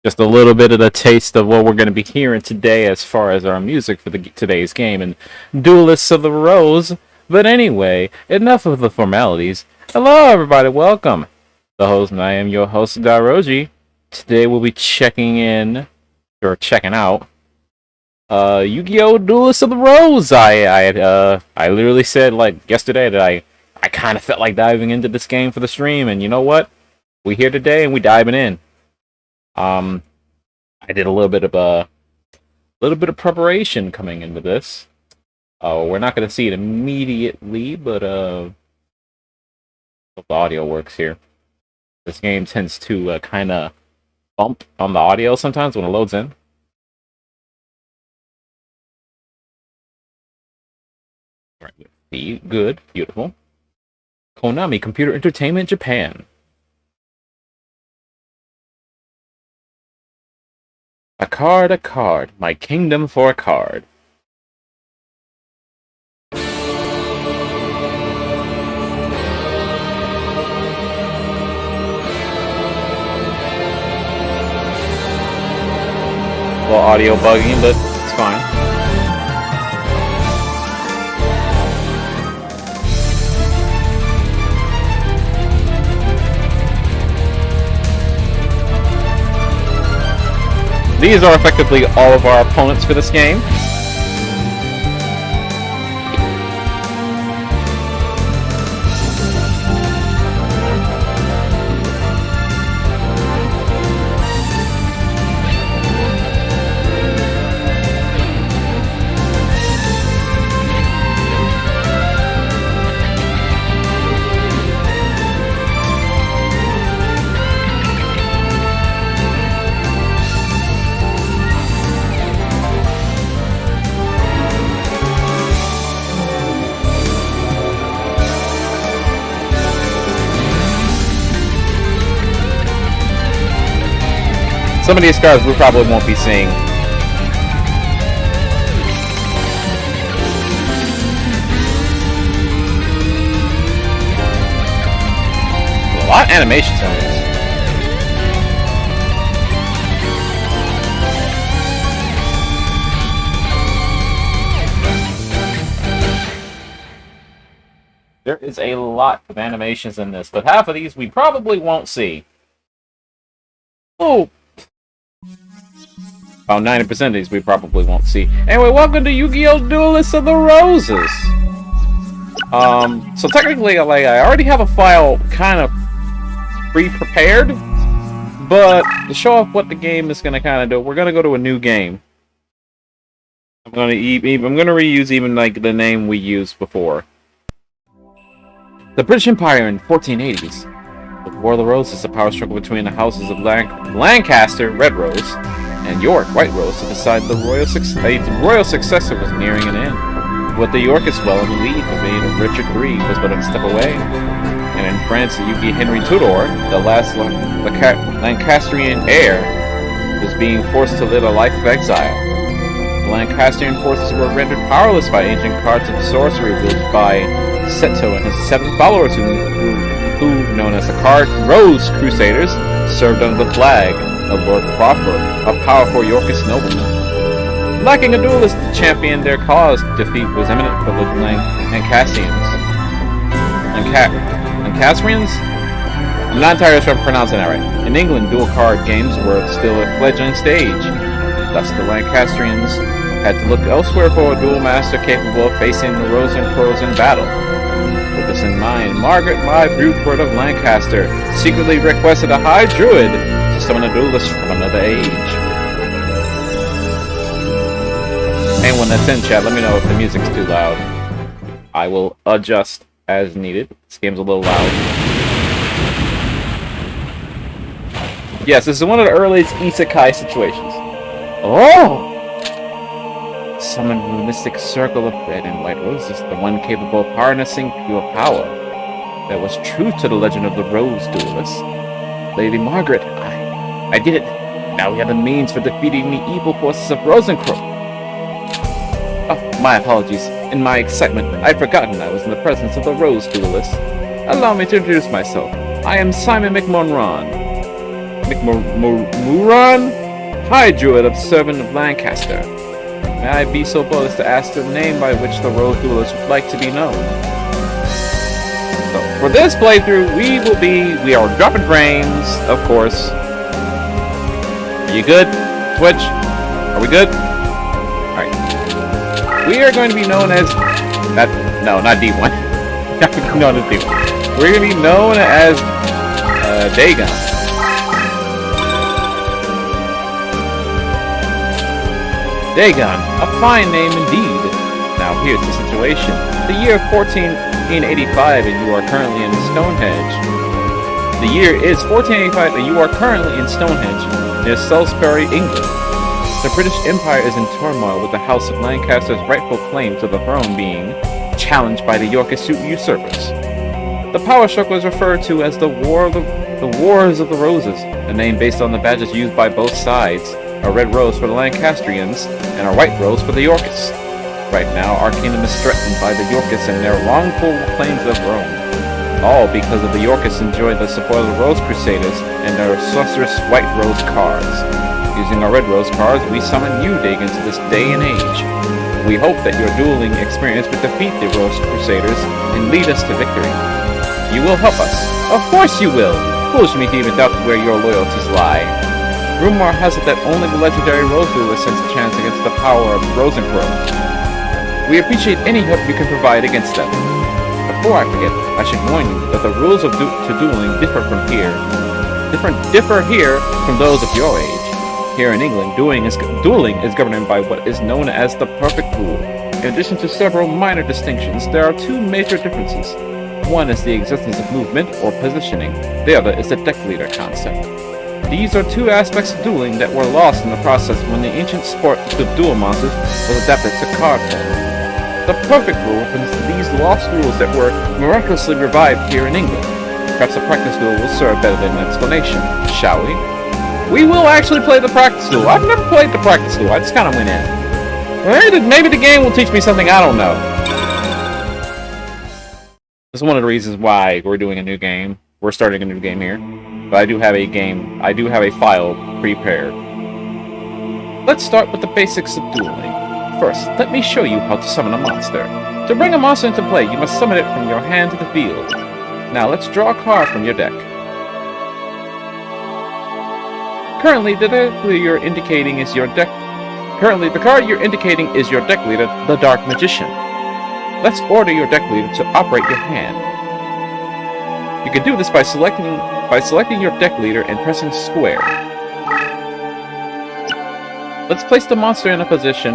just a little bit of the taste of what we're going to be hearing today as far as our music for today's game and Duelists of the Rose. But anyway, enough of the formalities. Hello, everybody. Welcome. The host, and I am your host, Roji. Today we'll be checking out Yu-Gi-Oh! Duelist of the Rose. I literally said like yesterday that I kind of felt like diving into this game for the stream, and you know what? We here today and we diving in. I did a little bit of preparation coming into this. We're not going to see it immediately, but hope the audio works here. This game tends to kind of bump on the audio sometimes when it loads in. All right, good, beautiful. Konami Computer Entertainment Japan. A card, my kingdom for a card. A little audio bugging, but it's fine. These are effectively all of our opponents for this game. Some of these cards we probably won't be seeing. A lot of animations on this. There is a lot of animations in this, but half of these we probably won't see. Oh! About 90% of these we probably won't see. Anyway, welcome to Yu-Gi-Oh! Duelists of the Roses! So technically, like, I already have a file kind of pre-prepared, but to show off what the game is going to kind of do, we're going to go to a new game. I'm going to reuse even, like, the name we used before. The British Empire in 1480s. The War of the Roses is a power struggle between the houses of Lancaster, Red Rose, and York, White Rose, to decide the royal successor was nearing an end. With the Yorkists well in the lead, the reign of Richard III was but a step away. And in France, the Yugi Henry Tudor, the last Lancastrian heir, was being forced to live a life of exile. The Lancastrian forces were rendered powerless by ancient cards of sorcery wielded by Seto and his 7 followers who, known as the Rose Crusaders, served under the flag of Lord Crawford, a powerful Yorkist nobleman. Lacking a duelist to champion their cause, defeat was imminent for the Lancastrians. Lancastrians? I'm not entirely sure I'm pronouncing that right. In England, dual card games were still a fledgling stage. Thus, the Lancastrians had to look elsewhere for a duel master capable of facing the Rose and Crows in battle. With this in mind, Margaret Maud Beaufort of Lancaster secretly requested a high druid to summon a duelist from another age. Anyone that's in chat, let me know if the music's too loud. I will adjust as needed. This game's a little loud. Yes, this is one of the earliest isekai situations. Oh! Summon from the mystic circle of red and white roses, the one capable of harnessing pure power. That was true to the legend of the Rose Duelist. Lady Margaret, I did it. Now we have the means for defeating the evil forces of Rosencrow. Oh, my apologies. In my excitement, I'd forgotten I was in the presence of the Rose Duelist. Allow me to introduce myself. I am Simon McMonron. Muran? Hi, Druid of Servant of Lancaster. May I be so bold as to ask the name by which the rogue duelist would like to be known? So, for this playthrough, we are dropping frames, of course. Are you good, Twitch? Are we good? Alright. We are going to be known as... no, not D1. Known as D1. We're going to be known as... Dagon. Dagon, a fine name indeed. Now here's the situation. The year 1485 and you are currently in Stonehenge. The year is 1485 and you are currently in Stonehenge, near Salisbury, England. The British Empire is in turmoil with the House of Lancaster's rightful claim to the throne being challenged by the Yorkist usurpers. The power struggle is referred to as the Wars of the Roses, a name based on the badges used by both sides, a red rose for the Lancastrians and a white rose for the Yorkists. Right now, our kingdom is threatened by the Yorkists and their wrongful claims of Rome. All because of the Yorkists enjoy the support of the Rose Crusaders and their sorcerous white rose cards. Using our red rose cards, we summon you, Dagon, to this day and age. We hope that your dueling experience will defeat the Rose Crusaders and lead us to victory. You will help us. Of course you will! Foolish me to even doubt where your loyalties lie. Rumor has it that only the legendary Rose Duelist stands a chance against the power of Rosencrow. We appreciate any help you can provide against them. Before I forget, I should warn you that the rules of dueling differ here from those of your age. Here in England, dueling is governed by what is known as the perfect rule. In addition to several minor distinctions, there are two major differences. One is the existence of movement or positioning. The other is the deck leader concept. These are two aspects of dueling that were lost in the process when the ancient sport of duel monsters was adapted to card form. The perfect rule refers to these lost rules that were miraculously revived here in England. Perhaps a practice duel will serve better than an explanation, shall we? We will actually play the practice duel. I've never played the practice duel. I just kind of went in. Maybe the game will teach me something I don't know. This is one of the reasons why we're doing a new game. We're starting a new game here. But I do have a file prepared. Let's start with the basics of dueling. First, let me show you how to summon a monster. To bring a monster into play, you must summon it from your hand to the field. Now let's draw a card from your deck. Currently, the card you're indicating is your deck leader, the Dark Magician. Let's order your deck leader to operate your hand. You can do this by selecting your deck leader and pressing square. Let's place the monster in a position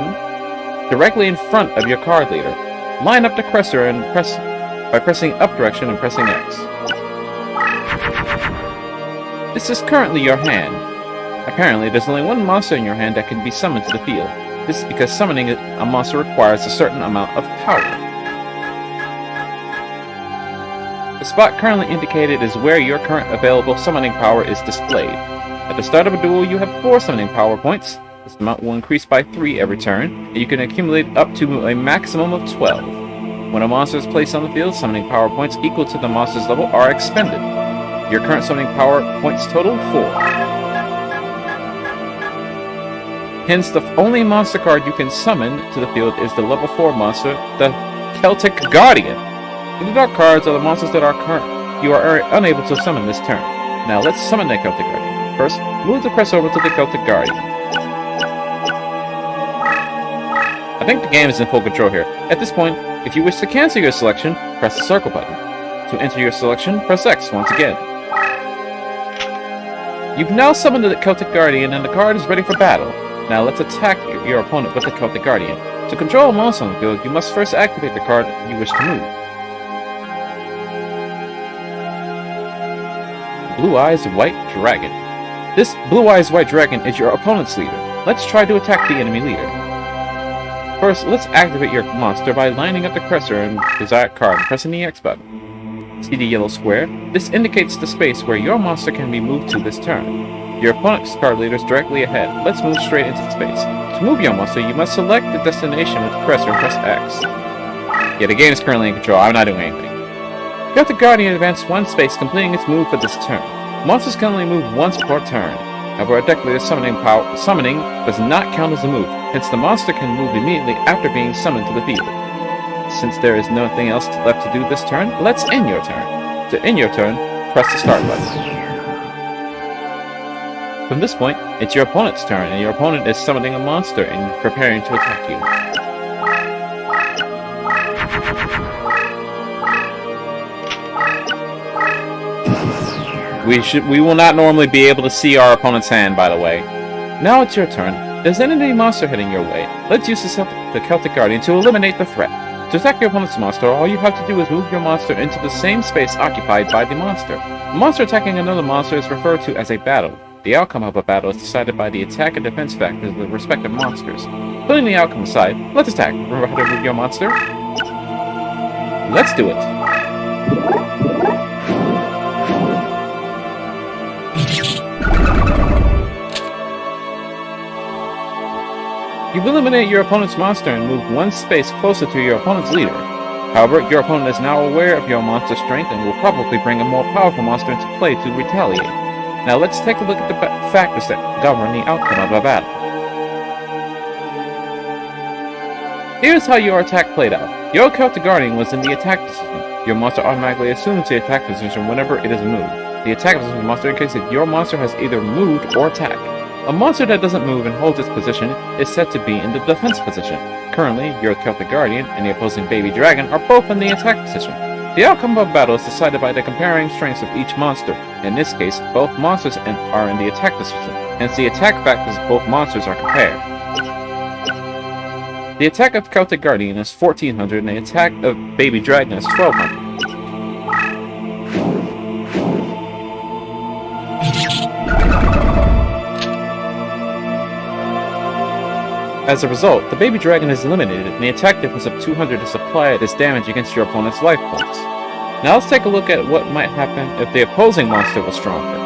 directly in front of your card leader. Line up the cursor and by pressing up direction and pressing X. This is currently your hand. Apparently, there's only one monster in your hand that can be summoned to the field. This is because summoning a monster requires a certain amount of power. The spot currently indicated is where your current available summoning power is displayed. At the start of a duel, you have 4 summoning power points. This amount will increase by 3 every turn, and you can accumulate up to a maximum of 12. When a monster is placed on the field, summoning power points equal to the monster's level are expended. Your current summoning power points total 4. Hence, the only monster card you can summon to the field is the level 4 monster, the Celtic Guardian. The dark cards are the monsters that you are unable to summon this turn. Now let's summon the Celtic Guardian. First, move the crest over to the Celtic Guardian. I think the game is in full control here. At this point, if you wish to cancel your selection, press the circle button. To enter your selection, press X once again. You've now summoned the Celtic Guardian and the card is ready for battle. Now let's attack your opponent with the Celtic Guardian. To control a monster on the field, you must first activate the card you wish to move. Blue Eyes White Dragon. This Blue Eyes White Dragon is your opponent's leader. Let's try to attack the enemy leader. First, let's activate your monster by lining up the cursor and desired card and pressing the X button. See the yellow square? This indicates the space where your monster can be moved to this turn. Your opponent's card leader is directly ahead. Let's move straight into space. To move your monster, you must select the destination with the cursor and press X. Yeah, the game is currently in control. I'm not doing anything. Celtic Guardian advanced 1 space, completing its move for this turn. Monsters can only move once per turn. However, a decorated summoning does not count as a move, hence the monster can move immediately after being summoned to the field. Since there is nothing else left to do this turn, let's end your turn. To end your turn, press the start button. From this point, it's your opponent's turn, and your opponent is summoning a monster and preparing to attack you. We will not normally be able to see our opponent's hand, by the way. Now it's your turn. There's an enemy monster heading your way. Let's use the Celtic Guardian to eliminate the threat. To attack your opponent's monster, all you have to do is move your monster into the same space occupied by the monster. A monster attacking another monster is referred to as a battle. The outcome of a battle is decided by the attack and defense factors of the respective monsters. Putting the outcome aside, let's attack. Remember how to move your monster? Let's do it. You eliminate your opponent's monster and move one space closer to your opponent's leader. However, your opponent is now aware of your monster's strength and will probably bring a more powerful monster into play to retaliate. Now let's take a look at the factors that govern the outcome of a battle. Here's how your attack played out. Your Celtic Guardian was in the attack position. Your monster automatically assumes the attack position whenever it is moved. The attack position of the monster indicates that your monster has either moved or attacked. A monster that doesn't move and holds its position is said to be in the defense position. Currently, your Celtic Guardian and the opposing baby dragon are both in the attack position. The outcome of a battle is decided by the comparing strengths of each monster. In this case, both monsters are in the attack position, hence the attack factors of both monsters are compared. The attack of Celtic Guardian is 1400 and the attack of Baby Dragon is 1200. As a result, the Baby Dragon is eliminated and the attack difference of 200 is applied as damage against your opponent's life points. Now let's take a look at what might happen if the opposing monster was stronger.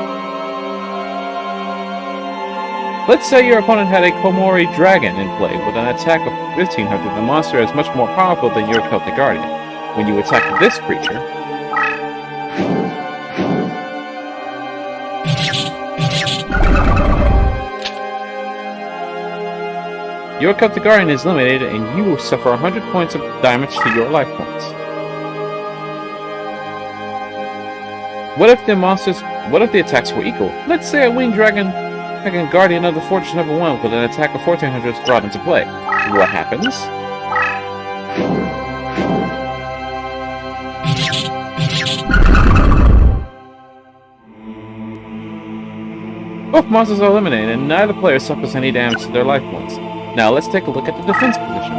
Let's say your opponent had a Komori Dragon in play with an attack of 1500. The monster is much more powerful than your Celtic Guardian. When you attack this creature, your Celtic Guardian is eliminated and you will suffer 100 points of damage to your life points. What if the attacks were equal? Let's say a Winged Dragon attacking Guardian of the Fortress number 1 with an attack of 1400 is brought into play. What happens? Both monsters are eliminated and neither player suffers any damage to their life points. Now let's take a look at the defense position.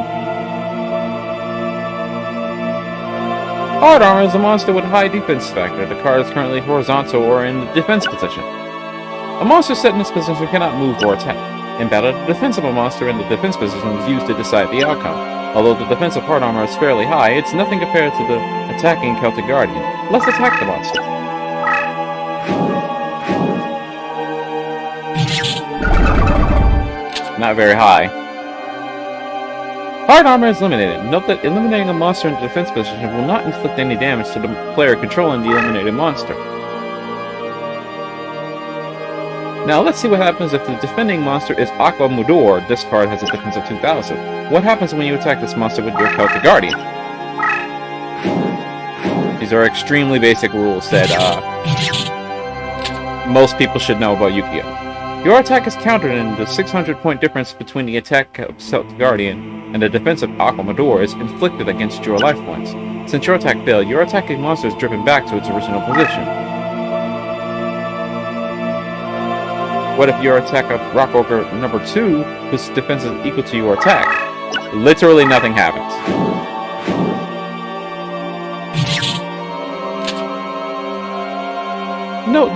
Hard Armor is a monster with high defense factor. The card is currently horizontal or in the defense position. A monster set in this position cannot move or attack. In battle, the defense of a monster in the defense position is used to decide the outcome. Although the defense of Hard Armor is fairly high, it's nothing compared to the attacking Celtic Guardian. Let's attack the monster. Not very high. Hard Armor is eliminated. Note that eliminating a monster in the defense position will not inflict any damage to the player controlling the eliminated monster. Now let's see what happens if the defending monster is Aqua Mudor. This card has a defense of 2000. What happens when you attack this monster with your Celtic Guardian? These are extremely basic rules that most people should know about Yu-Gi-Oh! Your attack is countered and the 600-point difference between the attack of Celtic Guardian and the defense of Aqua Mudor is inflicted against your life points. Since your attack failed, your attacking monster is driven back to its original position. What if your attack of Rock Ogre number 2, whose defense is equal to your attack? Literally nothing happens.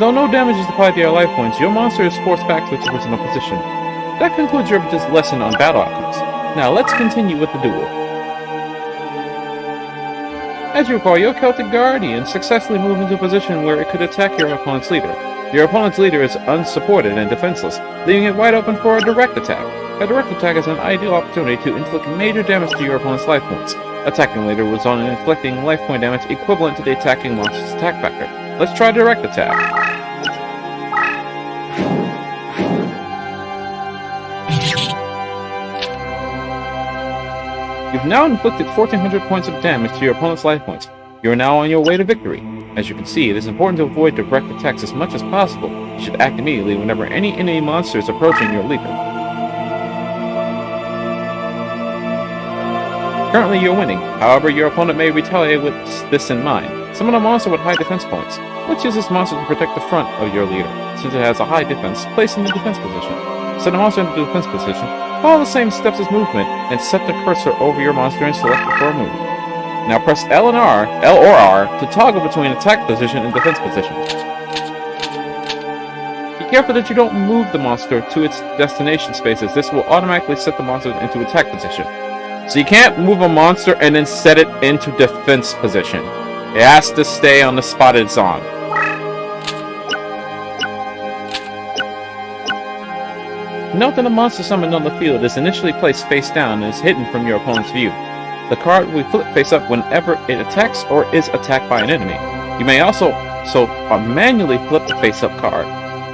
Though no damage is applied to your life points, your monster is forced back to its original position. That concludes your lesson on battle outcomes. Now let's continue with the duel. As you recall, your Celtic Guardian successfully moved into a position where it could attack your opponent's leader. Your opponent's leader is unsupported and defenseless, leaving it wide open for a direct attack. A direct attack is an ideal opportunity to inflict major damage to your opponent's life points. Attacking leader was on inflicting life point damage equivalent to the attacking monster's attack factor. Let's try direct attack. You've now inflicted 1400 points of damage to your opponent's life points. You are now on your way to victory. As you can see, it is important to avoid direct attacks as much as possible. You should act immediately whenever any enemy monster is approaching your leader. Currently, you're winning. However, your opponent may retaliate with this in mind. Summon a monster with high defense points. Let's use this monster to protect the front of your leader. Since it has a high defense, place in the defense position. Set a monster into the defense position. Follow the same steps as movement, and set the cursor over your monster and select it for a move. Now press L or R to toggle between attack position and defense position. Be careful that you don't move the monster to its destination space, as this will automatically set the monster into attack position. So you can't move a monster and then set it into defense position. It has to stay on the spot it's on. Note that a monster summoned on the field is initially placed face down and is hidden from your opponent's view. The card will flip face up whenever it attacks or is attacked by an enemy. You may also manually flip the face up card.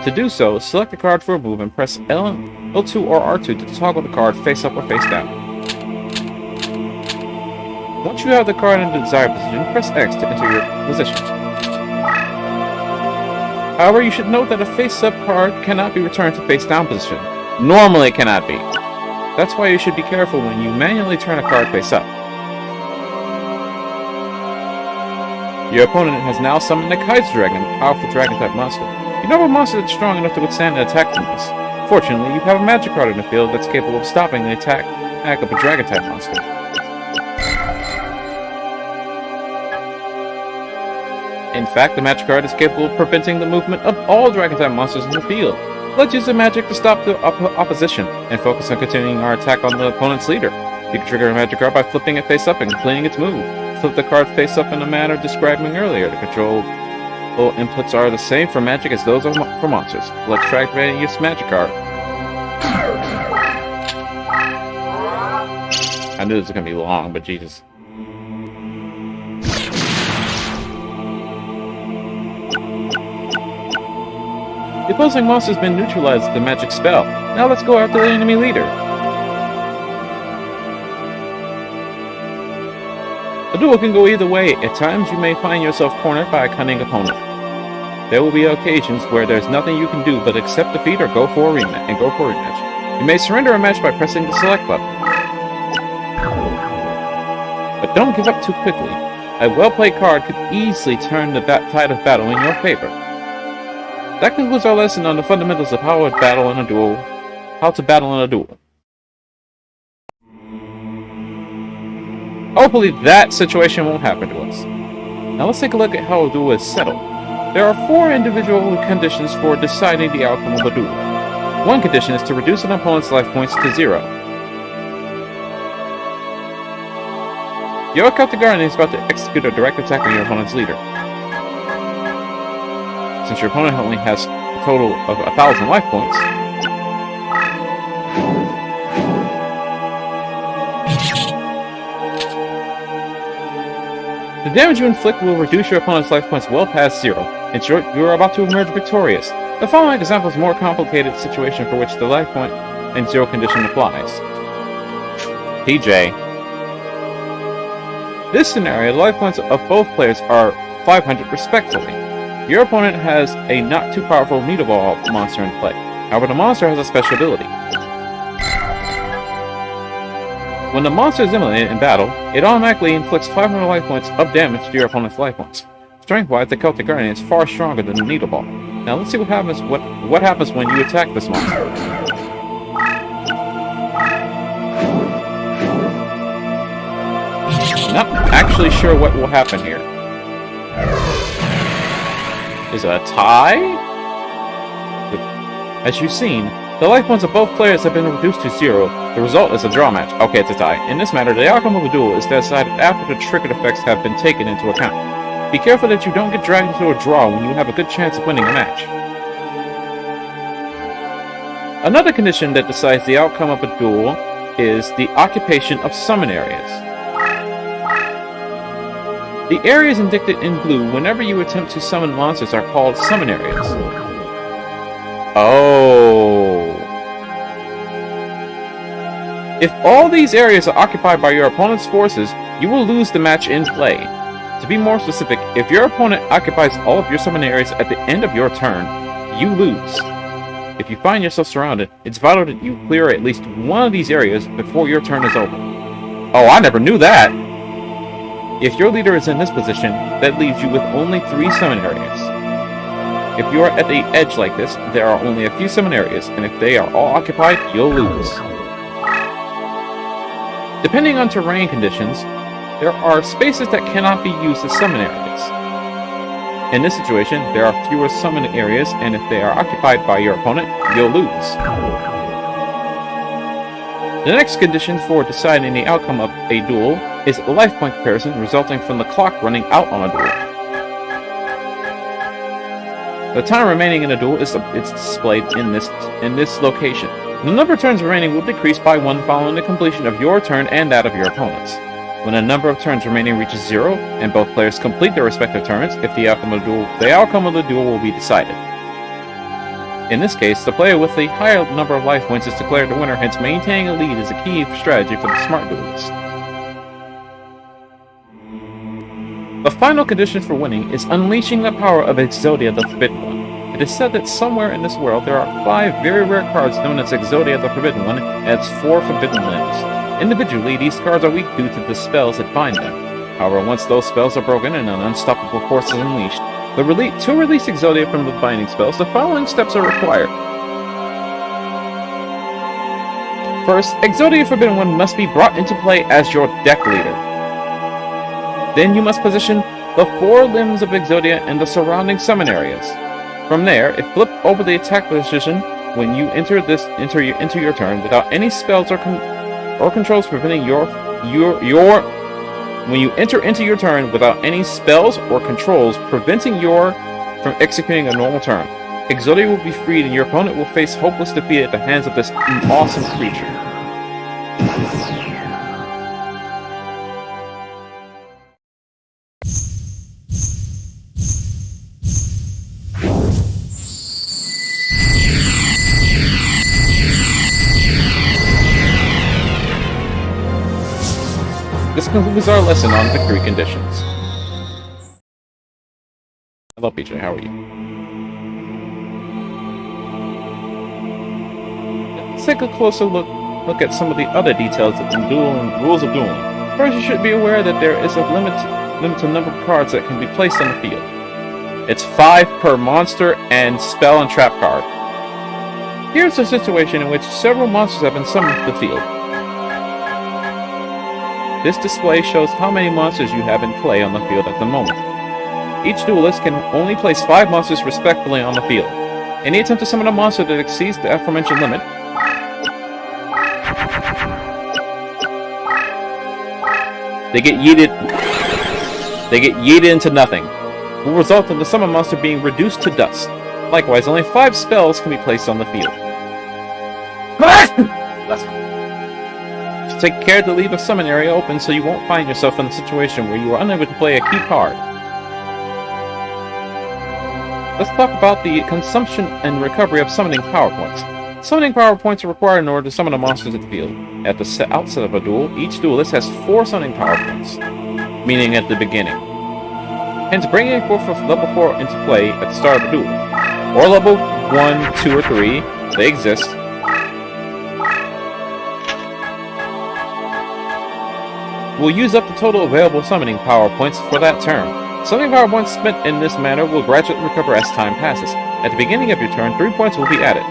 To do so, select the card for a move and press L2 or R2 to toggle the card face up or face down. Once you have the card in the desired position, press X to enter your position. However, you should note that a face-up card cannot be returned to face-down position. Normally it cannot be. That's why you should be careful when you manually turn a card face-up. Your opponent has now summoned a Kai's Dragon, a powerful dragon-type monster. You know a monster that's strong enough to withstand an attack from this. Fortunately, you have a magic card in the field that's capable of stopping the attack of a dragon-type monster. In fact, the magic card is capable of preventing the movement of all dragon-type monsters in the field. Let's use the magic to stop the opposition, and focus on continuing our attack on the opponent's leader. You can trigger a magic card by flipping it face up and completing its move. Flip the card face up in the manner described earlier. The control inputs are the same for magic as those for monsters. Let's try activating this magic card. I knew this was going to be long, but Jesus. The opposing monster has been neutralized with the magic spell. Now let's go after the enemy leader. A duel can go either way. At times you may find yourself cornered by a cunning opponent. There will be occasions where there's nothing you can do but accept defeat or go for a rematch. You may surrender a match by pressing the select button. But don't give up too quickly. A well-played card could easily turn the tide of battle in your favor. That concludes our lesson on the fundamentals of how to battle in a duel. Hopefully that situation won't happen to us. Now let's take a look at how a duel is settled. There are 4 individual conditions for deciding the outcome of a duel. One condition is to reduce an opponent's life points to 0. Your Celtic Guardian is about to execute a direct attack on your opponent's leader. Since your opponent only has a total of 1,000 life points, the damage you inflict will reduce your opponent's life points well past 0. In short, you are about to emerge victorious. The following example is a more complicated situation for which the life point and 0 condition applies. PJ. This scenario, the life points of both players are 500 respectively. Your opponent has a not too powerful Needle Ball monster in play. However, the monster has a special ability. When the monster is eliminated in battle, it automatically inflicts 500 life points of damage to your opponent's life points. Strength-wise, the Celtic Guardian is far stronger than the Needle Ball. Now let's see what happens when you attack this monster. Not actually sure what will happen here. Is it a tie? As you've seen, the life points of both players have been reduced to 0. The result is a draw match. Okay, it's a tie. In this matter, the outcome of a duel is decided after the triggered effects have been taken into account. Be careful that you don't get dragged into a draw when you have a good chance of winning a match. Another condition that decides the outcome of a duel is the occupation of summon areas. The areas indicated in blue whenever you attempt to summon monsters are called summon areas. Oh. If all these areas are occupied by your opponent's forces, you will lose the match in play. To be more specific, if your opponent occupies all of your summon areas at the end of your turn, you lose. If you find yourself surrounded, it's vital that you clear at least one of these areas before your turn is over. Oh, I never knew that! If your leader is in this position, that leaves you with only 3 summon areas. If you are at the edge like this, there are only a few summon areas, and if they are all occupied, you'll lose. Depending on terrain conditions, there are spaces that cannot be used as summon areas. In this situation, there are fewer summon areas, and if they are occupied by your opponent, you'll lose. The next condition for deciding the outcome of a duel is a life point comparison resulting from the clock running out on a duel. The time remaining in a duel is displayed in this location. The number of turns remaining will decrease by 1 following the completion of your turn and that of your opponent's. When a number of turns remaining reaches 0, and both players complete their respective turns, the outcome of the duel will be decided. In this case, the player with the higher number of life points is declared the winner, hence maintaining a lead is a key strategy for the smart duelist. The final condition for winning is unleashing the power of Exodia the Forbidden One. It is said that somewhere in this world there are 5 very rare cards known as Exodia the Forbidden One and its 4 forbidden limbs. Individually, these cards are weak due to the spells that bind them. However, once those spells are broken and an unstoppable force is unleashed, to release Exodia from the binding spells, the following steps are required. First, Exodia Forbidden One must be brought into play as your deck leader. Then you must position the 4 limbs of Exodia in the surrounding summon areas. From there, if flipped over the attack position when you enter your turn without any spells or controls preventing when you enter into your turn without any spells or controls preventing from executing a normal turn, Exodia will be freed and your opponent will face hopeless defeat at the hands of this awesome creature. This concludes our lesson on victory conditions. Hello, PJ. How are you? Let's take a closer look at some of the other details of the rules of dueling. First, you should be aware that there is a limited number of cards that can be placed on the field. It's 5 per monster and spell and trap card. Here's a situation in which several monsters have been summoned to the field. This display shows how many monsters you have in play on the field at the moment. Each duelist can only place 5 monsters respectively on the field. Any attempt to summon a monster that exceeds the aforementioned limit they get yeeted into nothing, will result in the summon monster being reduced to dust. Likewise, only 5 spells can be placed on the field. Let's go. Take care to leave a summon area open so you won't find yourself in a situation where you are unable to play a key card. Let's talk about the consumption and recovery of summoning power points. Summoning power points are required in order to summon a monster to the field. At the outset of a duel, each duelist has 4 summoning power points, meaning at the beginning. Hence, bringing forth level 4 into play at the start of the duel, or level 1, 2, or 3, they exist. Will use up the total available summoning power points for that turn. Summoning power points spent in this manner will gradually recover as time passes. At the beginning of your turn, 3 points will be added.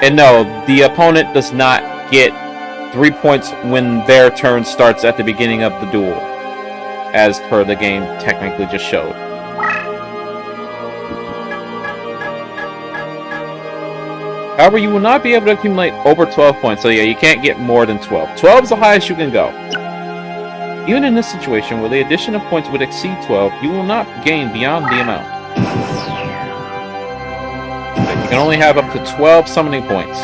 And no, the opponent does not get 3 points when their turn starts at the beginning of the duel, as per the game technically just showed. However, you will not be able to accumulate over 12 points, so yeah, you can't get more than 12. 12 is the highest you can go. Even in this situation, where the addition of points would exceed 12, you will not gain beyond the amount. You can only have up to 12 summoning points.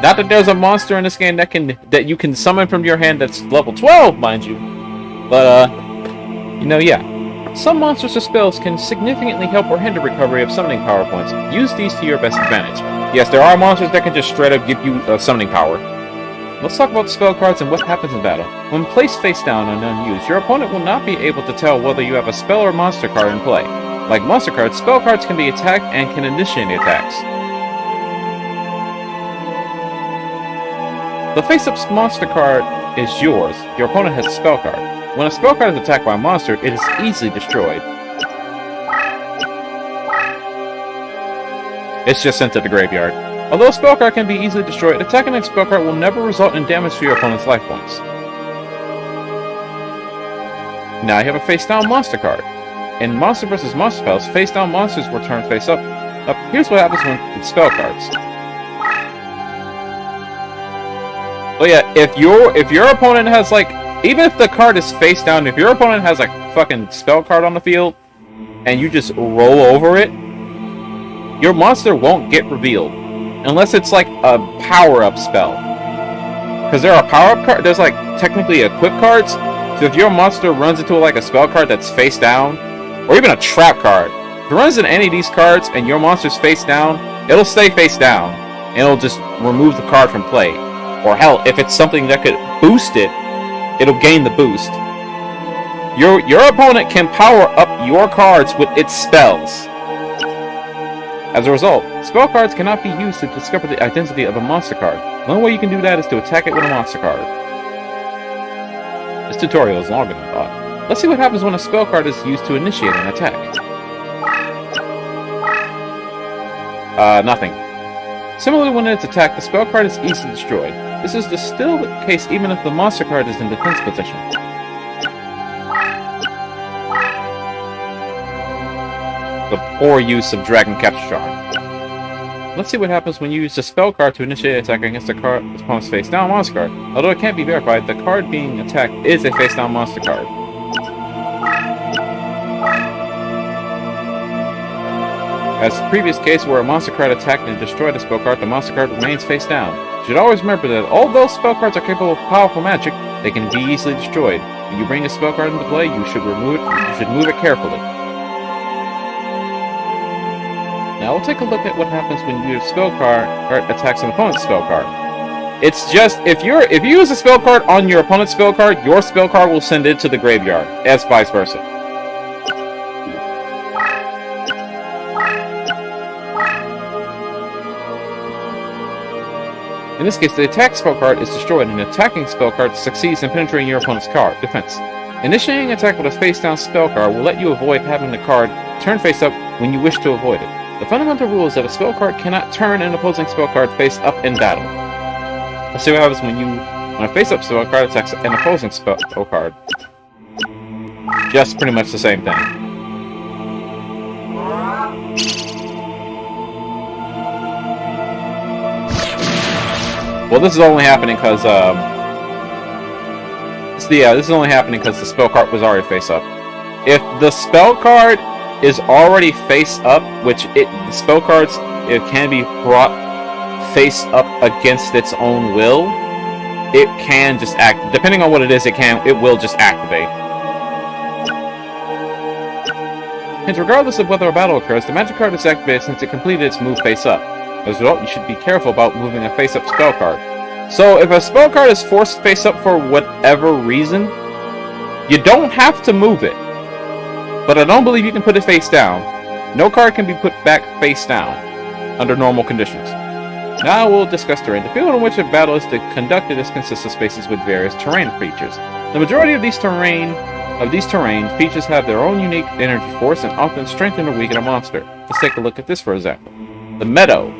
Not that there's a monster in this game that you can summon from your hand that's level 12, mind you. But, yeah. Some monsters or spells can significantly help or hinder recovery of summoning power points. Use these to your best advantage. Yes, there are monsters that can just straight up give you summoning power. Let's talk about spell cards and what happens in battle. When placed face down and unused, your opponent will not be able to tell whether you have a spell or monster card in play. Like monster cards, spell cards can be attacked and can initiate attacks. The face-up monster card is yours. Your opponent has a spell card. When a spell card is attacked by a monster, it is easily destroyed. It's just sent to the graveyard. Although a spell card can be easily destroyed, attacking a spell card will never result in damage to your opponent's life points. Now you have a face-down monster card. In Monster vs. Monster spells, face-down monsters will turn face-up. Here's what happens with spell cards. So yeah, if your opponent has like, even if the card is face-down, if your opponent has a fucking spell card on the field, and you just roll over it, your monster won't get revealed. Unless it's like a power-up spell. Because there are power-up cards, there's like technically equip cards. So if your monster runs into like a spell card that's face down, or even a trap card, if it runs into any of these cards and your monster's face down, it'll stay face down. And it'll just remove the card from play. Or hell, if it's something that could boost it, it'll gain the boost. Your opponent can power up your cards with its spells. As a result, spell cards cannot be used to discover the identity of a monster card. The only way you can do that is to attack it with a monster card. This tutorial is longer than I thought. Let's see what happens when a spell card is used to initiate an attack. Nothing. Similarly, when it's attacked, the spell card is easily destroyed. This is still the case even if the monster card is in defense position. The poor use of Dragon Capture Charm. Let's see what happens when you use a spell card to initiate an attack against a opponent's face-down monster card. Although it can't be verified, the card being attacked is a face-down monster card. As the previous case where a monster card attacked and destroyed a spell card, the monster card remains face down. You should always remember that although spell cards are capable of powerful magic, they can be easily destroyed. When you bring a spell card into play, you should move it carefully. Now we'll take a look at what happens when your spell card attacks an opponent's spell card. It's just, if you use a spell card on your opponent's spell card, your spell card will send it to the graveyard, as vice versa. In this case, the attack spell card is destroyed and the attacking spell card succeeds in penetrating your opponent's card defense. Initiating an attack with a face-down spell card will let you avoid having the card turn face-up when you wish to avoid it. The fundamental rule is that a spell card cannot turn an opposing spell card face-up in battle. Let's see what happens when a face-up spell card attacks an opposing spell card. Just pretty much the same thing. Well, this is only happening because this is only happening because the spell card was already face up. If the spell card is already face up, which the spell cards it can be brought face up against its own will, it can just act. Depending on what it is, it will just activate. And regardless of whether a battle occurs, the magic card is activated since it completed its move face up. As a result, you should be careful about moving a face-up spell card. So, if a spell card is forced face-up for whatever reason, you don't have to move it. But I don't believe you can put it face down. No card can be put back face down under normal conditions. Now we'll discuss terrain. The field in which a battle is conducted consists of spaces with various terrain features. The majority of these terrain features have their own unique energy force and often strengthen or weaken a monster. Let's take a look at this for example. The meadow.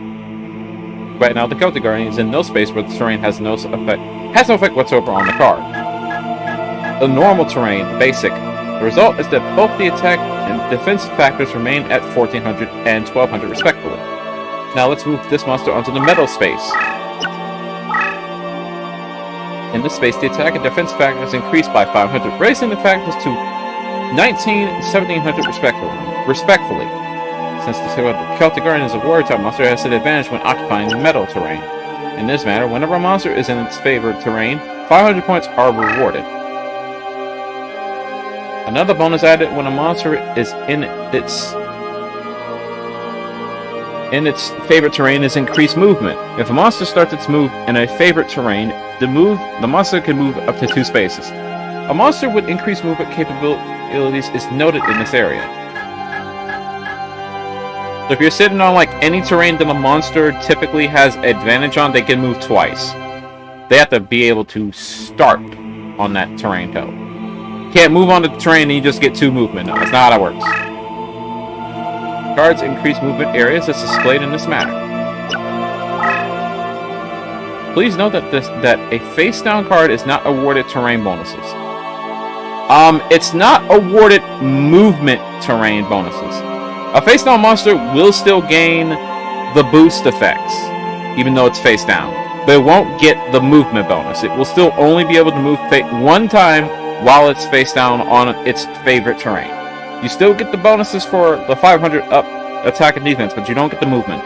Right now, the Celtic Guardian is in no space where the terrain has no effect whatsoever on the card. The normal terrain, basic. The result is that both the attack and defense factors remain at 1400 and 1200 respectively. Now let's move this monster onto the meadow space. In this space, the attack and defense factors increase by 500, raising the factors to 19 and 1700 respectively. Since the Celtic Guardian is a warrior type monster, it has an advantage when occupying the meadow terrain. In this manner, whenever a monster is in its favored terrain, 500 points are rewarded. Another bonus added when a monster is in its favorite terrain is increased movement. If a monster starts its move in a favorite terrain, the monster can move up to 2 spaces. A monster with increased movement capabilities is noted in this area. So if you're sitting on like any terrain that a monster typically has advantage on, they can move twice. They have to be able to start on that terrain though. You can't move on the terrain and you just get 2 movement. No, that's not how that works. Cards increase movement areas as displayed in this manner. Please note that a face-down card is not awarded terrain bonuses. It's not awarded movement terrain bonuses. A face-down monster will still gain the boost effects, even though it's face-down. But it won't get the movement bonus. It will still only be able to move one time while it's face-down on its favorite terrain. You still get the bonuses for the 500 up attack and defense, but you don't get the movement.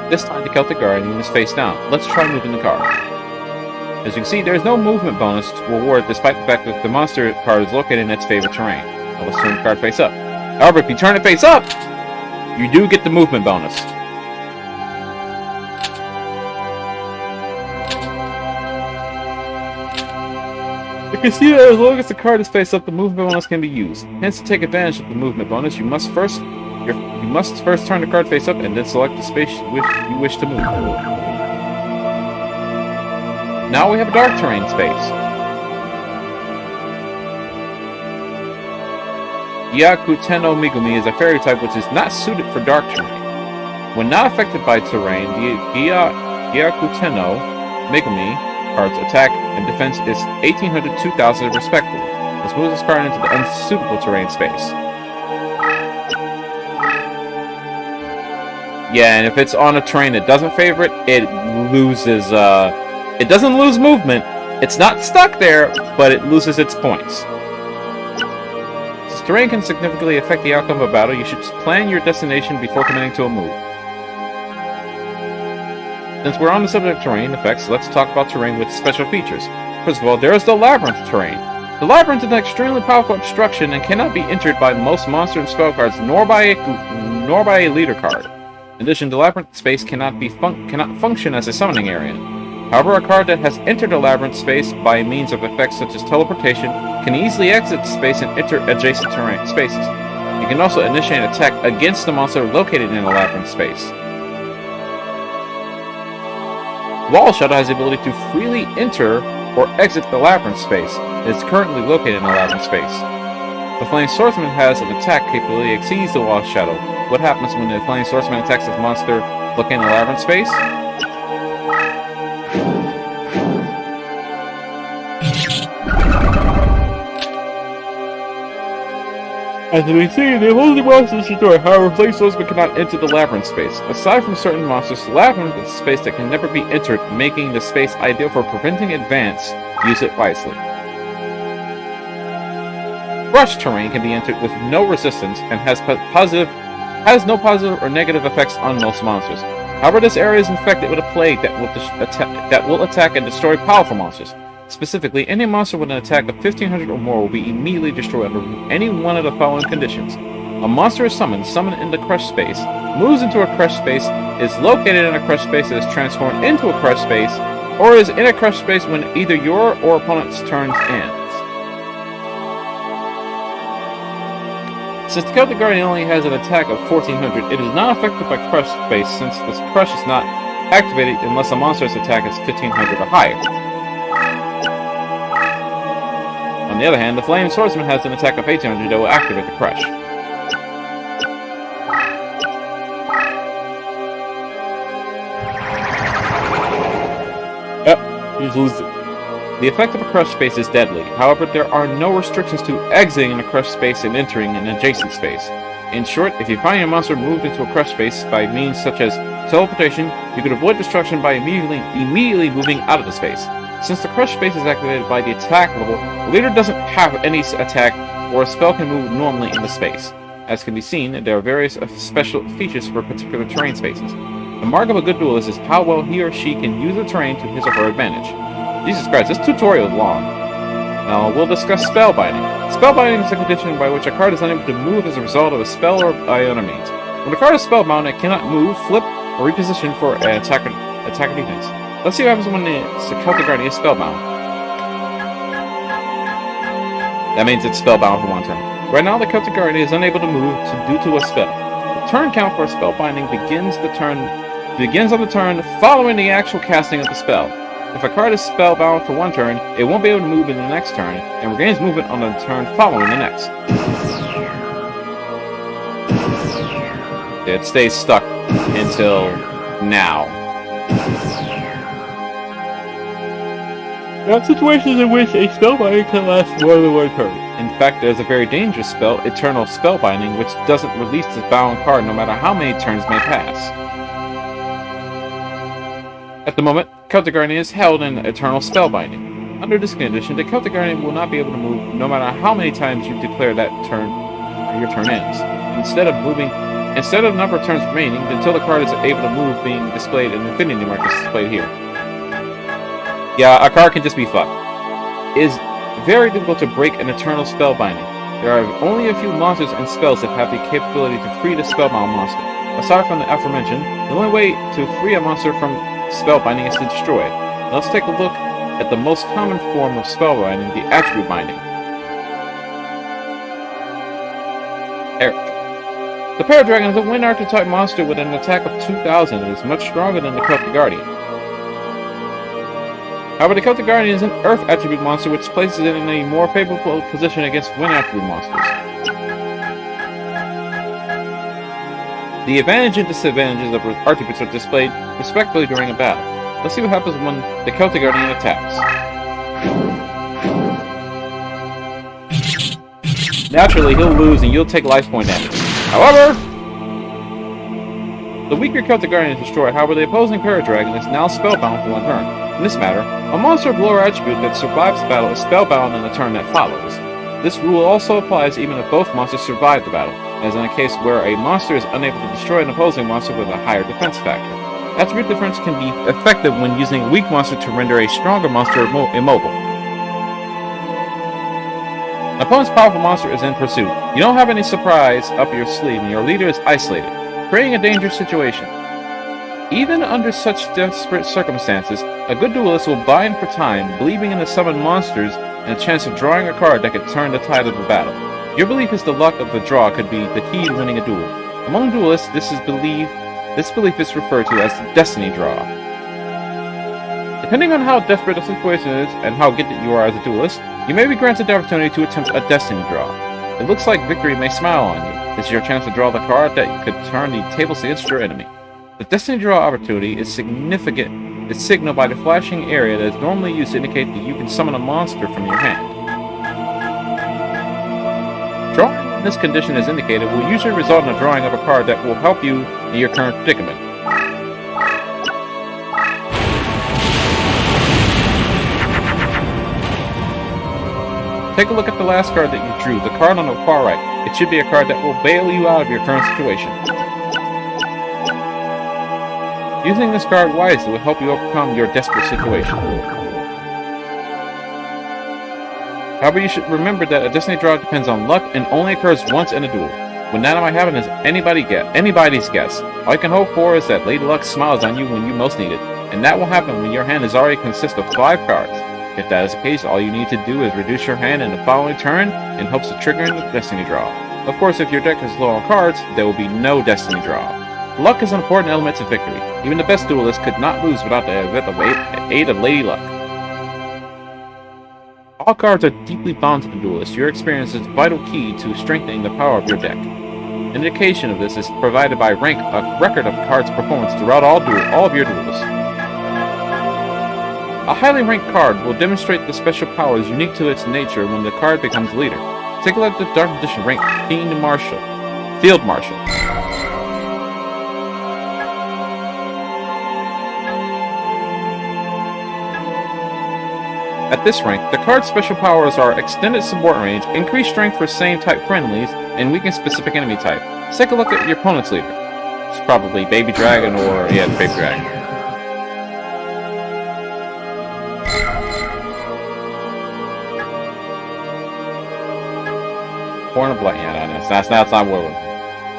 This time the Celtic Guardian is face down. Let's try moving the card. As you can see, there is no movement bonus to award despite the fact that the monster card is located in its favorite terrain. Now let's turn the card face up. However, if you turn it face up, you do get the movement bonus. You can see that as long as the card is face up, the movement bonus can be used. Hence, to take advantage of the movement bonus, you must first turn the card face up and then select the space you wish to move. Now we have a dark terrain space. Gyakuteno Megumi is a fairy type which is not suited for dark terrain. When not affected by terrain, the Gyakuteno Megumi cards attack and defense is 1800 2000 respectively. Let's move this card into the unsuitable terrain space. Yeah, and if it's on a terrain that doesn't favor it, it loses, it doesn't lose movement. It's not stuck there, but it loses its points. Since terrain can significantly affect the outcome of a battle, you should plan your destination before committing to a move. Since we're on the subject of terrain effects, let's talk about terrain with special features. First of all, there is the Labyrinth terrain. The Labyrinth is an extremely powerful obstruction and cannot be entered by most monster and spell cards, nor by a leader card. In addition, the Labyrinth space cannot function as a summoning area. However, a card that has entered a Labyrinth space by means of effects such as teleportation can easily exit the space and enter adjacent terrain spaces. You can also initiate an attack against the monster located in a Labyrinth space. Wall Shadow has the ability to freely enter or exit the Labyrinth space. It is currently located in a Labyrinth space. The Flame Swordsman has an attack capability that exceeds the Wall Shadow. What happens when the Flame Swordsman attacks this monster located in a Labyrinth space? As we see, the opposing monsters destroy. However, Flame Swordsman cannot enter the Labyrinth space. Aside from certain monsters, the Labyrinth is a space that can never be entered, making the space ideal for preventing advance. Use it wisely. Brush terrain can be entered with no resistance and has no positive or negative effects on most monsters. However, this area is infected with a plague that will attack and destroy powerful monsters. Specifically, any monster with an attack of 1500 or more will be immediately destroyed under any one of the following conditions. A monster is summoned in the crushed space, moves into a crushed space, is located in a crushed space that is transformed into a crushed space, or is in a crushed space when either your or opponent's turns ends. Since the Celtic Guardian only has an attack of 1400, it is not affected by crushed space since this crush is not activated unless a monster's attack is 1500 or higher. On the other hand, the Flame Swordsman has an attack of 1800 that will activate the crush. Yep, you just lose it. The effect of a crushed space is deadly. However, there are no restrictions to exiting a crushed space and entering an adjacent space. In short, if you find your monster moved into a crushed space by means such as teleportation, you can avoid destruction by immediately moving out of the space. Since the crushed space is activated by the attack level, the leader doesn't have any attack or a spell can move normally in the space. As can be seen, there are various special features for particular terrain spaces. The mark of a good duelist is how well he or she can use the terrain to his or her advantage. Jesus Christ, this tutorial is long. Now, we'll discuss spellbinding. Spellbinding is a condition by which a card is unable to move as a result of a spell or by other means. When a card is spellbound, it cannot move, flip, or reposition for an attack or defense. Let's see what happens when the Celtic Guardian is spellbound. That means it's spellbound for one turn. Right now, the Celtic Guardian is unable to move due to a spell. The turn count for spellbinding begins on the turn following the actual casting of the spell. If a card is spellbound for one turn, it won't be able to move in the next turn, and regains movement on the turn following the next. It stays stuck until now. There are situations in which a spellbinding can last more than one turn. In fact, there's a very dangerous spell, Eternal Spellbinding, which doesn't release the bound card no matter how many turns may pass. At the moment, Celtic Guardian is held in Eternal Spellbinding. Under this condition, the Celtic Guardian will not be able to move no matter how many times you declare that your turn ends. Instead of the number of turns remaining, until the card is able to move, being displayed in the infinity mark is displayed here. Yeah, a card can just be fucked. It is very difficult to break an Eternal Spellbinding. There are only a few monsters and spells that have the capability to free the spellbound monster. Aside from the aforementioned, the only way to free a monster from spellbinding is to destroy it. Now let's take a look at the most common form of spellbinding, the attribute binding. Eric. The Paradragon is a wind archetype monster with an attack of 2,000 and is much stronger than the Celtic Guardian. However, the Celtic Guardian is an Earth attribute monster, which places it in a more favorable position against wind attribute monsters. The advantage and disadvantages of attributes are displayed respectively during a battle. Let's see what happens when the Celtic Guardian attacks. Naturally, he'll lose and you'll take life point damage. However, the weaker Celtic Guardian is destroyed. However, the opposing Paradragon is now spellbound for one turn. In this matter, a monster of lower attribute that survives the battle is spellbound in the turn that follows. This rule also applies even if both monsters survive the battle, as in a case where a monster is unable to destroy an opposing monster with a higher defense factor. Attribute difference can be effective when using a weak monster to render a stronger monster immobile. An opponent's powerful monster is in pursuit. You don't have any surprise up your sleeve and your leader is isolated, creating a dangerous situation. Even under such desperate circumstances, a good duelist will bind for time, believing in the summoned monsters and a chance of drawing a card that could turn the tide of the battle. Your belief is the luck of the draw could be the key to winning a duel. Among duelists, this belief is referred to as the destiny draw. Depending on how desperate the situation is and how gifted you are as a duelist, you may be granted the opportunity to attempt a destiny draw. It looks like victory may smile on you. This is your chance to draw the card that could turn the tables against your enemy. The destiny draw opportunity is significant. It's signaled by the flashing area that is normally used to indicate that you can summon a monster from your hand. Drawing when this condition is indicated will usually result in a drawing of a card that will help you in your current predicament. Take a look at the last card that you drew, the card on the far right. It should be a card that will bail you out of your current situation. Using this card wisely will help you overcome your desperate situation. However, you should remember that a destiny draw depends on luck and only occurs once in a duel. When that might happen is anybody's guess. All you can hope for is that Lady Luck smiles on you when you most need it, and that will happen when your hand is already consists of 5 cards. If that is the case, all you need to do is reduce your hand in the following turn in hopes of triggering the destiny draw. Of course, if your deck is low on cards, there will be no destiny draw. Luck is an important element to victory. Even the best duelist could not lose without the aid of Lady Luck. All cards are deeply bound to the duelist. Your experience is a vital key to strengthening the power of your deck. An indication of this is provided by rank, a record of cards' performance throughout all of your duels. A highly ranked card will demonstrate the special powers unique to its nature when the card becomes leader. Take a look at the Dark Edition rank Field Marshal. At this rank, the card's special powers are extended support range, increased strength for same type friendlies, and weaken specific enemy type. Let's take a look at your opponent's leader. It's probably Baby Dragon or, yeah, it's Baby Dragon. Horn of Light. Yeah, that's not what.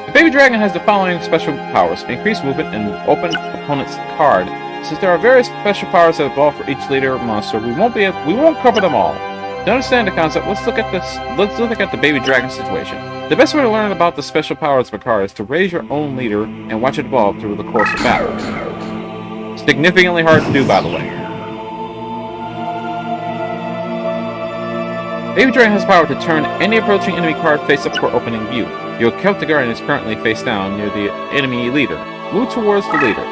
The baby dragon has the following special powers: increased movement and open opponent's card. Since there are various special powers that evolve for each leader monster, we won't cover them all. To understand the concept, let's look at the baby dragon situation. The best way to learn about the special powers of a card is to raise your own leader and watch it evolve through the course of battle. Significantly hard to do, by the way. Baby Dragon has power to turn any approaching enemy card face up for opening view. Your Celtic Guardian is currently face down near the enemy leader. Move towards the leader.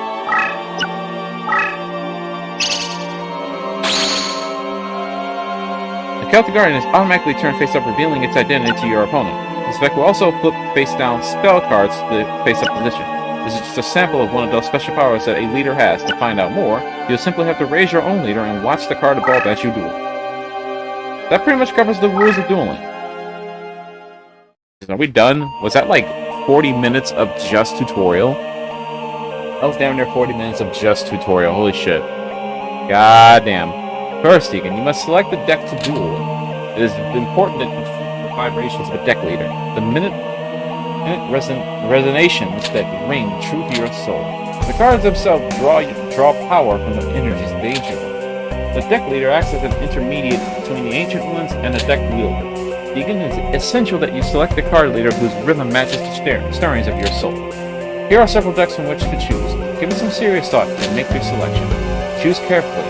The Celtic Guardian is automatically turned face up, revealing its identity to your opponent. This effect will also flip face down spell cards to the face up position. This is just a sample of one of those special powers that a leader has. To find out more, you'll simply have to raise your own leader and watch the card evolve as you do it. That pretty much covers the rules of dueling. Are we done? Was that like 40 minutes of just tutorial? That was damn near 40 minutes of just tutorial. Holy shit. God damn. First, Egan, you must select the deck to duel with. It is important that the vibrations of a deck leader. The minute resonations that ring true to your soul. The cards themselves draw power from the energies of the ancient ones. The deck leader acts as an intermediate between the ancient ones and the deck wielder. Egan, it is essential that you select the card leader whose rhythm matches the stirrings of your soul. Here are several decks from which to choose. Give it some serious thought and make your selection. Choose carefully,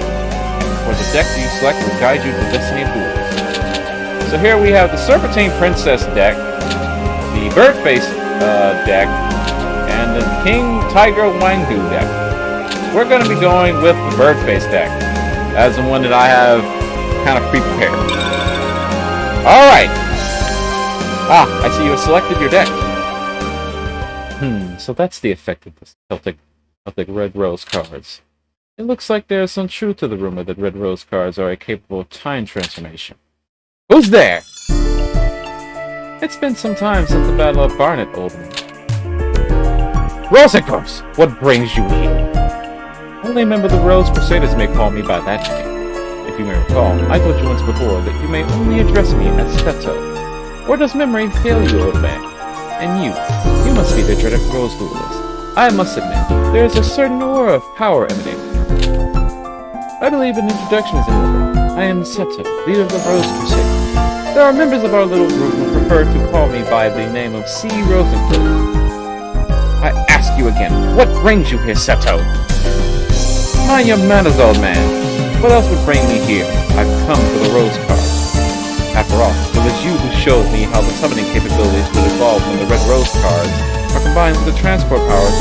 for the deck that you select will guide you to the destiny of duels. So here we have the Serpentine Princess deck, the Birdface deck, and the King Tiger Wangu deck. We're going to be going with the Birdface deck, as the one that I have kind of pre-prepared. Alright! Ah, I see you have selected your deck. So that's the effect of the Celtic Red Rose cards. It looks like there's some truth to the rumor that Red Rose cards are capable of time transformation. Who's there? It's been some time since the Battle of Barnet, old man. Rosencrantz, what brings you here? Only a member of the Rose Crusaders may call me by that name. If you may recall, I told you once before that you may only address me as Seto. Or does memory fail you, old man? And you must be the dreaded Rose Duelist. I must admit, there is a certain aura of power emanating. I believe an introduction is in order. I am Seto, leader of the Rose Crusaders. There are members of our little group who prefer to call me by the name of C. Rosencrantz. I ask you again, what brings you here, Seto? Mind your manners, old man. What else would bring me here? I've come for the Rose card. After all, it was you who showed me how the summoning capabilities would evolve when the Red Rose cards are combined with the transport powers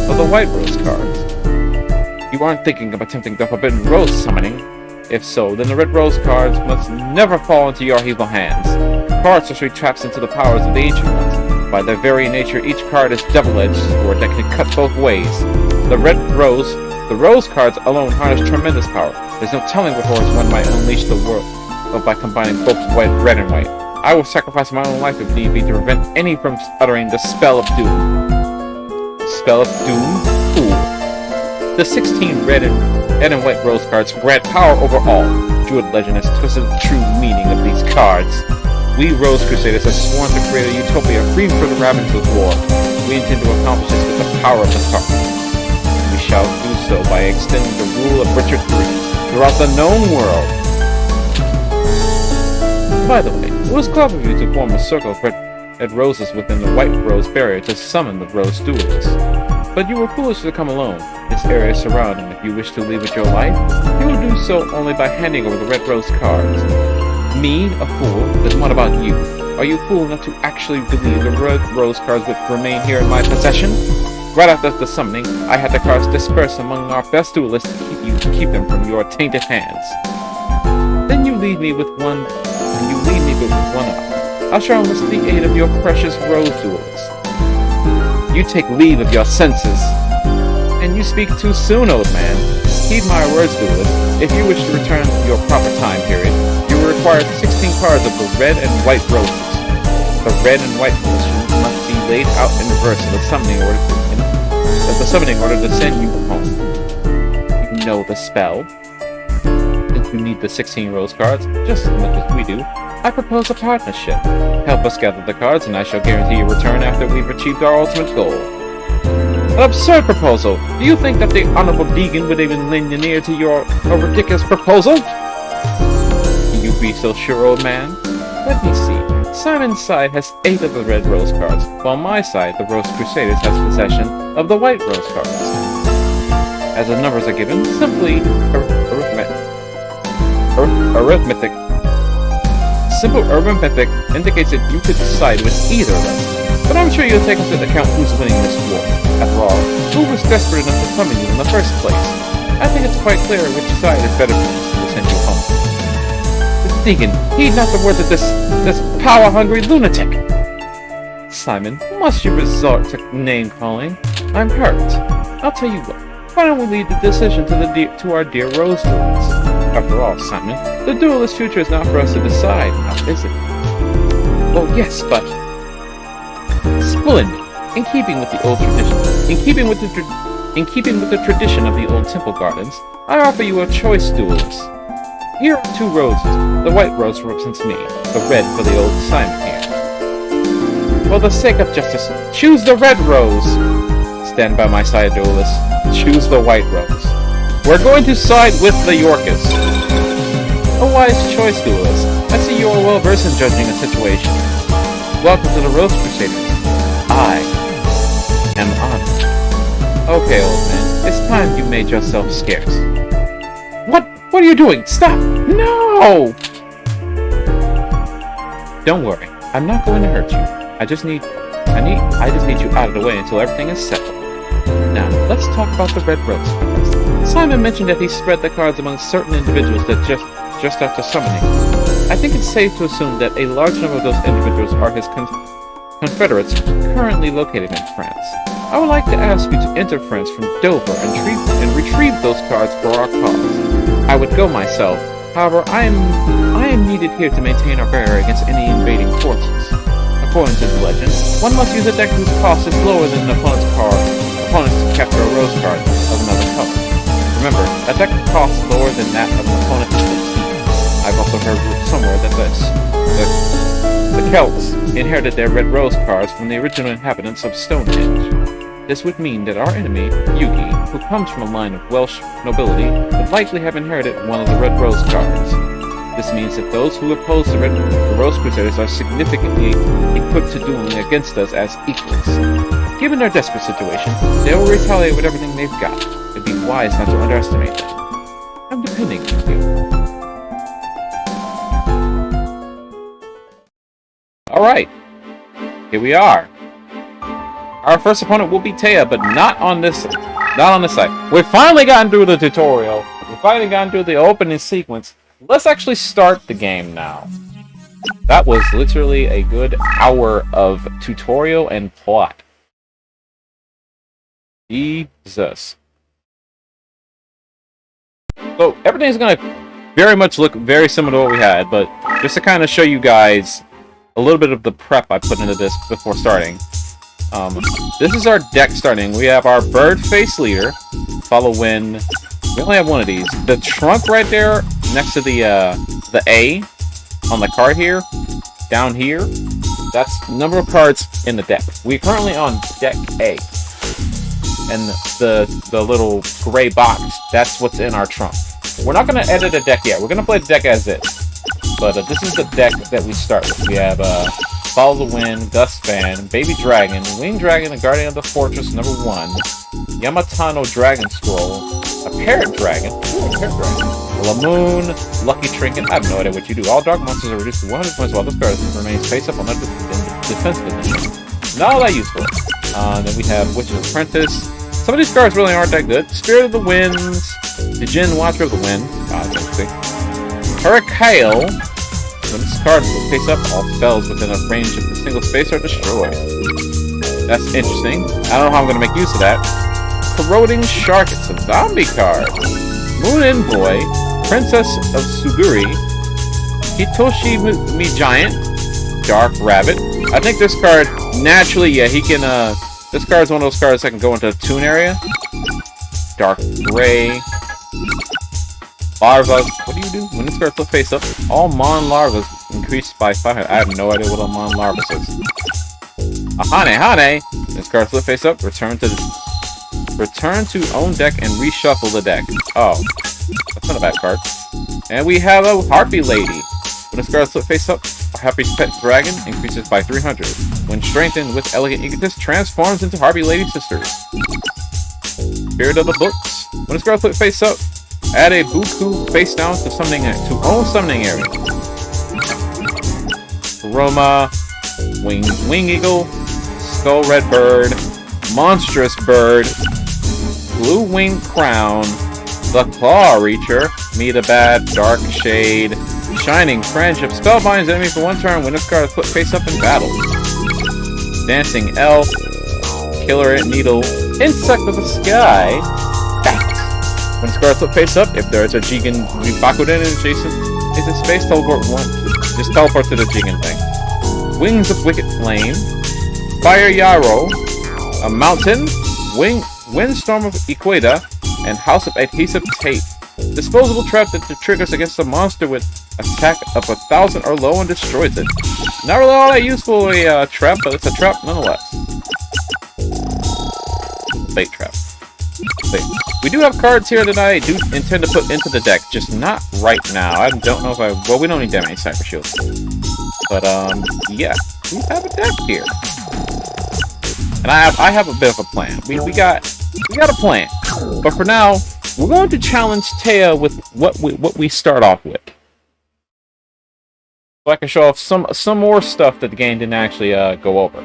of the White Rose cards. You aren't thinking of attempting the Forbidden Rose summoning? If so, then the Red Rose cards must never fall into your evil hands. Cards are straight traps into the powers of the Ancient Ones. By their very nature, each card is double-edged sword that can cut both ways. The Rose cards alone harness tremendous power. There's no telling what horrors one might unleash the world by combining both red and white. I will sacrifice my own life if need be to prevent any from uttering the spell of doom. Spell of doom? Fool. The 16 red and white rose cards grant power over all. Druid legend has twisted the true meaning of these cards. We Rose Crusaders have sworn to create a utopia free from the ravens of war. We intend to accomplish this with the power of the card. We shall do so by extending the rule of Richard III throughout the known world. By the way, it was clever of you to form a circle of red roses within the white rose barrier to summon the Rose Duelist. But you were foolish to come alone. This area is surrounding. If you wish to leave with your life, you will do so only by handing over the Red Rose cards. Me, a fool? Then what about you? Are you fool enough to actually believe the Red Rose cards would remain here in my possession? Right after the summoning, I had the cards dispersed among our best duelists to keep them from your tainted hands. Then you leave me with one up. I shall enlist the aid of your precious Rose Duelist. You take leave of your senses. And you speak too soon, old man. Heed my words, Duelist. If you wish to return to your proper time period, you will require 16 cards of the red and white roses. The red and white roses must be laid out in reverse in the summoning order to send you home. You know the spell. If you need the 16 rose cards, just as much as we do, I propose a partnership. Help us gather the cards, and I shall guarantee your return after we've achieved our ultimate goal. An absurd proposal! Do you think that the Honorable Deegan would even lend an ear to your ridiculous proposal? Can you be so sure, old man? Let me see. Simon's side has 8 of the red rose cards, while my side, the Rose Crusaders, has possession of the white rose cards. As the numbers are given, simply arithmetic. Simple arithmetic indicates that you could decide with either of them. But I'm sure you'll take into account who's winning this war. After all, who was desperate enough to summon you in the first place? I think it's quite clear which side is better to send you home. Deegan, heed not the words of this power-hungry lunatic! Simon, must you resort to name-calling? I'm hurt. I'll tell you what. Why don't we leave the decision to our dear Rose Duelist? After all, Simon, the Duelist future is not for us to decide, now is it? Well, yes, but... Splendid! In keeping with the old tradition, in keeping with the tradition of the old temple gardens, I offer you a choice, Duelist. Here are 2 roses. The white rose represents me, the red for the old Simon here. For the sake of justice, choose the red rose! Stand by my side, Duelist. Choose the white rose. We're going to side with the Yorkists. A wise choice, Duelist. I see you are well versed in judging a situation. Welcome to the Rose Crusaders. I am honored. Okay, old man. It's time you made yourself scarce. What are you doing? Stop! No! Don't worry. I'm not going to hurt you. I just need you out of the way until everything is settled. Now, let's talk about the red rose cards. Simon mentioned that he spread the cards among certain individuals that just after summoning. I think it's safe to assume that a large number of those individuals are his confederates currently located in France. I would like to ask you to enter France from Dover and retrieve those cards for our cause. I would go myself. However, I am needed here to maintain our barrier against any invading forces. According to the legend, one must use a deck whose cost is lower than an opponent's to capture a rose card of another color. Remember, a deck costs lower than that of an opponent to defeat. I've also heard somewhere that the Celts inherited their red rose cards from the original inhabitants of Stonehenge. This would mean that our enemy, Yugi, who comes from a line of Welsh nobility, would likely have inherited one of the red rose cards. This means that those who oppose the Rose Crusaders are significantly equipped to dueling against us as equals. Given their desperate situation, they will retaliate with everything they've got. It'd be wise not to underestimate them. I'm depending on you. Alright. Here we are. Our first opponent will be Taya, but not on this side. We've finally gotten through the tutorial. We've finally gotten through the opening sequence. Let's actually start the game now. That was literally a good hour of tutorial and plot. Jesus. So, everything's gonna very much look very similar to what we had, but just to kind of show you guys a little bit of the prep I put into this before starting. This is our deck starting. We have our bird face leader, follow wind. We only have one of these. The trunk right there, next to the A on the card here, down here, that's the number of cards in the deck. We're currently on deck A. And the little gray box, that's what's in our trunk. We're not going to edit a deck yet. We're going to play the deck as is. But this is the deck that we start with. We have Follow the Wind, Gust Fan, Baby Dragon, Winged Dragon, the Guardian of the Fortress, number 1, Yamatano Dragon Scroll, a Parrot Dragon, Lamoon, Lucky Trinket, I have no idea what you do. All dark monsters are reduced to 100 points while this card remains face up on their defense position. Not all that useful. Then we have Witch's Apprentice. Some of these cards really aren't that good. Spirit of the Winds, the Jinn Watcher of the Wind, Hurricane. When this card will face up, all spells within a range of the single space are destroyed. That's interesting. I don't know how I'm going to make use of that. Corroding Shark, it's a zombie card. Moon Envoy, Princess of Suguri, Hitoshi Mi Giant, Dark Rabbit. I think this card, naturally, yeah, he can, this card is one of those cards that can go into the Toon area. Dark Gray. Larva. What do you do? When this card flips face up, all Mon larvas increased by 500. I have no idea what a Mon Larvus is. A Hane! This card flip face up, return to own deck and reshuffle the deck. Oh, that's not a bad card. And we have a Harpy Lady. When this card flip face up, a Harpy's pet dragon increases by 300. When strengthened with Elegant Egotist, transforms into Harpy Lady Sisters. Spirit of the Books. When this card flip face up, add a Buku face down to own summoning area. Aroma, Wing Eagle, Skull Red Bird, Monstrous Bird, Blue Wing Crown, the Claw Reacher, Meet a Bad, Dark Shade, Shining Friendship, Spellbinds enemy for 1 turn when this card is put face up in battle. Dancing Elf, Killer Needle, Insect of the Sky, Bat. When this card is put face up, if there is a Jigen Bakuden adjacent, it's a space teleport 1. Just teleport to the Jigen thing. Wings of Wicked Flame, Fire Yarrow, a Mountain, Windstorm of Equata, and House of Adhesive Tape. Disposable trap that triggers against a monster with attack of 1,000 or low and destroys it. Not really all that useful a trap, but it's a trap nonetheless. Bait trap. We do have cards here that I do intend to put into the deck, just not right now. I don't know if well, we don't need that many Cyber Shields. But, yeah. We have a deck here. And I have a bit of a plan. We got a plan. But for now, we're going to challenge Taya with what we start off with. So I can show off some more stuff that the game didn't actually go over.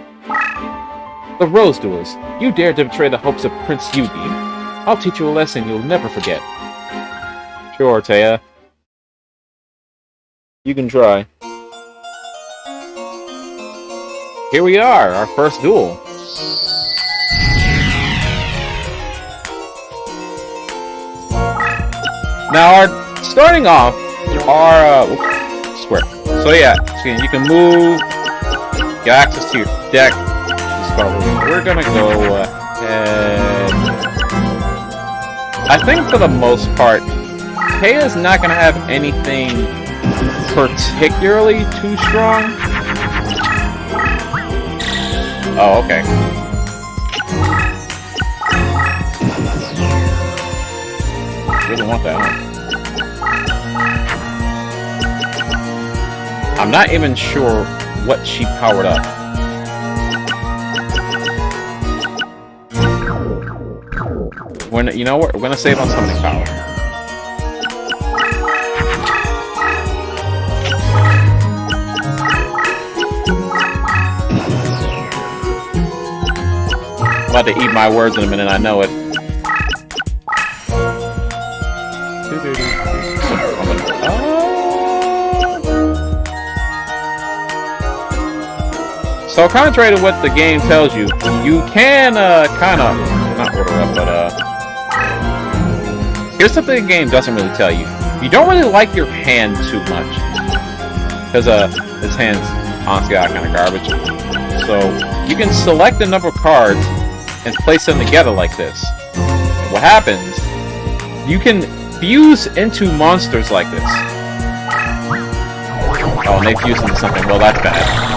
The Rose Duelist. You dare to betray the hopes of Prince Yugi. I'll teach you a lesson you'll never forget. Sure, Taya. You can try. Here we are, our first duel. Now, starting off, square. So yeah, you can move, get access to your deck. We're gonna go ahead. I think for the most part, Taya's not gonna have anything particularly too strong. Oh, okay. Really want that, huh? I'm not even sure what she powered up. You know what? We're gonna save on summoning power. I'm about to eat my words in a minute, I know it. So contrary to what the game tells you, you can kind of, not order up, but here's something the game doesn't really tell you. You don't really like your hand too much. Because this hand's honestly kind of garbage. So you can select a number of cards and place them together like this. And what happens, you can fuse into monsters like this. Oh, and they fuse into something. Well, that's bad.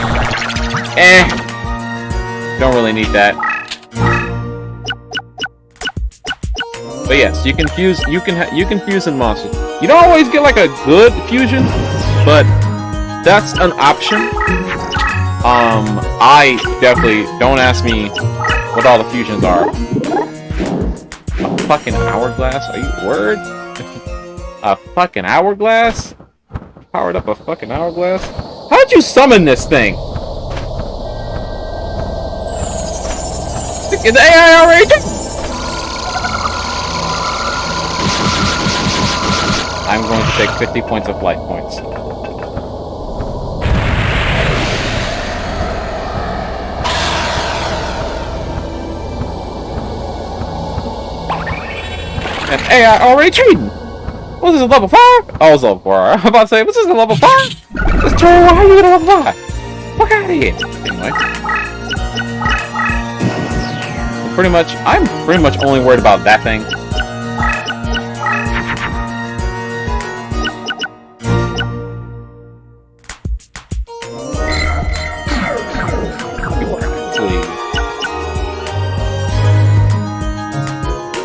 Don't really need that. But yes, you can fuse. You can fuse in monsters. You don't always get like a good fusion, but that's an option. I definitely don't ask me what all the fusions are. A fucking hourglass? Are you word? A fucking hourglass? Powered up a fucking hourglass? How'd you summon this thing? Is the AI outrageous? I'm going to take 50 points of life points. And AI already cheating! What is this, level 5? Oh, it's level 4. I'm about to say, what's this, a level 5? It's true, how are you at level 5? Fuck out of here! Anyway. I'm pretty much only worried about that thing.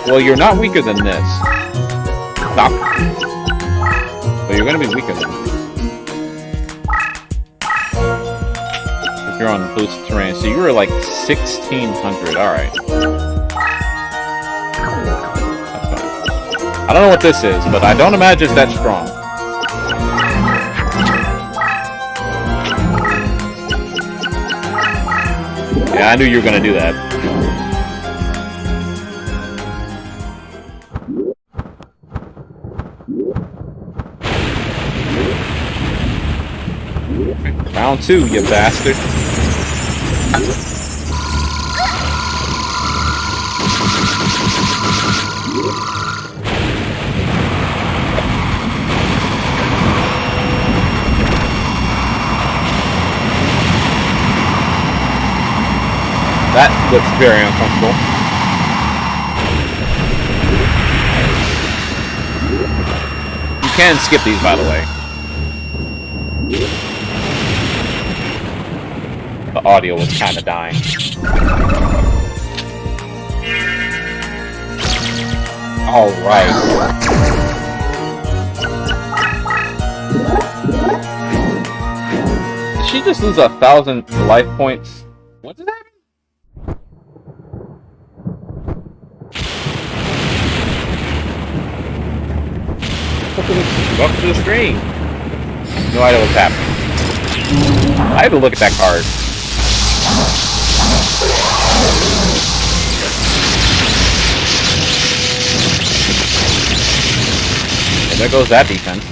Well, you're not weaker than this. Stop. Well, you're gonna be weaker than this. If you're on boosted terrain. So you were like 1600. Alright. That's fine. I don't know what this is, but I don't imagine it's that strong. Yeah, I knew you were gonna do that. Round 2, you bastard. That looks very uncomfortable. You can skip these, by the way. The audio was kind of dying. Alright. Did she just lose 1,000 life points? What did that? Welcome to the stream. No idea what's happening. I had to look at that card. And there goes that defense.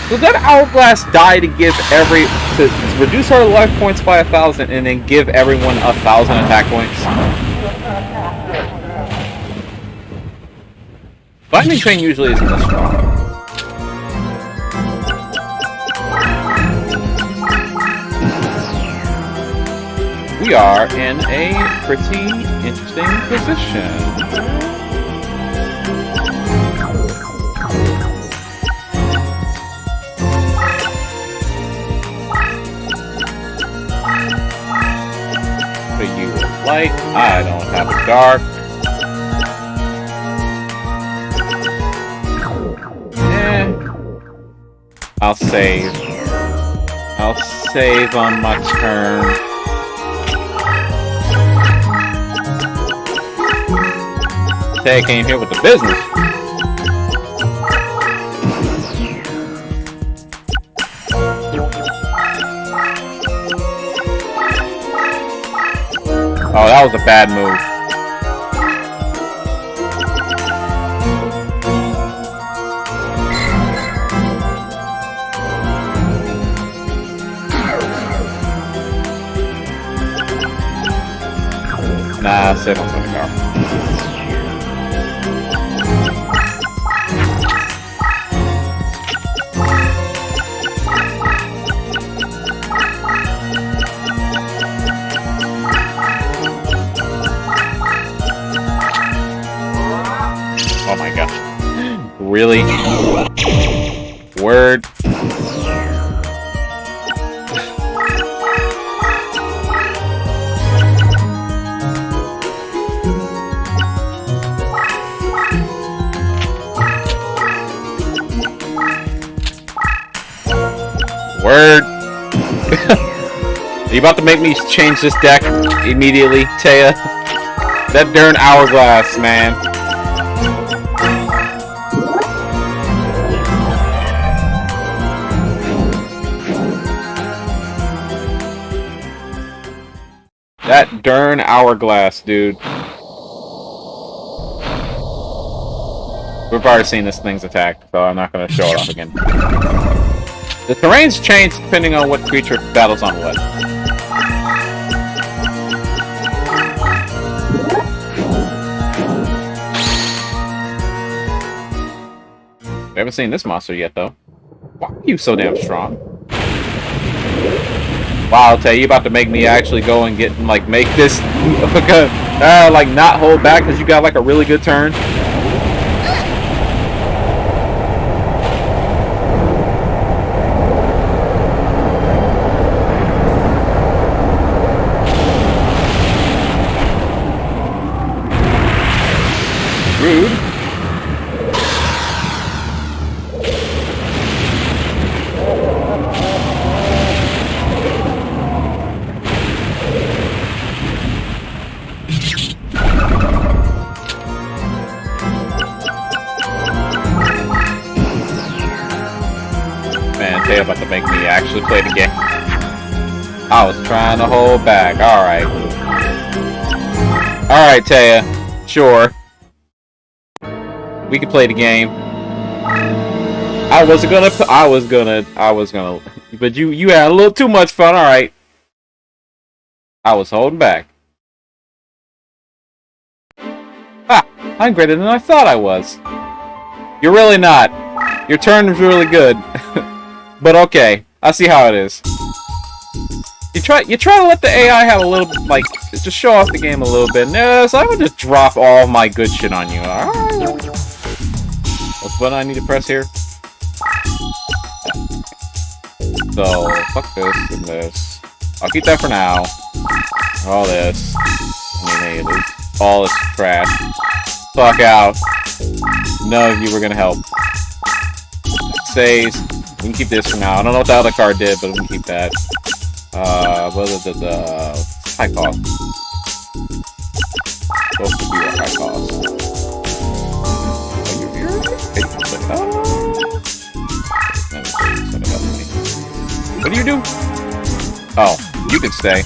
So that hourglass die to give to reduce our life points by 1,000 and then give everyone 1,000 attack points. Binding Train usually isn't this strong. We are in a pretty interesting position. But you light, I don't have a dark. I'll save. I'll save on my turn. Say I came here with the business. Oh, that was a bad move. Nah, save on something else. Oh my gosh. Really? Word. Word. Are you about to make me change this deck immediately, Taya? That darn hourglass, man. That darn hourglass, dude. We've already seen this thing's attack, so I'm not going to show it off again. The terrain's changed depending on what creature battles on what. We haven't seen this monster yet, though. Why are you so damn strong? Wow, I'll tell you, about to make me actually go and get, like, make this, like, not hold back because you got, like, a really good turn. Man, Taya about to make me actually play the game. I was trying to hold back. Alright. Alright, Taya. Sure. We can play the game. I was gonna, but you had a little too much fun. Alright. I was holding back. Ha! I'm greater than I thought I was. You're really not. Your turn is really good. But okay, I see how it is. You try to let the AI have a little, like, just show off the game a little bit. No, so I would just drop all my good shit on you. What's button I need to press here? So, fuck this and this. I'll keep that for now. All this. I mean, all this trash. Fuck out. None of you were gonna help. Saves. We can keep this for now. I don't know what the other card did, but we can keep that. High cost. Supposed to be a high cost. What do you do? Oh, you can stay.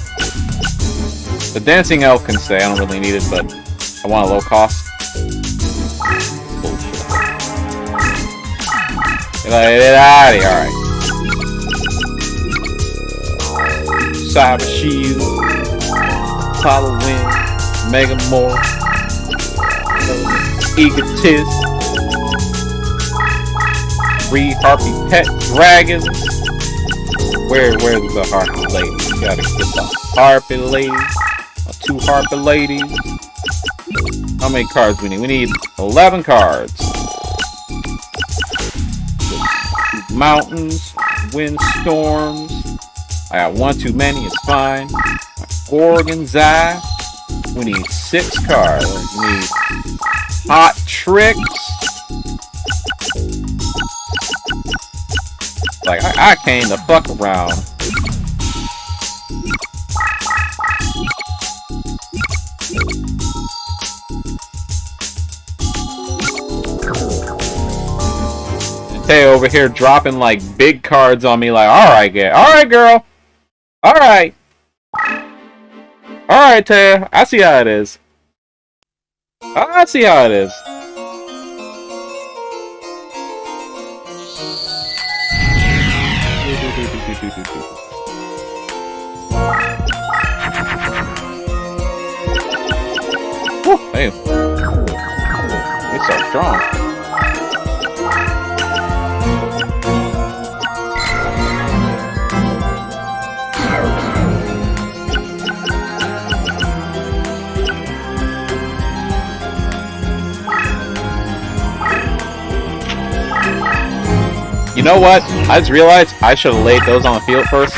The dancing elf can stay. I don't really need it, but I want a low cost. Bullshit. Get out of here. Alright. Cyber Shield, Apollo Wind, Mega Morph, Egotist, 3 Harpy Pet Dragons. Where's the Harpy Lady? Gotta get the Harpy Lady, 2 Harpy Ladies. How many cards we need? We need 11 cards. Mountains, windstorms. I got 1 too many, it's fine. Gorgon's Eye. We need 6 cards. We need Hot Tricks. Like, I came to fuck around. Tay over here dropping like big cards on me like, alright girl. Alright. Alright, Tay. I see how it is. I see how it is. Woo, hey. It's so strong. You know what? I just realized I should have laid those on the field first.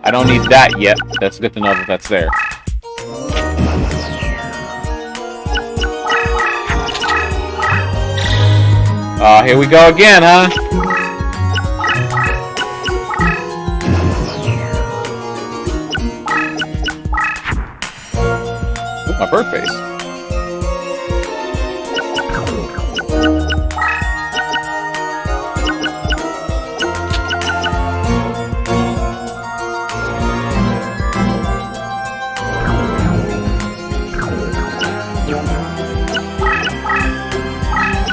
I don't need that yet. That's good to know that that's there. Oh, here we go again, huh? My bird face.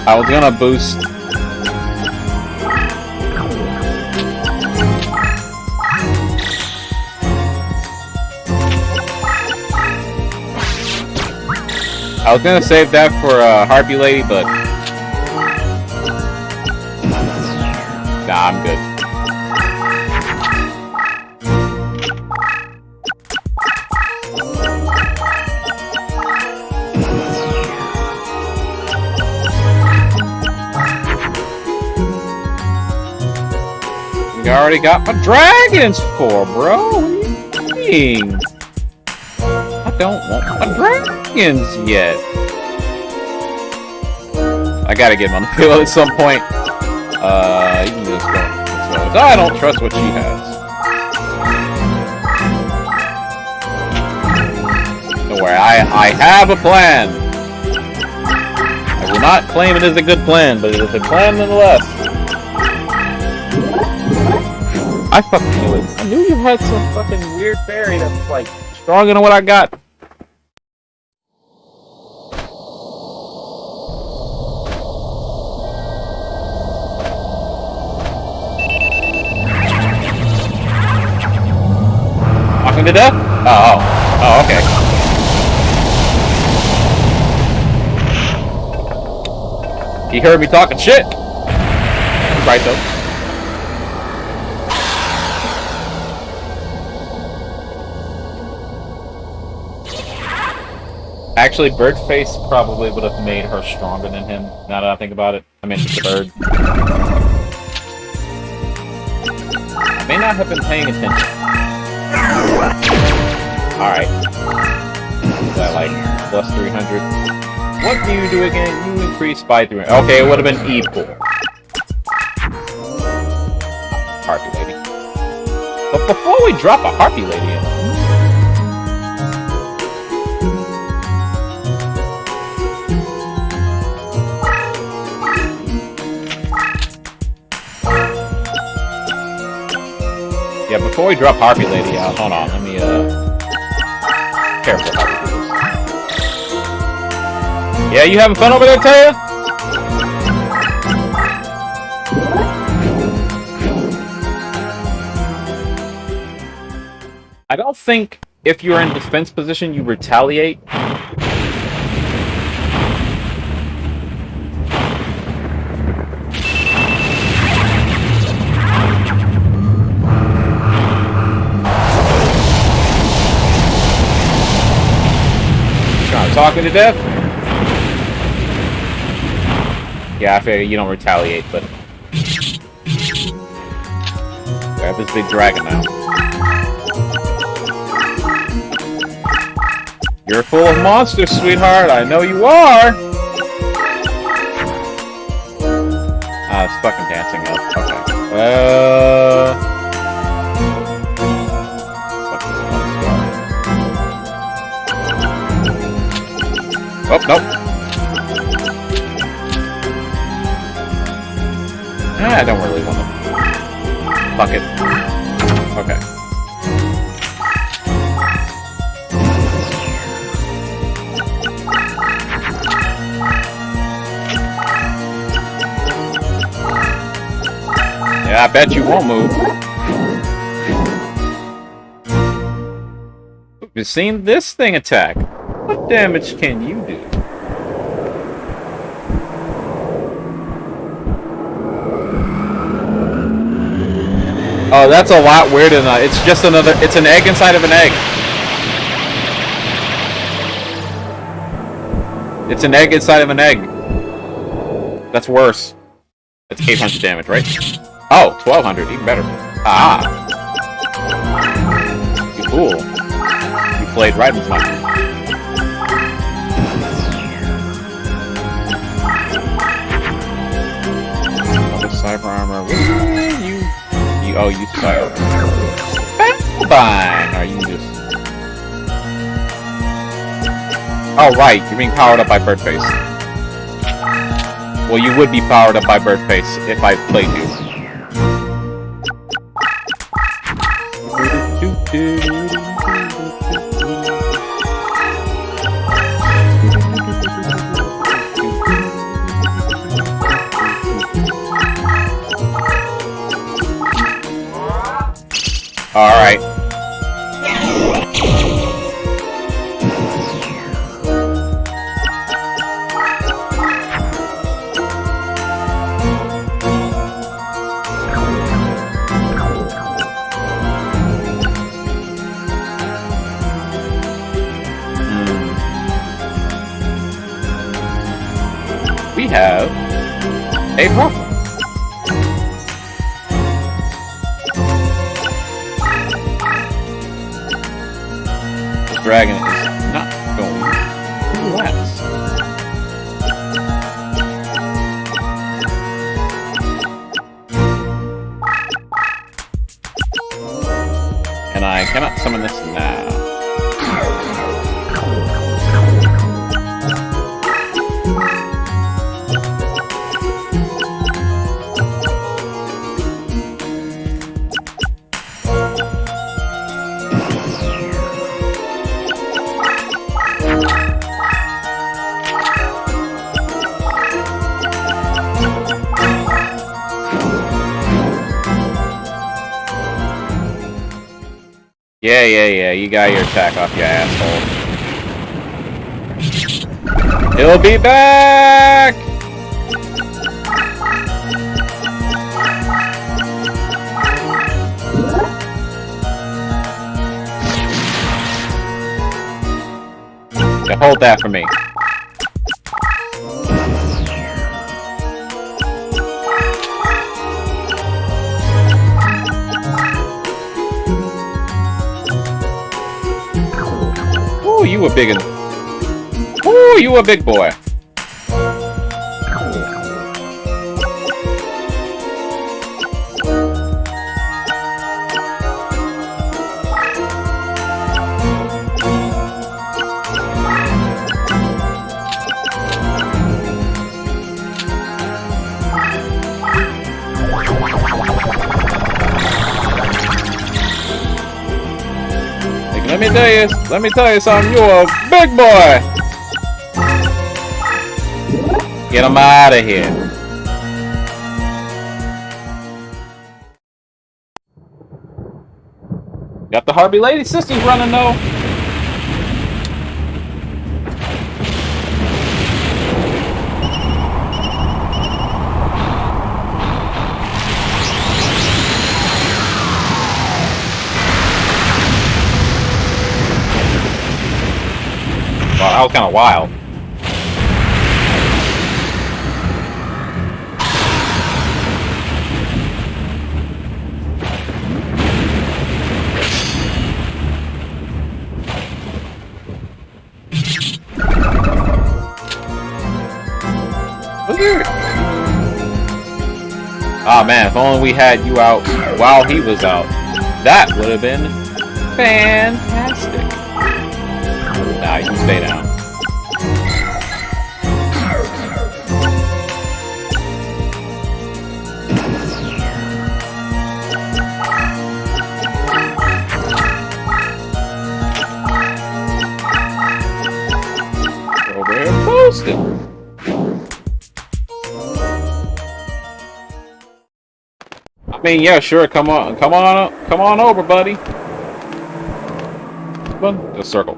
I was gonna boost. I was gonna save that for Harpy Lady, but nah, I'm good. You already got my dragons for, bro. What are you mean? I don't want my dragons yet. I gotta get him on the field at some point. You can just go. I don't trust what she has. worry, I have a plan. I will not claim it is a good plan, but it is a plan nonetheless. I fucking knew it. I knew you had some fucking weird fairy that's like stronger than what I got. Talking to death? Oh, okay. He heard me talking shit. Right though. Actually, Birdface probably would have made her stronger than him, now that I think about it. I mean, it's a bird. I may not have been paying attention. Alright. Is that like plus 300? What do you do again? You increase by 300. Okay, it would have been equal. Harpy lady. But before we drop a harpy lady in. Yeah, before we drop Harpy Lady out, hold on, let me, careful how we do this. Yeah, you having fun over there, Taya? I don't think if you're in defense position, you retaliate. Talking to death? Yeah, I figure you don't retaliate, but... grab this big dragon now. You're full of monsters, sweetheart. I know you are! Ah, it's fucking dancing up. Okay. Oh, nope. I don't really want to. Fuck it. Okay. Yeah, I bet you won't move. You've seen this thing attack. What damage can you do? Oh, that's a lot weirder than that. It's just another... it's an egg inside of an egg. It's an egg inside of an egg. That's worse. That's 800 damage, right? Oh, 1200. Even better. Ah. You fool. You played right into my... Cyber armor. Oh, you cyber. Fine. Are you just? Oh, right. You're being powered up by Birdface. Well, you would be powered up by Birdface if I played you. Alright. We have a problem. Dragon is not going to last. And I cannot summon this now. Yeah. You got your attack off, you asshole. He'll be back! Yeah, hold that for me. Ooh, you a big one. Ooh, you a big boy. Let me tell you something, you're a big boy! Get him out of here. Got the Harpy Lady Sisters running though. Wow, that was kind of wild. Oh man, if only we had you out while he was out. That would have been fantastic. Nah, you can stay down. Over here posted. I mean, yeah, sure. Come on over, buddy. Come on, just circle.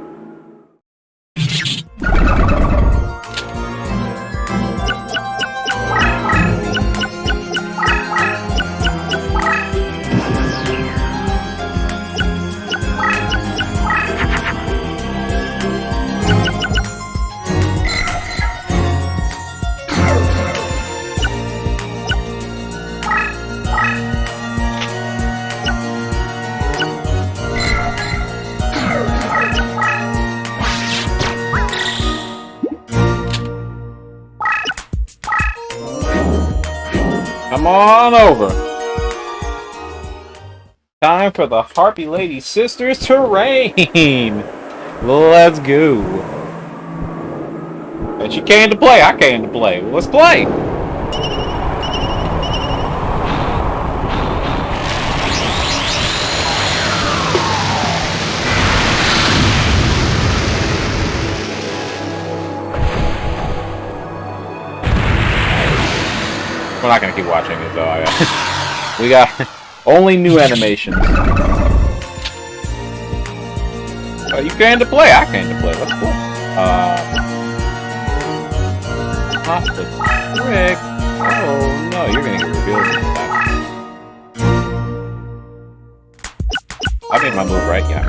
Come on over. Time for the Harpy Lady Sisters to reign. Let's go. And she came to play. I came to play. Let's play. We're not gonna keep watching it though. We got only new animations. Oh, you came to play. I came to play. Let's play. Off the trick. Oh no, you're gonna get revealed this time. I made my move, right? Yeah.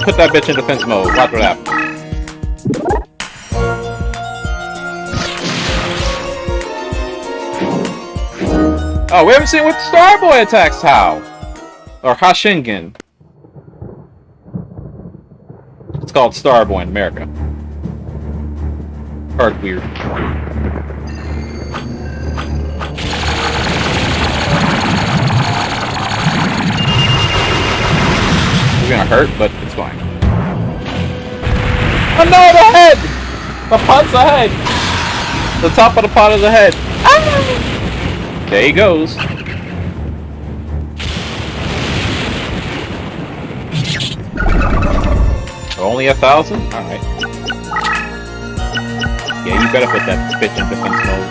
Put that bitch in defense mode. Watch what happens. Oh, we haven't seen what Starboy attacks how. Or Hashingen. It's called Starboy in America. Hard weird. We're gonna hurt, but it's fine. Oh no, the head! The pot's the head! The top of the pot is the head. Ah! There he goes. Only 1,000? Alright. Yeah, you better put that bitch in defense mode.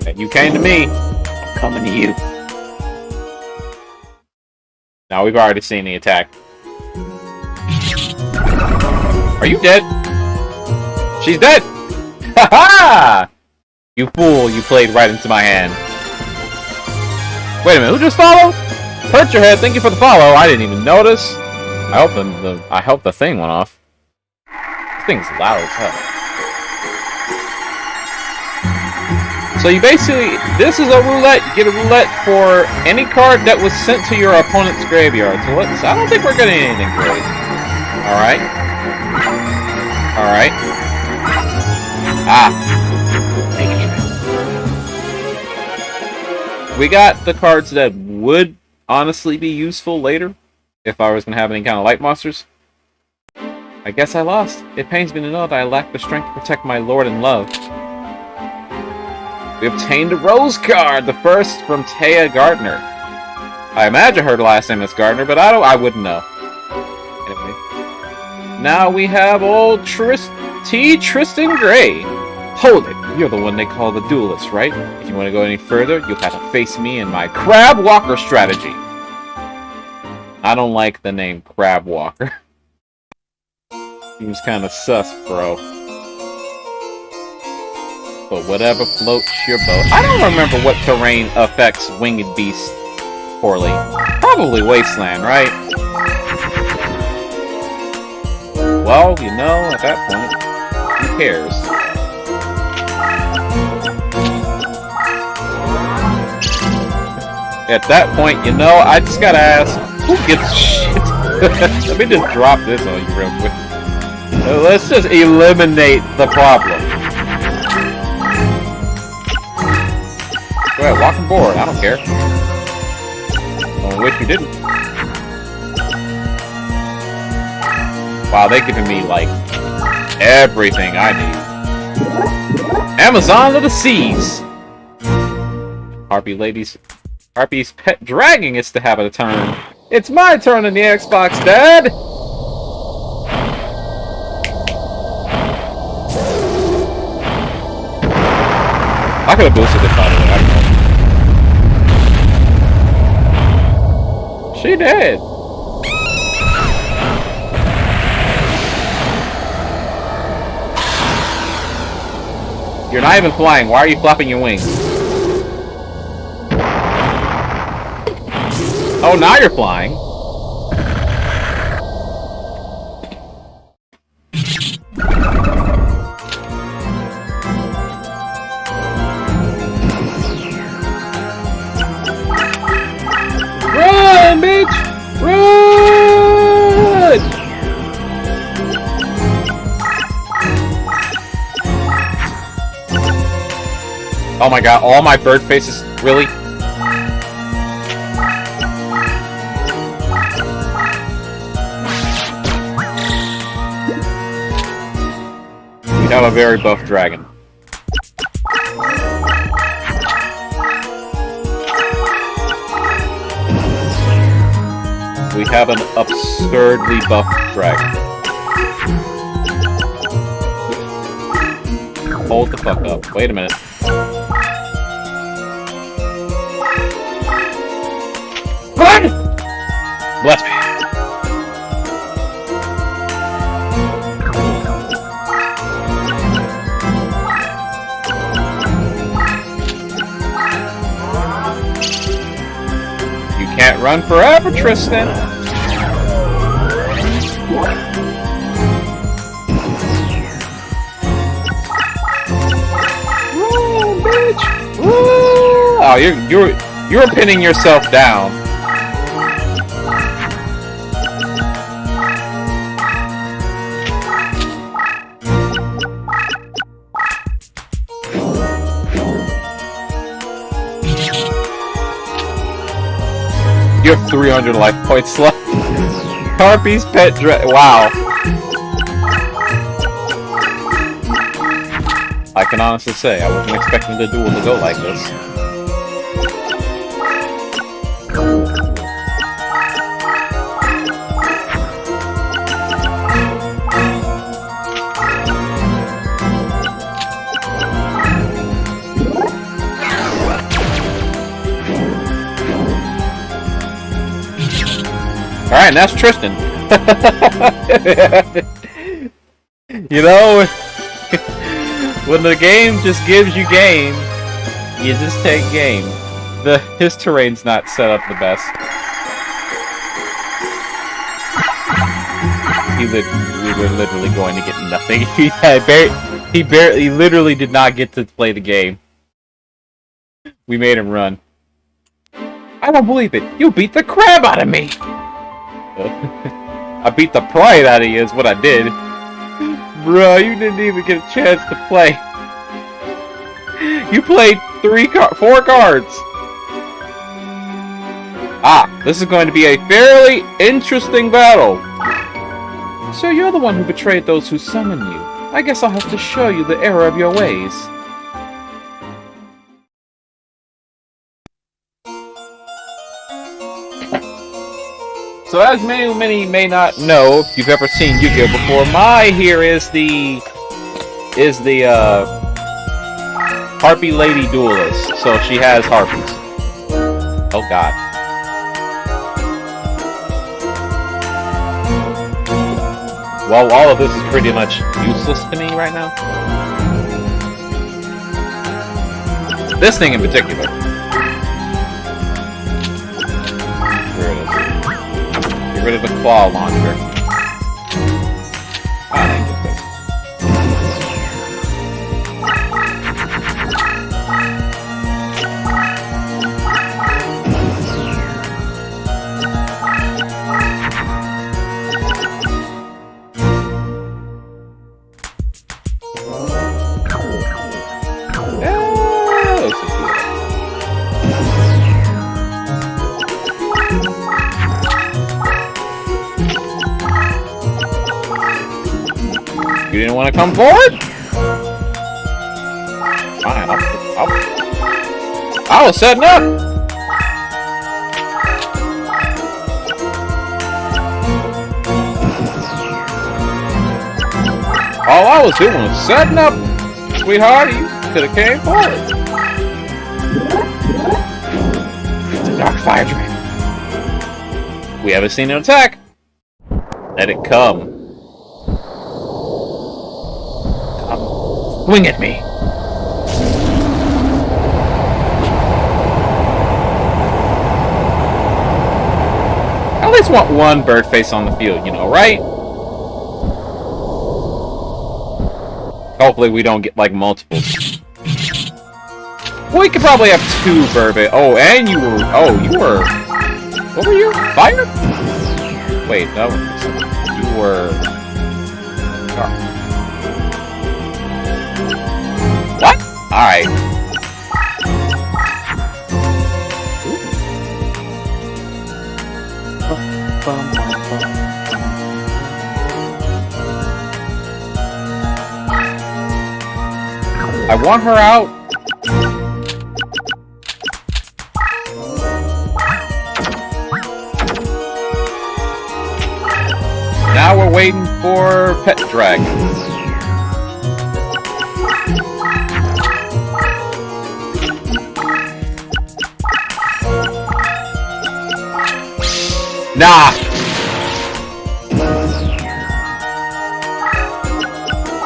And you came to me. I'm coming to you. Now we've already seen the attack. Are you dead? She's dead! Ha ha! You fool, you played right into my hand. Wait a minute, who just followed? Hurt your head, thank you for the follow. I didn't even notice. I hope the thing went off. This thing's loud as hell. So you basically, this is a roulette. You get a roulette for any card that was sent to your opponent's graveyard. So I don't think we're getting anything great. Alright. Alright. Ah. We got the cards that would honestly be useful later, if I was going to have any kind of light monsters. I guess I lost. It pains me to know that I lack the strength to protect my lord and love. We obtained a Rose card, the first from Taya Gardner. I imagine her last name is Gardner, but I wouldn't know. Anyway. Now we have old Tristan Gray. Hold it, you're the one they call the Duelist, right? If you want to go any further, you'll have to face me in my Crab Walker strategy. I don't like the name Crab Walker. Seems kind of sus, bro. But whatever floats your boat. I don't remember what terrain affects winged beasts poorly. Probably wasteland, right? Well, you know, at that point, who cares? At that point, you know, I just gotta ask, who gives shit? Let me just drop this on you real quick. Let's just eliminate the problem. Go ahead, walk on board. I don't care. I wish you didn't. Wow, they're giving me, like, everything I need. Amazon of the Seas! Harpie's pet dragging is to have a turn. It's my turn in the Xbox, Dad! I could have boosted it, by the way. I don't know. She did. You're not even flying. Why are you flapping your wings? Oh, now you're flying. Run, bitch! Run! Oh my god, all my bird faces, really? We have a very buff dragon. We have an absurdly buffed dragon. Hold the fuck up. Wait a minute. Run! Bless me. You can't run forever, Tristan. Run, bitch! Run! Oh, you're pinning yourself down. You have 300 life points left. Harpies pet wow. I can honestly say, I wasn't expecting the duel to go like this. Alright, that's Tristan. You know, when the game just gives you game, you just take game. His terrain's not set up the best. We were literally going to get nothing. He literally did not get to play the game. We made him run. I don't believe it. You beat the crap out of me. I beat the pride out of you is what I did. Bro, you didn't even get a chance to play. You played 4 cards. Ah, this is going to be a fairly interesting battle. So you're the one who betrayed those who summoned you. I guess I'll have to show you the error of your ways. So as many may not know, if you've ever seen Yu-Gi-Oh before, Mai here is the Harpy Lady Duelist. So she has harpies. Oh god. Well, all of this is pretty much useless to me right now. This thing in particular. Get rid of the claw launcher. You didn't want to come forward? Fine, I was setting up! All I was doing was setting up, sweetheart. You could have came forward. It's a dark fire dragon. We haven't seen an attack. Let it come. Swing at me! I at least want one bird face on the field, you know, right? Hopefully we don't get, like, multiples. We could probably have 2 bird face. Oh, and you were... Oh, you were... What were you? Fire? Wait, no. You were... What? Alright. I want her out. Now we're waiting for pet dragons. Nah!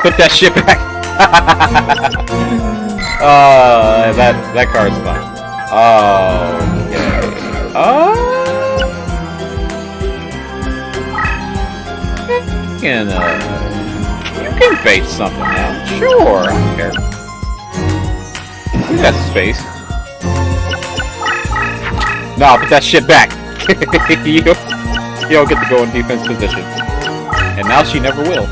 Put that shit back! That card's fine. Oh, okay. You can base something out. Sure, I don't care. You got space. No, put that shit back! you don't get to go in defense position. And now she never will.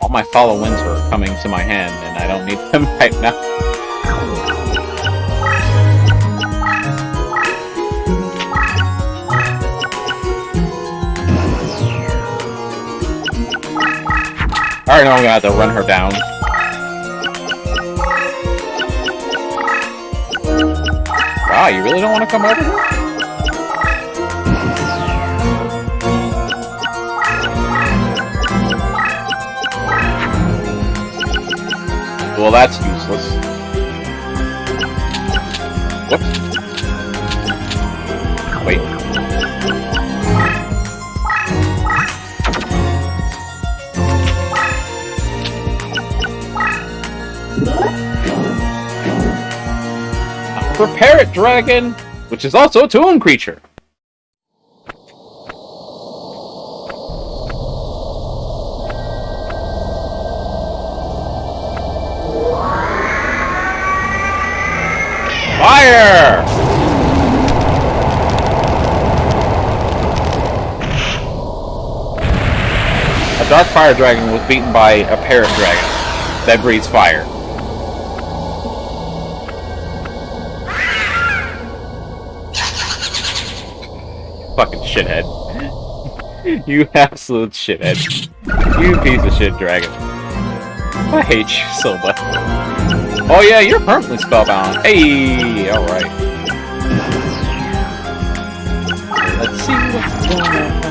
All my follow winds are coming to my hand, and I don't need them right now. Alright, now I'm gonna have to run her down. Wow, you really don't want to come over here? Well, that's useless. Whoops. Wait. Prepare it, dragon! Which is also a toon creature. Fire! A dark fire dragon was beaten by a parrot dragon that breathes fire. Fucking shithead. You absolute shithead. You piece of shit dragon. I hate you so much. Oh yeah, you're permanently spellbound. Hey, alright. Let's see what's going on.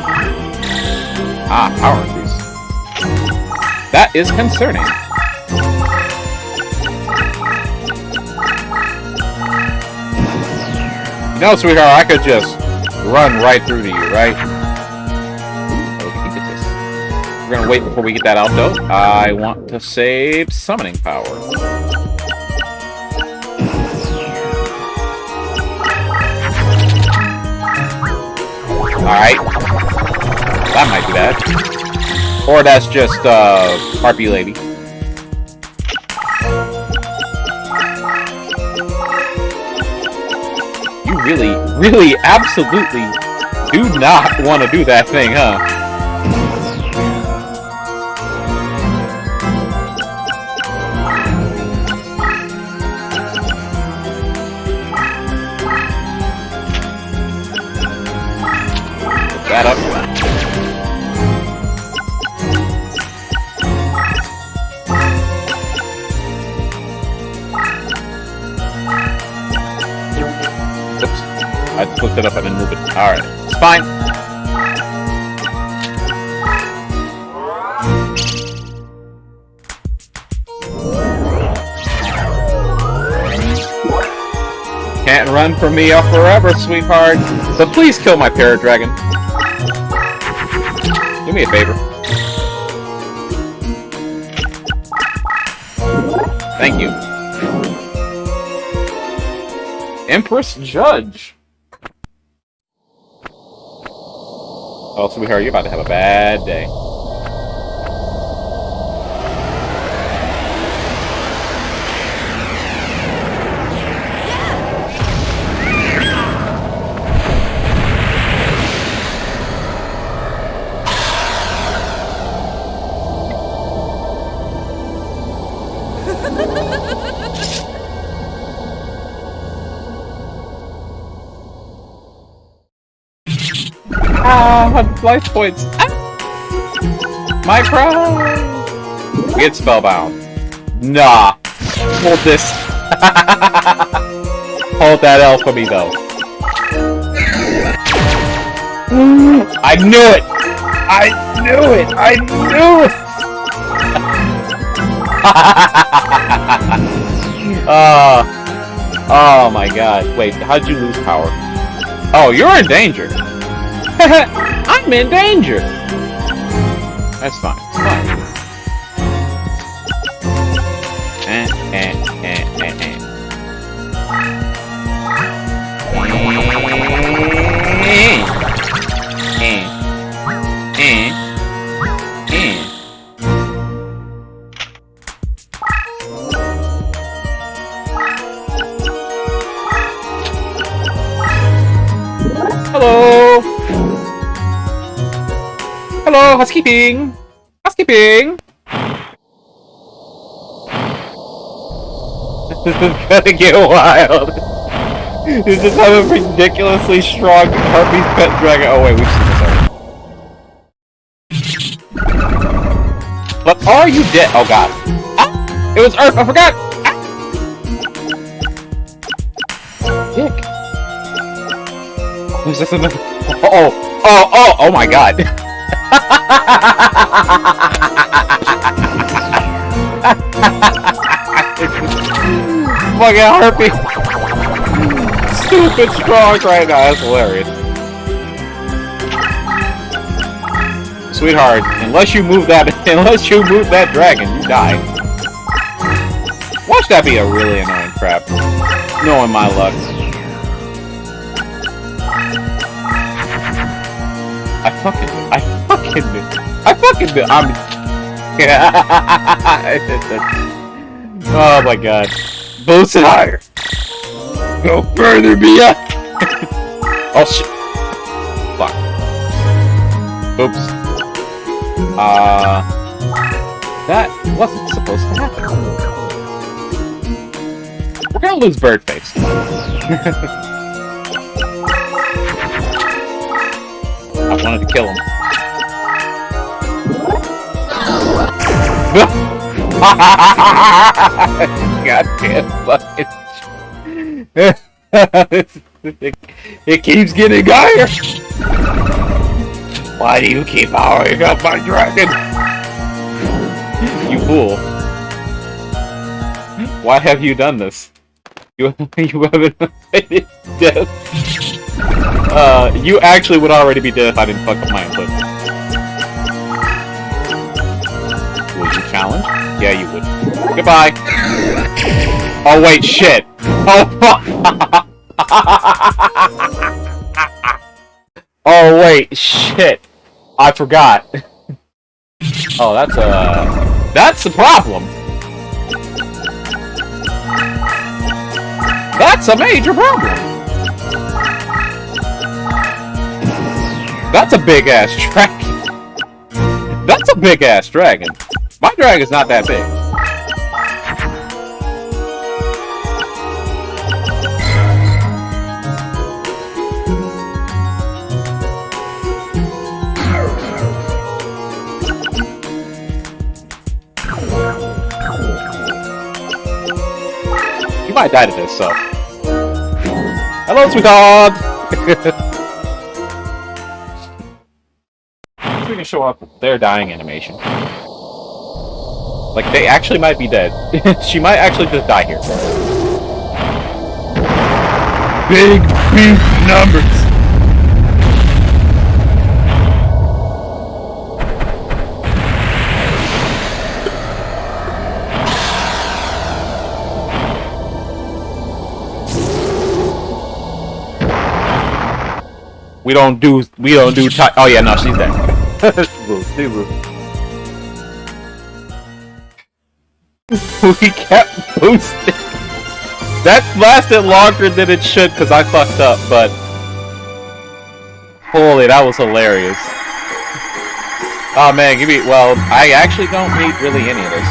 Ah, power increase. That is concerning. You know, sweetheart, I could just run right through to you, right? Oh, we can get this. We're gonna wait before we get that out, though. I want to save summoning power. Alright. That might be bad. Or that's just, Harpy Lady. You really, absolutely do not want to do that thing, huh? Put that up. I flipped it up and then moved it. Alright. It's fine. Can't run from me up forever, sweetheart. But please kill my parrot dragon. Do me a favor. Thank you. Empress Judge. Oh, sweetheart, you're about to have a bad day. Ah, life points. Ah! My pride. Get spellbound. Nah. Hold this. Hold that L for me, though. I knew it. I knew it. I knew it. Oh my god. Wait, how'd you lose power? Oh, you're in danger. I'm in danger! That's fine. It's fine. Hello! Hello, housekeeping! Housekeeping! This is gonna get wild. You just have a ridiculously strong harpies pet dragon. Oh wait, we've seen this already. But are you dead? Oh god. Ah! It was Earth, I forgot! Ah! Dick. Who's this in the... Oh my god. Fucking harpy. stupid strong right now. That's hilarious. Sweetheart, unless you move that dragon, you die. Watch that be a really annoying trap. Knowing my luck. I fucking do. Oh my god. Boost it higher. Go further, Mia. Oh shit. Fuck. Oops. That wasn't supposed to happen. We're gonna lose bird face. I wanted to kill him. Goddamn fucking. It keeps getting higher. Why do you keep powering up my dragon? You fool. Why have you done this? You haven't made death. You actually would already be dead if I didn't fuck up my input. Will you challenge? Yeah, you would. Goodbye. Oh wait, shit. Oh fuck. Oh wait, shit. I forgot. Oh, that's the problem. That's a major problem. That's a big ass dragon. That's a big ass dragon. My dragon's not that big. You might die to this, so. Hello, sweetheart! We can show up their dying animation. Like, they actually might be dead. She might actually just die here. Big, big numbers! We don't do oh yeah, no, she's dead. We kept boosting. That lasted longer than it should because I fucked up, but holy, that was hilarious. Oh man, well, I actually don't need really any of this.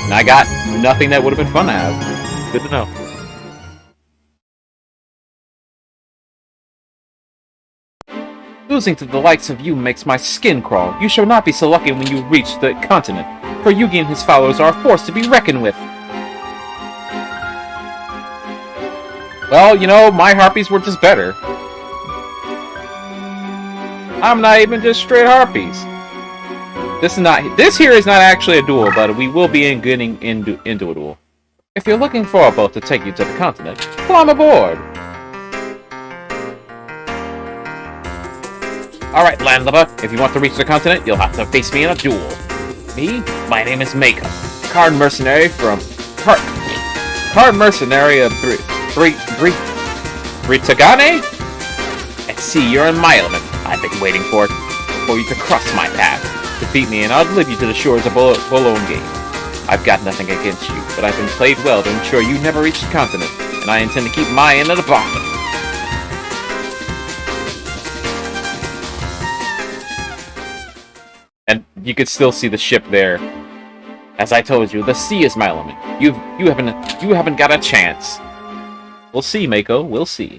And I got nothing that would have been fun to have. Good to know. Losing to the likes of you makes my skin crawl. You shall not be so lucky when you reach the continent, for Yugi and his followers are a force to be reckoned with. Well, you know, my harpies were just better. I'm not even just straight harpies. This here is not actually a duel, but we will be getting into a duel. If you're looking for a boat to take you to the continent, climb aboard. Alright, landlubber, if you want to reach the continent, you'll have to face me in a duel. Me? My name is Mako. Card mercenary from... Card mercenary of Britagane? At sea, you're in my element. I've been waiting for you to cross my path. Defeat me and I'll deliver you to the shores of Bologna Gate. I've got nothing against you, but I've been played well to ensure you never reach the continent, and I intend to keep my end of the bargain. And you could still see the ship there. As I told you, the sea is my element. You haven't got a chance. We'll see, Mako. We'll see.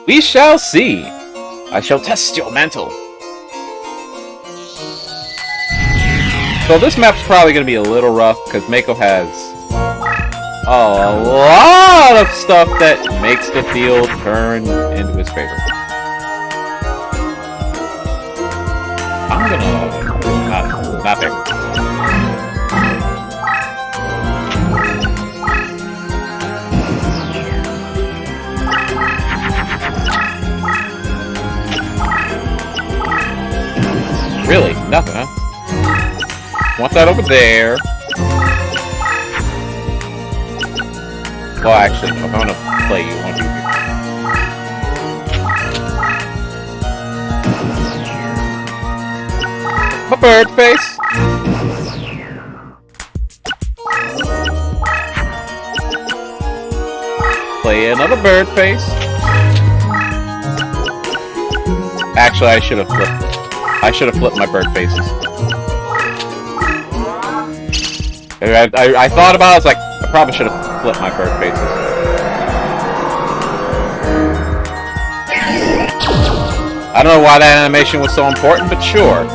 We shall see. I shall test your mantle. So this map's probably gonna be a little rough because Mako has a lot of stuff that makes the field turn into his favor. I'm gonna not there. Pop that over there. Well, actually, no, I'm gonna play you one of you. My bird face. Play another bird face. Actually, I should have flipped. I should have flipped my bird faces. I thought about it. I was like, I probably should have flipped my bird faces. I don't know why that animation was so important, but sure.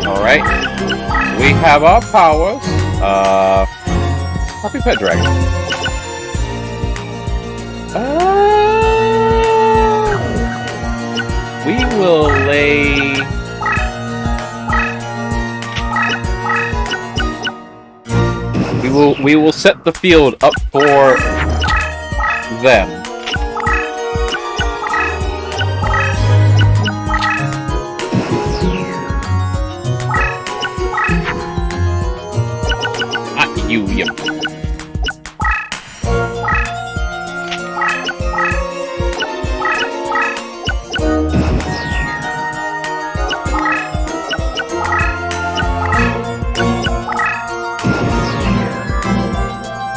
Alright. We have our powers. Harpy Pet Dragon. We will lay... We will set the field up for them. Not you.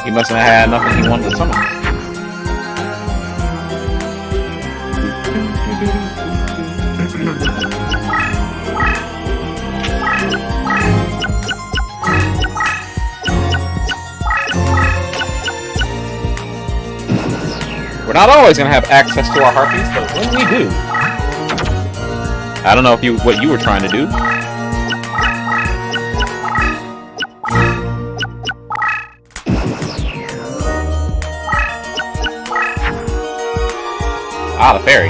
He mustn't have had nothing he wanted to summon. We're not always going to have access to our harpies, but when we do... I don't know if what you were trying to do. Ah, the fairy.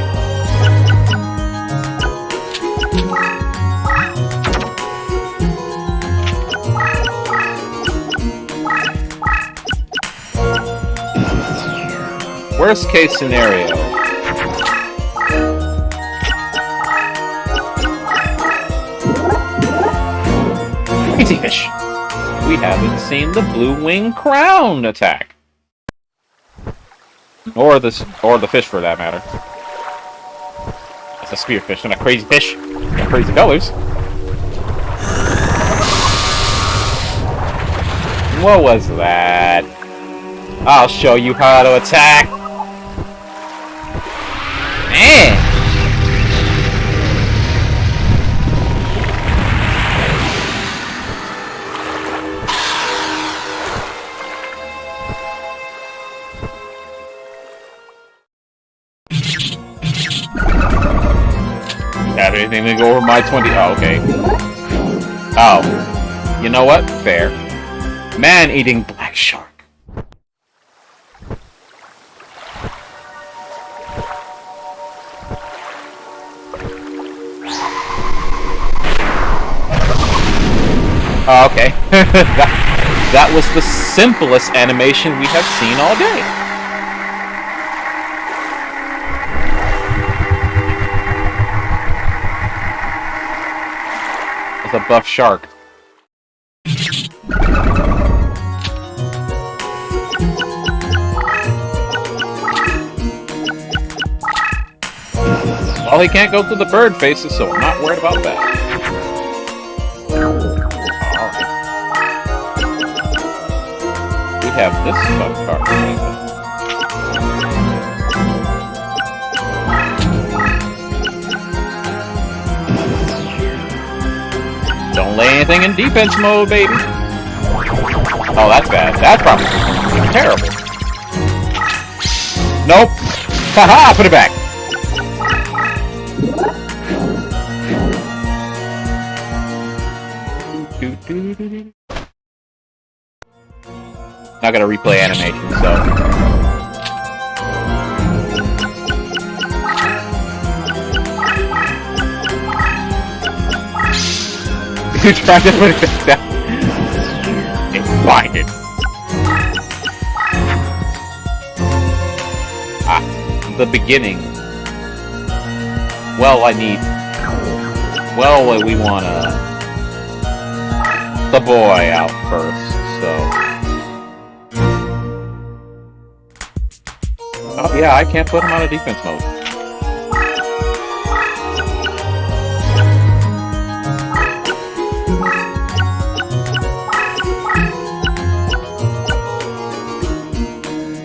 Worst case scenario. Crazy fish. We haven't seen the blue wing crown attack. Or the fish for that matter. It's a spearfish, not a crazy fish. Got crazy colors. What was that? I'll show you how to attack. Man. Have anything to go over my 20? Oh, okay. Oh. You know what? Fair. Man-eating black shark. Oh, okay. that was the simplest animation we have seen all day. It's a buff shark. Well, he can't go through the bird faces, so I'm not worried about that. We have this fun card. Don't lay anything in defense mode, baby. Oh, that's bad. That's probably terrible. Nope. Haha, put it back. Not gonna replay animation, so. You tried to put it down. It's blinded. the beginning. Well, well, we want the boy out first, so... Oh, yeah, I can't put him out of defense mode.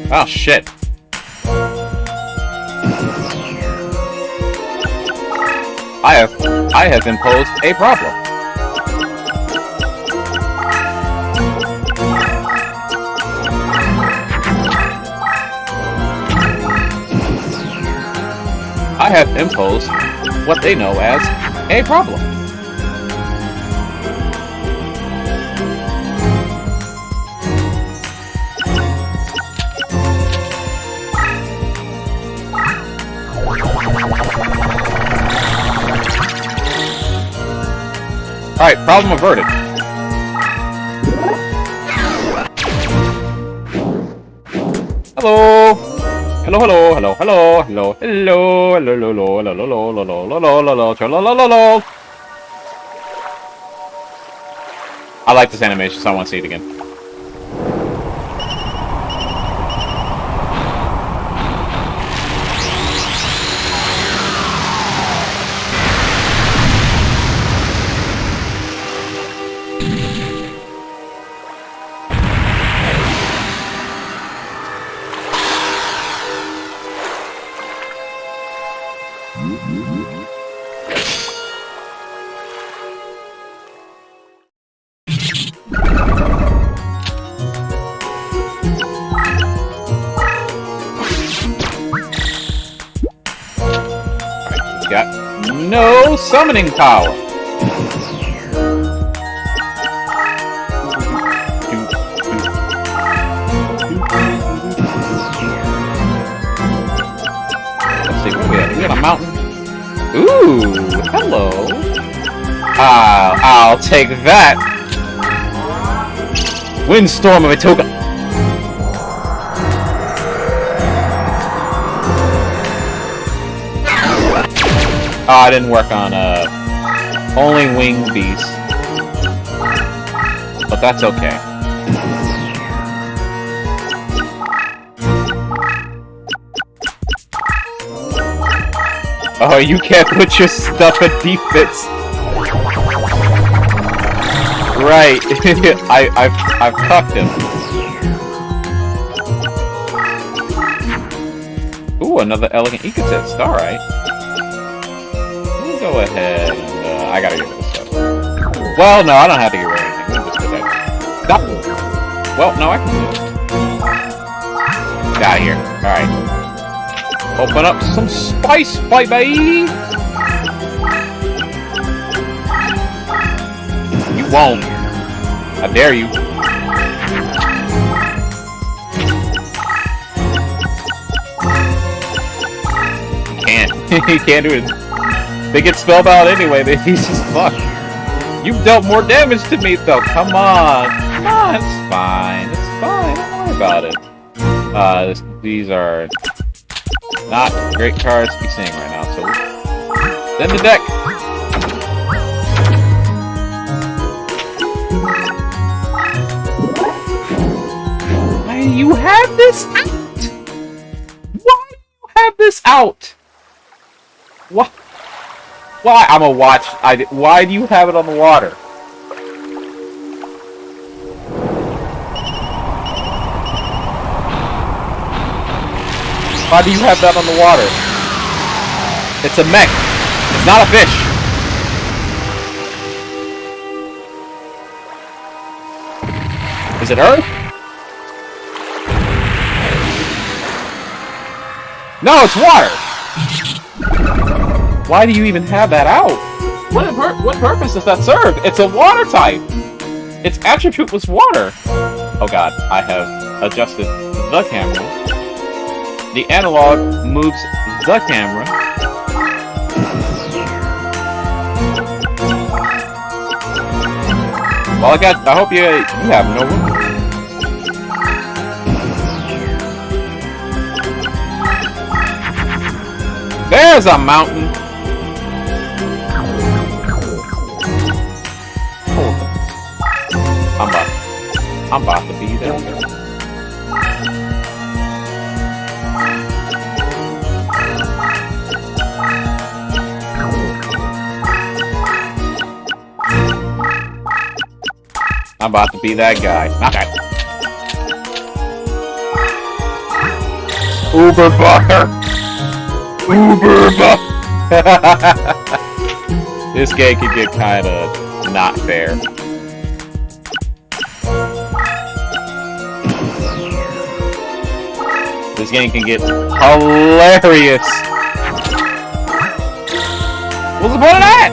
Oh, shit. I have imposed a problem. I have imposed what they know as a problem. Alright, problem averted. Hello! Hello, hello, hello, hello, hello, hello, hello, hello, hello, hello, hello, hello, hello. I like this animation, so I want to see it again. Got no summoning power. Let's see what we have. We got a mountain. Ooh, hello. I'll take that. Windstorm of Itoga. Oh, I didn't work on, only winged beast. But that's okay. Oh, you can't put your stuff at defense. Right. I've cucked him. Ooh, another elegant ecotist. Alright. Go ahead and, I gotta get rid of stuff. Well, no, I don't have to get rid of anything. We'll just put that. Stop! Well, no, I can do it. Get out of here. Alright. Open up some spice, baby! You won't. I dare you. You can't. You can't do it. They get spellbound anyway, they're easy as fuck. You've dealt more damage to me, though. Come on. Come on, it's fine. It's fine. Don't worry about it. These are not great cards to be seeing right now, so send the deck. Why do you have this out? Why do you have this out? What? Why? I'm a watch. Why do you have it on the water? Why do you have that on the water? It's a mech. It's not a fish. Is it Earth? No, it's water. Why do you even have that out? What purpose does that serve? It's a water type. Its attribute was water. Oh god, I have adjusted the camera. The analog moves the camera. Well, I hope you have no room. There's a mountain. I'm about to be there. I'm about to be that guy. Okay. Uber butter. Uber butter. This game can get kind of not fair. This game can get hilarious. What's the point of that?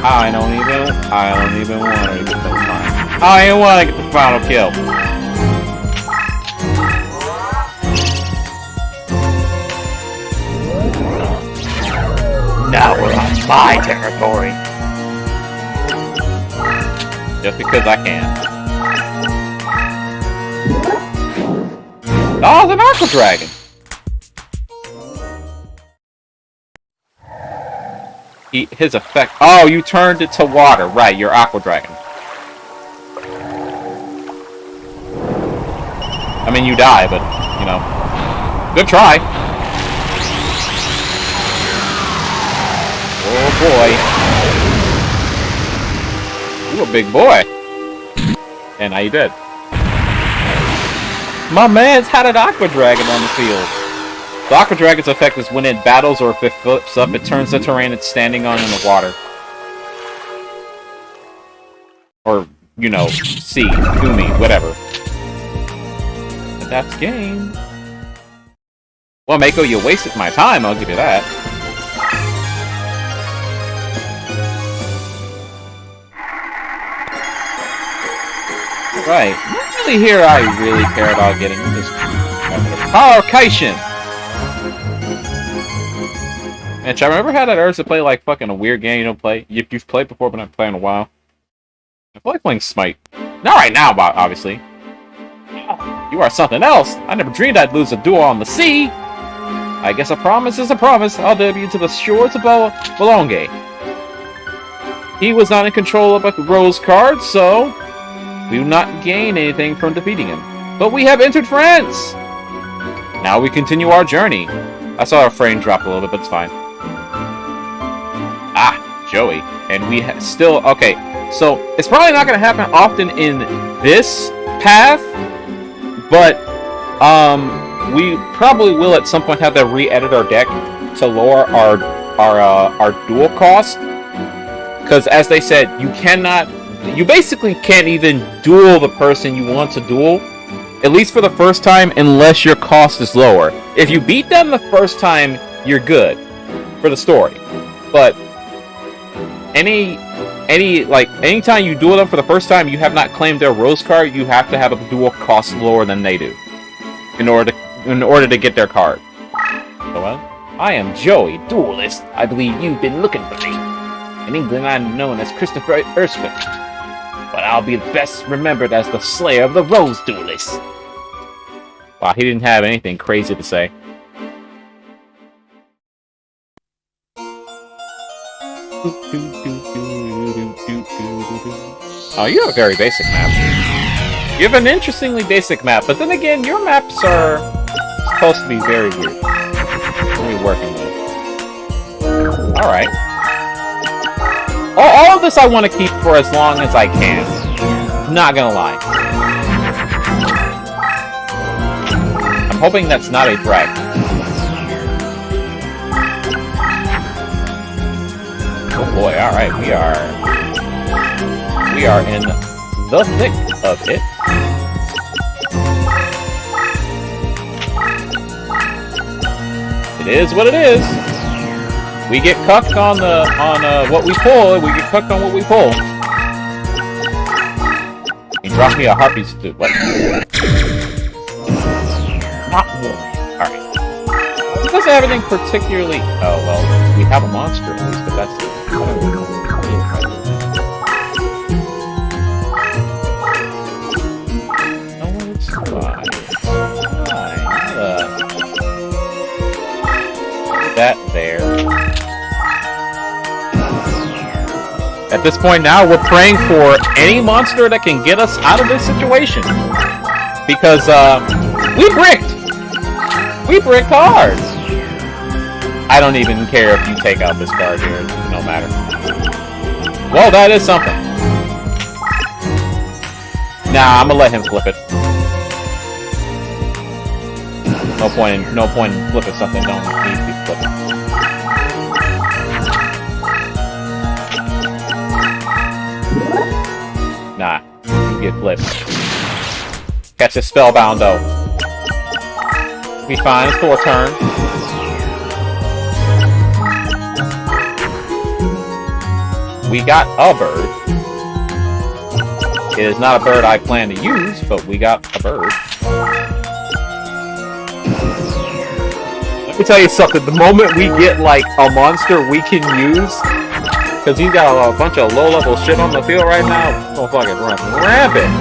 I don't even want to get the final. I don't even want to get the final kill. Now we're on my territory. Just because I can. Oh, it's an aqua dragon. His effect. Oh, you turned it to water. Right, you're aqua dragon. I mean, you die, but, you know. Good try. Oh, boy. You a big boy. And now you dead. My man's had an aqua dragon on the field. The aqua dragon's effect is when it battles or if it flips up, it turns the terrain it's standing on into water. Or, you know, sea, gumi, whatever. But that's game. Well, Mako, you wasted my time, I'll give you that. Right. Not really here I really care about getting this. Powercation! And I remember how that urge to play like fucking a weird game you don't play. You've played before, but not playing in a while. I feel like playing Smite. Not right now, obviously. You are something else. I never dreamed I'd lose a duel on the sea. I guess a promise is a promise. I'll debut to the shores of Bolonge. He was not in control of a rose card, so we will not gain anything from defeating him. But we have entered France. Now we continue our journey. I saw our frame drop a little bit, but it's fine. Ah, Joey. And we still... Okay, so it's probably not going to happen often in this path, but we probably will at some point have to re-edit our deck to lower our duel cost. Because as they said, you basically can't even duel the person you want to duel, at least for the first time, unless your cost is lower. If you beat them the first time, you're good for the story. But anytime you duel them for the first time, you have not claimed their rose card. You have to have a duel cost lower than they do in order to get their card. So, well, I am Joey, Duelist. I believe you've been looking for me. In England, I'm known as Christopher Erskine, but I'll be best remembered as the Slayer of the Rose Duelist. Wow, he didn't have anything crazy to say. Oh, you have a very basic map. You have an interestingly basic map, but then again, your maps are supposed to be very weird. What are we working with? Alright. All of this I want to keep for as long as I can. Not gonna lie. I'm hoping that's not a threat. Oh boy, alright, we are in the thick of it. It is what it is. We get cucked on what we pull. We get cucked on what we pull. He dropped me a harpies to what? Not one. Alright. It doesn't have anything particularly. Oh well, we have a monster at least, but that's. At this point now, we're praying for any monster that can get us out of this situation. Because, we bricked! We bricked hard! I don't even care if you take out this card here. No matter. Well, that is something. Nah, I'm gonna let him flip it. No point in flipping something don't need to be flipped. Nah, you get flipped. Catch this spellbound though. Be fine, it's for a turn. We got a bird. It is not a bird I plan to use, but we got a bird. Let me tell you something, the moment we get, like, a monster we can use, because he's got a bunch of low-level shit on the field right now, don't fucking run rampant.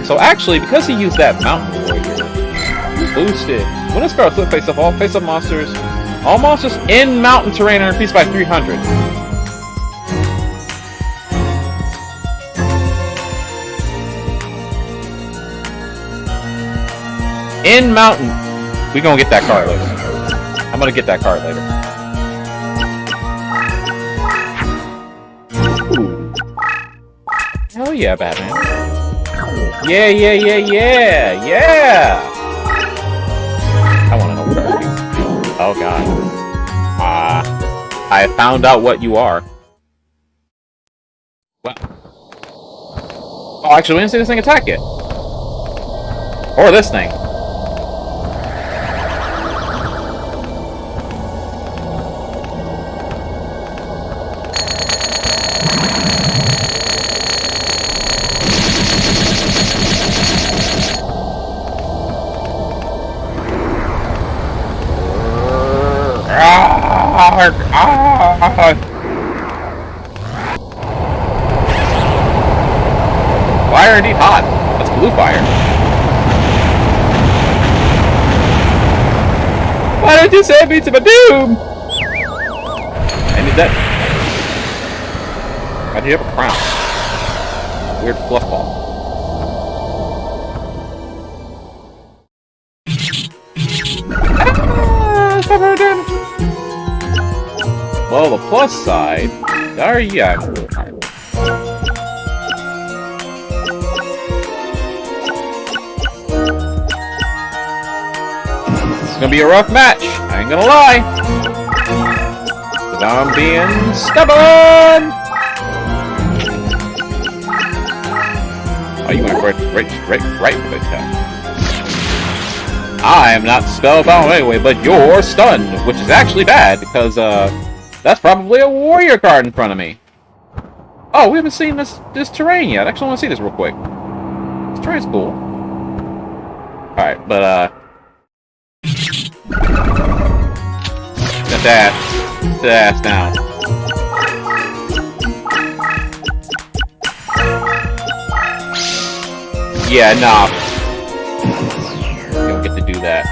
So actually, because he used that mountain warrior, boosted. When this card flip face-up, all face-up monsters, all monsters in mountain terrain are increased by 300. In mountain. We gonna get that card later. I'm gonna get that card later. Ooh. Hell yeah, Batman. Yeah, yeah, yeah, yeah, yeah! I wanna know where are you? Oh god. I found out what you are. What? Oh, actually, we didn't see this thing attack yet. Or this thing. Fire indeed hot. That's blue fire. Why don't you send me to my doom? And he's dead. Why do you have a crown? Weird fluff ball. Well, the plus side, are yeah. It's gonna be a rough match. I ain't gonna lie. But I'm being stubborn. Oh, you went right for that. I am not spellbound anyway, but you're stunned, which is actually bad because that's probably a warrior card in front of me. Oh, we haven't seen this terrain yet. Actually, I want to see this real quick. This terrain's cool. Alright, but, Set that ass down. Yeah, nah. You don't get to do that.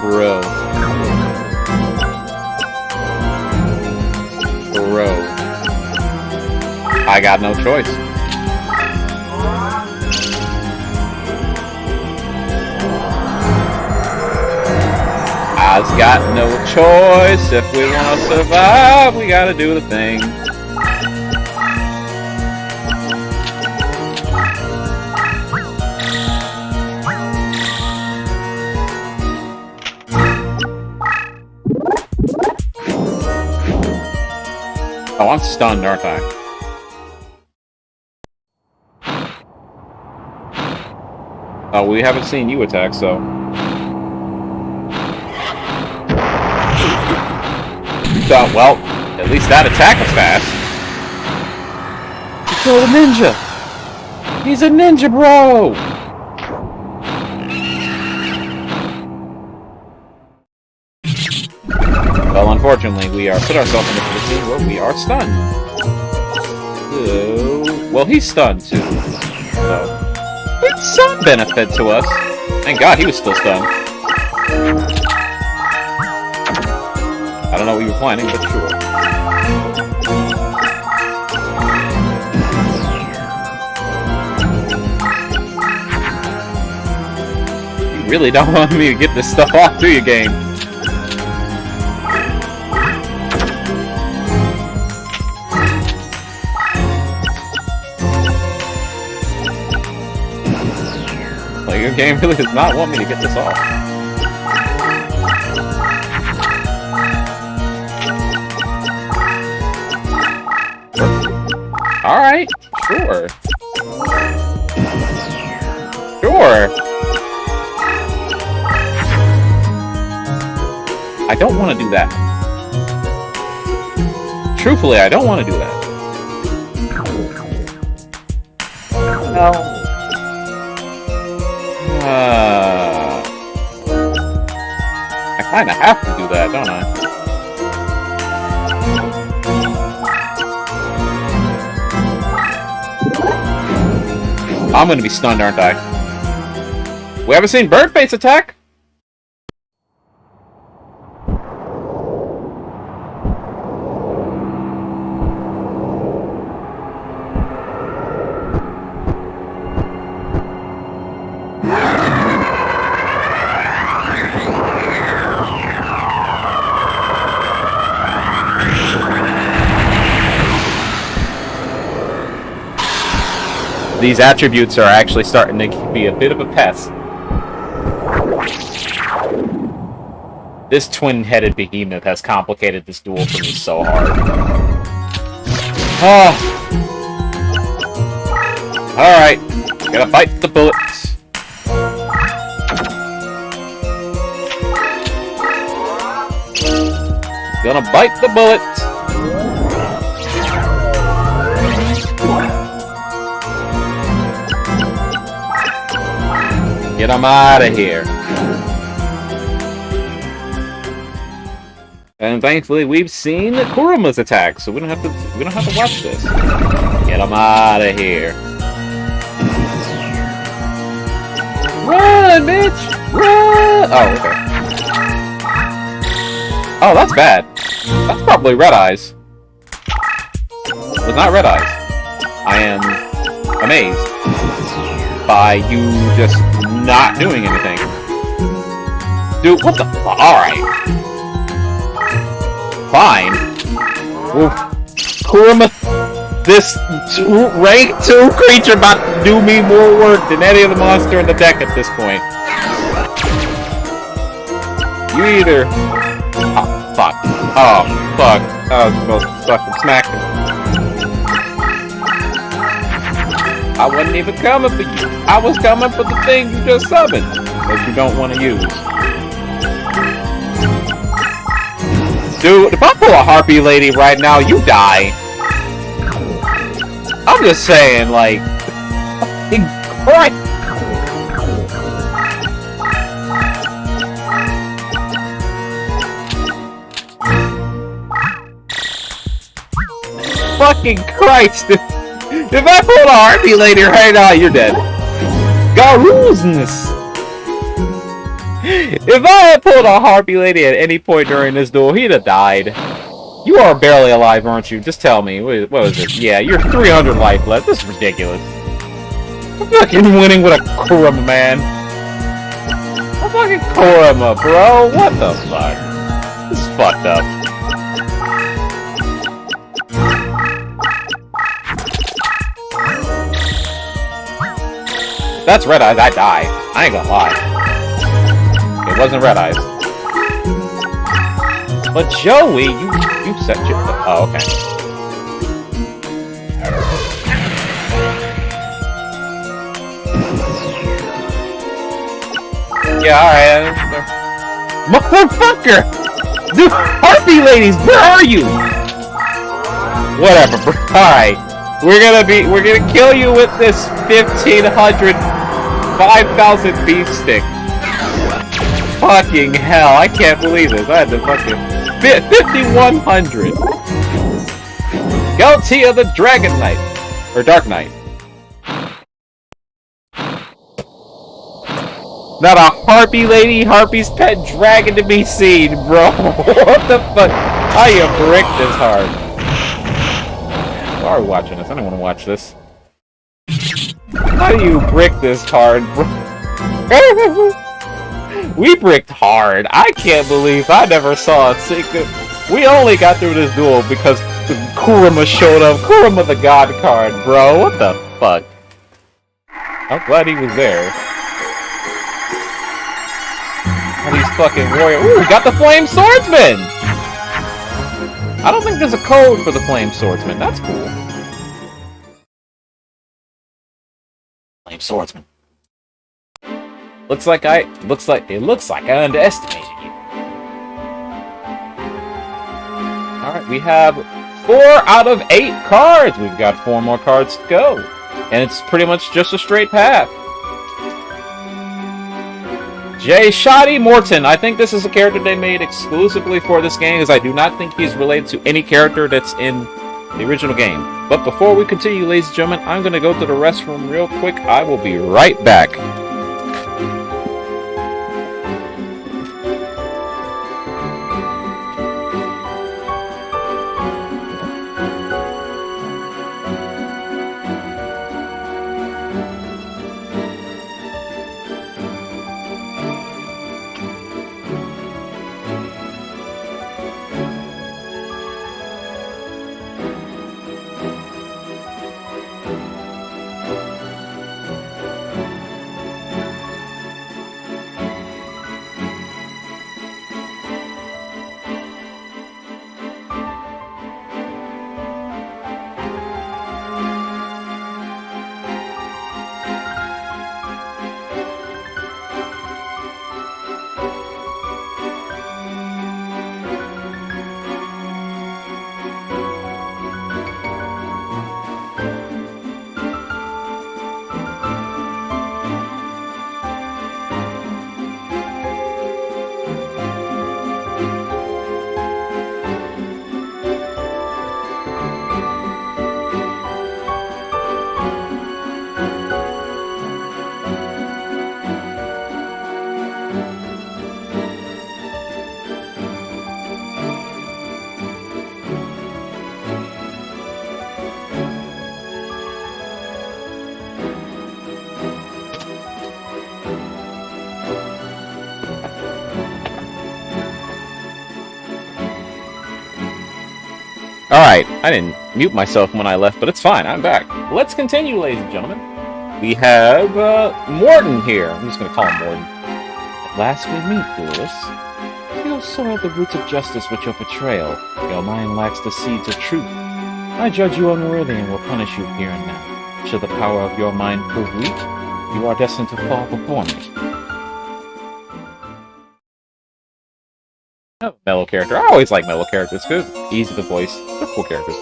Bro. I got no choice. I've got no choice. If we want to survive, we gotta do the thing. Oh, I'm stunned, aren't I? Oh, we haven't seen you attack, so... well, at least that attack was fast. You killed a ninja! He's a ninja, bro! Well, unfortunately, we are put ourselves in a position where we are stunned. Well, he's stunned, too. So, it's some benefit to us. Thank God he was still stunned. I don't know what you were planning, but sure. You really don't want me to get this stuff off, do you, game? Like, your game really does not want me to get this off. Alright, sure. Sure. I don't want to do that. Truthfully, I don't want to do that. No. I kind of have to do that, don't I? I'm gonna be stunned, aren't I? We haven't seen Birdface attack! These attributes are actually starting to be a bit of a pest. This twin-headed behemoth has complicated this duel for me so hard. Oh. Alright. Gotta bite the bullets. Gonna bite the bullets. Get him out of here. And thankfully we've seen Kuruma's attack, so we don't have to watch this. Get him out of here. Run, bitch! Run! Oh, okay. Oh, that's bad. That's probably Red Eyes. It's not Red Eyes. I am amazed by you just not doing anything. Dude, what the fuck? Alright. Fine. Oof. Kuruma, this rank 2 creature about to do me more work than any other monster in the deck at this point. You either... Oh, fuck. Oh, fuck. I was supposed to fucking smack him. I wasn't even coming for you. I was coming for the thing you just summoned that you don't want to use. Dude, if I pull a harpy lady right now, you die. I'm just saying, like... Fucking Christ! Fucking Christ! If I pulled a harpy lady right now, you're dead. Garoosness! If I had pulled a harpy lady at any point during this duel, he'd have died. You are barely alive, aren't you? Just tell me. What was it? Yeah, you're 300 life left. This is ridiculous. I'm fucking winning with a Kuruma, man. I'm fucking Kuruma, bro. What the fuck? This is fucked up. That's Red Eyes, I die. I ain't gonna lie. It wasn't Red Eyes. But Joey, you set your... Oh, okay. Yeah, alright. Motherfucker! Dude, harpy ladies, where are you? Whatever, bro. Alright. We're gonna kill you with this 1500, 5000 beef stick. Fucking hell, I can't believe this. I had to fucking... 5100. Guilty of the Dragon Knight. Or Dark Knight. Not a harpy lady, harpy's pet dragon to be seen, bro. What the fuck? How you brick this hard? Why are we watching this? I don't want to watch this. How do you brick this hard, bro? We bricked hard. I can't believe I never saw a single... We only got through this duel because Kurama showed up. Kurama the god card, bro. What the fuck? I'm glad he was there. All these fucking warriors. Ooh, we got the Flame Swordsman! I don't think there's a code for the Flame Swordsman. That's cool. Flame Swordsman. Looks like I underestimated you. Alright, we have 4 out of 8 cards. We've got 4 more cards to go. And it's pretty much just a straight path. J. Shoddy Morton. I think this is a character they made exclusively for this game, because I do not think he's related to any character that's in the original game. But before we continue, ladies and gentlemen, I'm going to go to the restroom real quick. I will be right back. Alright, I didn't mute myself when I left, but it's fine, I'm back. Let's continue, ladies and gentlemen. We have, Morton here. I'm just gonna call him Morton. At last we meet, Duelist. You have soiled the roots of justice with your betrayal. Your mind lacks the seeds of truth. I judge you unworthy and will punish you here and now. Should the power of your mind prove weak, you are destined to fall before me. Oh, mellow character. I always like mellow characters. Good. Easy to voice. They're cool characters.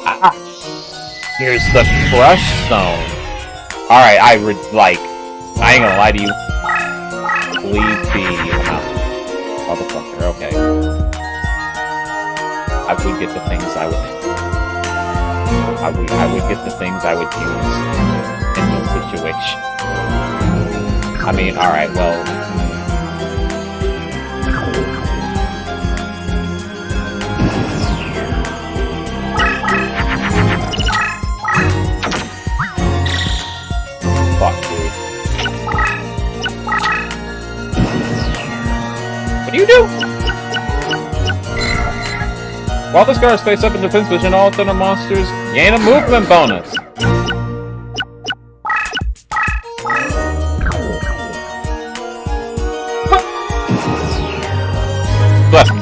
Ah! Here's the crush stone. Alright, I ain't gonna lie to you. Please be motherfucker, okay. I would get the things I would get the things I would use in this situation. I mean, alright, well. Fuck, dude. What do you do? While this guard is face up in defense position, all thunder monsters gain a movement bonus. Bless me.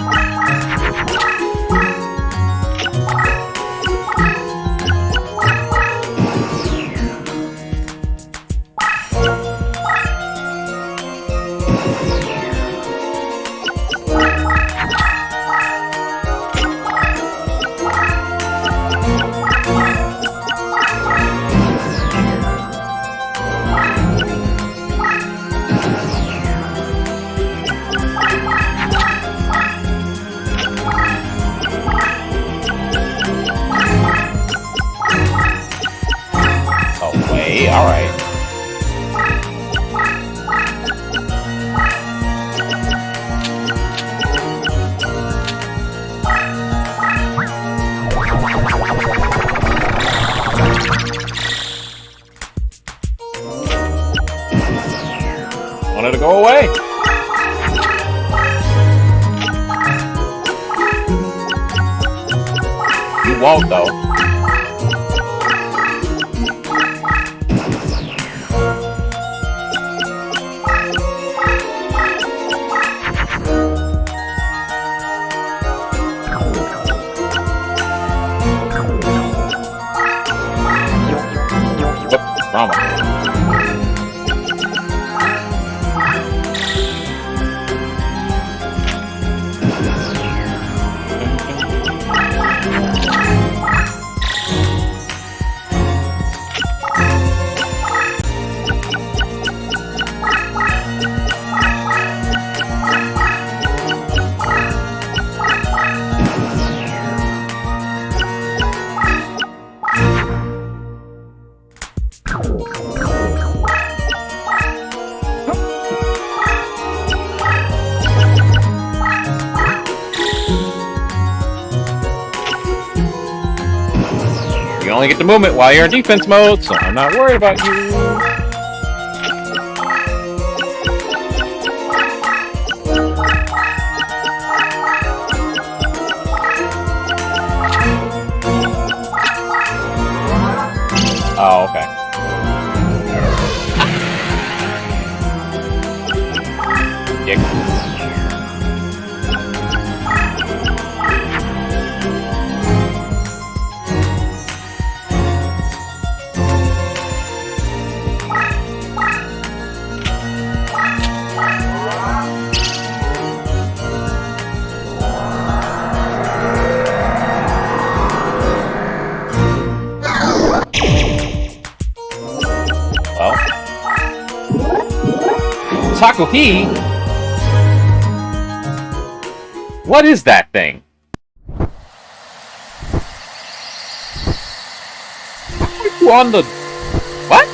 die! You won't, though. Whoop, wrong one. You only get the movement while you're in defense mode, so I'm not worried about you. Oh, okay. Yeah. Taco P? What is that thing? You on the... What?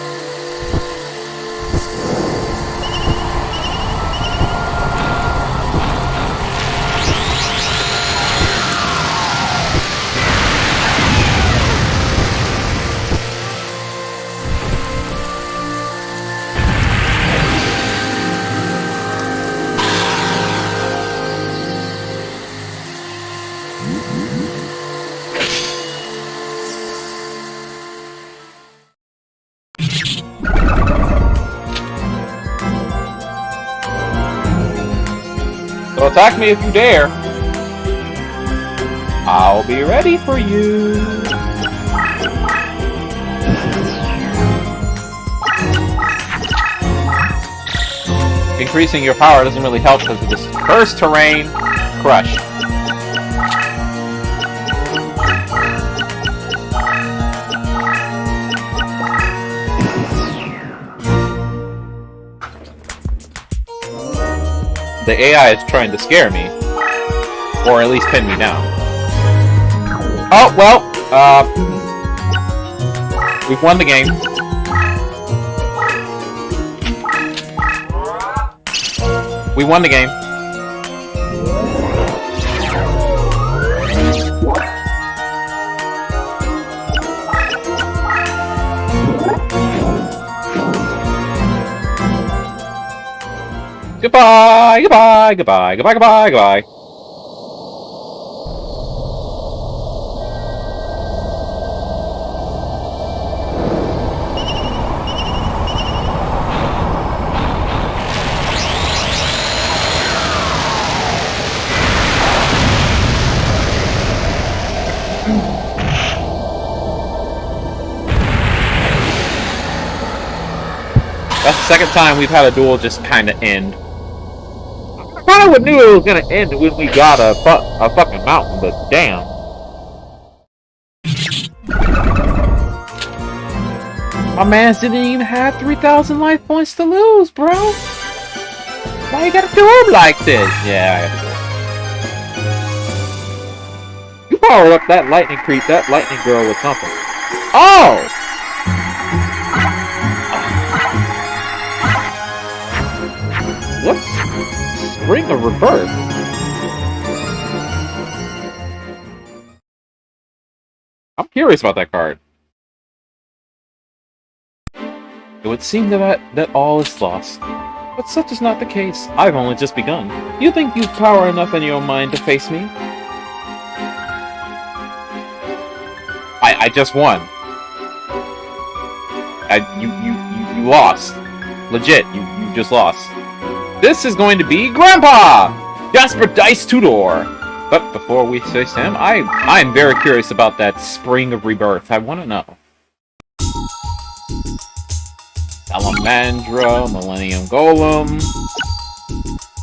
So attack me if you dare. I'll be ready for you. Increasing your power doesn't really help because of this first terrain. Crush. The AI is trying to scare me. Or at least pin me down. Oh, well, we've won the game. We won the game. Goodbye, goodbye, goodbye, goodbye, goodbye, goodbye. That's the second time we've had a duel just kind of end. I kind of knew it was gonna end when we got a fucking mountain, but damn. My mans didn't even have 3,000 life points to lose, bro. Why you gotta do him like this? Yeah, I gotta do it. You powered up that lightning creep, that lightning girl with something. Oh! What's Spring of Rebirth? I'm curious about that card. It would seem that all is lost. But such is not the case. I've only just begun. You think you've power enough in your mind to face me? I just won. You lost. Legit, you just lost. This is going to be Grandpa! Jasper Dice Tudor! But before we face him, I'm very curious about that Spring of Rebirth. I want to know. Salamandra, Millennium Golem.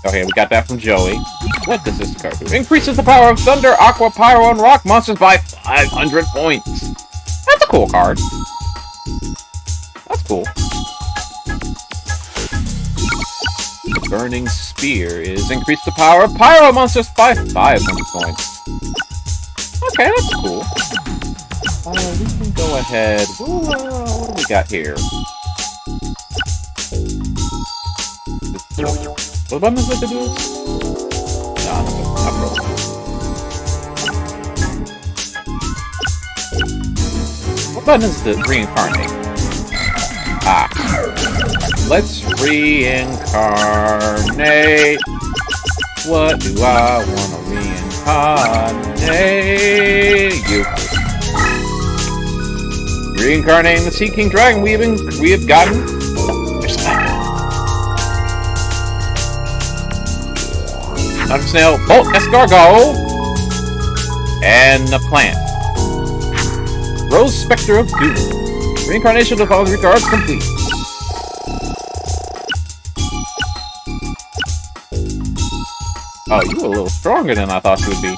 Okay, we got that from Joey. What does this card do? Increases the power of Thunder, Aqua, Pyro, and Rock monsters by 500 points. That's a cool card. That's cool. The Burning Spear is increase the power of Pyro monsters by 500 points. Okay, that's cool. We can go ahead. What do we got here? What button is it to do this? No, not really. What button is the reincarnate? Ah. Let's reincarnate. What do I want to reincarnate? You. Reincarnating the Sea King Dragon we have gotten respect. Snail, Bolt, Escargot, and the plant. Rose Spectre of Doom. Reincarnation of all 3 cards complete. Oh, you were a little stronger than I thought you would be.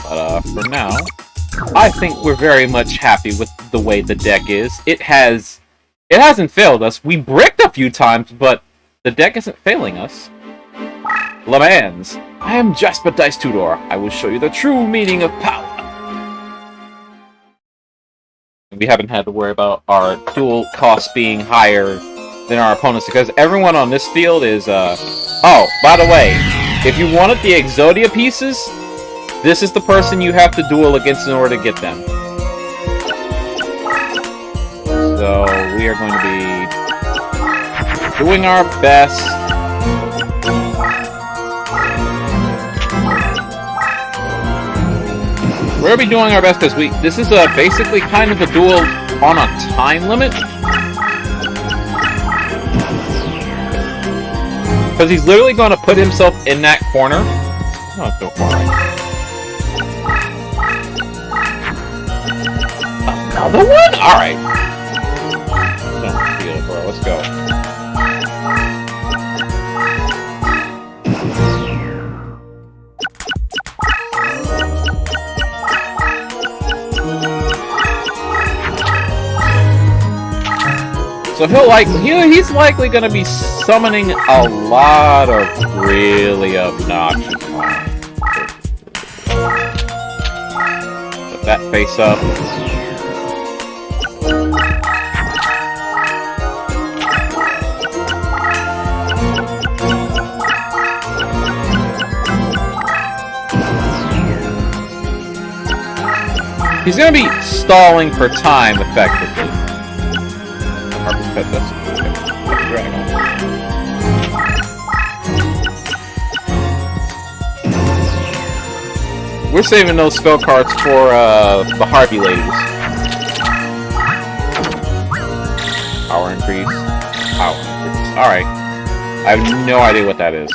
But for now, I think we're very much happy with the way the deck is. It hasn't failed us. We bricked a few times, but the deck isn't failing us. Lamans, I am Jasper Dice Tudor. I will show you the true meaning of power. We haven't had to worry about our dual costs being higher than our opponents because everyone on this field is, Oh, by the way, if you wanted the Exodia pieces, this is the person you have to duel against in order to get them. So, we are going to be doing our best. We're going to be doing our best because this is basically kind of a duel on a time limit. Because he's literally going to put himself in that corner. Oh, go for it. Another one? Alright. Don't feel it, bro. Let's go. So he's likely going to be summoning a lot of really obnoxious ones. Put that face up. He's going to be stalling for time effectively. Harpies pet this. We're saving those spell cards for the Harpy ladies. Power increase. Power increase. Alright. I have no idea what that is.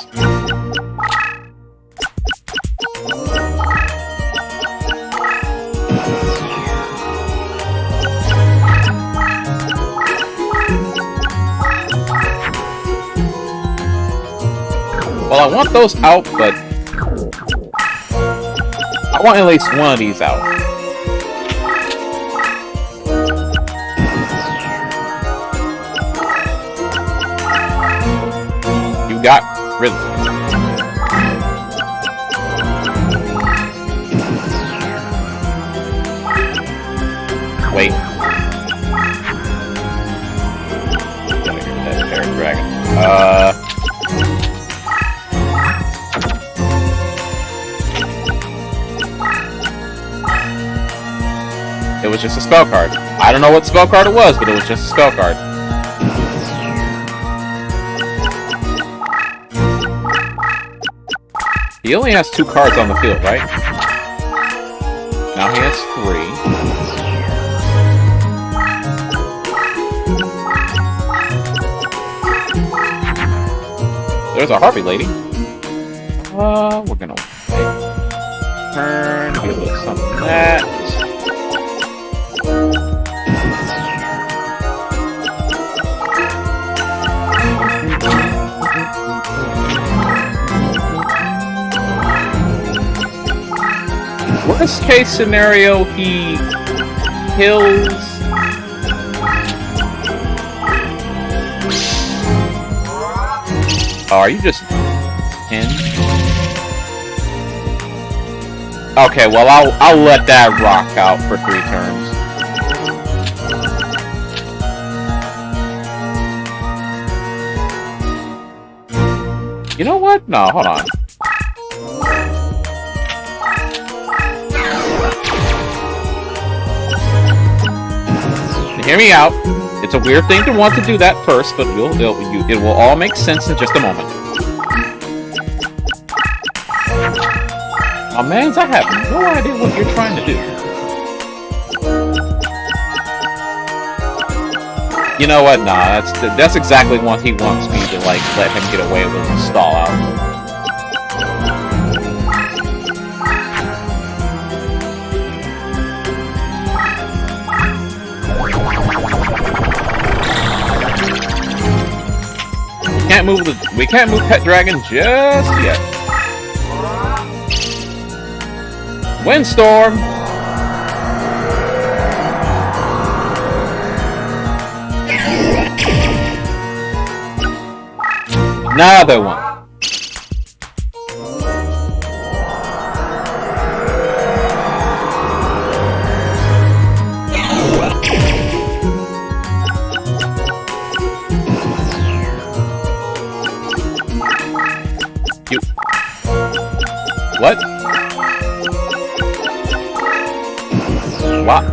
Well, I want those out, but I want at least one of these out. You got rhythm. Wait. Gotta get that Terran Dragon. It was just a spell card. I don't know what spell card it was, but it was just a spell card. He only has 2 cards on the field, right? Now he has 3. There's a harpy lady. We're gonna turn, give us some of that. Worst case scenario, he kills. Oh, are you just in? Okay, well I'll let that rock out for 3 turns. You know what? No, hold on. Hear me out. It's a weird thing to want to do that first, but it will all make sense in just a moment. Oh, man, I have no idea what you're trying to do. You know what? Nah, that's exactly what he wants me to, like, let him get away with and stall out. We can't move Pet Dragon just yet. Windstorm! Another one. What? What?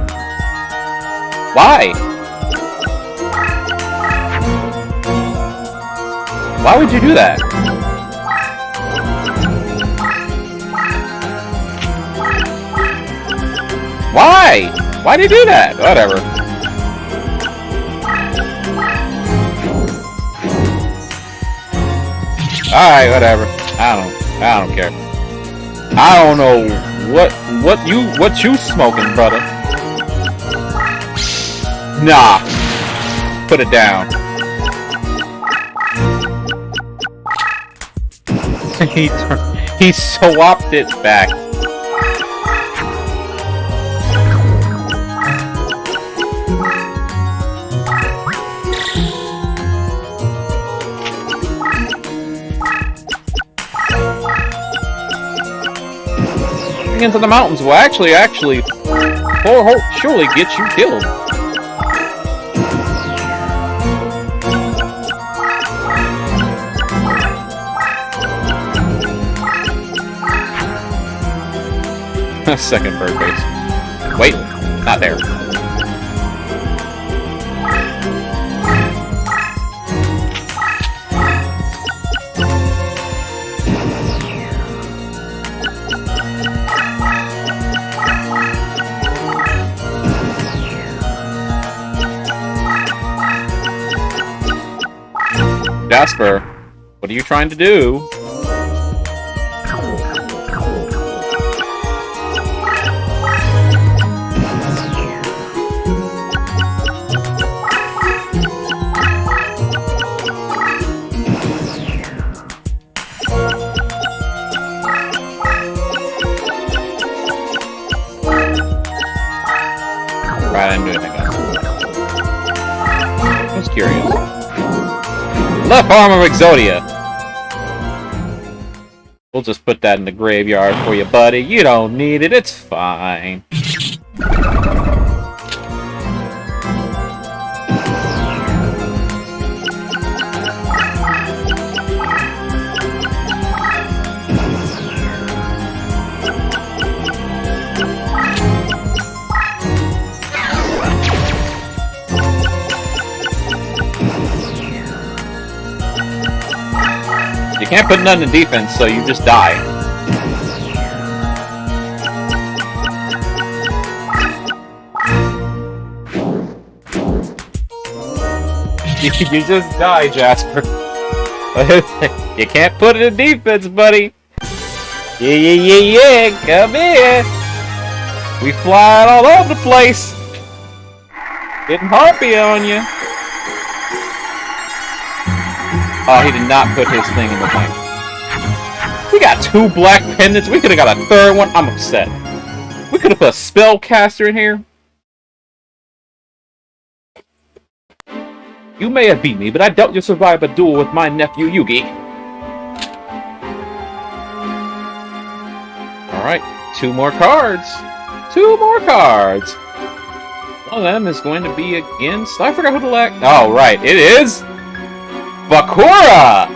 Why? Why would you do that? Why? Why'd you do that? Whatever. Alright, whatever. I don't care. I don't know what you smoking, brother. Nah. Put it down. He swapped it back. Into the mountains will actually surely get you killed. Second bird base. Wait, not there. Jasper, what are you trying to do? Right, I'm doing it, I guess. I was curious. Left arm of Exodia. We'll just put that in the graveyard for you, buddy. You don't need it. It's fine. You can't put none in defense, so you just die. You just die, Jasper. You can't put it in defense, buddy. Yeah. Come here. We flying all over the place. Getting harpy on you. Oh, he did not put his thing in the thing. We got 2 black pendants. We could have got a 3rd one. I'm upset. We could have put a spellcaster in here. You may have beat me, but I doubt you'll survive a duel with my nephew Yugi. Alright, 2 more cards. 2 more cards. One of them is going to be against... I forgot who to elect. Oh, right. It is... Bakura!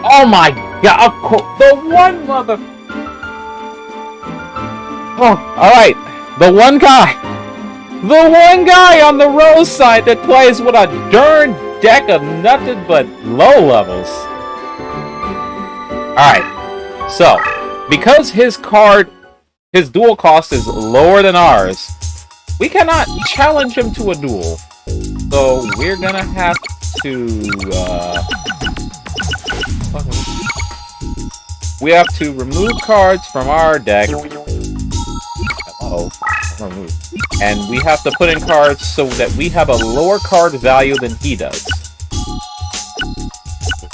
Oh my god, of course. The one mother... Oh, alright. The one guy. The one guy on the Rose side that plays with a darn deck of nothing but low levels. Alright. So, because his card, his duel cost is lower than ours, we cannot challenge him to a duel. So, we're gonna have to, we have to remove cards from our deck. And we have to put in cards so that we have a lower card value than he does.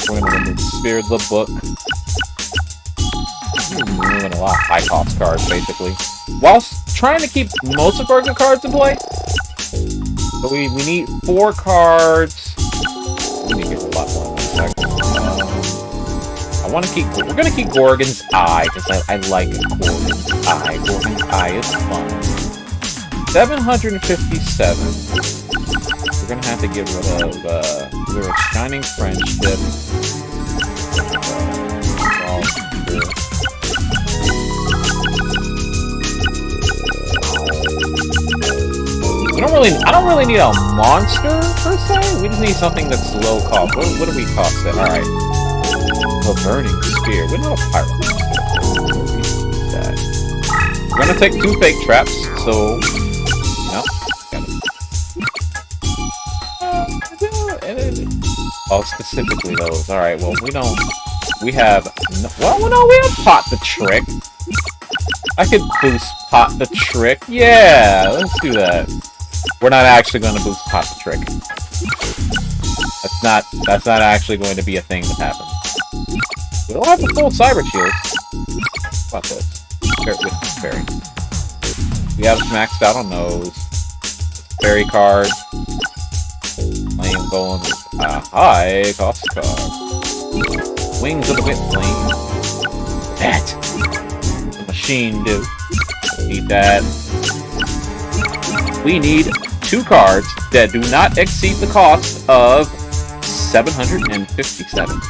We're going to remove Spirit of the Book. We're removing a lot of high cost cards, basically. Whilst trying to keep most of our good cards in play. But we need 4 cards. We need to get a lot more in a second. I want to keep... We're going to keep Gorgon's Eye, because I like Gorgon's Eye. Gorgon's Eye is fun. 757. We're going to have to get rid of either a Shining Friendship. I don't really need a monster, per se. We just need something that's low cost. What do we cost it? Alright. A Burning Spear. We're not a pirate. We're gonna take 2 fake traps, so... No. Oh, specifically those. Alright, well, we don't... We have... Well, no, we have Pot the Trick. I could boost Pot the Trick. Yeah, let's do that. We're not actually going to boost Pot the Trick. That's not actually going to be a thing that happens. We don't have the full Cyber Shield. What about this? Fairy. We have maxed out on those. Fairy card. Flame Golem is a high cost card. Wings of the Whip Flame. That. The machine do. Need that. We need 2 cards that do not exceed the cost of 757.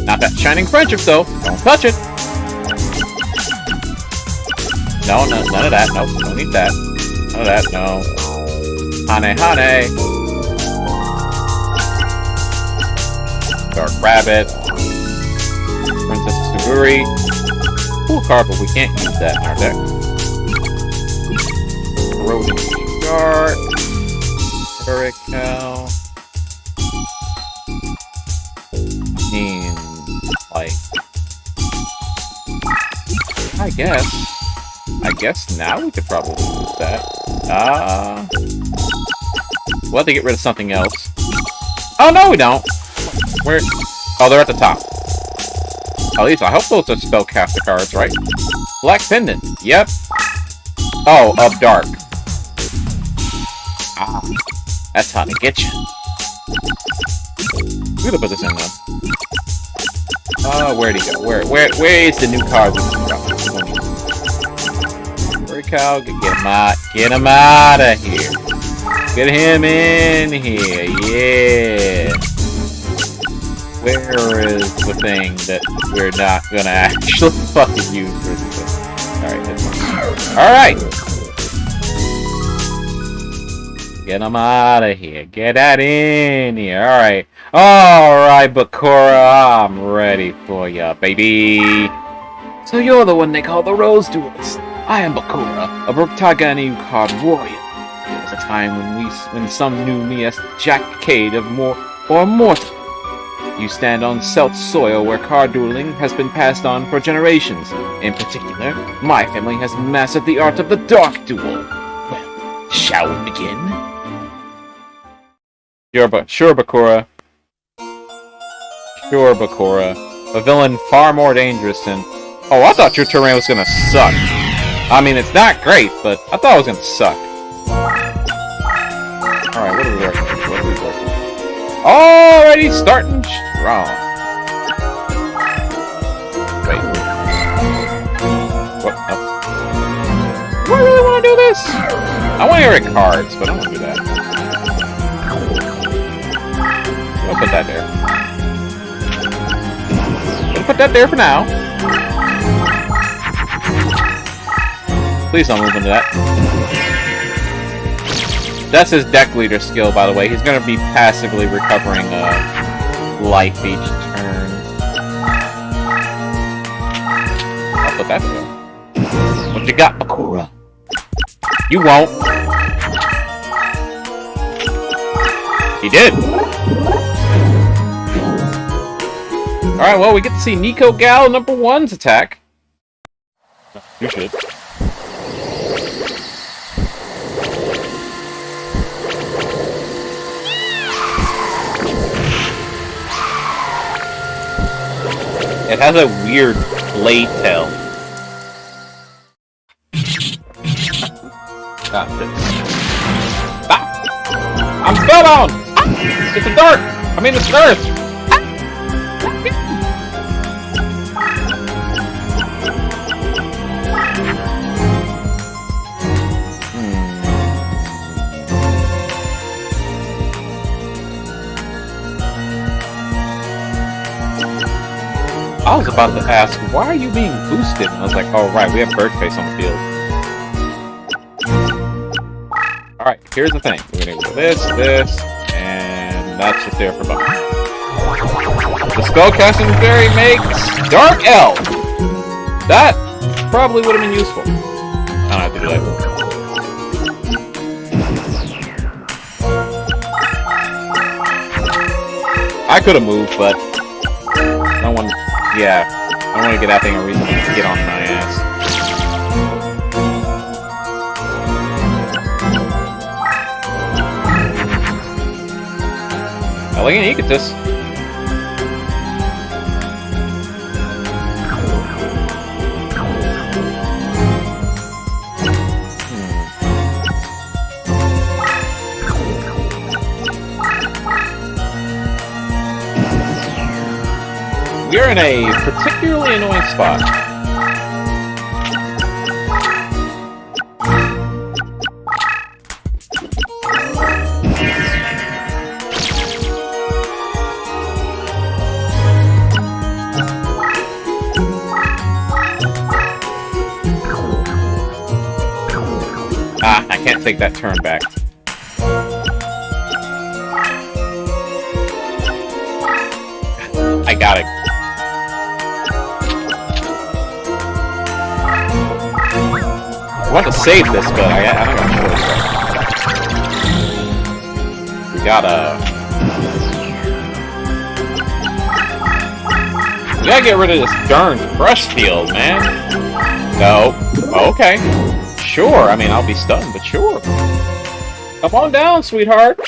Not that Shining Friendship, though. Don't touch it. No, none of that. Nope, don't need that. None of that, no. Hane. Dark Rabbit. Princess Suguri. Cool card, but we can't use that in our deck. Roji. Dark. Hurricane. I guess now we could probably use that. We'll have to get rid of something else. Oh, no, we don't. Where? Oh, they're at the top. At least I hope those are spellcaster cards, right? Black Pendant. Yep. Oh, of Dark. Ah, that's how to get you. We're gonna put this in, though. Where'd he go? Where is the new card we can drop? Cow, get him out of here. Get him in here, yeah. Where is the thing that we're not gonna actually fucking use for this? Alright, get him out of here. Get that in here. Alright, Bakura, I'm ready for ya, baby. So you're the one they call the Rose Duelist. I am Bakura, a Brooktaga card warrior. As the time when some knew me as Jack Cade of Mortal. You stand on Celt soil where card dueling has been passed on for generations. In particular, my family has mastered the art of the dark duel. Well, shall we begin? Sure, Bakura. Sure, Bakura. A villain far more dangerous than... Oh, I thought your terrain was gonna suck. I mean, it's not great, but I thought it was gonna suck. Alright, what are we working with? Already starting strong. Wait. What? Oh. Do I really want to do this? I want to get cards, but I don't want to do that. I'll put that there. I'll put that there for now. Please don't move into that. That's his deck leader skill, by the way. He's going to be passively recovering life each turn. I'll put that there. What you got, Bakura? You won't. He did. Alright, well, we get to see Nico Gal number 1's attack. You should. It has a weird blade tail. Ah, I'm spellbound! It's a dark! I mean, it's earth! I was about to ask, why are you being boosted? And I was like, oh right, we have Birdface on the field. Alright, here's the thing. We're gonna go this, and that's just there for buff. The Spellcasting Fairy makes Dark Elf! That probably would have been useful. I don't have to do that. I could have moved, but no one... Yeah, I want to get that thing a reason to get on my ass. Elegant Egotus. We're in a particularly annoying spot. Ah, I can't take that turn back. I got it. I want to save this, but I don't got a choice. We gotta get rid of this darn brush field, man. No. Okay. Sure. I mean, I'll be stunned, but sure. Come on down, sweetheart.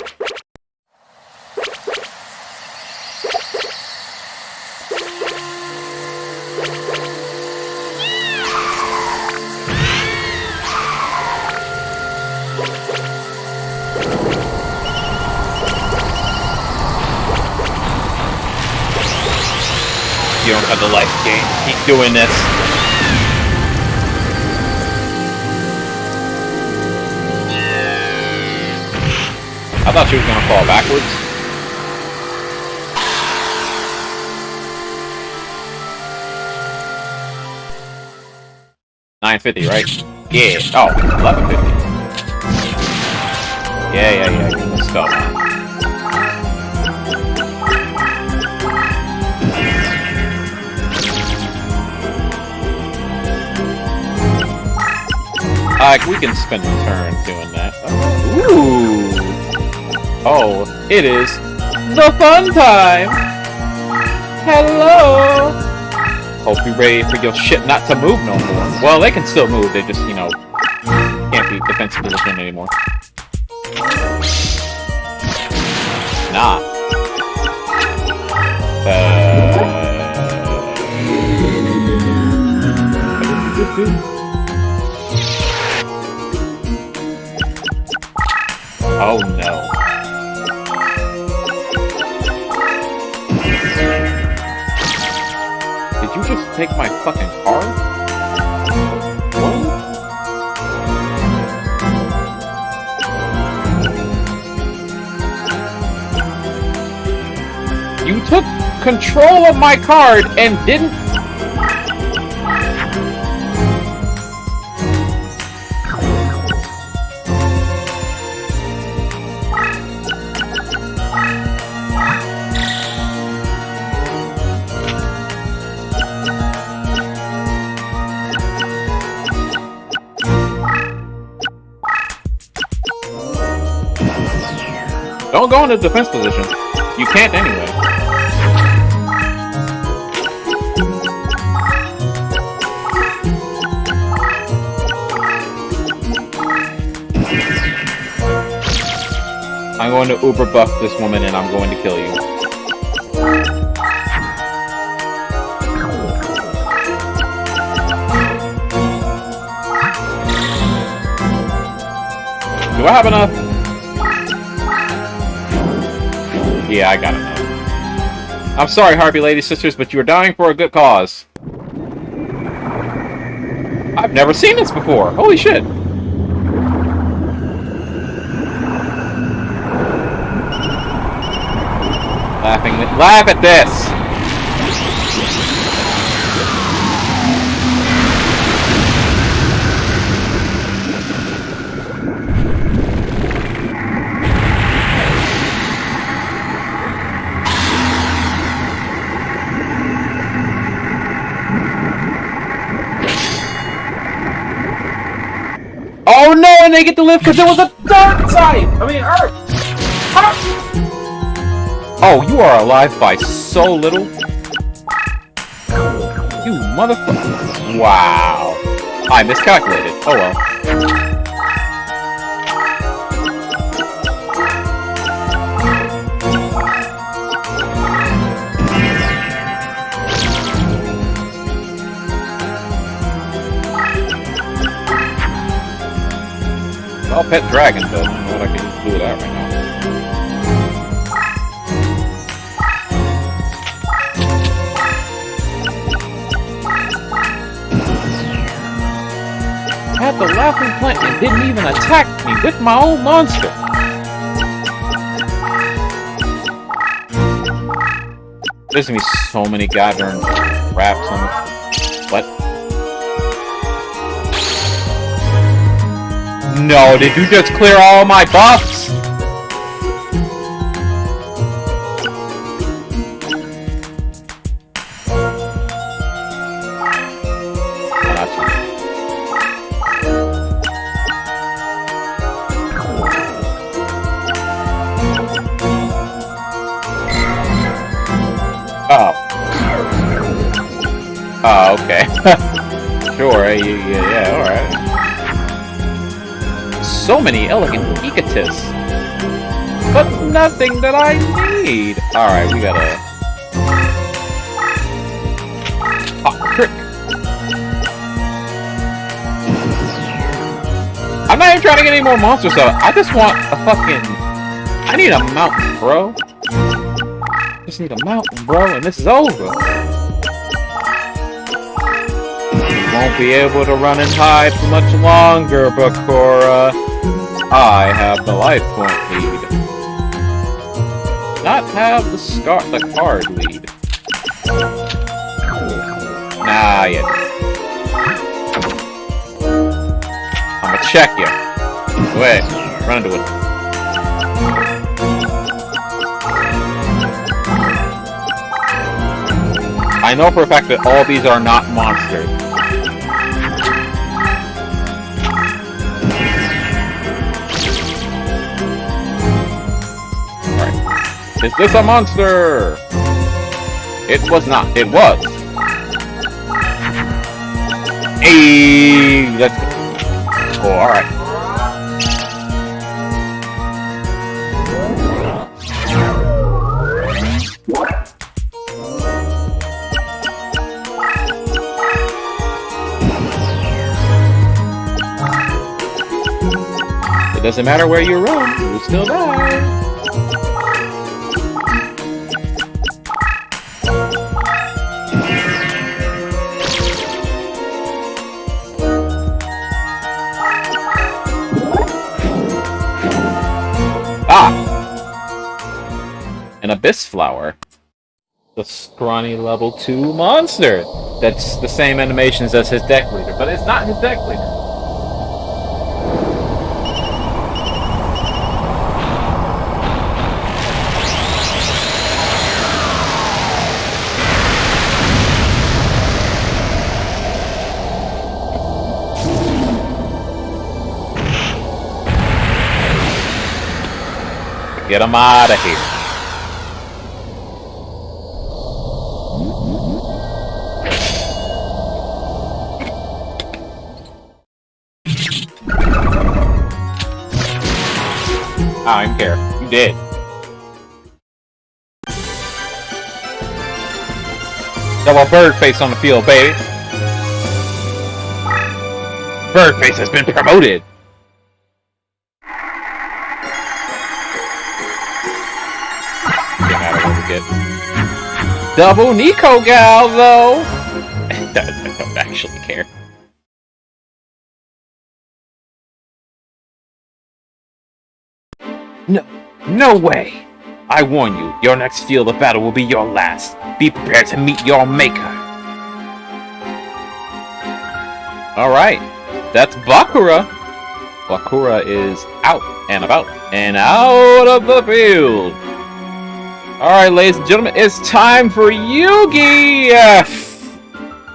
You don't have the life gain. Keep doing this. I thought she was gonna fall backwards. $9.50, right? Yeah. Oh, $11.50. Yeah. Let's go. We can spend a turn doing that. Ooh. Oh, it is the fun time. Hello. Hope you're ready for your shit not to move no more. Well, they can still move. They just, you know, can't be defensive position anymore. Nah. Oh no. Did you just take my fucking car? What? You took control of my card and didn't... Don't go into defense position. You can't anyway. I'm going to uber buff this woman and I'm going to kill you. Do I have enough? Yeah, I got enough. I'm sorry, Harpy Lady Sisters, but you are dying for a good cause. I've never seen this before. Holy shit. Laugh at this! Oh no, and they get to live because it was a dark side! I mean, Earth! Oh, you are alive by so little. You motherfucker. Wow. I miscalculated. Oh well. I'll pet dragon, but I don't know what I can do with that right now. Had the laughing plant and didn't even attack me with my own monster. There's gonna be so many goddamn raps on the... What? No, did you just clear all my buffs? Oh, that's fine. Oh. Oh, okay. Sure, yeah, alright. So many elegant egotists, but nothing that I need. Alright, we gotta... Oh, trick. I'm not even trying to get any more monsters out. I just want a fucking... I need a mountain, bro. Just need a mountain, bro, and this is over. You won't be able to run and hide for much longer, Bakura. I have the life point lead. Not have the card lead. Nah, yeah. I'ma check you. Wait, run into it. I know for a fact that all these are not monsters. Is this a monster? It was not. It was. Hey, let's go. Oh, alright. It doesn't matter where you run, you still die. An abyss flower. The scrawny level 2 monster. That's the same animations as his deck leader, but it's not his deck leader. Get him out of here. I don't even care. You did. Double bird face on the field, baby. Bird face has been promoted. Double Nico gal, though. I don't actually care. No way! I warn you, your next field of battle will be your last. Be prepared to meet your maker. Alright, that's Bakura. Bakura is out and about and out of the field. Alright, ladies and gentlemen, it's time for Yugi!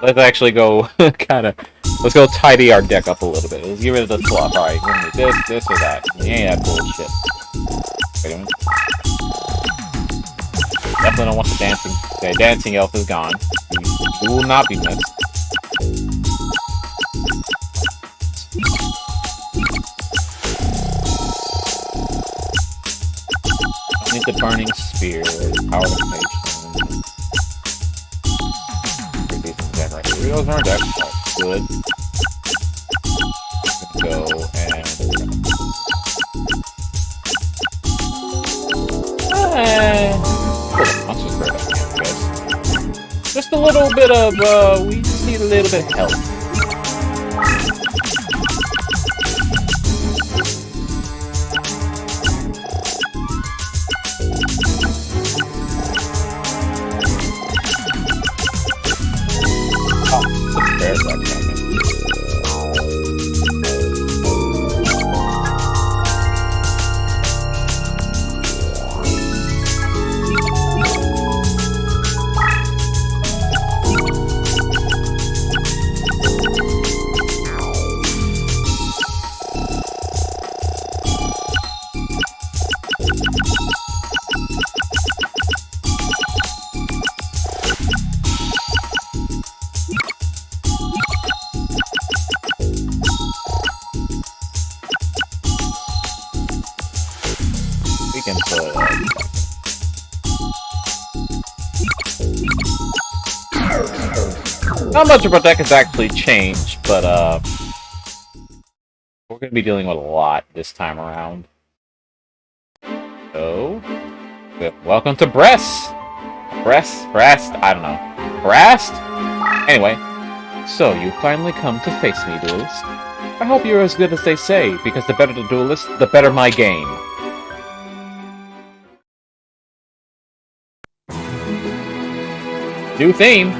Let's actually go let's go tidy our deck up a little bit. Let's get rid of the fluff. Alright, this or that. Yeah, bullshit. Wait a minute. Definitely don't want the dancing. Okay, dancing elf is gone. He will not be missed. I need the burning spear, power of Here goes our deck. That's good. Go and monster's great, I guess. Just a little bit of we just need a little bit of help. Not much of our deck has actually changed, but we're going to be dealing with a lot this time around. So, welcome to Breast, I don't know. Breast? Anyway, so you finally come to face me, Duelist. I hope you're as good as they say, because the better the Duelist, the better my game. New theme.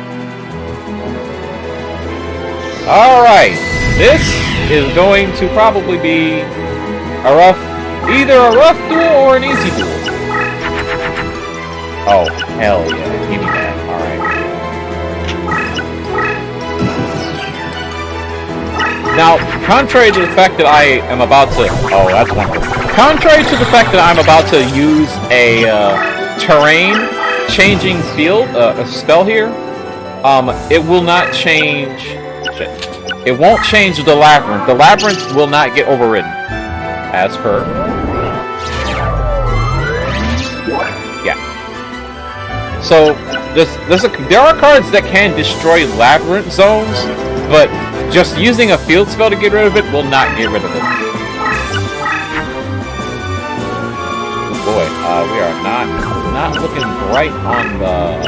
Alright, this is going to probably be either a rough duel or an easy duel. Oh, hell yeah, give me that, alright. Now, contrary to the fact that I am about to... Oh, that's wonderful. Contrary to the fact that I'm about to use a terrain changing field, a spell here, it will not change. Shit. It won't change the labyrinth. The labyrinth will not get overridden, as per. Yeah. So there are cards that can destroy labyrinth zones, but just using a field spell to get rid of it will not get rid of it. Boy, we are not looking bright on the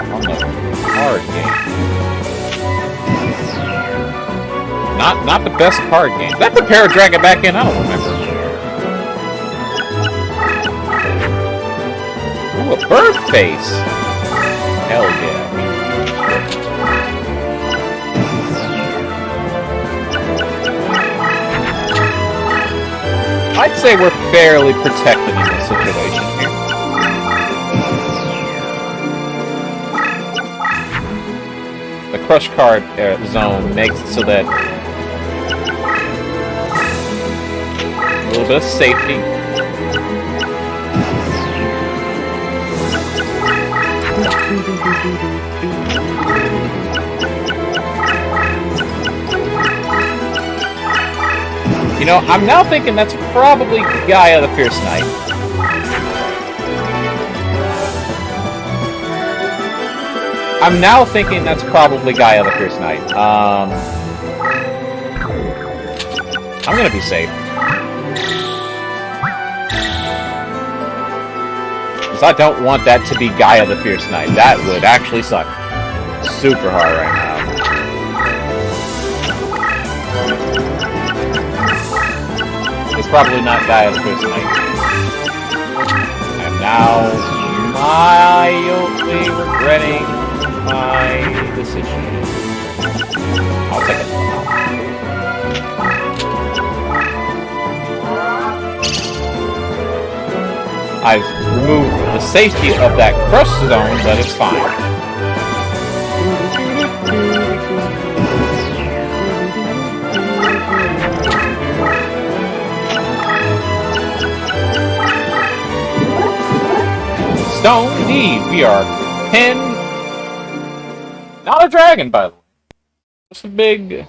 card game. Not the best card game. Did I prepare a dragon back in? I don't remember. Ooh, a bird face. Hell yeah. I'd say we're fairly protected in this situation here. The crush card zone makes it so that a little bit of safety. You know, I'm now thinking that's probably Gaia the Fierce Knight. I'm now thinking that's probably Gaia the Fierce Knight. I'm gonna be safe. Because I don't want that to be Gaia the Fierce Knight. That would actually suck super hard right now. It's probably not Gaia the Fierce Knight. I'm now mildly regretting my decision. I'll take it. I've removed the safety of that crush zone, but it's fine. Stone, indeed, we are pinned. Not a dragon, by the way. Just a big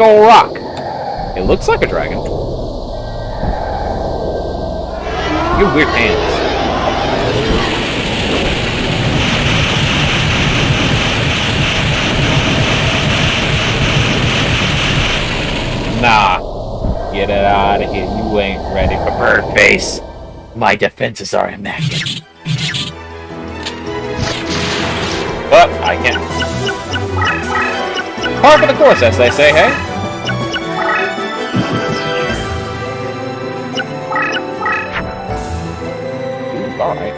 old rock. It looks like a dragon. You have weird hands. Nah. Get it out of here. You ain't ready for bird face. My defenses are immaculate. But I can't. Par for the course, as they say, hey? Ooh, alright.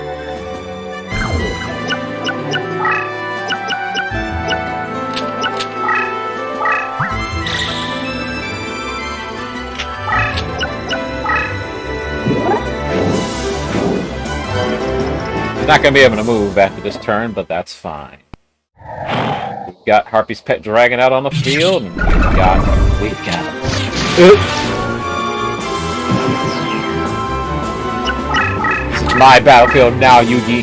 He's not going to be able to move after this turn, but that's fine. We've got Harpy's pet dragon out on the field, and we've got him. This is my battlefield now, Yugi.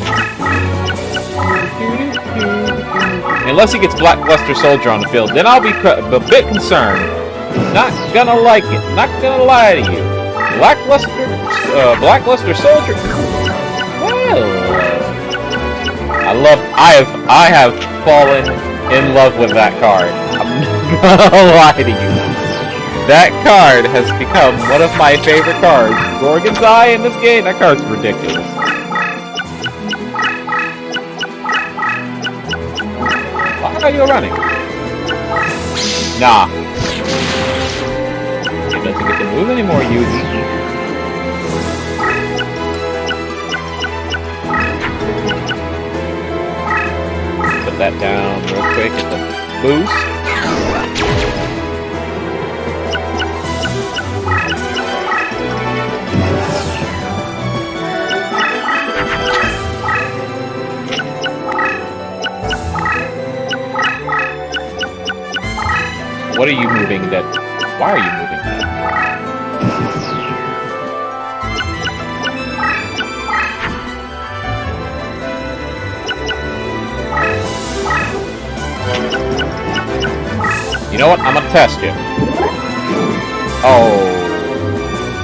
Unless he gets Blackluster Soldier on the field, then I'll be a bit concerned. Not gonna like it. Not gonna lie to you. Blackluster Soldier. Well, I have fallen in love with that card. I'm not gonna lie to you. That card has become one of my favorite cards. Gorgon's Eye in this game, that card's ridiculous. Why are you running? Nah. It doesn't get to move anymore, Yugi. Put that down real quick at the boost. What are you moving that? Why are you moving that? You know what? I'm gonna test you. Oh.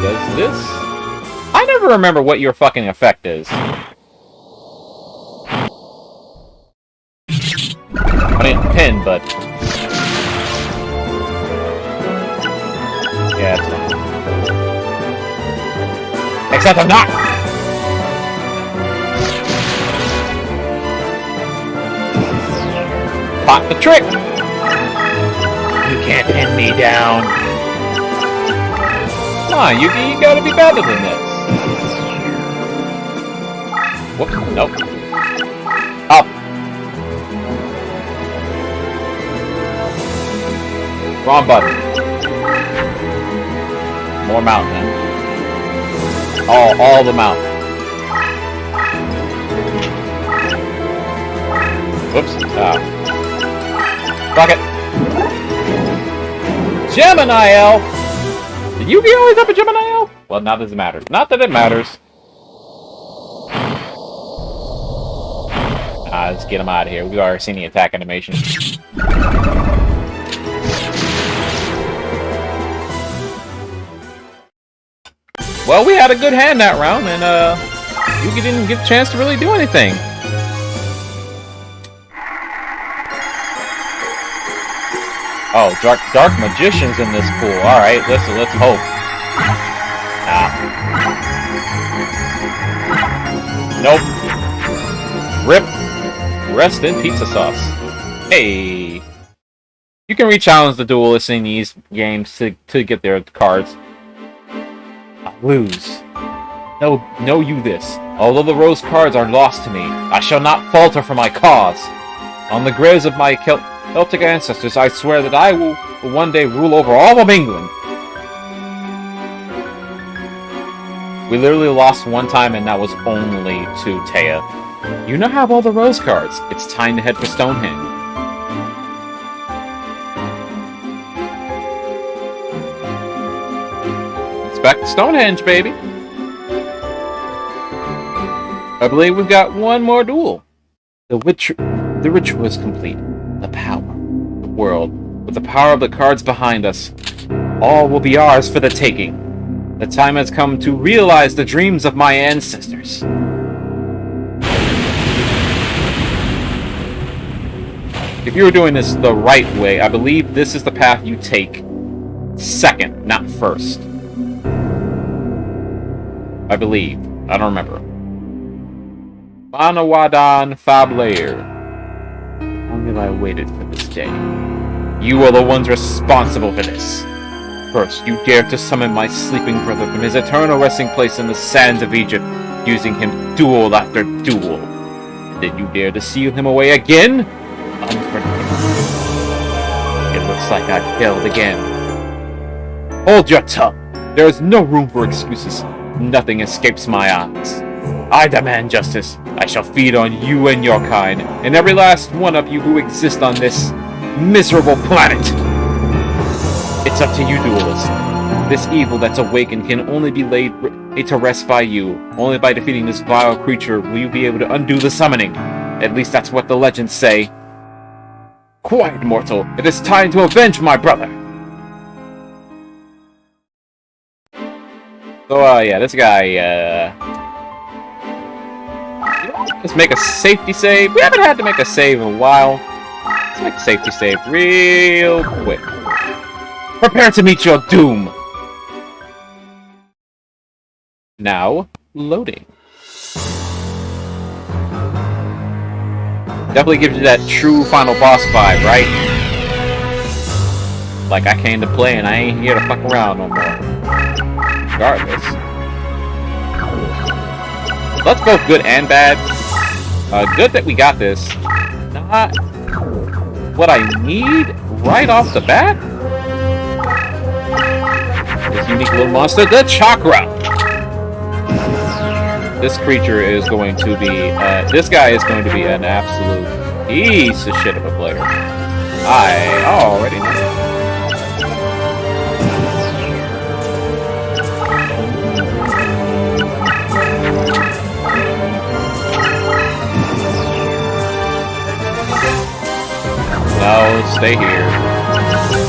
Does this? I never remember what your fucking effect is. I mean, pin, but... Yeah, it's not. Except I'm not! Pop the trick! You can't pin me down. Come on, Yugi, you gotta be better than this. Whoops, nope. Up. Wrong button. More mountain then. All the mountain. Whoops. Fuck it. Gemini L! Did Yugi always have a Gemini L? Well, now does it matter. Not that it matters. Let's get him out of here. We've already seen the attack animation. Well, we had a good hand that round, and Yugi didn't get a chance to really do anything. Oh, dark magicians in this pool. All right, listen, let's hope. Nope. Rip. Rest in pizza sauce. Hey. You can re-challenge the duelists in these games to get their cards. I lose. Know you this. Although the rose cards are lost to me, I shall not falter for my cause. On the graves of my Celtic ancestors, I swear that I will one day rule over all of England. We literally lost one time, and that was only to Taya. You now have all the rose cards. It's time to head for Stonehenge. It's back to Stonehenge, baby. I believe we've got one more duel. The ritual is complete. The power, the world, with the power of the cards behind us, all will be ours for the taking. The time has come to realize the dreams of my ancestors. If you were doing this the right way, I believe this is the path you take second, not first. I believe. I don't remember. Manawadan Fablair. Only I waited for this day. You are the ones responsible for this. First, you dared to summon my sleeping brother from his eternal resting place in the sands of Egypt, using him duel after duel. And then you dare to seal him away again? Unforgivable. It looks like I failed again. Hold your tongue. There is no room for excuses. Nothing escapes my eyes. I demand justice. I shall feed on you and your kind, and every last one of you who exist on this miserable planet. It's up to you, duelist. This evil that's awakened can only be laid to rest by you. Only by defeating this vile creature will you be able to undo the summoning. At least that's what the legends say. Quiet, mortal. It is time to avenge my brother. So, yeah, this guy, let's make a safety save. We haven't had to make a save in a while. Let's make a safety save real quick. Prepare to meet your doom! Now, loading. Definitely gives you that true final boss vibe, right? Like I came to play and I ain't here to fuck around no more. Regardless. Let's both good and bad. Good that we got this. Not what I need right off the bat. This unique little monster, the Chakra! This creature is going to be, this guy is going to be an absolute piece of shit of a player. I already know. No, stay here.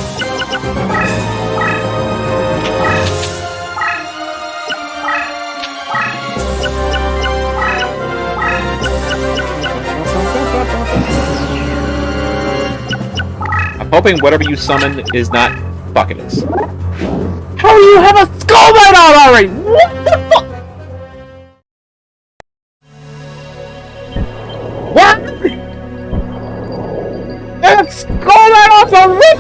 hoping whatever you summon is not fucking us. How do you have a skull knight out already? What the fuck? What? That skull knight off the rip!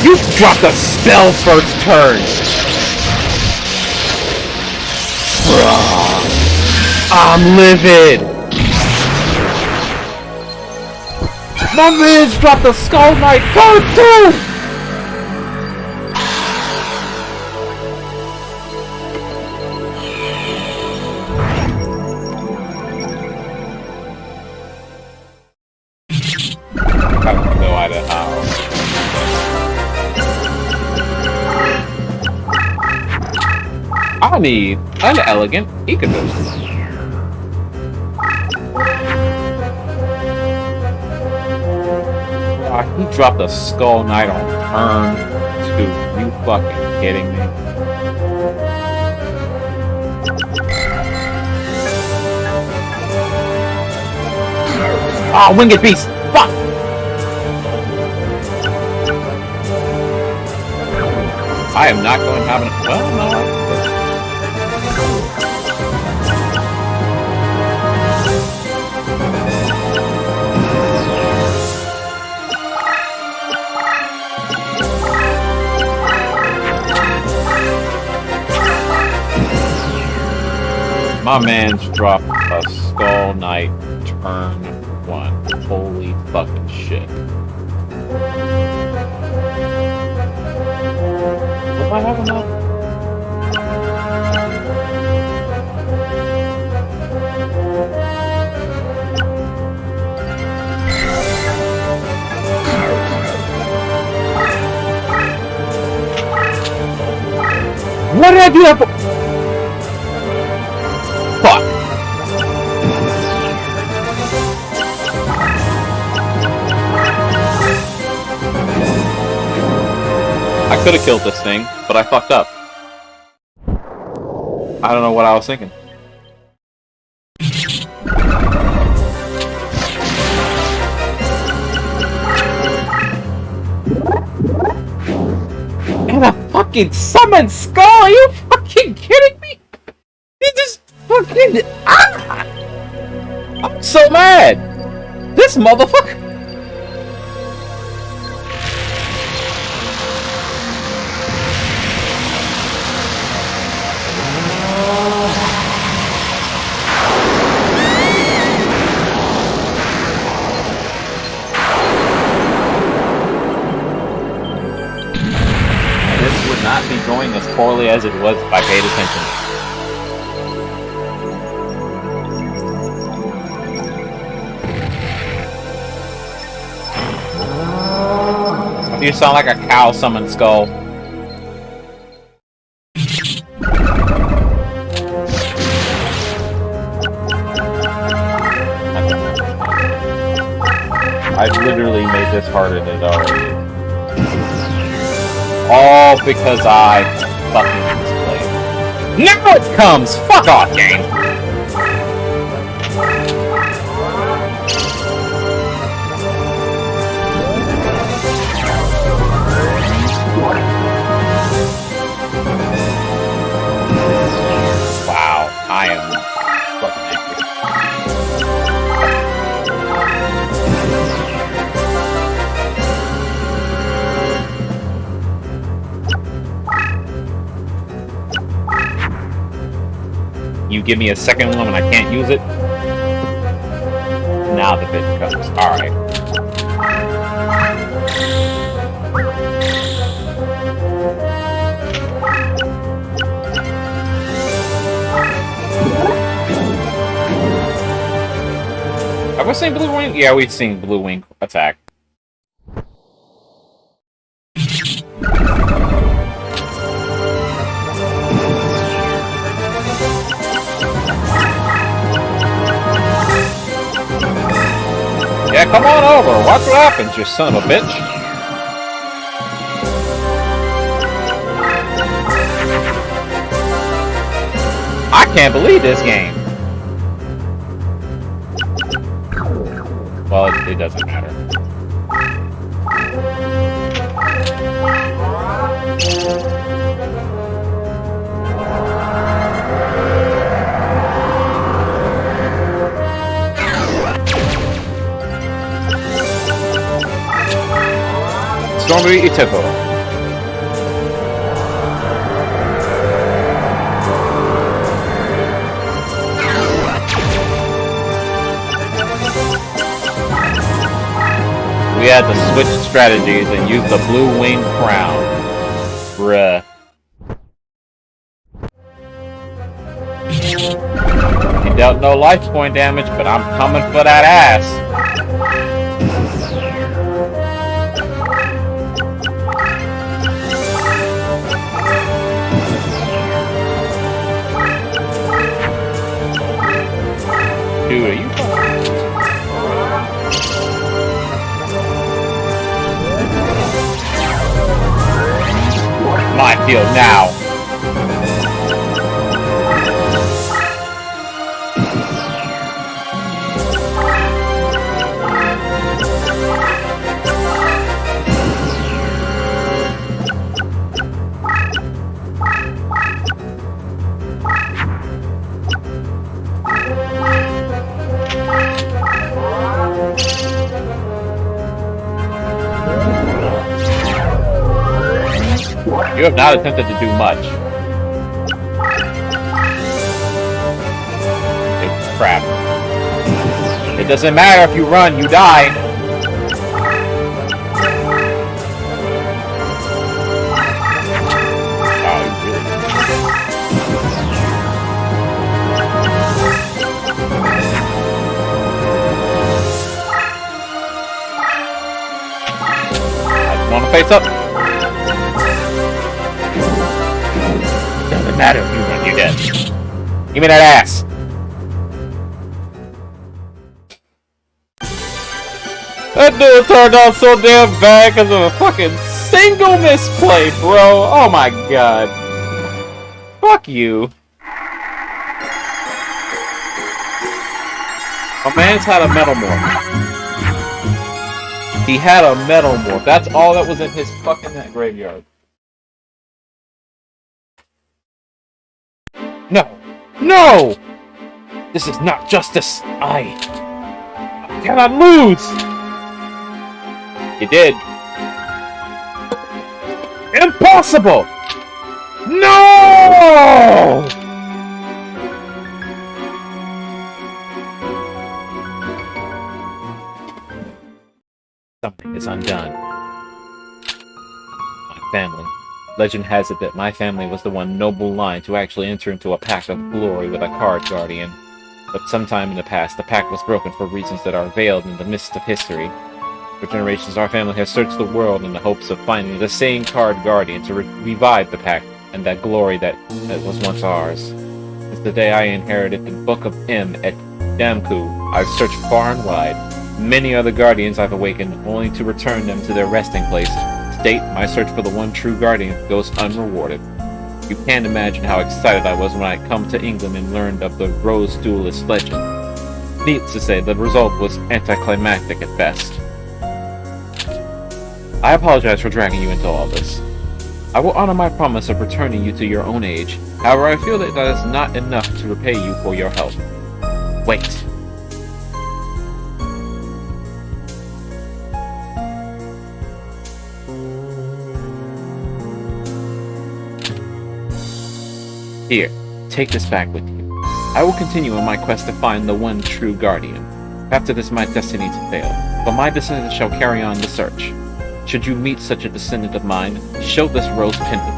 You dropped a spell first turn! Bruh. I'm livid! My man's dropped a skull knight! Go too! I have no idea how. I need an elegant ecosystem. He dropped a skull knight on turn 2. You fucking kidding me? Oh, winged beast! Fuck! I am not going to have an. Well, no. My man's dropped a skull knight turn 1. Holy fucking shit. Will I have enough? What did I do that for? Fuck! I could have killed this thing, but I fucked up. I don't know what I was thinking. And a fucking summon skull? Are you fucking kidding me? He just fucking... Ah! I'm so mad! This motherfucker... This would not be going as poorly as it was if I paid attention. You sound like a cow summoned skull. I've literally made this harder than it already is. All because I fucking misplayed. Now it comes! Fuck off, game! Wow, I am fucking angry. You give me a second one and I can't use it? Now the bit comes. Alright. Have we seen Blue Wing? Yeah, we've seen Blue Wing attack. Yeah, come on over. Watch what happens, you son of a bitch. I can't believe this game. Well, it doesn't matter. Stormy Itepo. We had to switch strategies and use the blue wing crown. Bruh. He dealt no life point damage, but I'm coming for that ass. Dude, are you my field now. You have not attempted to do much. It's crap. It doesn't matter if you run, you die. Oh, really? I just want to face up. Doesn't matter if you run, you're dead. Give me that ass! That dude turned out so damn bad because of a fucking single misplay, bro! Oh my god. Fuck you. My man's had a metal morph. He had a metal morph. That's all that was in his fucking graveyard. No! No! This is not justice! I cannot lose! You did. Impossible! No! Something is undone. My family. Legend has it that my family was the one noble line to actually enter into a pact of glory with a card guardian. But sometime in the past, the pact was broken for reasons that are veiled in the mist of history. For generations, our family has searched the world in the hopes of finding the same card guardian to revive the pact and that glory that was once ours. Since the day I inherited the Book of M at Damku, I've searched far and wide. Many other guardians I've awakened, only to return them to their resting place. To date, my search for the one true guardian goes unrewarded. You can't imagine how excited I was when I come to England and learned of the Rose Duelist legend. Needless to say, the result was anticlimactic at best. I apologize for dragging you into all this. I will honor my promise of returning you to your own age. However, I feel that that is not enough to repay you for your help. Wait. Here, take this back with you. I will continue on my quest to find the one true guardian. After this, my destiny to fail, but my descendants shall carry on the search. Should you meet such a descendant of mine, show this rose pendant.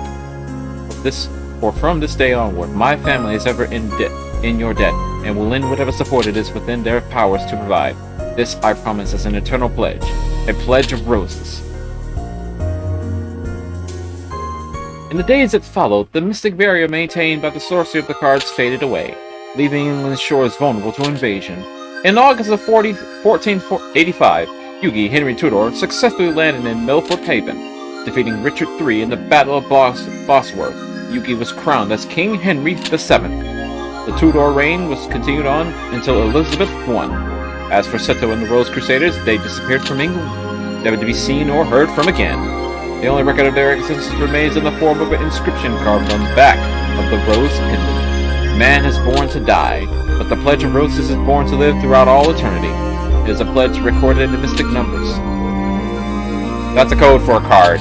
For from this day onward, my family is ever in your debt, and will lend whatever support it is within their powers to provide. This I promise as an eternal pledge, a pledge of roses. In the days that followed, the mystic barrier maintained by the sorcery of the cards faded away, leaving England's shores vulnerable to invasion. In August of 1485, Yugi Henry Tudor successfully landed in Milford Haven, defeating Richard III in the Battle of Bosworth. Yugi was crowned as King Henry VII. The Tudor reign was continued on until Elizabeth I. As for Seto and the Rose Crusaders, they disappeared from England, never to be seen or heard from again. The only record of their existence remains in the form of an inscription carved on the back of the rose pendant. Man is born to die, but the Pledge of Roses is born to live throughout all eternity. It is a pledge recorded in the mystic numbers. That's a code for a card.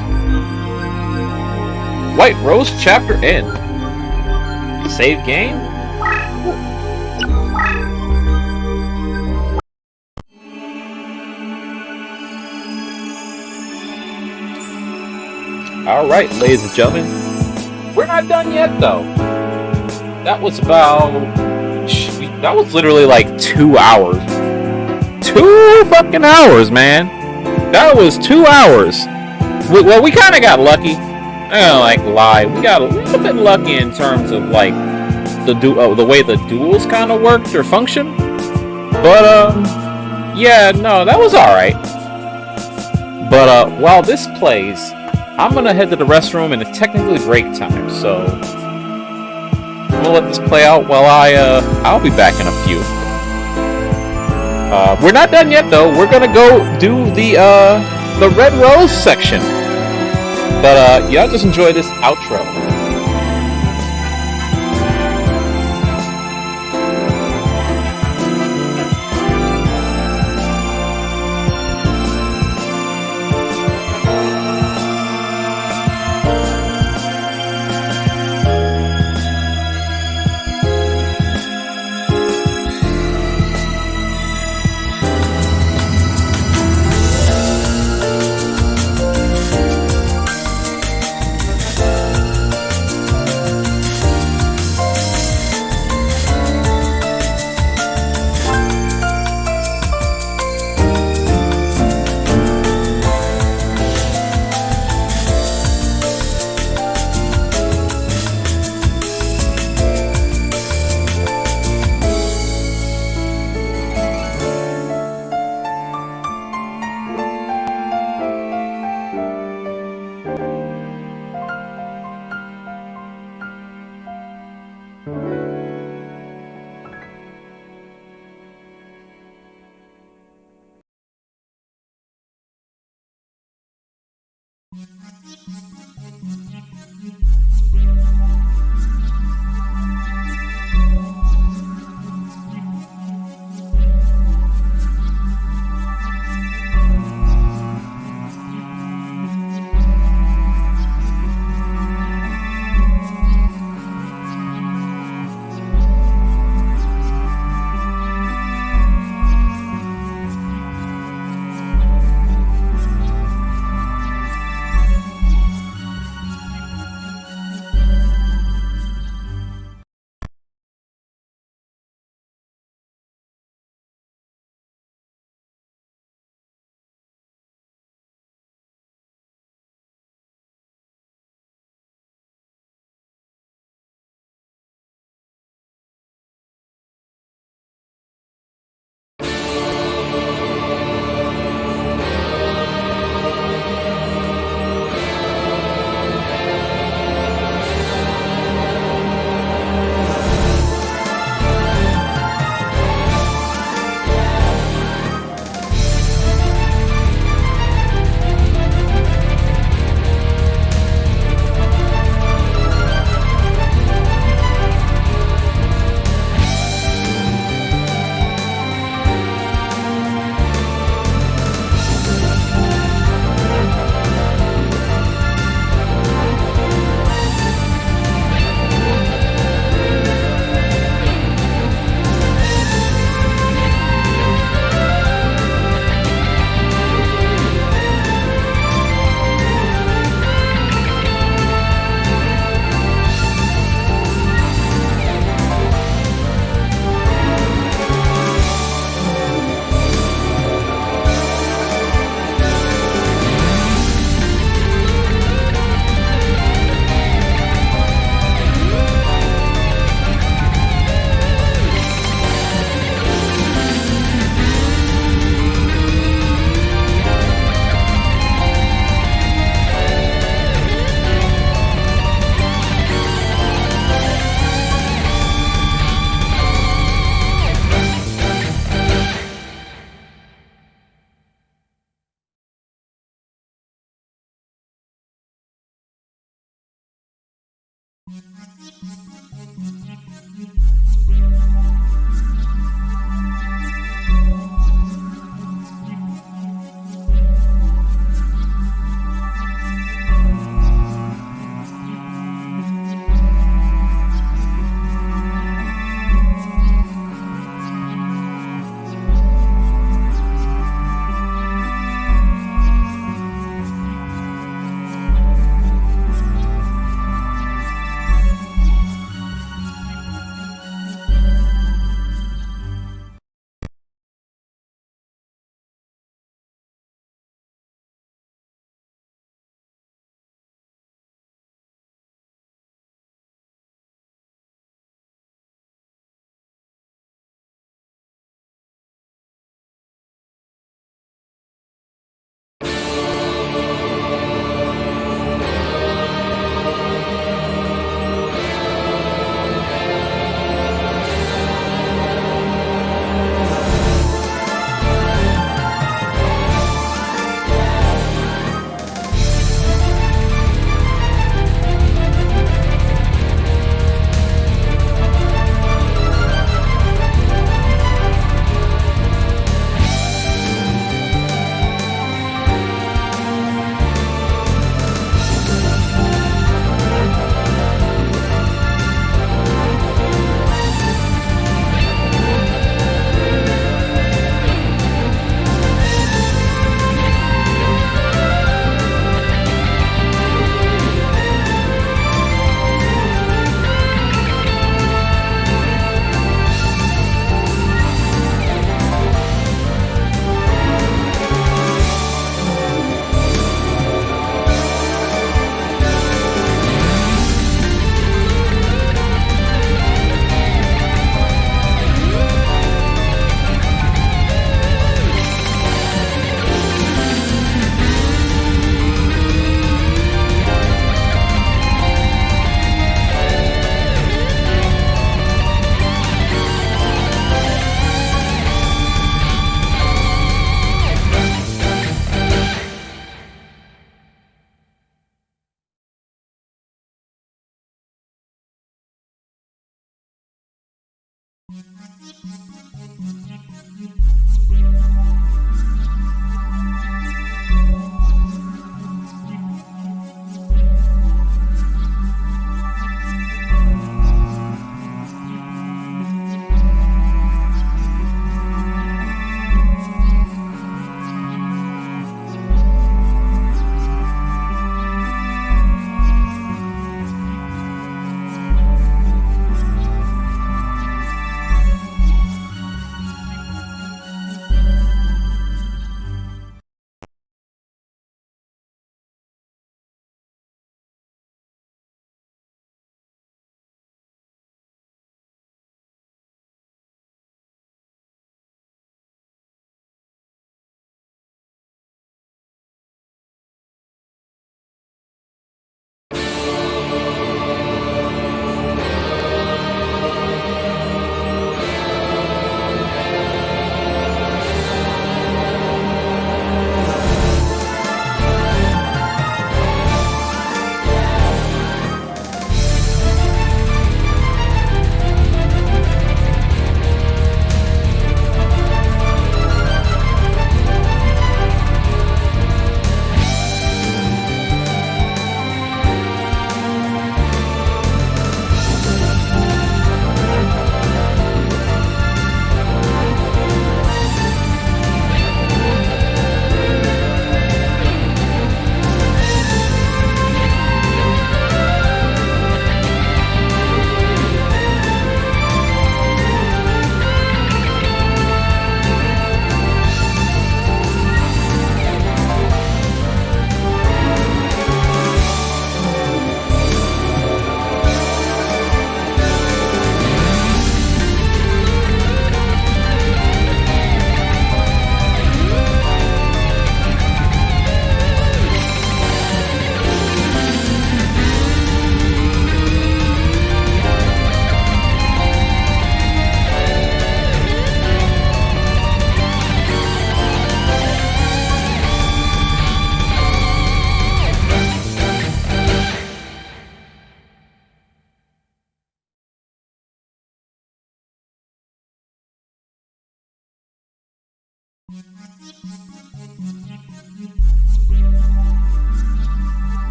White Rose Chapter End. Save game? Alright, ladies and gentlemen. We're not done yet, though. That was about... That was literally like 2 hours. 2 fucking hours, man. That was 2 hours. Well, we kind of got lucky. I'm gonna like lie. We got a little bit lucky in terms of like the way the duels kind of worked or function. But yeah, no, that was all right. But while this plays, I'm gonna head to the restroom and it's technically break time, so I'm gonna let this play out while I'll be back in a few. We're not done yet though. We're gonna go do the Red Rose section. But y'all just enjoy this outro.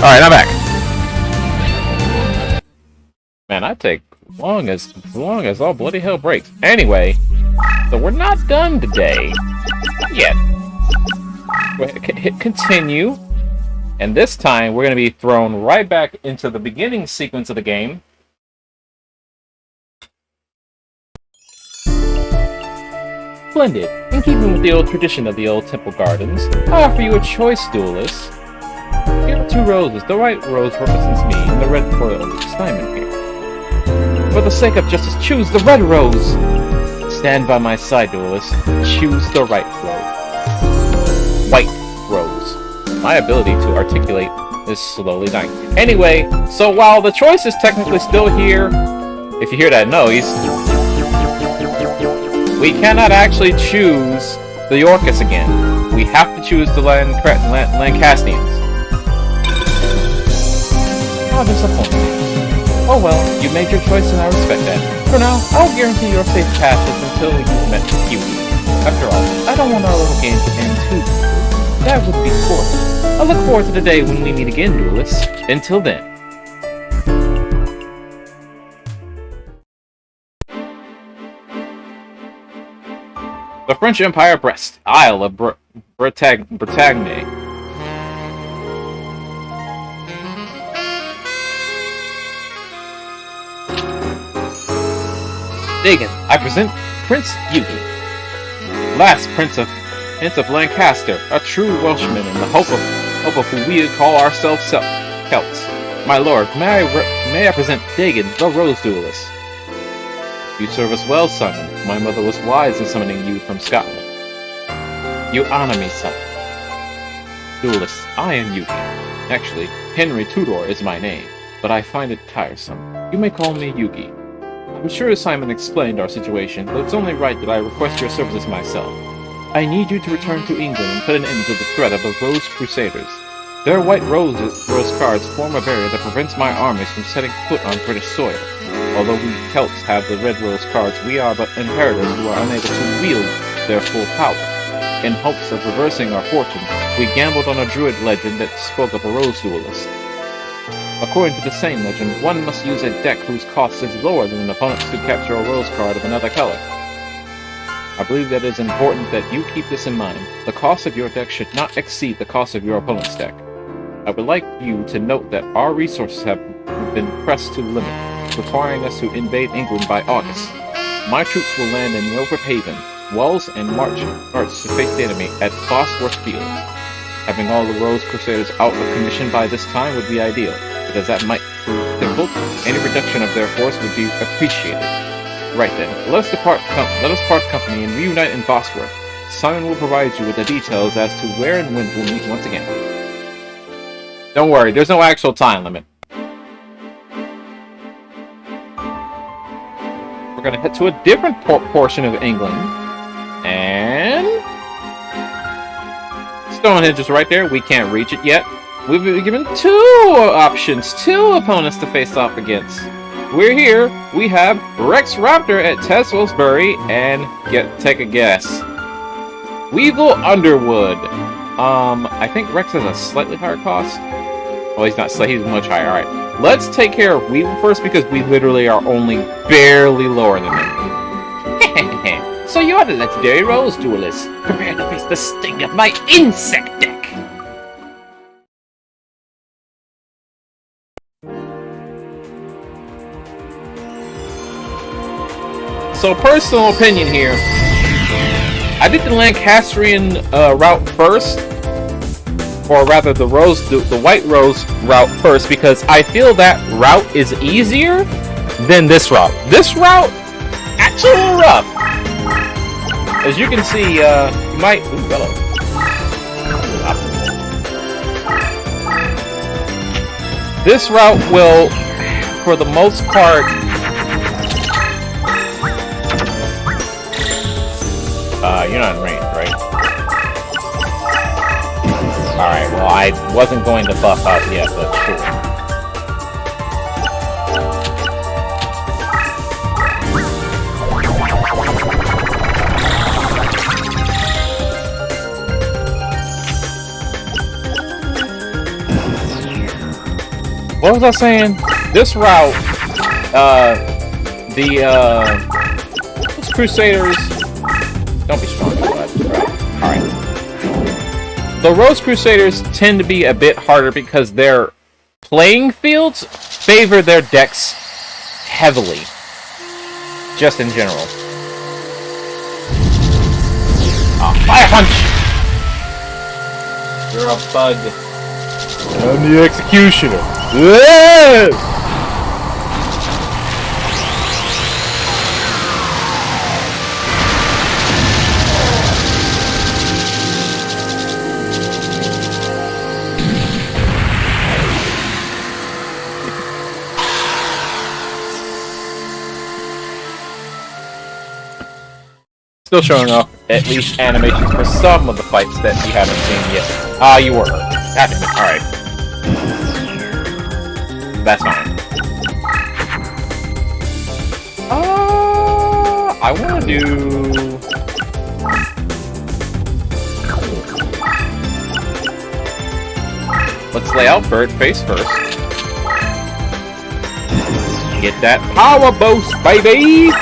Alright, I'm back. Man, I take long as all bloody hell breaks. Anyway, so we're not done today. Not yet. Hit continue. And this time, we're going to be thrown right back into the beginning sequence of the game. Splendid. In keeping with the old tradition of the old temple gardens, I offer you a choice, Duelist. Here are 2 roses. The white rose represents me, and the red pearl is Simon here. For the sake of justice, choose the red rose! Stand by my side, Duelist. Choose the right rose. White rose. My ability to articulate is slowly dying. Anyway, so while the choice is technically still here, if you hear that noise, we cannot actually choose the Orcus again. We have to choose the Lancastrians. How disappointing. Oh well, you made your choice and I respect that. For now, I'll guarantee your safe passage until you've met Hughie. After all, I don't want our little game to end too quickly. That would be poor. I look forward to the day when we meet again, Duelist. Until then. The French Empire Brest, Isle of Bretagne. Dagan, I present Prince Yugi, last Prince of Lancaster, a true Welshman in the hope of who we call ourselves Celts. My lord, may I present Dagan, the Rose Duelist. You serve us well, Simon. My mother was wise in summoning you from Scotland. You honor me, son. Duelist, I am Yugi. Actually, Henry Tudor is my name, but I find it tiresome. You may call me Yugi. I'm sure Simon explained our situation, but it's only right that I request your services myself. I need you to return to England and put an end to the threat of the Rose Crusaders. Their white rose cards form a barrier that prevents my armies from setting foot on British soil. Although we Celts have the red rose cards, we are but inheritors who are unable to wield their full power. In hopes of reversing our fortune, we gambled on a druid legend that spoke of a rose duelist. According to the same legend, one must use a deck whose cost is lower than an opponent's to capture a rose card of another color. I believe that it is important that you keep this in mind. The cost of your deck should not exceed the cost of your opponent's deck. I would like you to note that our resources have been pressed to the limit, requiring us to invade England by August. My troops will land in Milford Haven, Wells, and march to face the enemy at Bosworth Field. Having all the Rose Crusaders out of commission by this time would be ideal, because that might prove difficult. Any reduction of their force would be appreciated. Right then, let us part company and reunite in Bosworth. Simon will provide you with the details as to where and when we'll meet once again. Don't worry, there's no actual time limit. We're gonna head to a different portion of England, and Stonehenge is right there. We can't reach it yet. We've been given 2 options, 2 opponents to face off against. We're here. We have Rex Raptor at Teswellsbury, and take a guess. Weevil Underwood. I think Rex has a slightly higher cost. Oh, he's not. He's much higher. All right. Let's take care of Weevil first because we literally are only barely lower than him. So you're the legendary Rose Duelist. Prepare to face the sting of my insect deck. So, personal opinion here. I did the Lancastrian route first, or rather the white rose route first, because I feel that route is easier than this route. This route actually a little rough. As you can see, you might. Ooh, hello. This route will, for the most part. You're not in range, right? Alright, well, I wasn't going to buff up yet, but sure. what was I saying? This route, those Crusaders. Don't be strong. Alright. The Rose Crusaders tend to be a bit harder because their playing fields favor their decks heavily. Just in general. Fire punch! You're a bug. I'm the executioner. Yeah! Still showing off at least animations for some of the fights that you haven't seen yet. Ah, you were. God damn it. Alright. That's fine. I wanna do... Let's lay out Bird face first. Get that power boost, baby!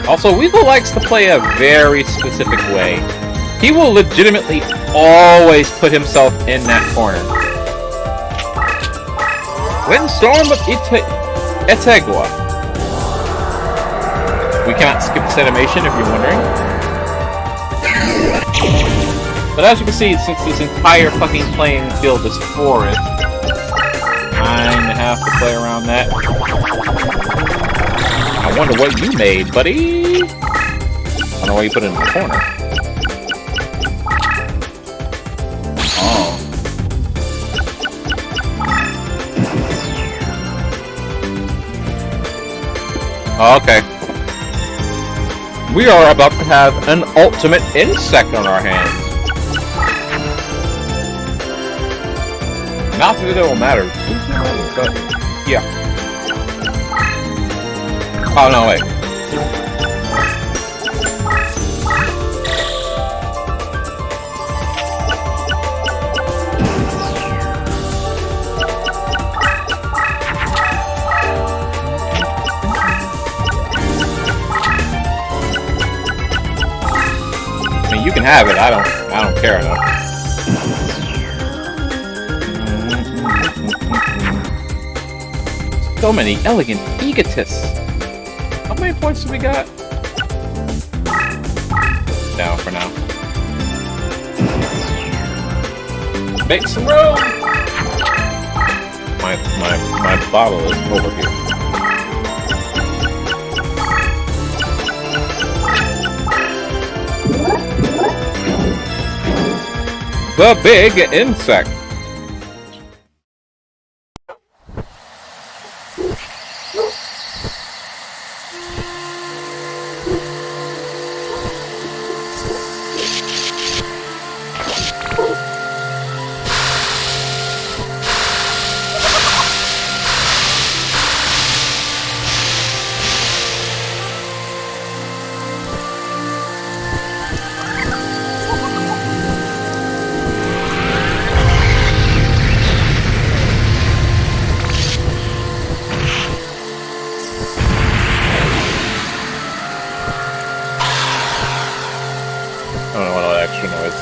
Also, Weevil likes to play a very specific way. He will legitimately always put himself in that corner. Windstorm of Etegua. We cannot skip this animation if you're wondering. But as you can see, since this entire fucking playing field is forest, I have to play around that. I wonder what you made, buddy. I don't know why you put it in the corner. Oh. Okay. We are about to have an ultimate insect on our hands. Not that it will matter, but yeah. Oh no, wait. I mean, you can have it. I don't care enough. So many elegant egotists. How many points do we got? Down for now. Make some room! My bottle is over here. The big insect.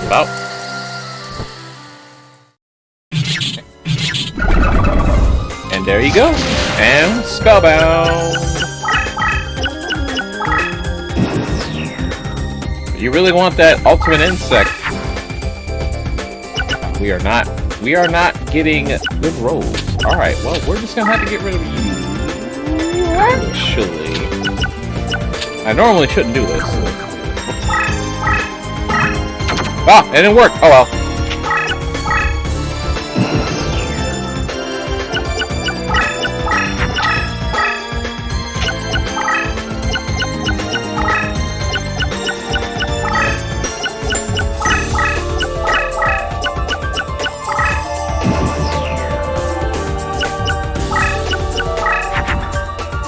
About. And there you go. And spellbound. You really want that ultimate insect? We are not getting good rolls. All right. Well, we're just gonna have to get rid of you. Actually, I normally shouldn't do this. Ah, it didn't work. Oh well.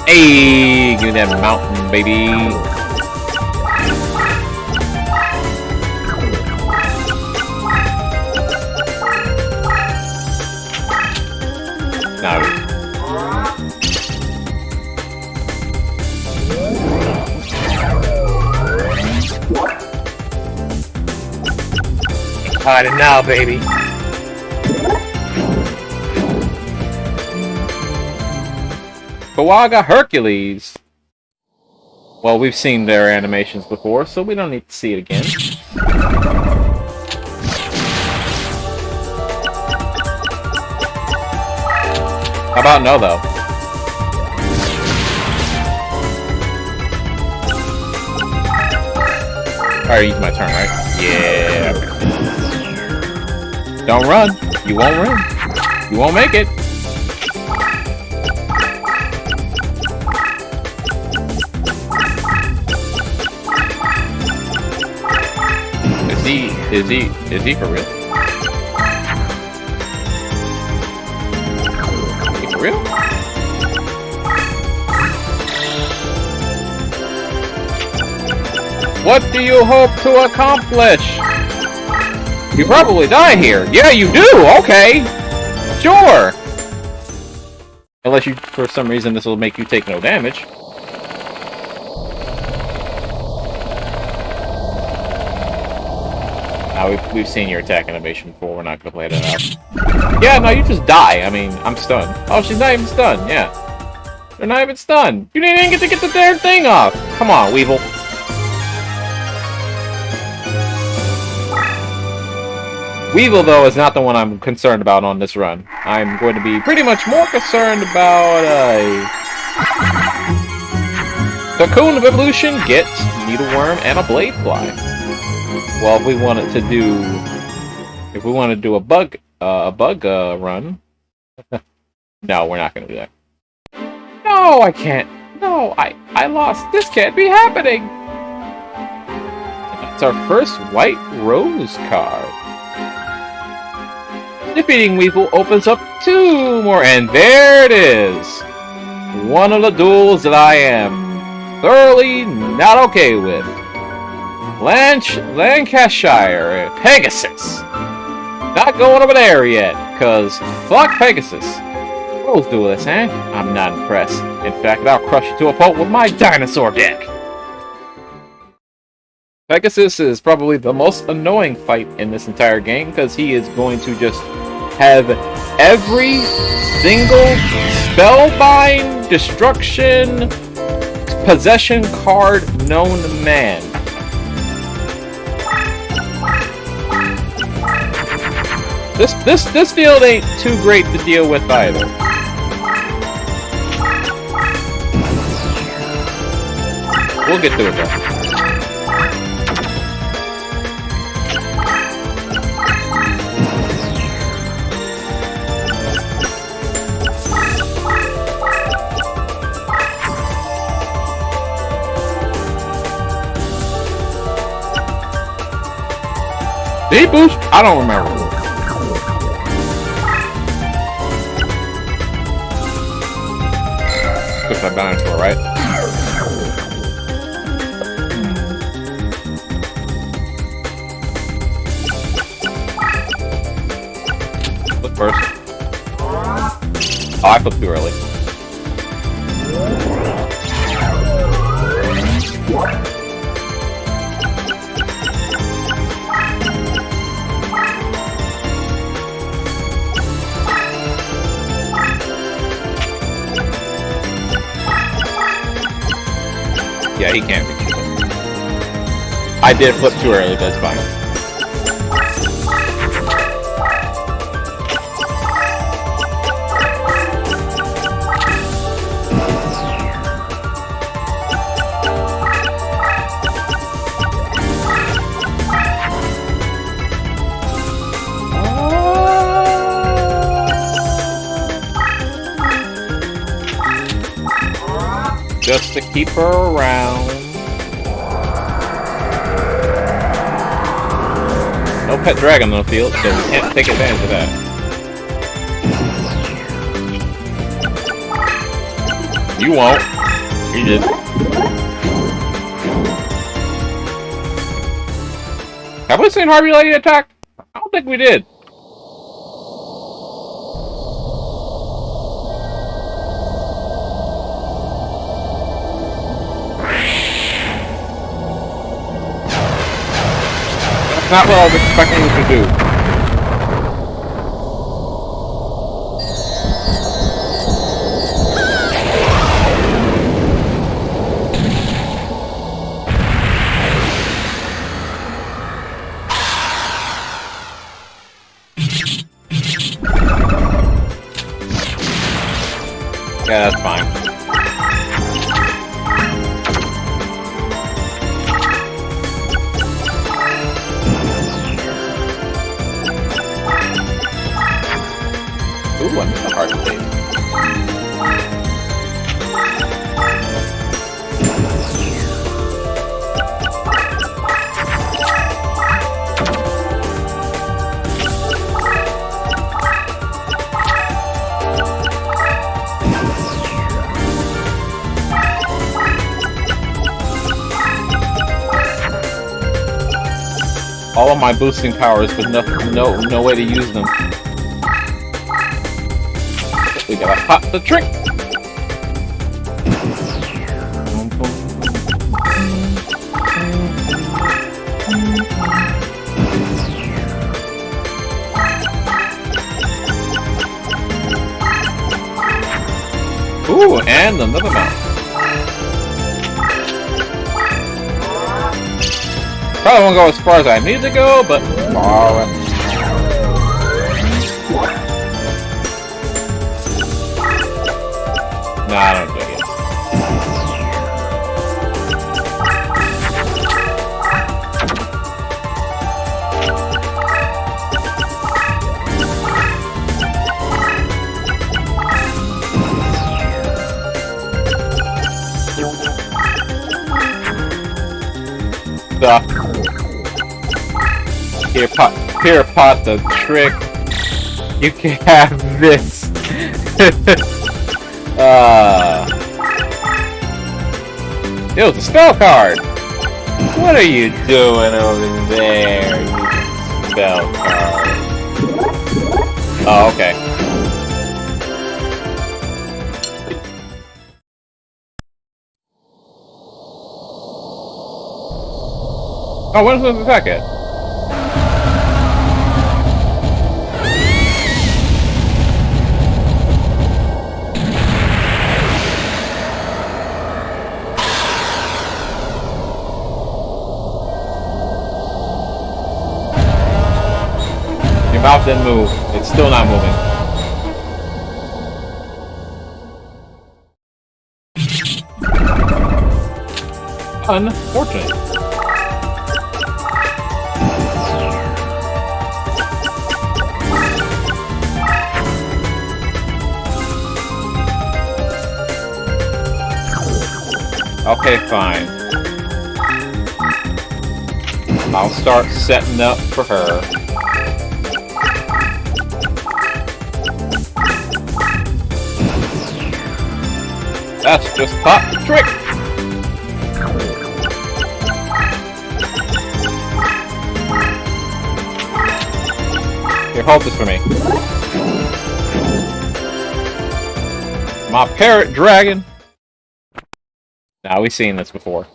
Hey, give me that mountain, baby. Hiding now, baby. Kawaga Hercules. Well, we've seen their animations before, so we don't need to see it again. How about no, though? Alright, use my turn, right? Yeah. Don't run. You won't run. You won't make it. Is he for real? Is he for real? What do you hope to accomplish? You probably die here. Yeah, you do! Okay! Sure! Unless you, for some reason, this will make you take no damage. We've seen your attack animation before, we're not gonna play that out. Yeah, no, you just die. I mean, I'm stunned. Oh, she's not even stunned, yeah. They're not even stunned. You didn't even get to get the damn thing off! Come on, Weevil. Weevil, though, is not the one I'm concerned about on this run. I'm going to be pretty much more concerned about Cocoon of Evolution, Git, Needleworm, and a Blade Fly. Well, if we wanted to do a bug run, no, we're not gonna do that. No, I can't. No, I lost. This can't be happening. It's our first White Rose card. Defeating Weevil opens up 2 more, and there it is. One of the duels that I am thoroughly not okay with. Lancashire, Pegasus. Not going over there yet, cause fuck Pegasus. Rose Duelist, eh? I'm not impressed. In fact, I'll crush you to a pulp with my dinosaur deck. Pegasus is probably the most annoying fight in this entire game, because he is going to just have every single spellbind, destruction, possession card known to man. This field ain't too great to deal with either. We'll get through it though. Did he boost? I don't remember. Push that dinosaur, right? Look first. Oh, I flipped too early. Yeah, he can't reach it. I did flip too early, but it's fine. Just to keep her around. No pet dragon on the field, so we can't take advantage of that. You won't. You did. Have we seen Harvey Lady attack? I don't think we did. not what I was expecting you to do. Yeah, that's fine. Ooh, I missed the hard thing. All of my boosting powers, but no way to use them. We gotta pop the trick! Ooh, and another mount. Probably won't go as far as I need to go, but far enough. Nah, I don't dig it. Here, pot the trick. You can have this. Yo, the spell card! What are you doing over there, you spell card? Oh, okay. Oh, when's this attack at? Your mouth didn't move. It's still not moving. Unfortunate. Okay, fine. I'll start setting up for her. That's just pop the trick! Here, hold this for me. My parrot dragon! Now, we've seen this before.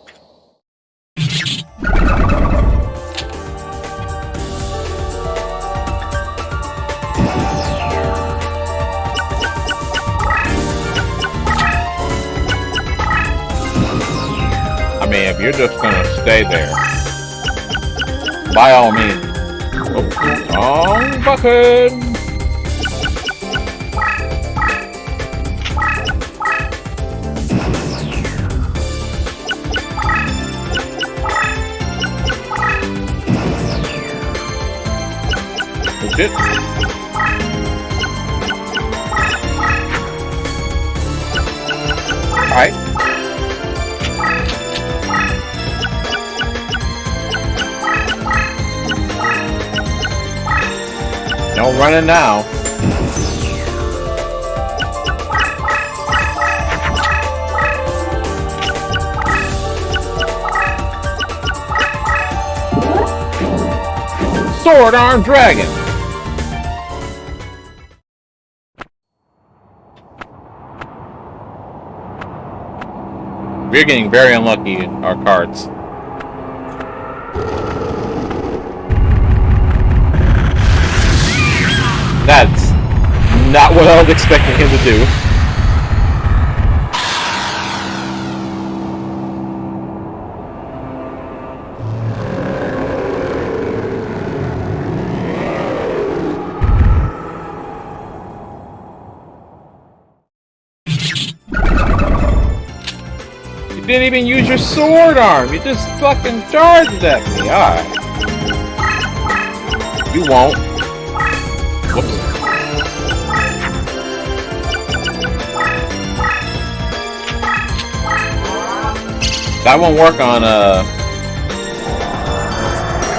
I mean, if you're just gonna stay there, by all means. Oh, bucket! Legit. Alright. No running now. Sword Arm Dragon. We're getting very unlucky in our cards. That's not what I was expecting him to do. You didn't even use your sword arm. You just fucking charged at me. Alright. You won't. Whoops. That won't work on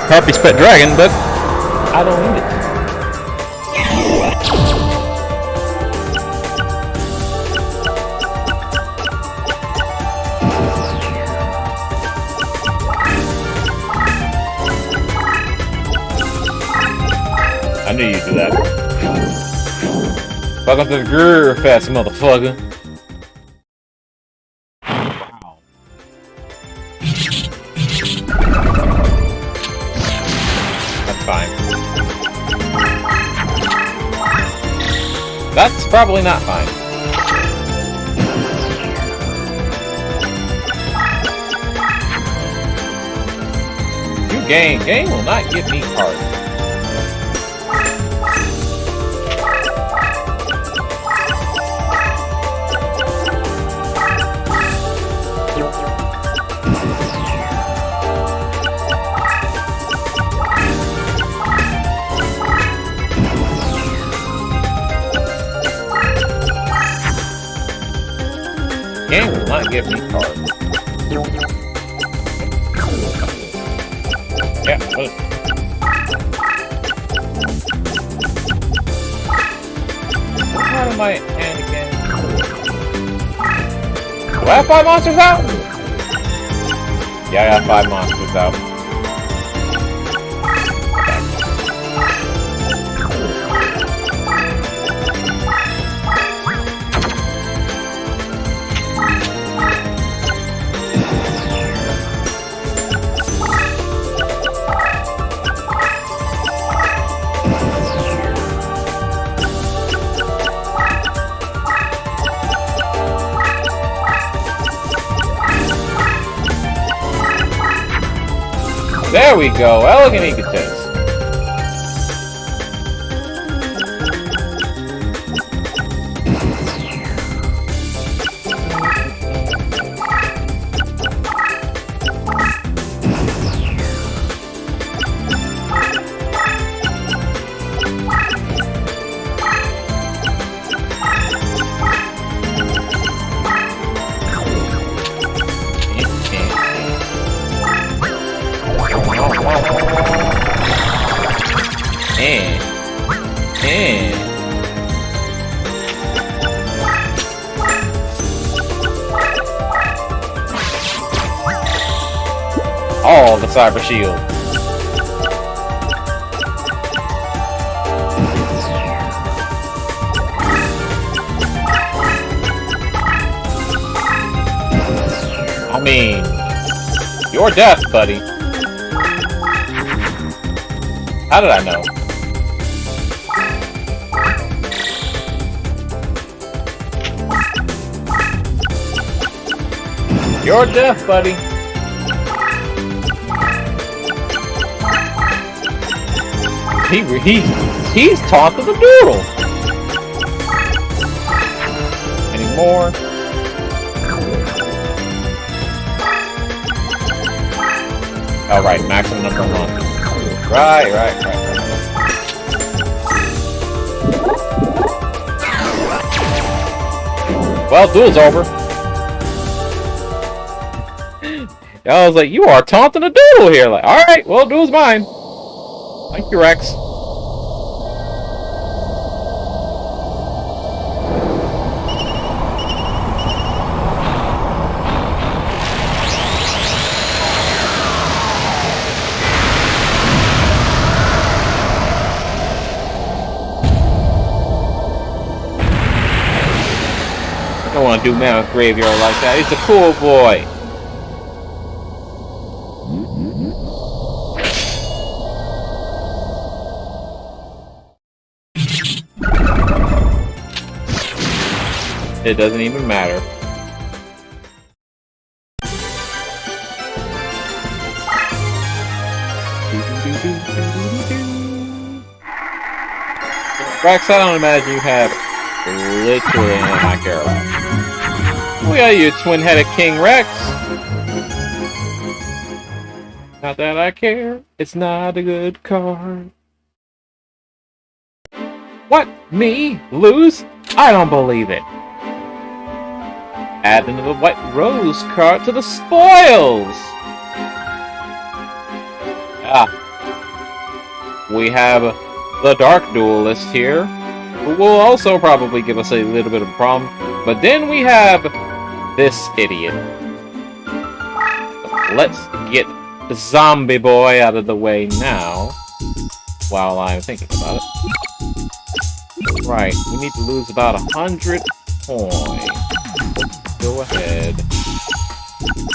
Harpy's pet dragon, but I don't need it. I knew you'd do that. Welcome to the Grr Fest, motherfucker. Wow. That's fine. That's probably not fine. You game will not give me cards. Game will not give me cards. Yeah, what? How am I hand again? Do I have 5 monsters out? Yeah, I got 5 monsters out. There we go, elegant egotist. All the cyber shield. I mean, your death, buddy. How did I know? Your death, buddy. He's taunted the doodle. Any more? Oh, right, maximum number of monsters. Right. Well, duel's over. I was like, you are taunting a doodle here. Like, alright, well, duel's mine. Thank you, Rex. I don't want to do Mammoth Graveyard like that. It's a cool boy. It doesn't even matter. Rex, I don't imagine you have literally anything I care about. We got you, twin-headed King Rex. Not that I care, it's not a good card. What? Me? Lose? I don't believe it. Add another White Rose card to the spoils! Ah. We have the Dark Duelist here, who will also probably give us a little bit of a problem. But then we have this idiot. Let's get the zombie boy out of the way now, while I'm thinking about it. Right, we need to lose about 100 points. Go ahead.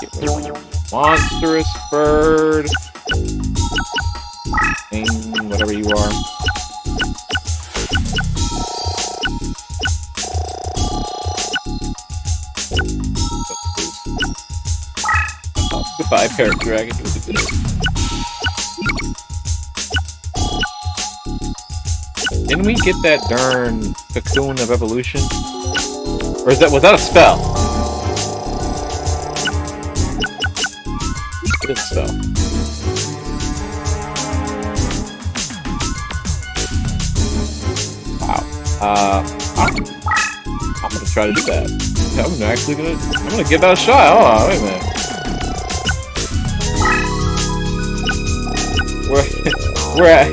Get rid of your monstrous bird. Thing, whatever you are. Goodbye, Parrot Dragon. Didn't we get that darn cocoon of evolution? Or was that a spell? It is a spell. Wow. I'm gonna try to do that. I'm gonna give that a shot. Hold on, wait a minute. We're at.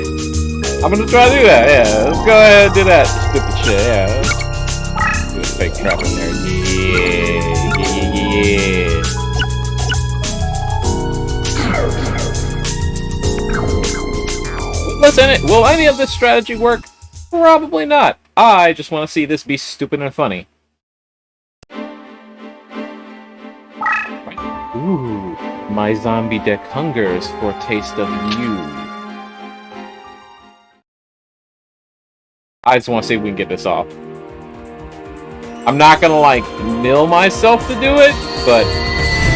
I'm gonna try to do that, yeah. Let's go ahead and do that stupid shit, yeah. Do a fake trap in there. Yeah. Listen, will any of this strategy work? Probably not. I just want to see this be stupid and funny. Ooh, my zombie deck hungers for a taste of you. I just want to see if we can get this off. I'm not gonna, like, mill myself to do it, but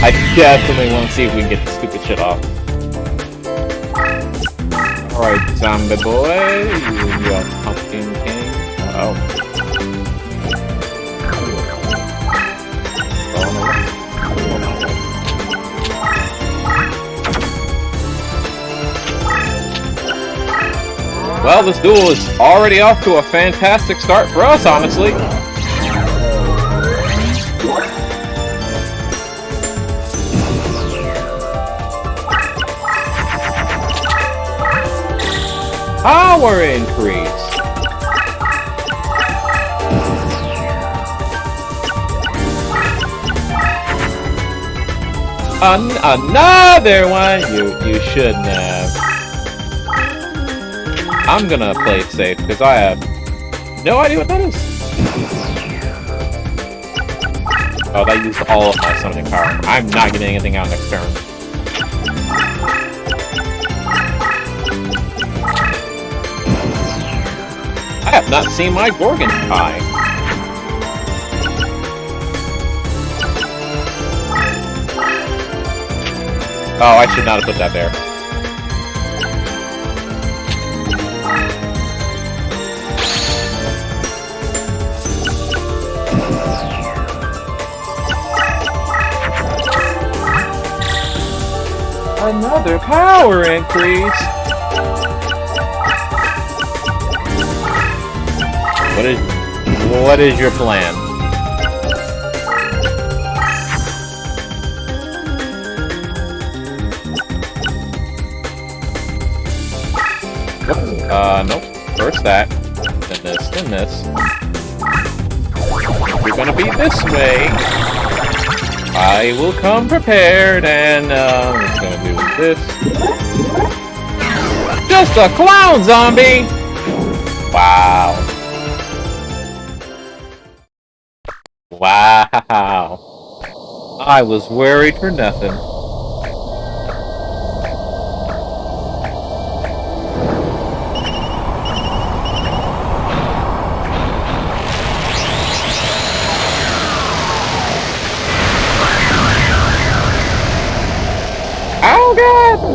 I definitely want to see if we can get this stupid shit off. Alright, zombie boy, you are Pumpkin King. Oh. Well, this duel is already off to a fantastic start for us, honestly. Power increase. Another one. You shouldn't have. I'm gonna play it safe because I have no idea what that is. Oh, that used all of my summoning power. I'm not getting anything out next turn. I have not seen my Gorgon pie. Oh, I should not have put that there. Another power increase. What is your plan? Nope. First that, then this, then this. If you're gonna be this way, I will come prepared, and I'm just gonna do this. Just a clown zombie! Wow. Wow. I was worried for nothing.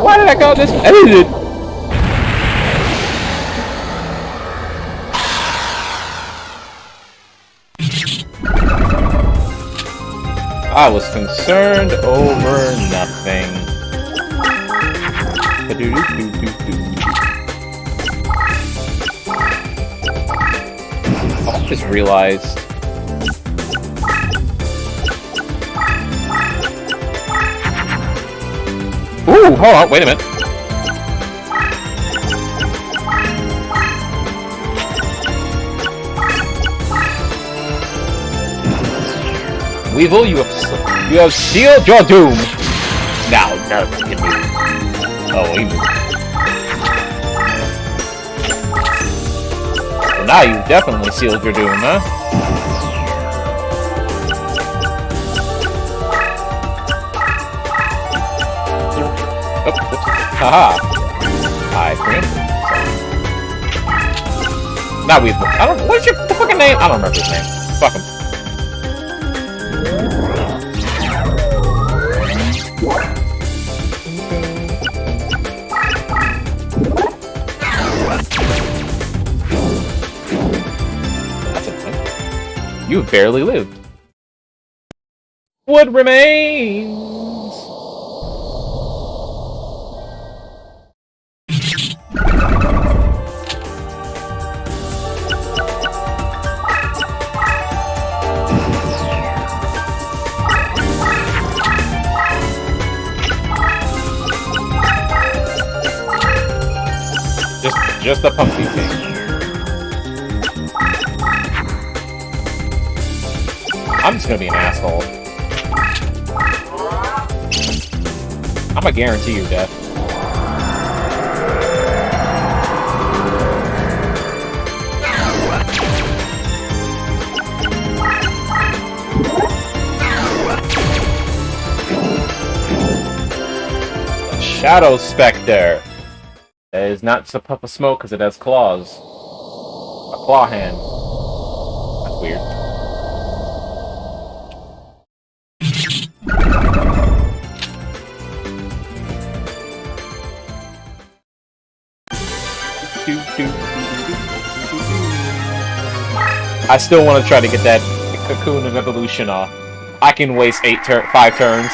Why did I call this edited? I was concerned over nothing. I just realized. Ooh, hold on, wait a minute. Weevil, you have sealed your doom. Now, nerve can move. Oh, he moved. Well, now you've definitely sealed your doom, huh? Oh, haha. I preempted. Not Weevil. I don't. What's your fucking name? I don't remember his name. Fuck him. You barely lived. Wood remains. Just a pumpkin thing. I'm just gonna be an asshole. I'm gonna guarantee your death. Shadow Spectre. That is not a puff of smoke because it has claws. A claw hand. That's weird. I still want to try to get that cocoon of evolution off. I can waste 5 turns.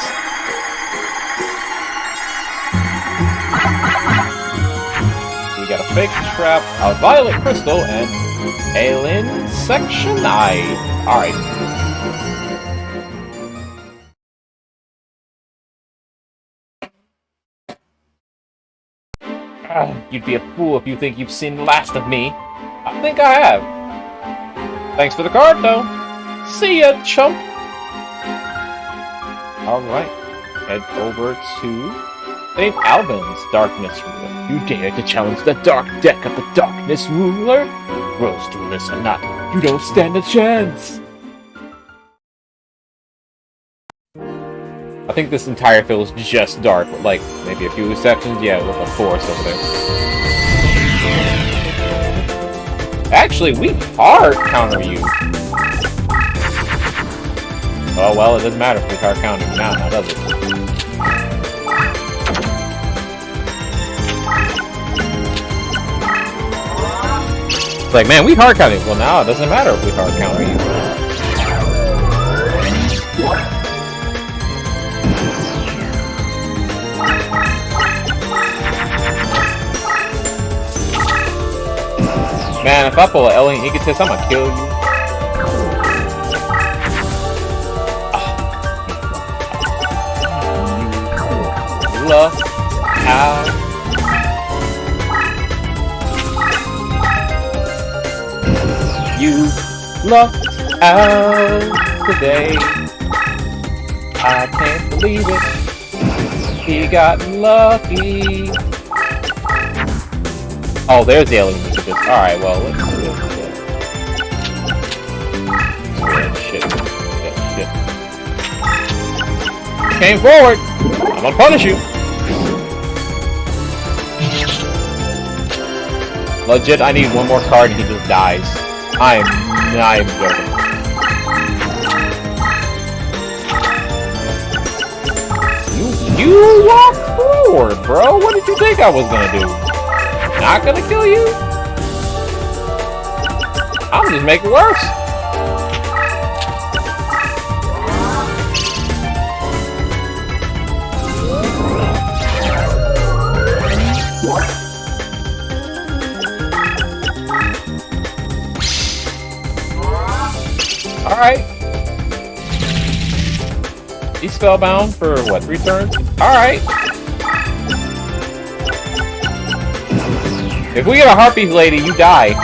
We got a fake trap, a violet crystal, and alien section eye. Alright. You'd be a fool if you think you've seen the last of me. I think I have. Thanks for the card, though. See ya, chump. Alright. Head over to St. Alvin's Darkness Ruler. You dare to challenge the dark deck of the Darkness Ruler? Rose Duelist or not, you don't stand a chance. I think this entire field is just dark, with like maybe a few exceptions. Yeah, with a forest over there. Actually, we hard counter you. Oh well, it doesn't matter if we hard counter you now, does it? It's like, man, we hard counter you. Well, now it doesn't matter if we hard counter you. Man, if I pull an alien egotist, I'm gonna kill you. Look out. You lucked out today. I can't believe it. He got lucky. Oh, there's the alien egotist. Alright, well, let's do this. Shit. Came forward! I'm gonna punish you! Legit, I need one more card and he just dies. I'm joking. You walk through forward, bro. What did you think I was gonna do? Not gonna kill you? I'm just making it worse. Alright. He's spellbound for, what, 3 turns? Alright. If we get a harpies lady, you die.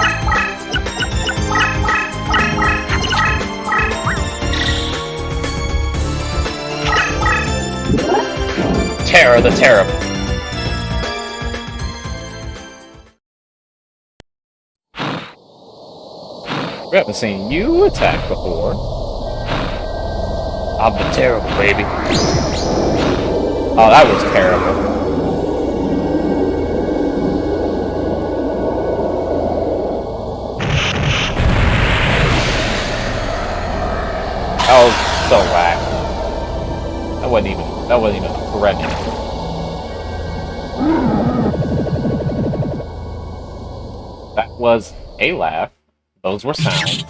Terror the Terrible. We haven't seen you attack before. I'm the terrible, baby. Oh, that was terrible. That was so whack. That wasn't even threatening. That was a laugh. Those were sounds.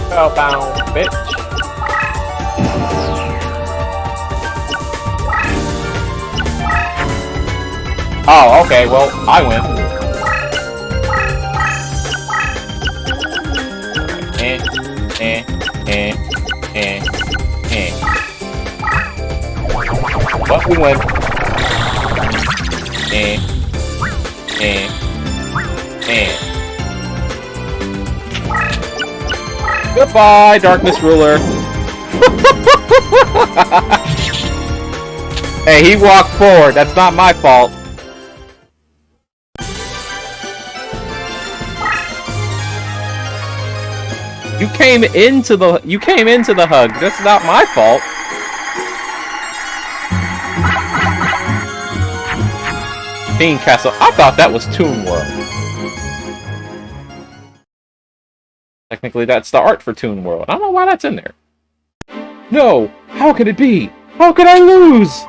Spellbound, bitch. Oh, okay, well, I win. Well, we win. Goodbye, Darkness Ruler. Hey, he walked forward. That's not my fault. You came into the hug. That's not my fault. Fiend Castle. I thought that was Toon World. Technically, that's the art for Toon World. I don't know why that's in there. No! How could it be? How could I lose?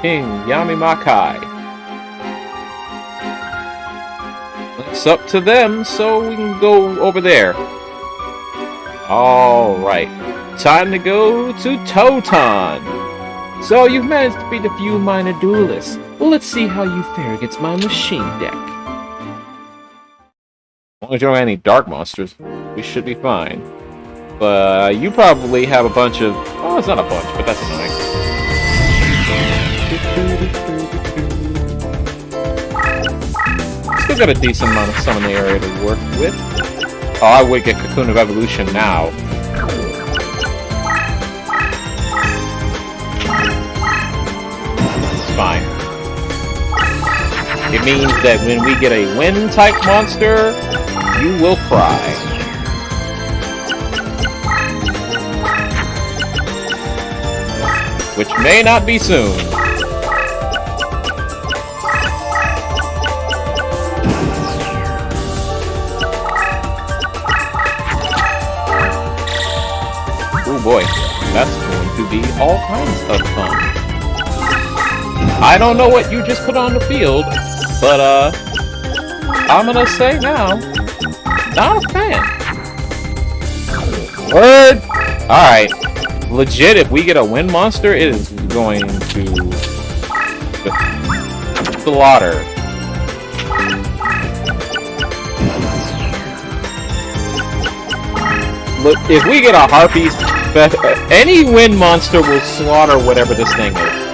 King Yamimakai. It's up to them, so we can go over there. Alright. Time to go to Toton. So, you've managed to beat a few minor duelists. Well, let's see how you fare against my machine deck. As long as you don't have any dark monsters, we should be fine. But you probably have a bunch of... Oh, it's not a bunch, but that's annoying. Still got a decent amount of summoning area to work with. Oh, I would get Cocoon of Evolution now. It's fine. It means that when we get a wind-type monster, you will cry. Which may not be soon. Oh boy, that's going to be all kinds of fun. I don't know what you just put on the field, but I'm gonna say now, not a fan. Word! Alright. Legit, if we get a wind monster, it is going to slaughter. Look, if we get a harpies, any wind monster will slaughter whatever this thing is.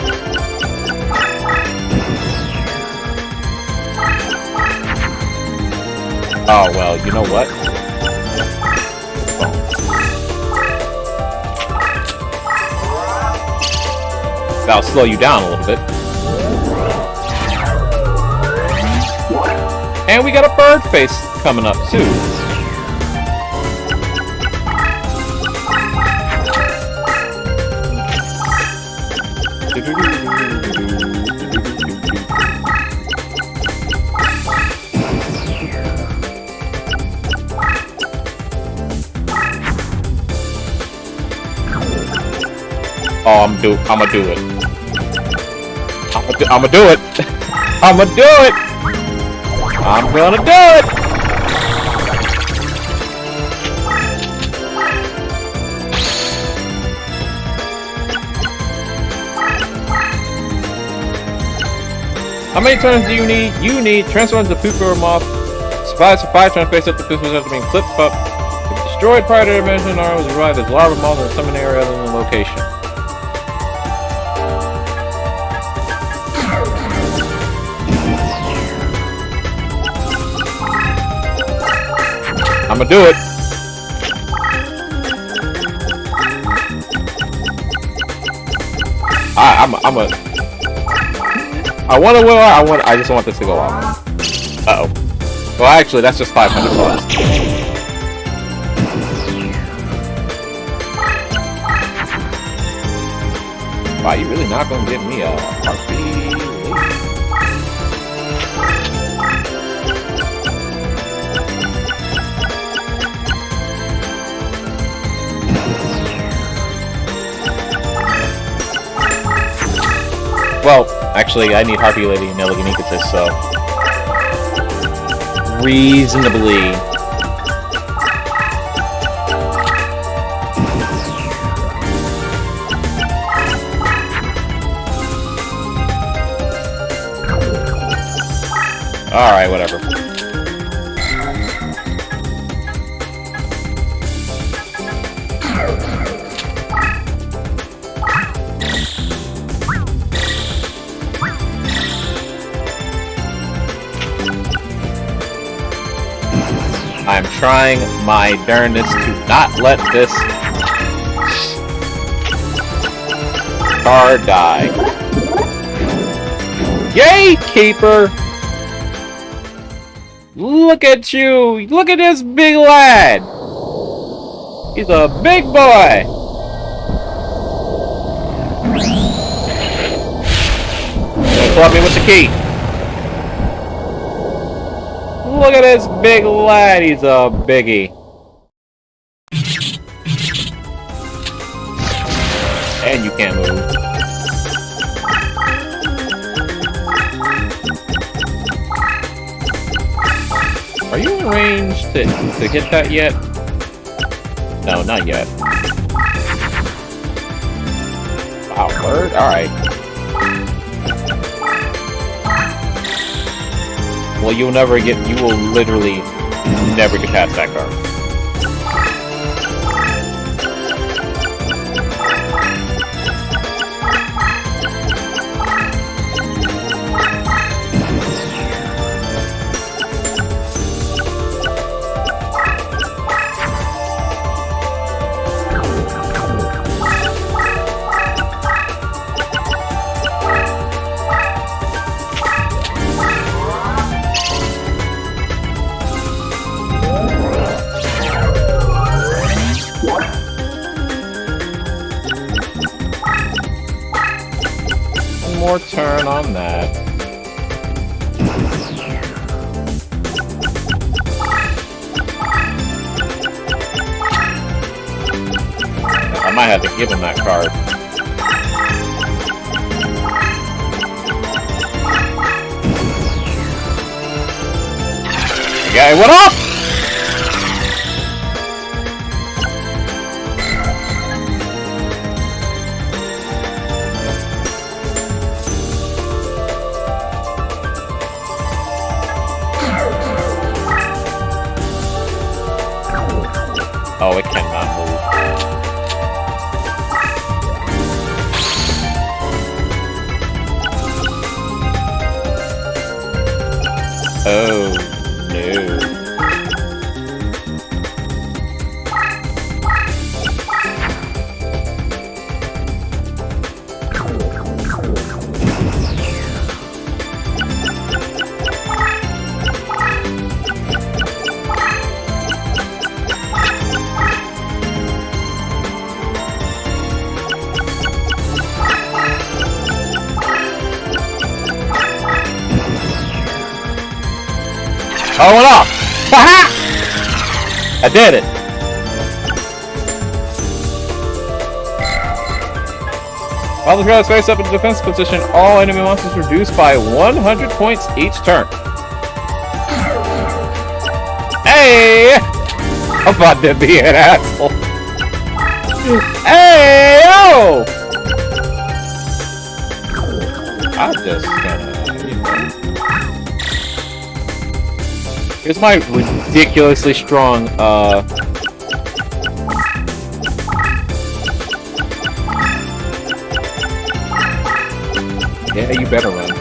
Oh, well, you know what? That'll slow you down a little bit. And we got a bird face coming up, too. Oh, I'ma do it. I'ma do it. I'm gonna do it. I'm gonna do it. How many turns do you need? You need transform the poop or moth. Survives for 5 turns based up the poop after being clipped up. If destroyed prior to the dimension, or was revived as larva moth in some area other than the location. I'm gonna do it. I just want this to go off. Uh-oh. Well, actually, that's just 500 bucks. Wow, you really not gonna give me a harpy? Well, actually, I need Harpy Lady and Nelliganikatis, so... reasonably... Alright, whatever. I'm trying my darndest to not let this card die. Yay, Keeper! Look at you! Look at this big lad! He's a big boy! Don't club me with the key! Look at this big lad, he's a biggie. And you can't move. Are you in range to hit that yet? No, not yet. Wow, word? Alright. Well, you will literally never get past that card. More turn on that. I might have to give him that card. Yeah, it went off! Oh, it cannot move. Oh, no. Oh, it went off! Ha-ha! I did it! While the players face up in the defense position, all enemy monsters reduced by 100 points each turn. Hey! I'm about to be an asshole. Hey, yo! I'm just gonna, you know. Here's my ridiculously strong, yeah, you better run.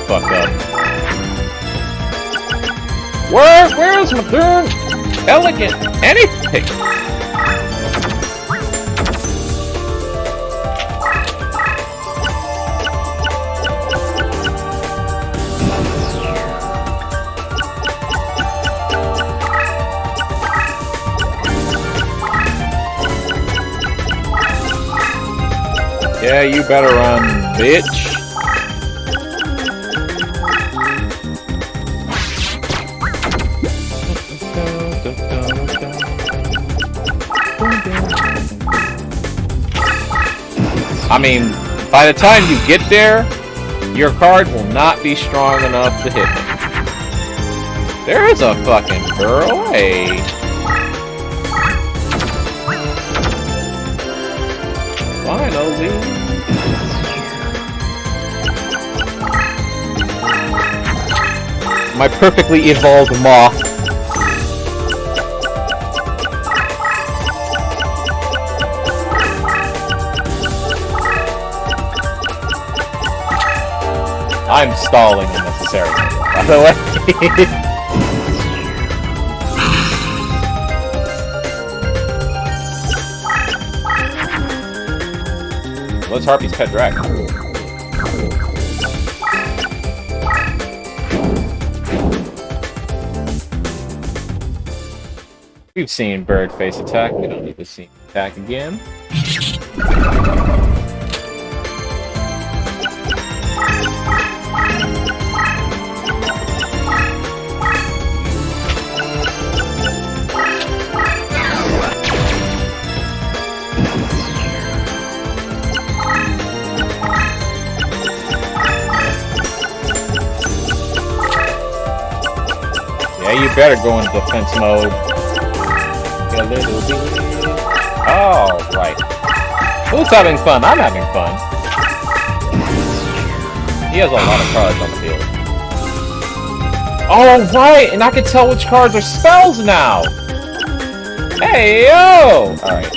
Fuck up. Where's my turn? Elegant anything? Yeah, you better run, bitch. I mean, by the time you get there, your card will not be strong enough to hit them. There is a fucking girl, hey. Finally. My perfectly evolved moth. I'm stalling unnecessarily, by the way. What's Harpy's pet dragon? We've seen bird face attack. We don't need to see attack again. Yeah, you better go into defense mode. Get a little bit. Oh, right. Who's having fun? I'm having fun. He has a lot of cards on the field. Oh, right! And I can tell which cards are spells now! Hey, yo! Alright.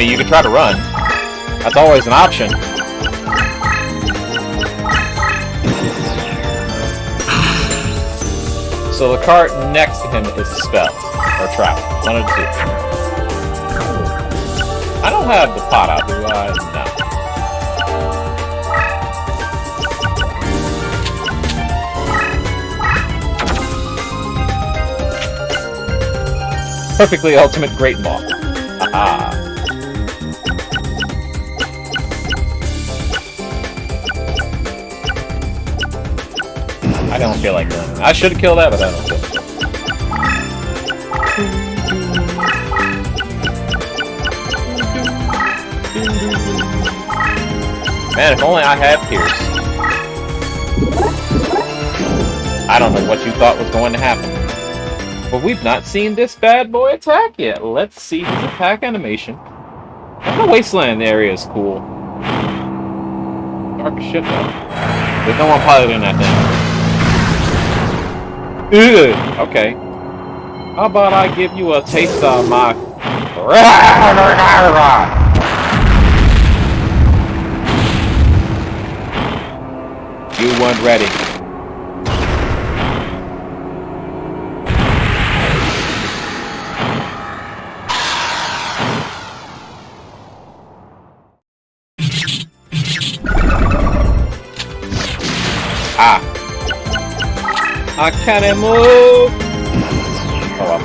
You can try to run. That's always an option. So the card next to him is a spell or trap. One of the two. I don't have the pot out, do I? No. Perfectly ultimate great moth. Aha. I don't feel like running. I should kill that, but I don't feel like it. Man, if only I had Pierce. I don't know what you thought was going to happen. But we've not seen this bad boy attack yet. Let's see his attack animation. The wasteland area is cool. Dark as shit though. There's no one piloting that thing. Ugh, okay. How about I give you a taste of my... You weren't ready. I can't move! Oh well.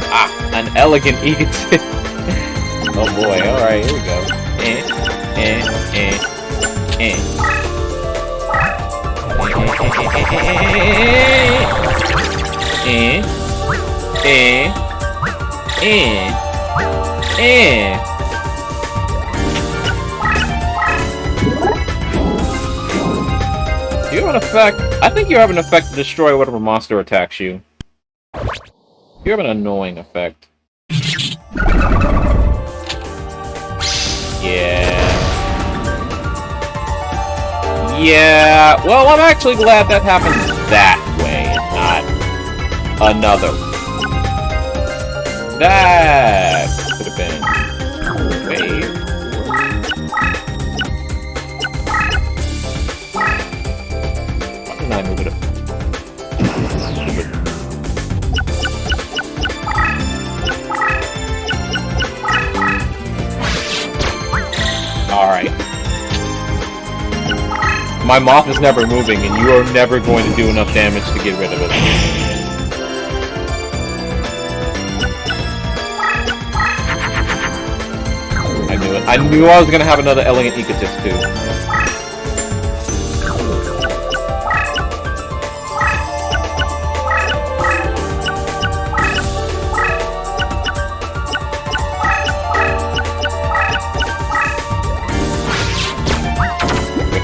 Ah, an elegant egotist. Oh boy, alright, here we go. Do you have an effect? I think you have an effect to destroy whatever monster attacks you. You have an annoying effect. Yeah, well, I'm actually glad that happened that way, and not another. That could have been way worse. Why didn't I move it up? Alright. My moth is never moving, and you are never going to do enough damage to get rid of it. I knew it. I knew I was gonna have another elegant egotist too.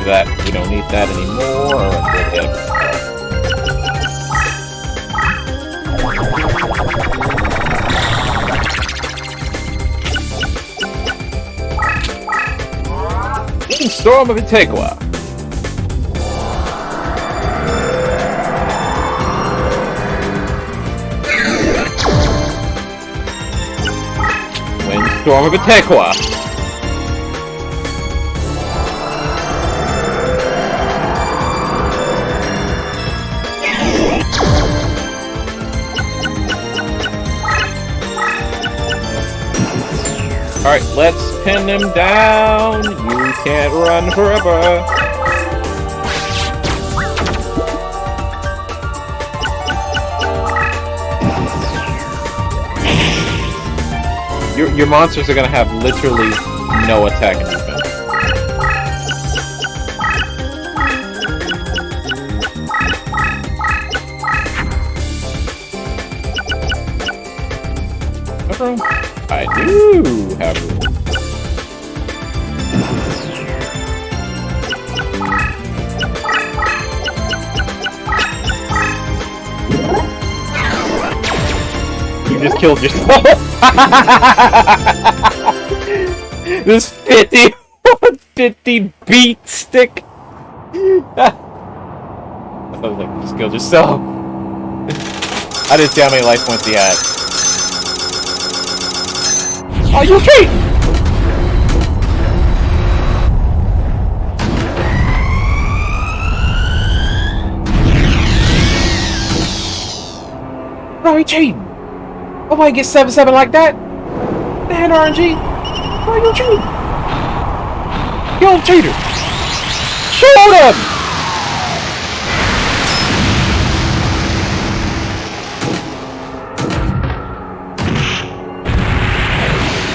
That we don't need that anymore. Storm of Antigua. Windstorm of Antigua. Alright, let's pin him down. You can't run forever. Your monsters are gonna have literally no attack and defense. Room? I do have room. You just killed yourself. This 50 beat stick. I was like, you just killed yourself. I didn't see how many life points he had. Are you okay? Bro, he cheating. Nobody gets 7-7 like that. Damn RNG. Bro, you cheating. Kill the cheater. Shoot him.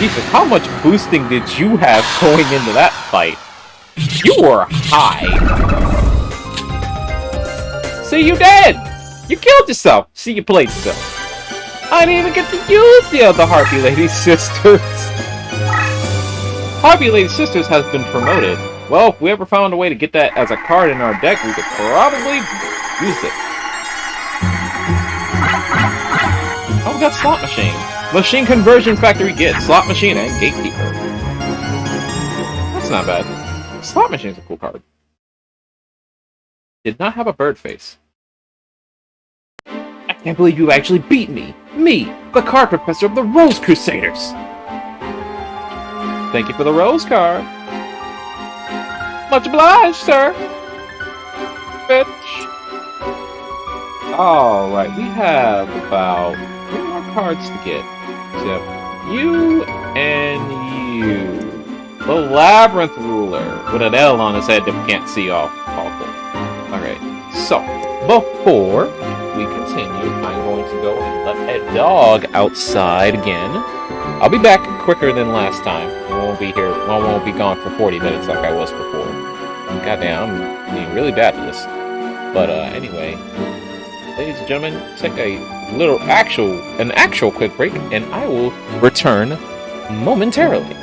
Jesus, how much boosting did you have going into that fight? You were high. See, you dead! You killed yourself! See, you played yourself. I didn't even get to use the other Harpy Lady Sisters. Harpy Lady Sisters has been promoted. Well, if we ever found a way to get that as a card in our deck, we could probably use it. Oh, we got Slot Machine. Machine Conversion Factory Get, Slot Machine, and Gatekeeper. That's not bad. Slot Machine's a cool card. Did not have a bird face. I can't believe you actually beat me! Me, the card professor of the Rose Crusaders! Thank you for the Rose card. Much obliged, sir! Bitch! Alright, we have about 3 more cards to get. Except you and you. The Labyrinth Ruler with an L on his head that we can't see off. Awful. Alright, so before we continue, I'm going to go and let a dog outside again. I'll be back quicker than last time. I won't be here. I won't be gone for 40 minutes like I was before. Goddamn, I'm being really bad at this. But anyway, ladies and gentlemen, take an actual quick break, and I will return momentarily.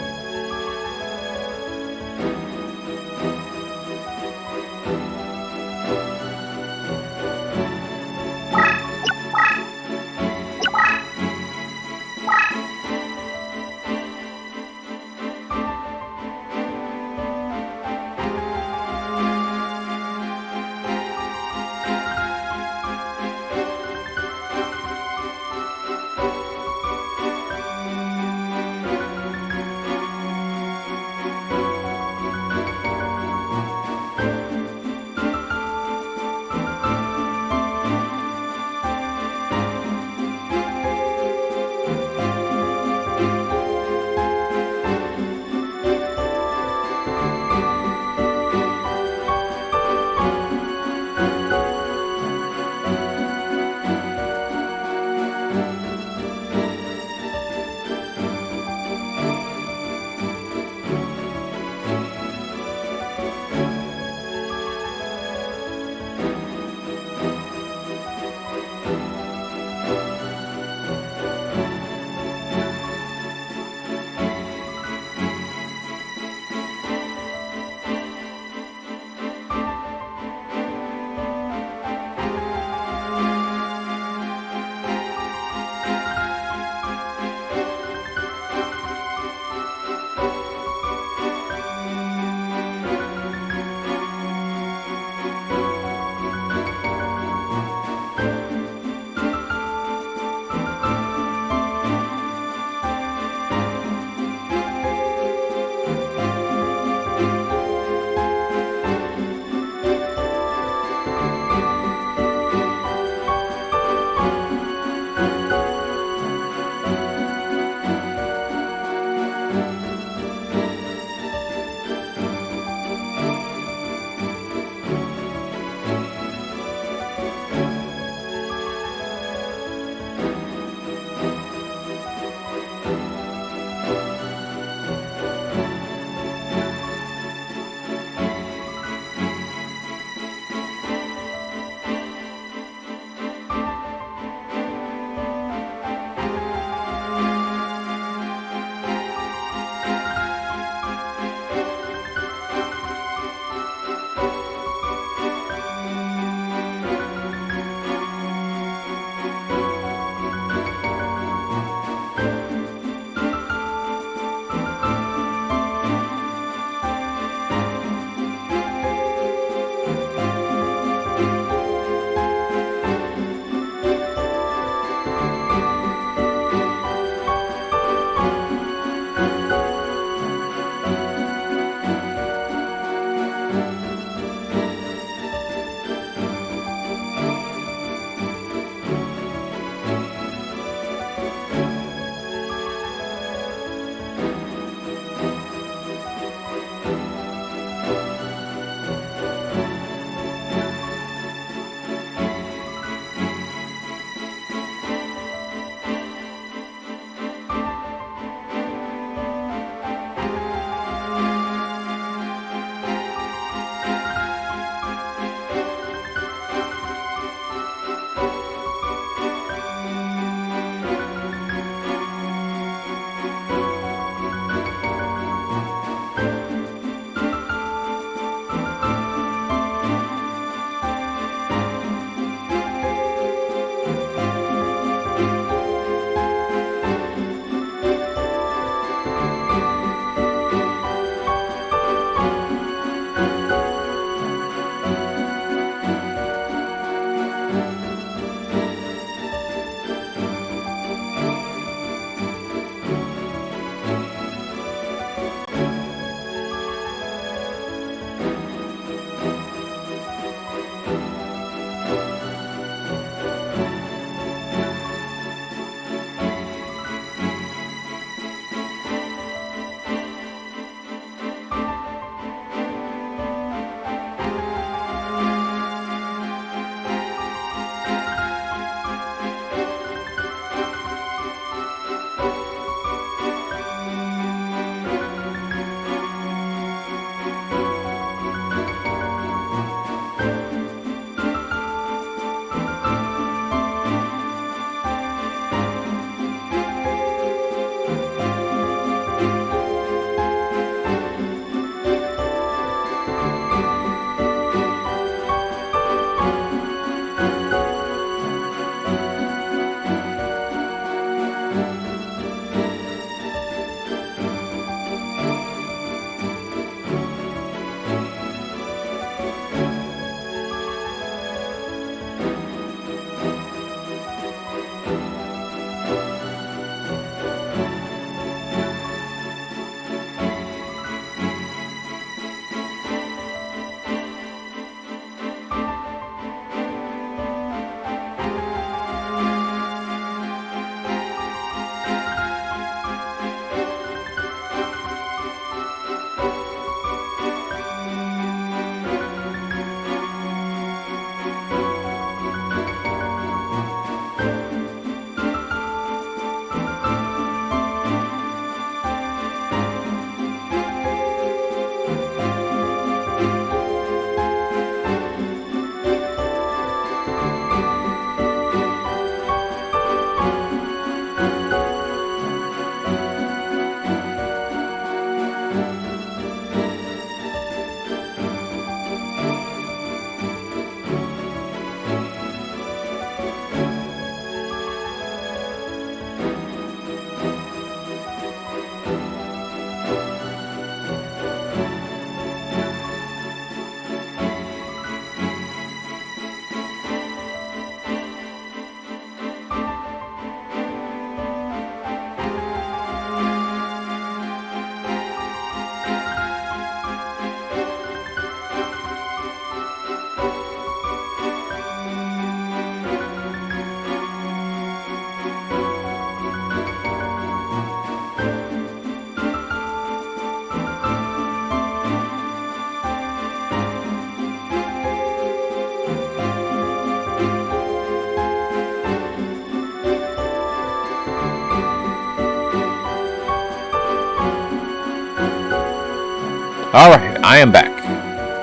Alright, I am back.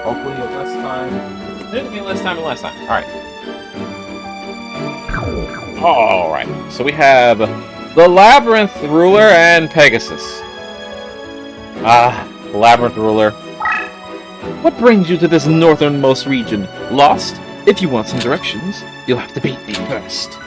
Hopefully less time. Didn't be less time and less time. Alright. Alright, so we have the Labyrinth Ruler and Pegasus. The Labyrinth Ruler. What brings you to this northernmost region? Lost? If you want some directions, you'll have to beat me first.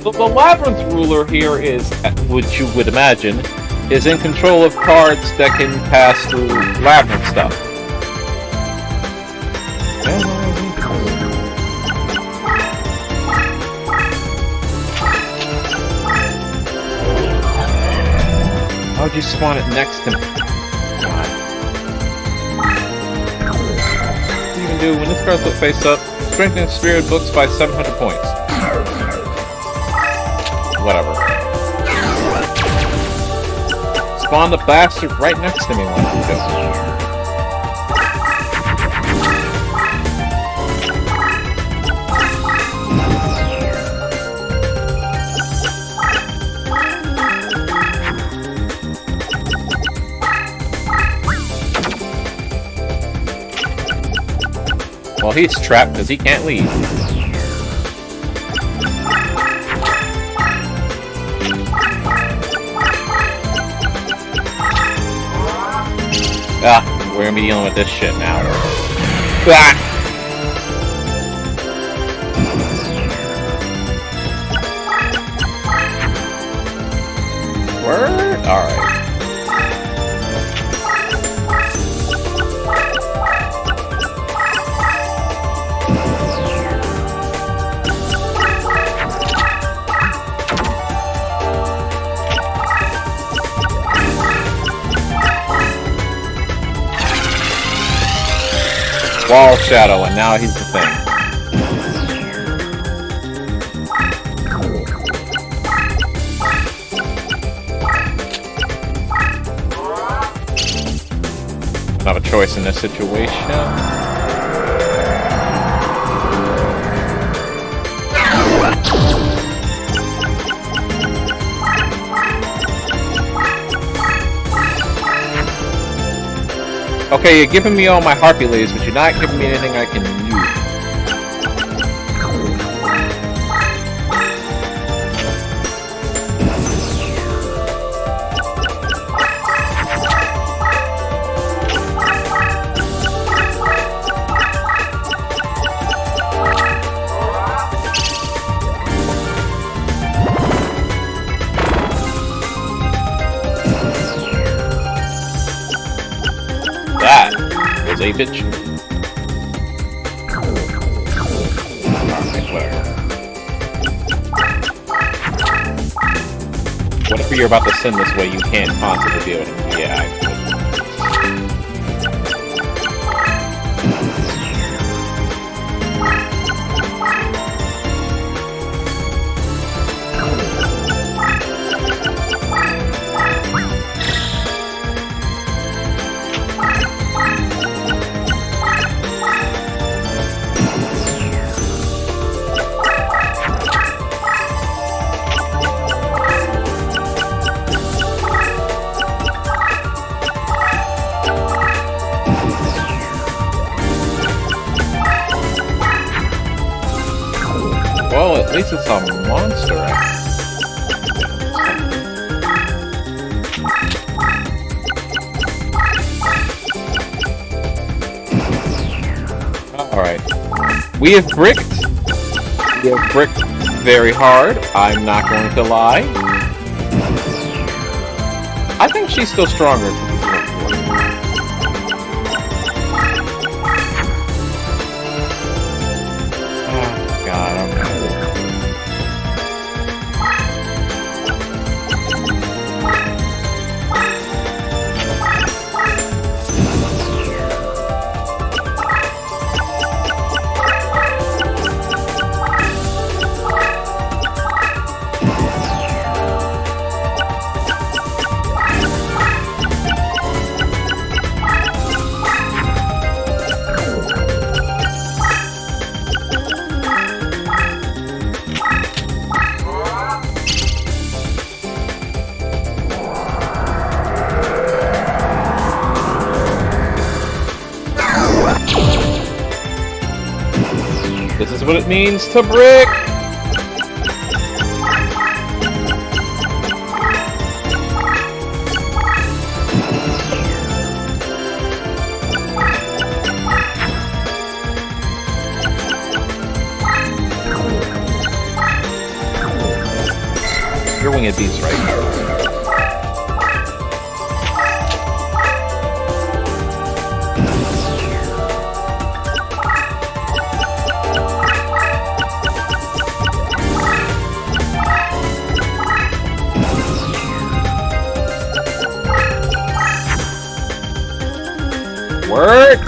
So the Labyrinth Ruler here is, which you would imagine, is in control of cards that can pass through Labyrinth stuff. How'd you spawn it next to me? God. What do you even do when this card's flipped face up? Strengthen Spirit Books by 700 points. Whatever. Spawn the bastard right next to me when I do. Well, he's trapped because he can't leave. We're gonna be dealing with this shit now. Word? Alright. Wall Shadow, and now he's the thing. Not a choice in this situation. Okay, you're giving me all my harpy ladies, but you're not giving me anything I can use. A bitch. Alright, whatever. Whatever you're about to send this way, you can't possibly deal with it. Yeah, I could. Well, at least it's a monster. Alright. We have bricked. We have bricked very hard. I'm not going to lie. I think she's still stronger. is what it means to brick! You're winged beast, right? Work!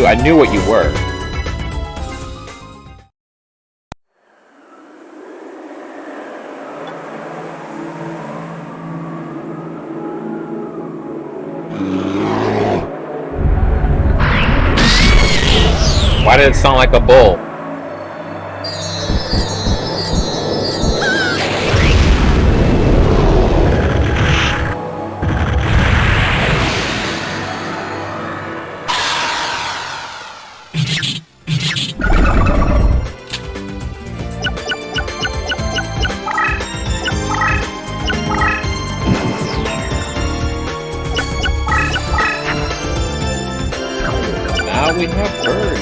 I knew what you were. Why did it sound like a bull? We have birds.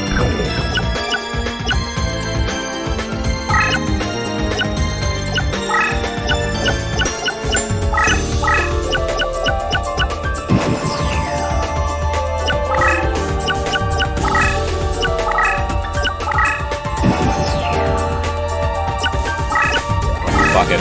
Fuck it.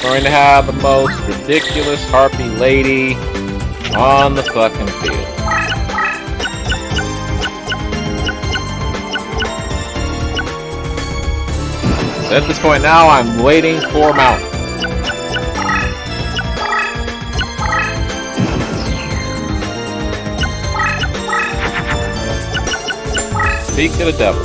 Going to have the most ridiculous harpy lady on the fucking field. So at this point now, I'm waiting for Mount. Speak to the devil.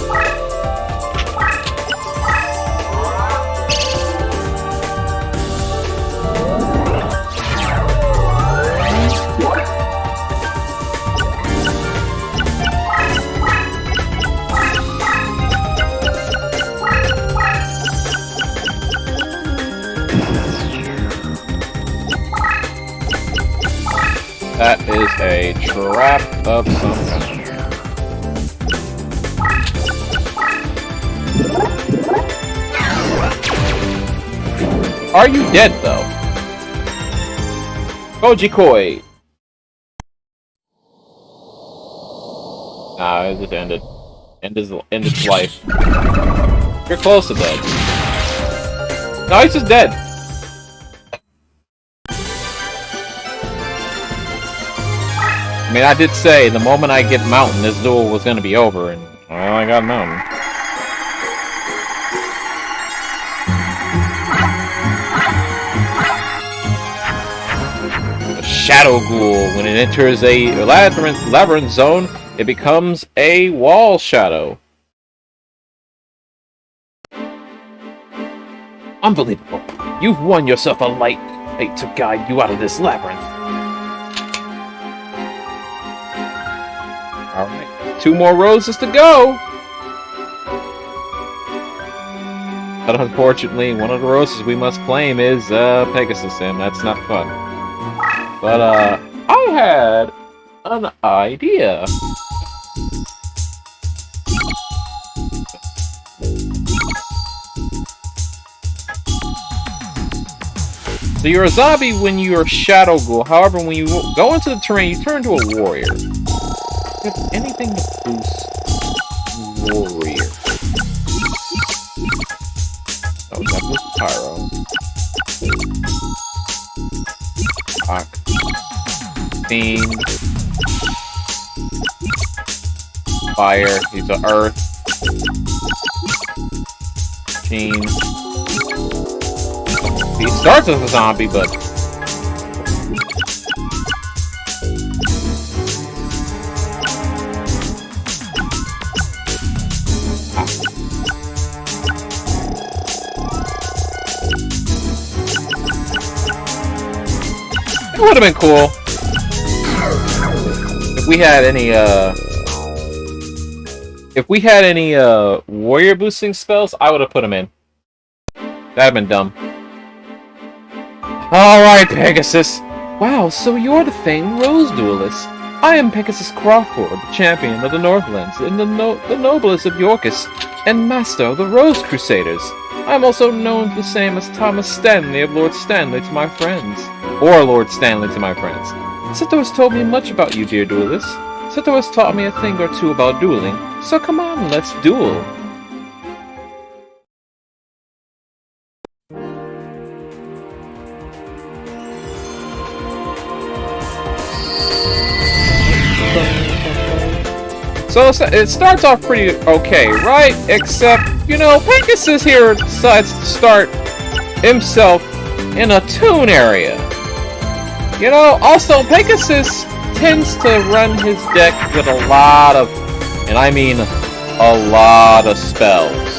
That is a trap of some kind. Are you dead, though? Roji Koi! Nah, it just ended. End its life. You're close to dead. No, he's just dead. I mean, I did say the moment I get Mountain, this duel was going to be over, and well, I got Mountain. A Shadow Ghoul. When it enters a labyrinth zone, it becomes a wall shadow. Unbelievable. You've won yourself a light to guide you out of this labyrinth. Alright, 2 more roses to go! But unfortunately, one of the roses we must claim is Pegasus, and that's not fun. But I had an idea. So you're a zombie when you're a shadow ghoul. However, when you go into the terrain, you turn into a warrior. If anything to boost warrior. Oh, that boosts pyro. Rock. Fiend. Fire. He's the earth. Gene. He starts as a zombie, but it would have been cool if we had any warrior boosting spells. I would have put them in. That'd have been dumb. Alright, Pegasus. Wow, so you're the famed Rose Duelist. I am Pegasus Crawford, the champion of the Northlands, and the noblest of Yorkis, and master of the Rose Crusaders. I am also known the same as Thomas Stanley of Lord Stanley to my friends. Or Lord Stanley to my friends. Sito has told me much about you, dear Duelist. Sito has taught me a thing or two about dueling, so come on, let's duel. So it starts off pretty okay, right? Except, you know, Pegasus here decides to start himself in a toon area. You know, also Pegasus tends to run his deck with a lot of, and I mean a lot of spells.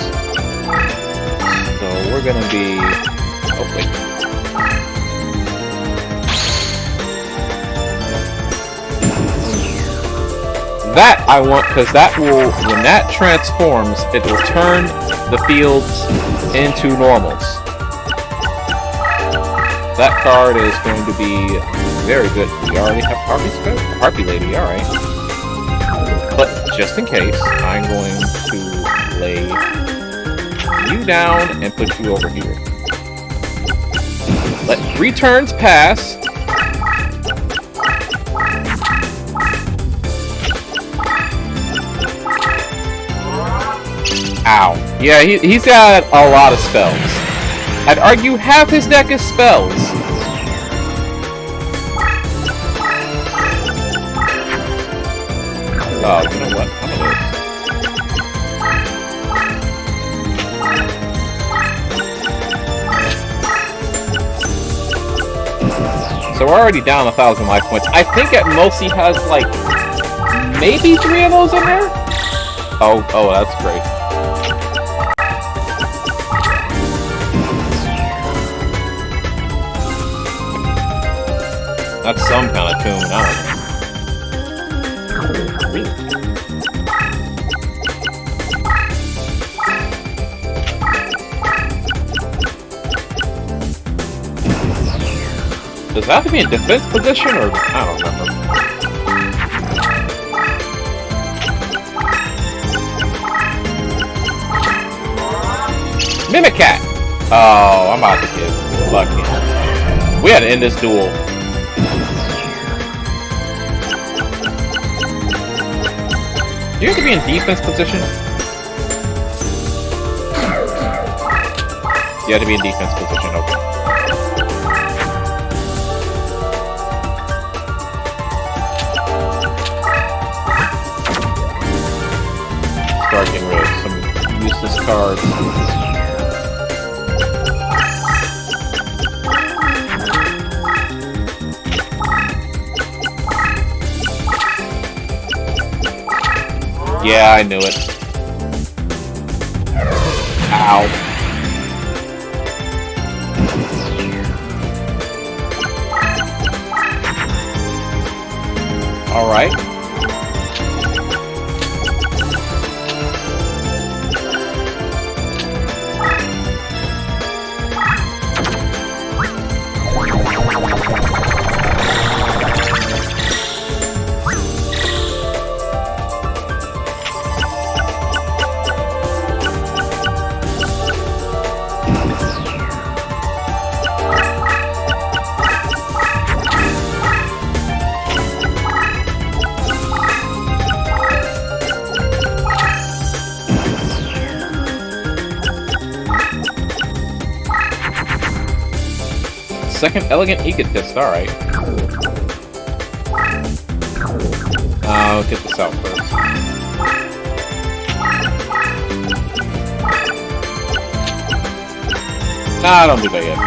So we're gonna be, oh wait. That I want, because that will, when that transforms, it will turn the fields into normals. That card is going to be very good. We already have Harpies, Harpy Lady, alright. But just in case, I'm going to lay you down and put you over here. Let 3 turns pass. Ow. Yeah, he's got a lot of spells. I'd argue half his deck is spells. Oh, you know what? I'm gonna... So we're already down 1,000 life points. I think at most he has, like, maybe 3 of those in there? Oh, that's great. That's some kind of tune, I don't know. Does that have to be in defense position, or I don't remember. Mimicat! Oh, I'm about to get lucky. We had to end this duel. Do you have to be in defense position? You have to be in defense position, okay. Start getting rid of some useless cards. Yeah, I knew it. Ow. Alright. second elegant egotist, alright. I'll get this out first. Nah, don't do that yet.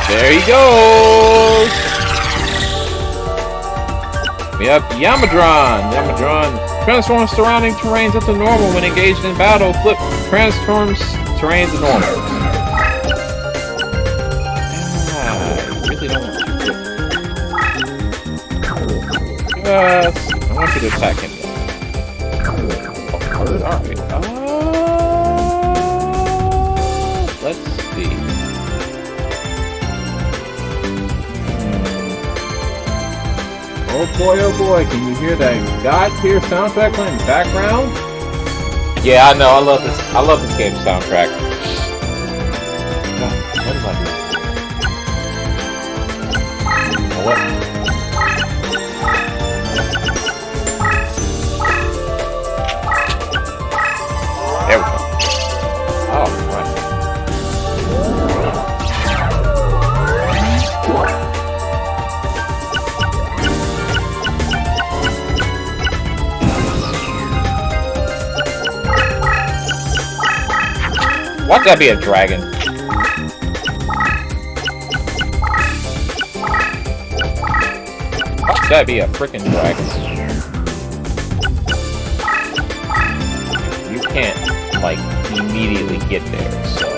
There he goes! We have Yamadron. Yamadron transforms surrounding terrains into normal when engaged in battle. Flip transforms terrain to normal. I really don't want you to. Yes, I want you to attack him. Oh, alright. Let's see. Oh boy, can you hear that God-tier soundtrack playing in the background? Yeah, I know, I love this game's soundtrack. What is I doing? Oh, what? There we go. Oh, right. Why'd that be a dragon? Why'd that be a freaking dragon? You can't, like, immediately get there, so...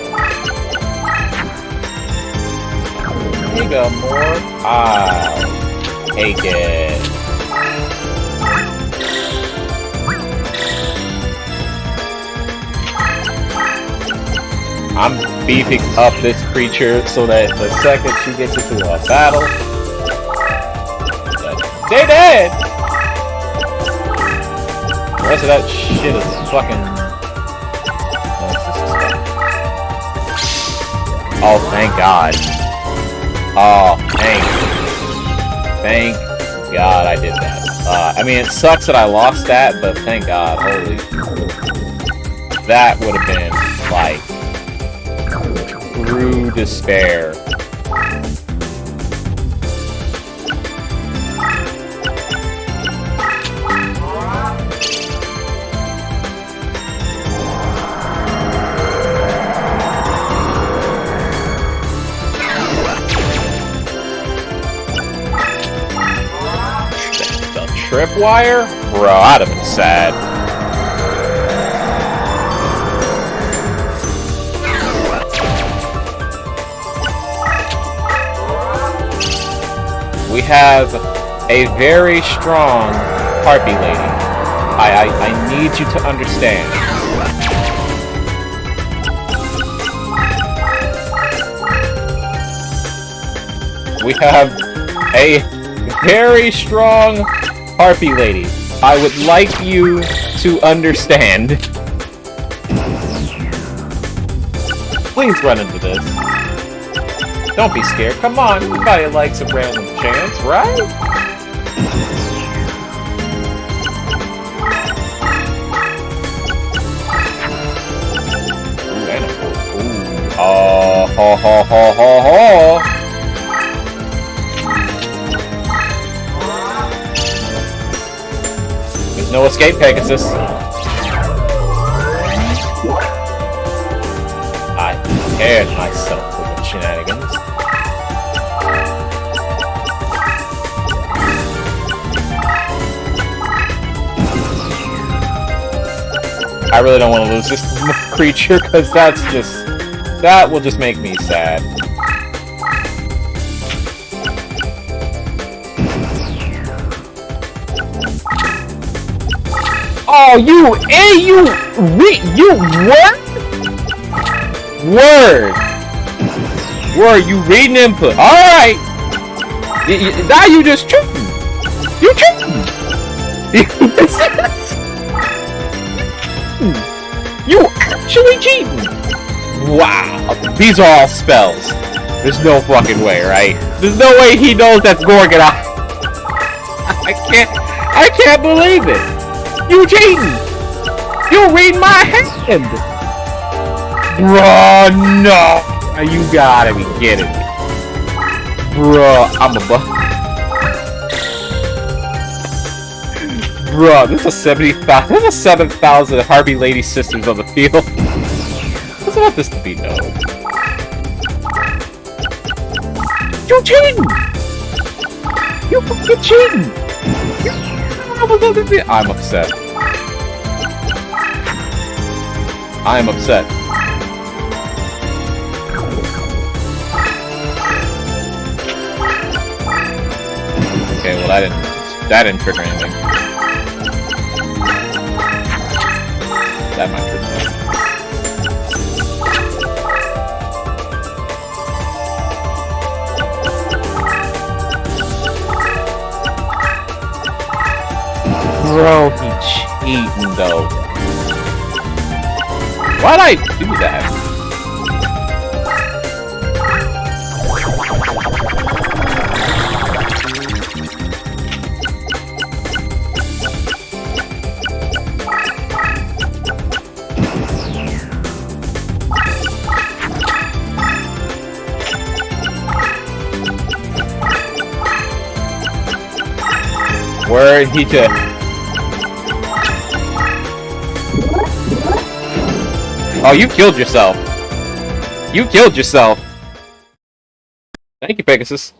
Here you go, more. I'll take it. I'm beefing up this creature so that the second she gets into a battle, they're dead! The rest of that shit is fucking... Oh, thank God. Oh, thank God I did that. I mean, it sucks that I lost that, but thank God, holy... That would have been, like... true despair. The tripwire? Bro, I'd have been sad. We have a very strong harpy lady. I need you to understand. We have a very strong harpy lady. I would like you to understand. Please run into this. Don't be scared. Come on, everybody likes a random chance, right? Ooh, and ooh. Oh, ho, ho, ho, ho, ho. There's no escape, Pegasus. I prepared myself for the shenanigans. I really don't want to lose this creature, because that will just make me sad. Oh, you Word, you reading input. Alright! Now you just cheating! You cheating! You actually cheating! Wow. These are all spells. There's no fucking way, right? There's no way he knows that's Gorgon. I can't believe it. You cheating. You read my hand. Bruh, no. You gotta be kidding me. Bruh, I'm a buff. Bruh, this is 70,000. This is 7,000 Harpy Lady Sisters on the field. I want this to be no. You cheating! You fucking cheating! I'm upset. I'm upset. Okay, well that didn't trigger anything. That might trigger something. Bro, he cheating though. Why'd I do that? Where he to? Oh, you killed yourself. You killed yourself. Thank you, Pegasus.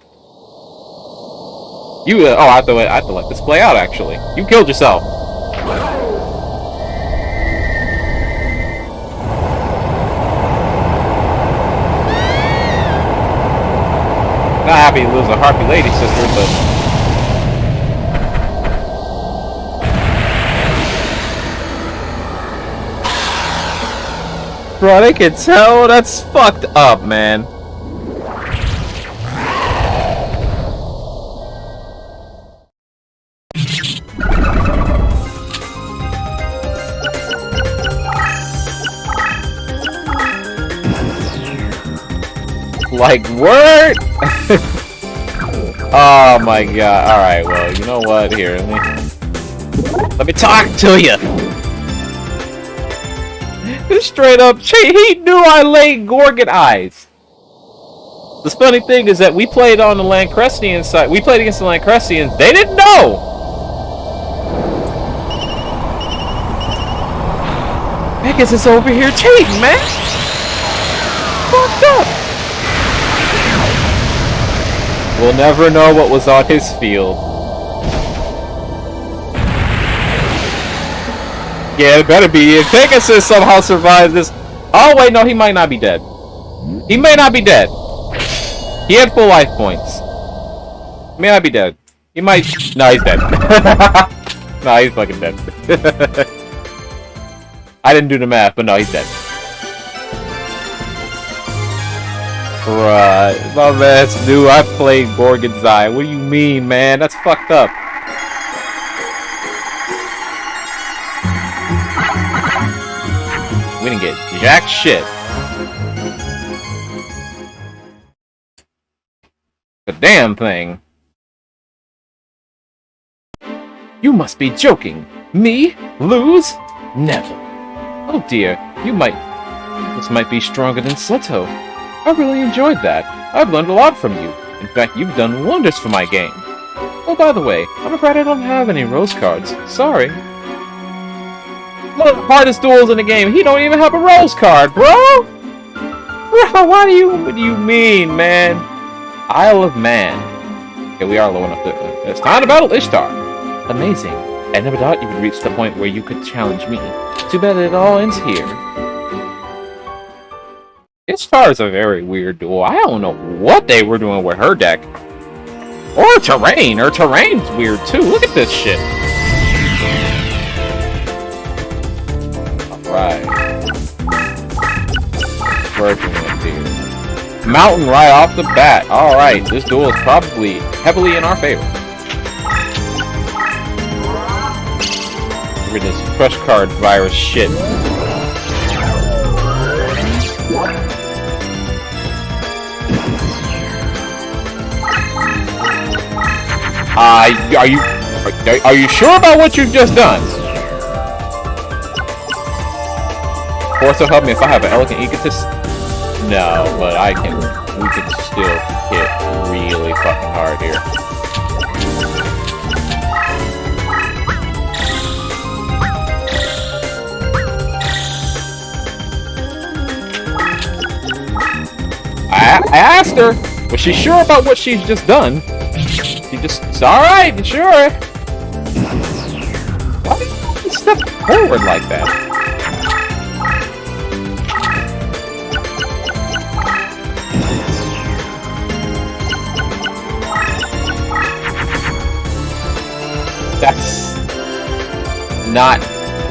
You, oh, I have to let this play out, actually. You killed yourself. Not happy to lose a Harpy Lady sister, but... Bro, they can tell. That's fucked up, man. Like, word? Oh my god. Alright, well, you know what? Here, let me talk to you. Straight up cheat. He knew I laid Gorgon eyes. The funny thing is that we played on the Lancrestian side. We played against the Lancrestians. They didn't know. Vegas is over here cheating, man. Fucked up. We'll never know what was on his field. Yeah, it better be. If Pegasus somehow survives this... Oh, wait, no, he might not be dead. He may not be dead. He had full life points. He may not be dead. He might... No, he's dead. No, he's fucking dead. I didn't do the math, but no, he's dead. Bruh, my man's knew I played Gorgon's Eye. What do you mean, man? That's fucked up. We didn't get jack shit. The damn thing. You must be joking. Me? Lose? Never. Oh dear, this might be stronger than Seto. I really enjoyed that. I've learned a lot from you. In fact, you've done wonders for my game. Oh, by the way, I'm afraid I don't have any rose cards. Sorry. One of the hardest duels in the game. He don't even have a rose card, bro. Bro, what do you mean, man? Isle of Man. Okay, we are low enough to... It's time to battle Ishtar. Amazing. I never thought you would reach the point where you could challenge me. Too bad it all ends here. Ishtar is a very weird duel. I don't know what they were doing with her deck. Or terrain. Her terrain's weird too. Look at this shit. Alright. Virgin here. Mountain right off the bat. Alright, this duel is probably heavily in our favor. Get rid of this crush card virus shit. Are you sure about what you've just done? Force will help me if I have an elegant egotist. No, but we can still hit really fucking hard here. I asked her, was she sure about what she's just done? She just, it's alright, you sure? Why did you step forward like that? That's not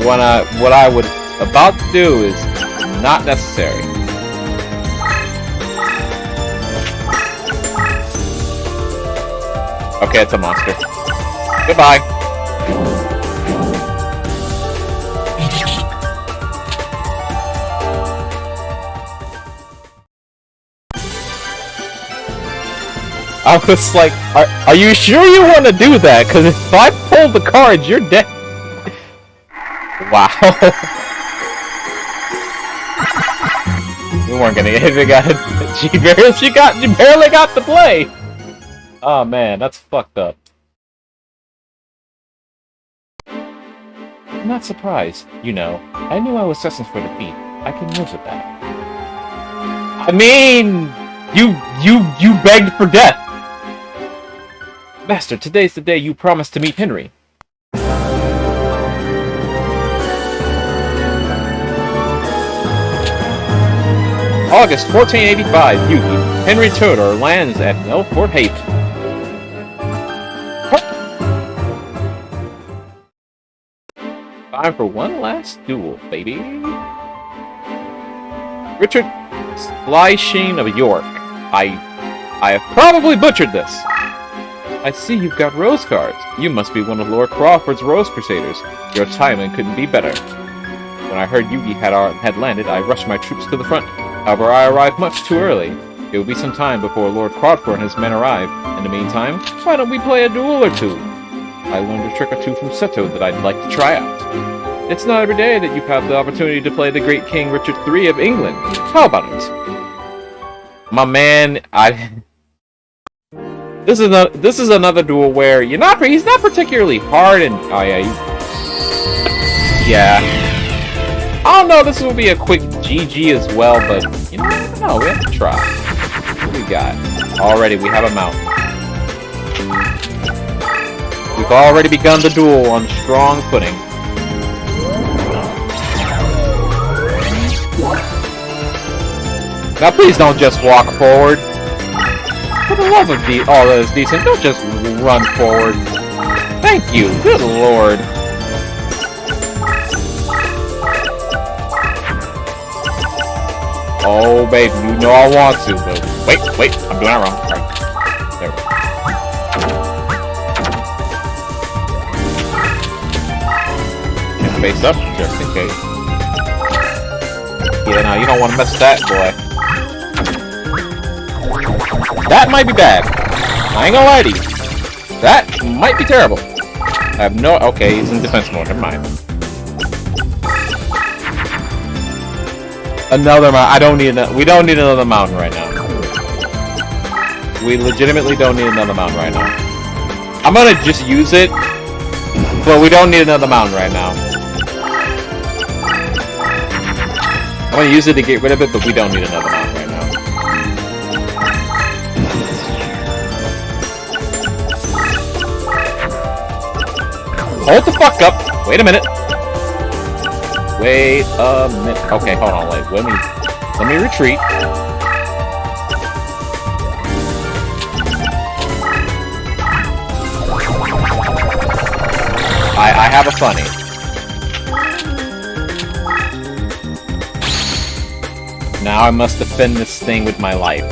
what I would about to do is not necessary. Okay, it's a monster. Goodbye. I was like, are you sure you want to do that? Because if I pull the cards, you're dead. Wow. We weren't gonna get anything out of it. She barely got to play. Oh man, that's fucked up. I'm not surprised. You know, I knew I was destined for defeat. I can live with that. I mean, you begged for death. Master, today's the day you promised to meet Henry. August 1485, Yugi. Henry Tudor lands at Melfort Haven. Time for one last duel, baby. Richard Slysheen of York. I have probably butchered this. I see you've got rose cards. You must be one of Lord Crawford's Rose Crusaders. Your timing couldn't be better. When I heard Yugi had landed, I rushed my troops to the front. However, I arrived much too early. It will be some time before Lord Crawford and his men arrive. In the meantime, why don't we play a duel or two? I learned a trick or two from Seto that I'd like to try out. It's not every day that you have the opportunity to play the great King Richard III of England. How about it? My man, This is another duel where he's not particularly hard and yeah. I don't know, this will be a quick GG as well, but you know, no, we have to try. What do we got? Already we have a mountain. We've already begun the duel on strong footing. Now please don't just walk forward. For the love of all that is decent, don't just run forward. Thank you, good lord. Oh baby, you know I want to, but wait, I'm doing it wrong. Alright, there we go. Face up, just in case. Yeah, no, you don't want to mess with that, boy. That might be bad. I ain't gonna lie to you. That might be terrible. I have no... Okay, he's in defense mode. Never mind. Another mountain. I don't need another... We don't need another mountain right now. We legitimately don't need another mountain right now. I'm gonna just use it, but we don't need another mountain right now. I'm gonna use it to get rid of it, but we don't need another mountain right now. Hold the fuck up! Wait a minute! Wait a minute. Okay, hold on, wait. Let me retreat. I have a funny. Now I must defend this thing with my life.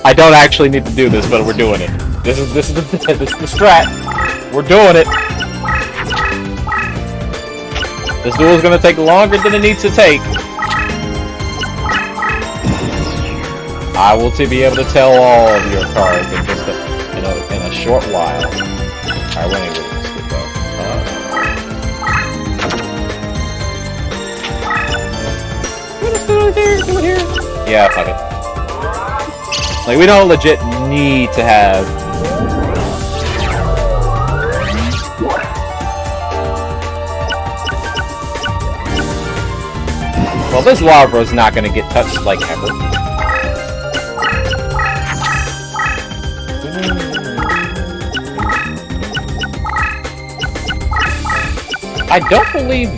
I don't actually need to do this, but we're doing it. This is the strat. We're doing it. This duel is gonna take longer than it needs to take. I will be able to tell all of your cards in just short while. Alright, we're gonna get this though. Let's do it here, Yeah, fuck it. Like, we don't legit need to have... Well, this lava is not gonna get touched, like, ever. I don't believe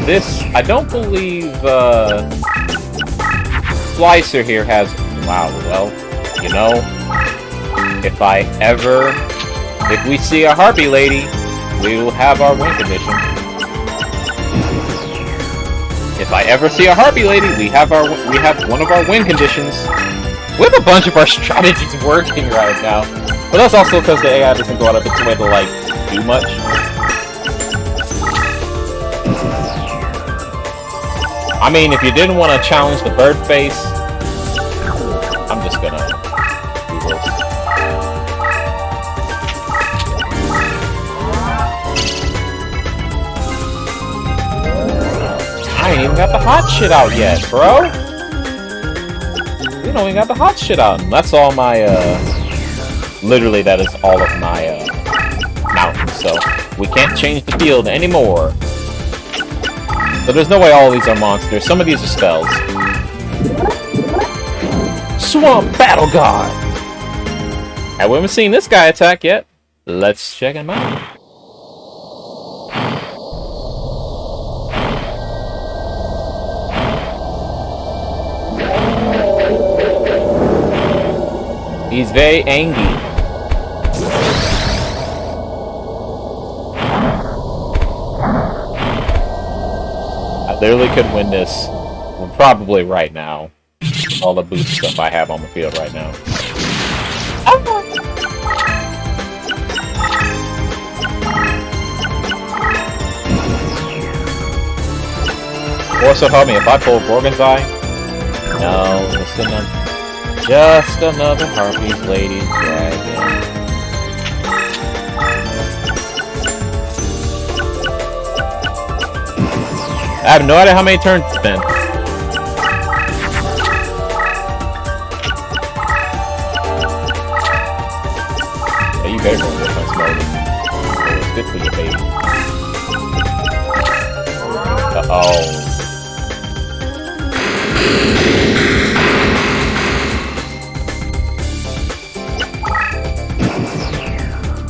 this... I don't believe, Slicer here has... Wow, well, you know, if we see a harpy lady, we will have our win condition. If I ever see a harpy lady, we have one of our win conditions. We have a bunch of our strategies working right now, but that's also because the AI doesn't go out of its way to like do much. I mean, if you didn't want to challenge the bird face, I'm just gonna do this. I ain't even got the hot shit out yet, bro! We don't even got the hot shit out. And that's all my, literally that is all of my, mountains, so we can't change the field anymore. But there's no way all of these are monsters. Some of these are spells. Swamp Battle God! And we haven't seen this guy attack yet. Let's check him out. He's very angry. I literally could win this, well, probably right now. All the boost stuff I have on the field right now. Or so help me, if I pull Gorgon's Eye? No, just another harpies lady dragon. I have no idea how many turns it's been. Hey, you better go in defense mode. It's good for you, baby. Uh-oh.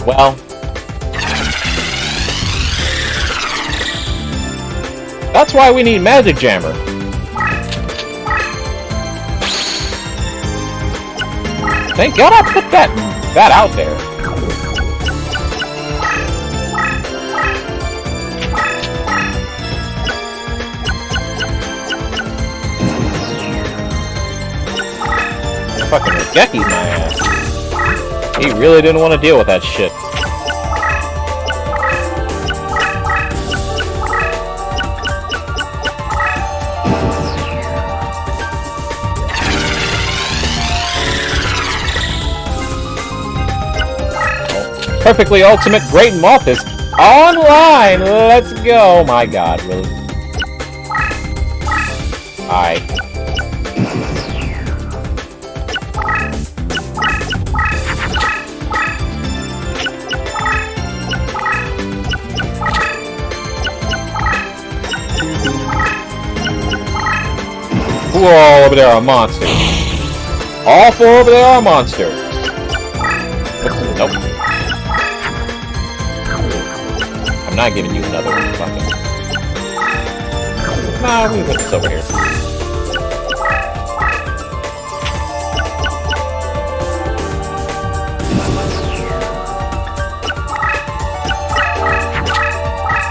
Well, that's why we need Magic Jammer. Thank God I put that out there. Fucking Geki's my ass. He really didn't want to deal with that shit. Perfectly Ultimate Great Moth is online! Let's go! Oh my god, really? Hi. Who all over there are monsters? All four over there are monsters. Nope. I'm not giving you another one. Fucking. Nah, we can put this over here.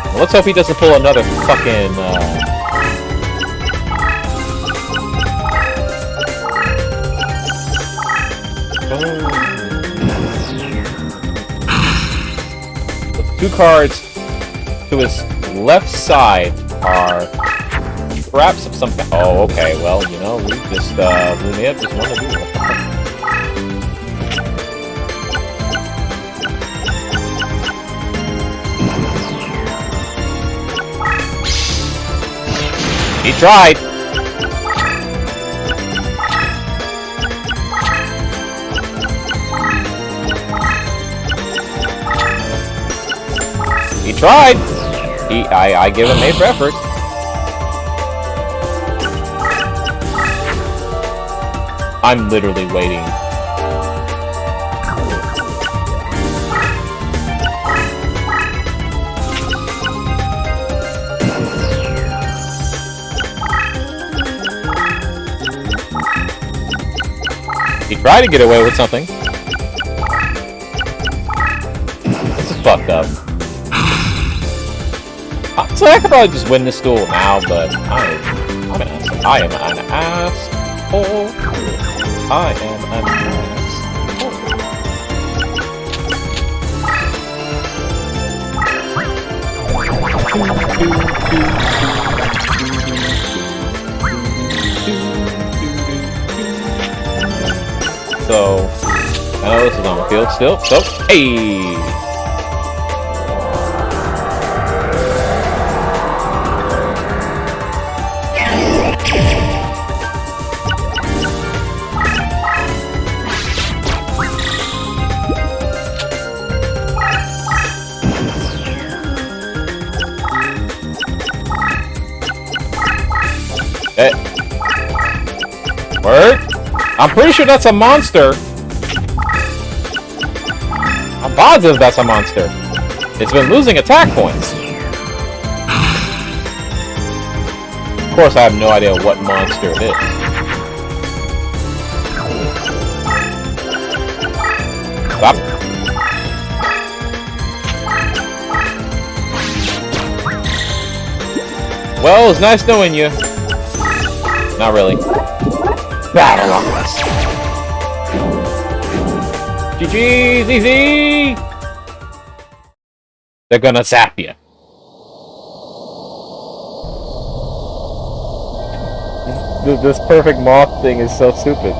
Well, let's hope he doesn't pull another fucking, The two cards to his left side are perhaps of some kind. Oh, okay. Well, you know, we may have just want to do it. He tried! He tried! I give him A for effort. I'm literally waiting. He tried to get away with something. This is fucked up. So I could probably just win this duel now, but I'm an ass. I am an asshole. I am an asshole. So, I know this is on the field still. So, hey! Word? I'm pretty sure that's a monster. I'm positive that's a monster. It's been losing attack points. Of course, I have no idea what monster it is. Stop. Well, it's nice knowing you. Not really. Battle on us. GG's easy! They're gonna zap you. This perfect moth thing is so stupid.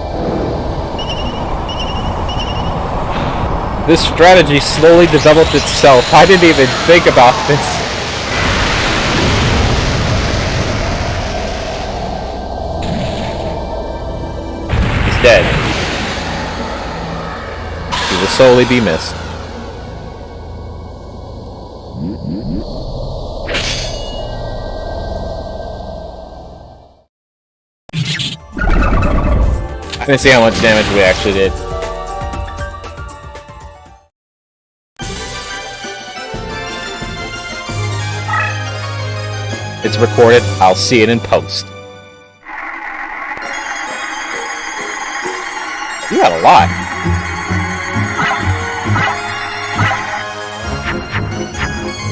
This strategy slowly developed itself. I didn't even think about this. Dead. He will solely be missed. I didn't see how much damage we actually did. It's recorded. I'll see it in post. You got a lot.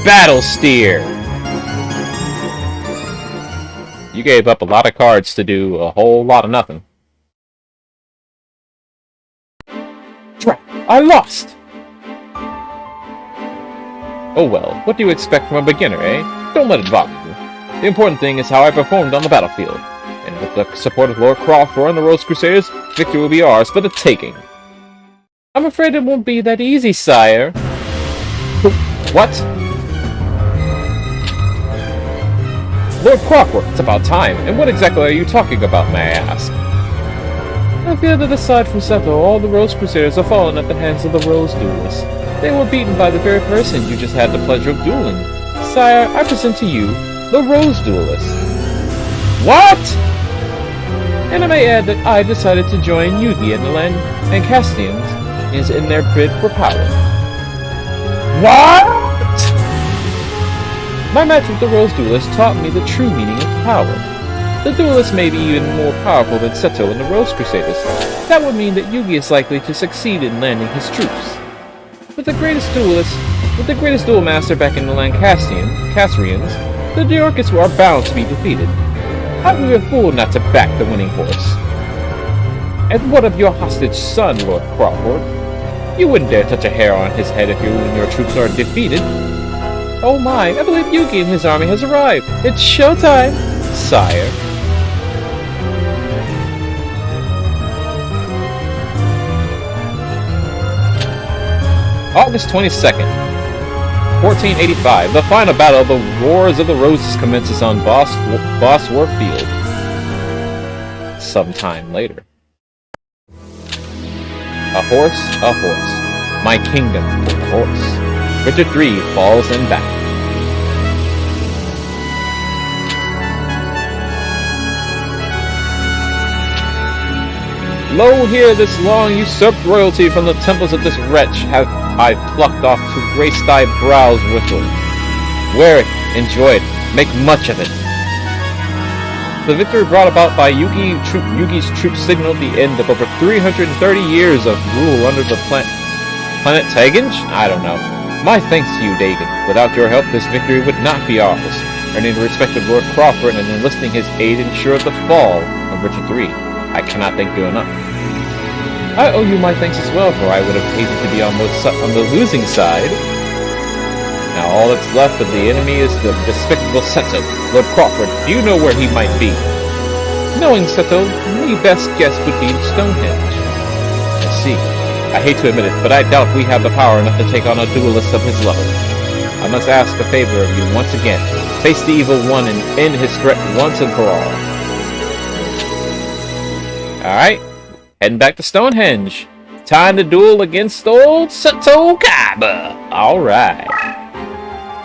Battle Steer! You gave up a lot of cards to do a whole lot of nothing. Drat! I lost! Oh well, what do you expect from a beginner, eh? Don't let it bother you. The important thing is how I performed on the battlefield. And with the support of Lord Crawford and the Rose Crusaders, victory will be ours for the taking. I'm afraid it won't be that easy, sire. What? Lord Crawford, it's about time. And what exactly are you talking about, may I ask? I fear that aside from Seto, all the Rose Crusaders have fallen at the hands of the Rose Duelists. They were beaten by the very person you just had the pleasure of dueling. Sire, I present to you the Rose Duelist. What? And I may add that I decided to join Yugi and the Lancastrians in their bid for power. What? My match with the Rose Duelist taught me the true meaning of power. The Duelist may be even more powerful than Seto and the Rose Crusaders. That would mean that Yugi is likely to succeed in landing his troops. With the greatest duel master back in the Lancastrians, the Diorcus are bound to be defeated. I would be a fool not to back the winning horse. And what of your hostage son, Lord Crawford? You wouldn't dare touch a hair on his head if you and your troops are defeated. Oh my, I believe Yugi and his army has arrived. It's showtime, sire. August 22nd. 1485, the final battle of the Wars of the Roses commences on Boss War Field. Sometime later. A horse, my kingdom for a horse. Richard III falls in battle. Lo here, this long usurped royalty from the temples of this wretch have I plucked off to grace thy brows withal. Wear it, enjoy it, make much of it. The victory brought about by Yugi's troops signaled the end of over 330 years of rule under the planet Taganj? I don't know. My thanks to you, David. Without your help, this victory would not be ours. Earning the respect of Lord Crawford and enlisting his aid ensured the fall of Richard III. I cannot thank you enough. I owe you my thanks as well, for I would have hated to be on the losing side. Now all that's left of the enemy is the despicable Seto. Lord Crawford, do you know where he might be? Knowing Seto, the best guess would be Stonehenge. I see. I hate to admit it, but I doubt we have the power enough to take on a duelist of his level. I must ask a favor of you once again. Face the evil one and end his threat once and for all. Alright, heading back to Stonehenge. Time to duel against old Seto Kaiba. Alright.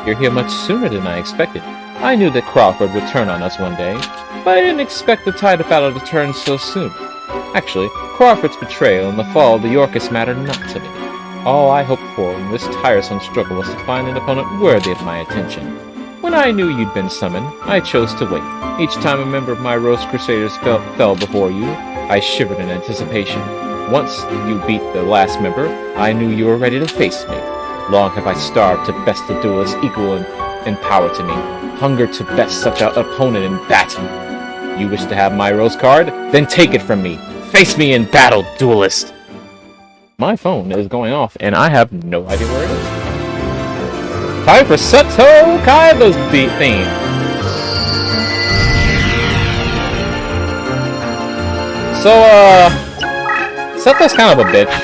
You're here much sooner than I expected. I knew that Crawford would turn on us one day, but I didn't expect the tide of battle to turn so soon. Actually, Crawford's betrayal and the fall of the Yorkists mattered not to me. All I hoped for in this tiresome struggle was to find an opponent worthy of my attention. When I knew you'd been summoned, I chose to wait. Each time a member of my Rose Crusaders fell before you, I shivered in anticipation. Once you beat the last member, I knew you were ready to face me. Long have I starved to best the duelist equal in power to me, hunger to best such an opponent in battle. You wish to have my rose card? Then take it from me. Face me in battle, duelist! My phone is going off, and I have no idea where it is. Time for Seto Kaiba's theme. So, Seto's kind of a bitch.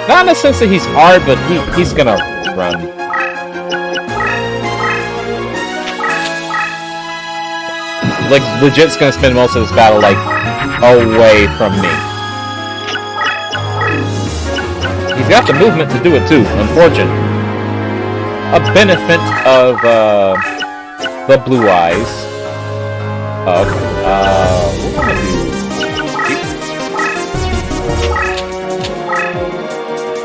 Not in the sense that he's hard, but he's gonna run. Like, legit's gonna spend most of this battle, like, away from me. He's got the movement to do it too, unfortunate. A benefit of, the blue eyes. We're gonna do...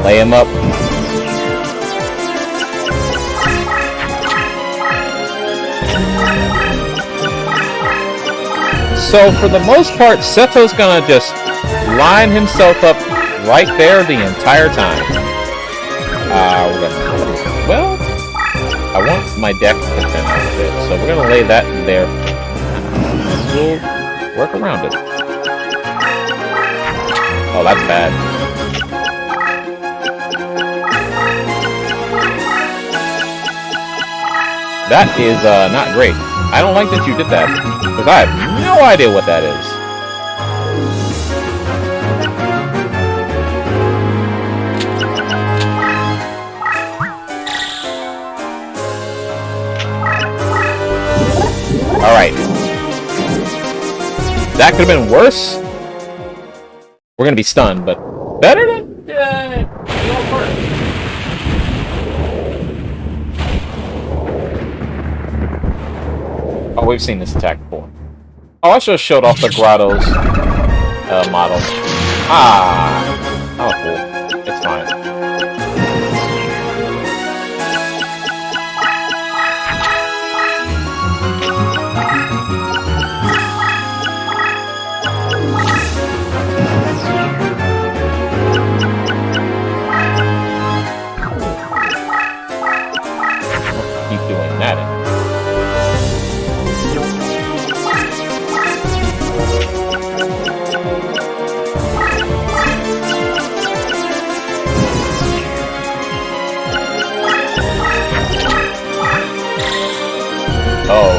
Lay him up. So for the most part, Seto's gonna just line himself up right there the entire time. We're gonna... Well, I want my deck to thin out a bit, so we're gonna lay that there. We'll work around it. Oh, that's bad. That is, not great. I don't like that you did that, because I have no idea what that is. Alright. That could have been worse. We're gonna be stunned, but better than... Oh, we've seen this attack before. Oh, I should have showed off the Grotto's model. Ah, oh, cool. It's fine. Keep doing that. Oh.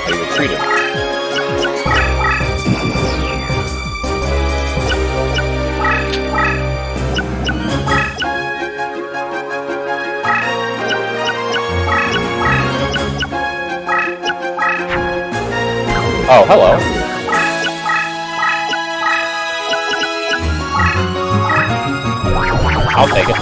He retreated. Oh, hello. I'll take it.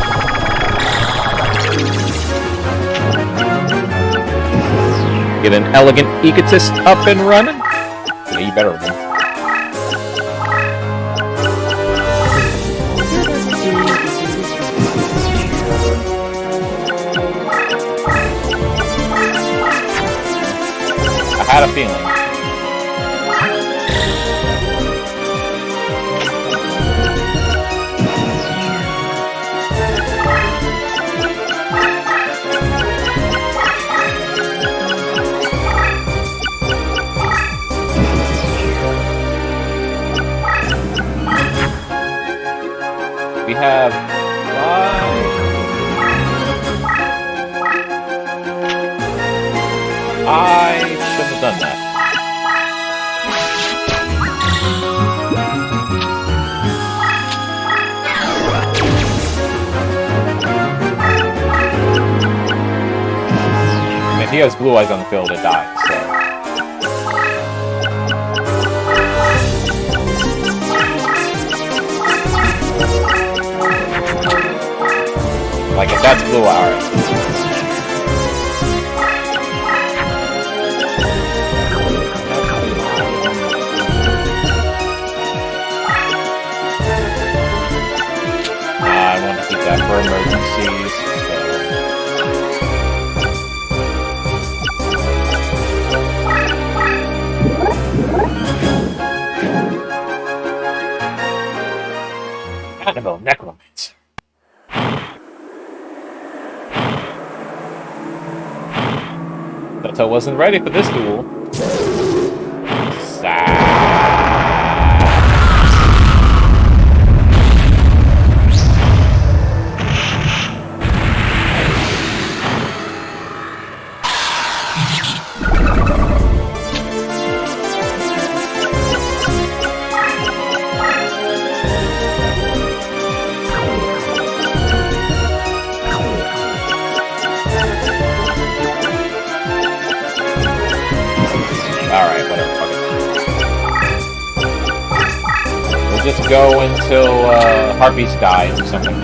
Get an elegant egotist up and running. Yeah, you better run. I had a feeling. We have 5. I should have done that. And if he has blue eyes on the field, it dies, so. Like, if that's blue, alright. I want to keep that for emergencies, so... Annabelle Necromancer. Toto wasn't ready for this duel. Alright, whatever, fuck it. We'll just go until harpies die or something.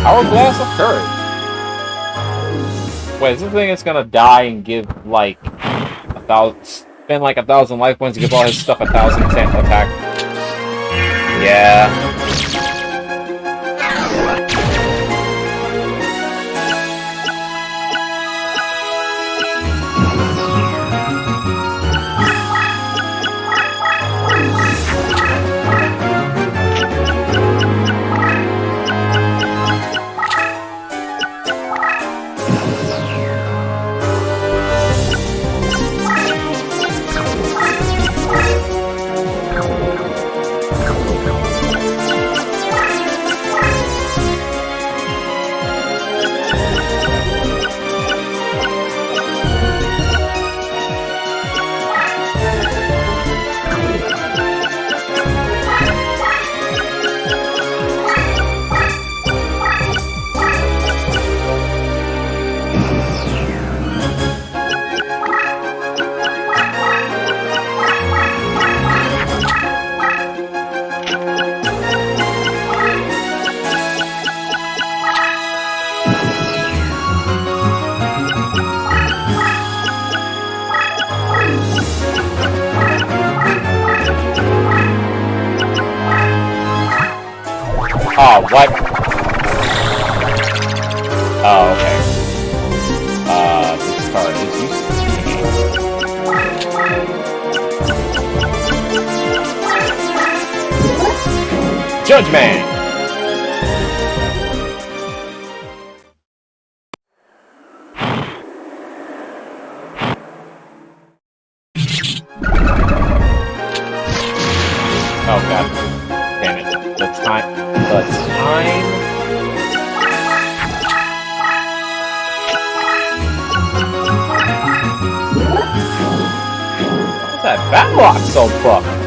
Hourglass of Courage. Wait, is this thing that's gonna die and give like 1,000? Spend like 1,000 life points to give all his stuff 1,000 attack. Yeah. Oh, what? Oh, okay. This card is useless. Judge Man! Oh god. Damn it. The time. That Batlock so fucked.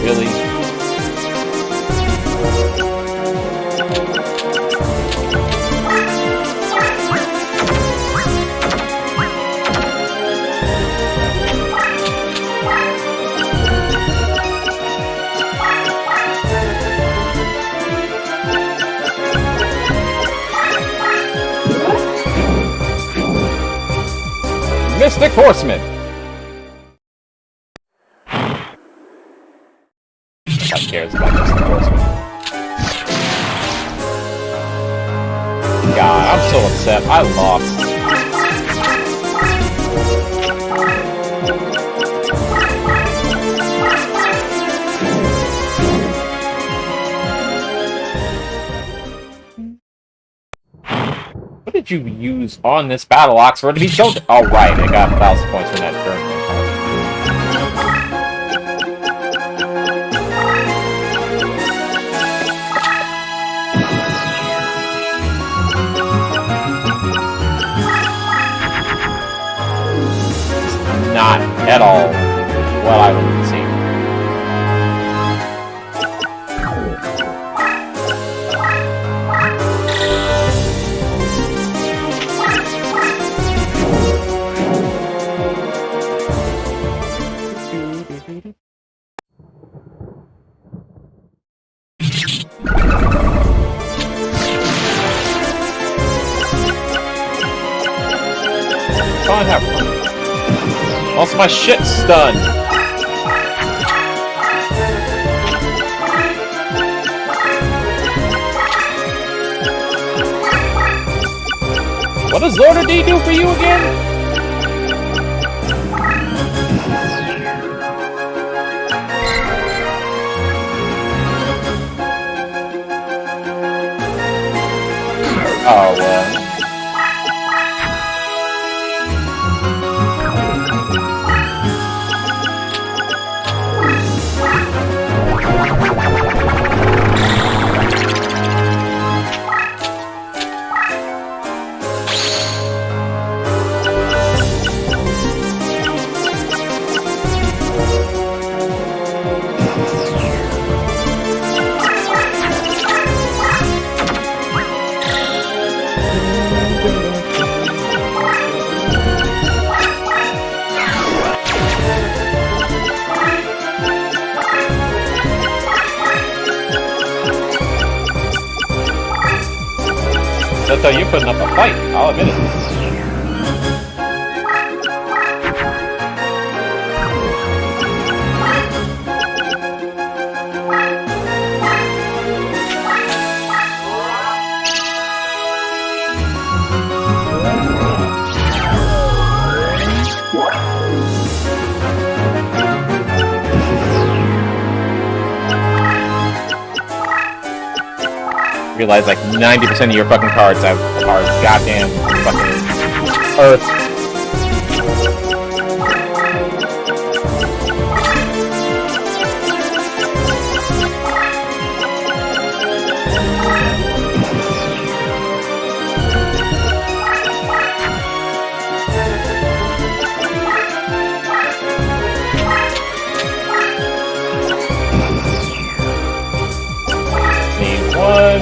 Really? Mystic Horseman! Nobody cares about Mystic Horseman. God, I'm so upset. I lost. What did you use on this battle ox for it to be shown? Oh, right, I got 1,000 points from that turn. Not at all what I would have seen. Fine, have fun. Also, my shit's stunned. What does Lord D do for you again? Oh, well. So you're putting up a fight, I'll admit it. Realize like 90% of your fucking cards are goddamn fucking Earth. Need one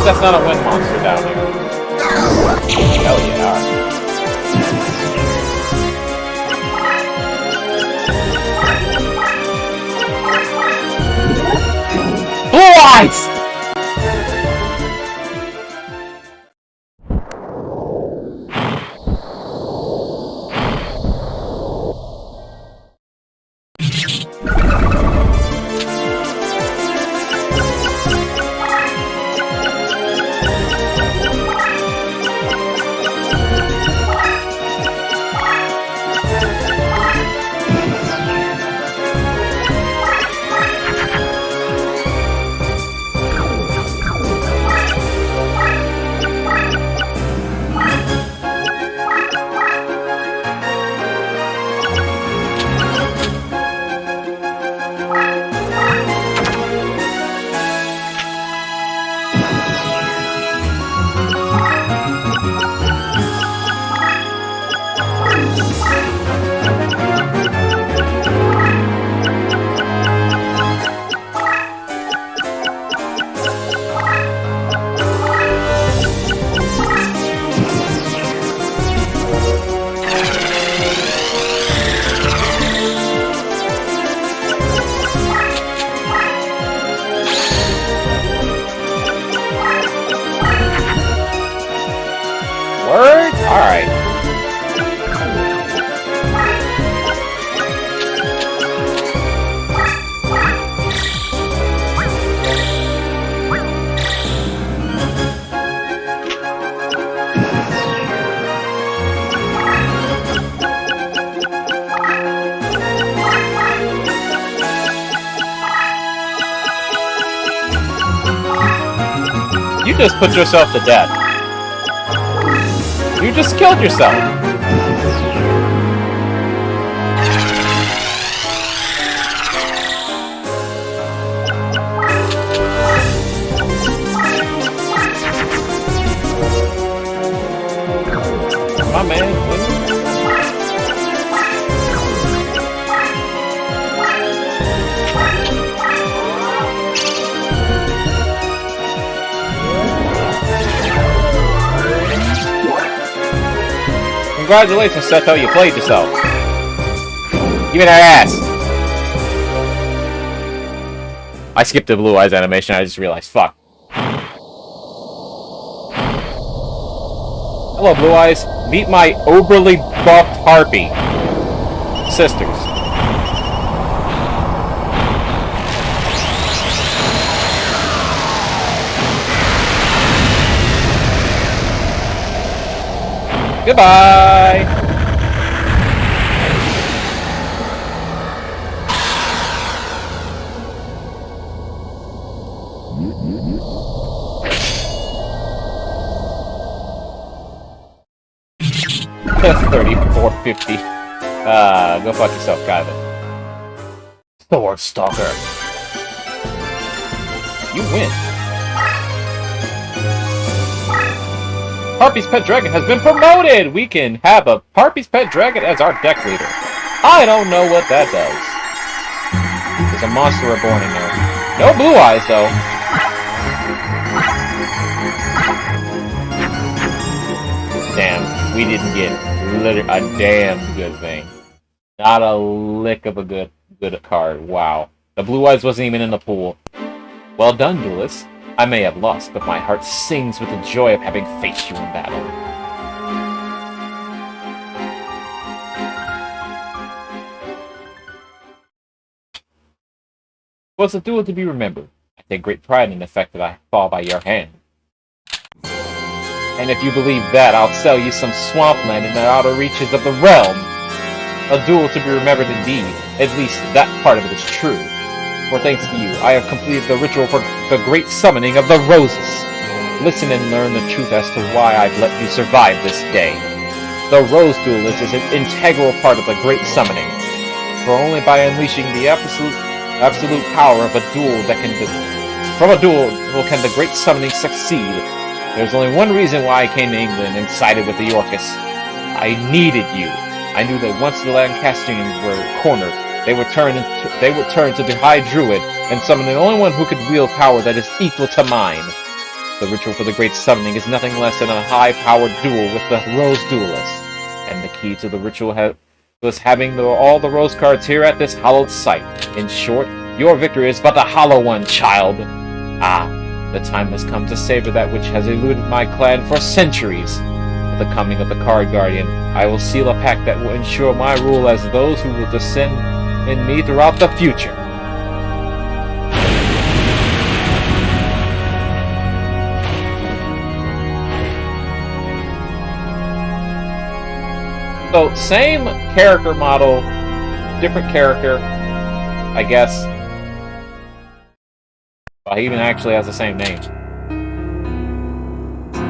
that's not a wind monster down here. Hell yeah, alright. Blue eyes! Word? Alright. You just put yourself to death. You just killed yourself. My man. Congratulations, Seto, you played yourself. Give me that ass! I skipped the Blue Eyes animation, I just realized, fuck. Hello, Blue Eyes. Meet my overly buffed harpy sisters. Goodbye! That's 3450. Go fuck yourself, Kyvan. Sword Stalker. You win. Harpy's Pet Dragon has been promoted! We can have a Harpy's Pet Dragon as our deck leader. I don't know what that does. There's a monster reborn in there. No Blue Eyes, though. Damn, we didn't get a damn good thing. Not a lick of a good card. Wow. The Blue Eyes wasn't even in the pool. Well done, Duelist. I may have lost, but my heart sings with the joy of having faced you in battle. It was a duel to be remembered. I take great pride in the fact that I fall by your hand. And if you believe that, I'll sell you some swampland in the outer reaches of the realm. A duel to be remembered indeed. At least that part of it is true. For thanks to you, I have completed the ritual for the great summoning of the roses. Listen and learn the truth as to why I've let you survive this day. The Rose Duelist is an integral part of the great summoning. For only by unleashing the absolute power of a duel that can from a duel can the great summoning succeed. There's only one reason why I came to England and sided with the Yorkists. I needed you. I knew that once the Lancastrians were cornered, they would turn to the High Druid and summon the only one who could wield power that is equal to mine. The ritual for the great summoning is nothing less than a high-powered duel with the Rose Duelist. And the key to the ritual was having all the Rose cards here at this hallowed site. In short, your victory is but a hollow one, child. Ah, the time has come to savor that which has eluded my clan for centuries. With the coming of the Card Guardian, I will seal a pact that will ensure my rule as those who will descend in me throughout the future. So, same character model, different character, I guess. Well, he even actually has the same name.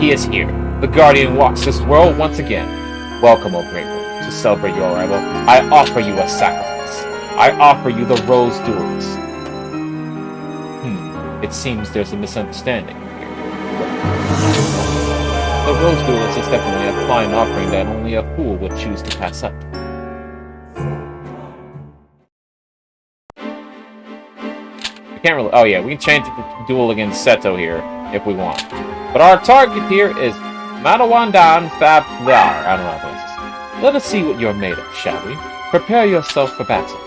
He is here. The Guardian walks this world once again. Welcome, O Great One. To celebrate your arrival, I offer you a sacrifice. I offer you the Rose Duelist. It seems there's a misunderstanding. The Rose Duelist is definitely a fine offering that only a fool would choose to pass up. We can't really... Oh yeah, we can change it to duel against Seto here, if we want. But our target here is Manawandan Fab Lar. I don't know what this is. Let us see what you're made of, shall we? Prepare yourself for battle.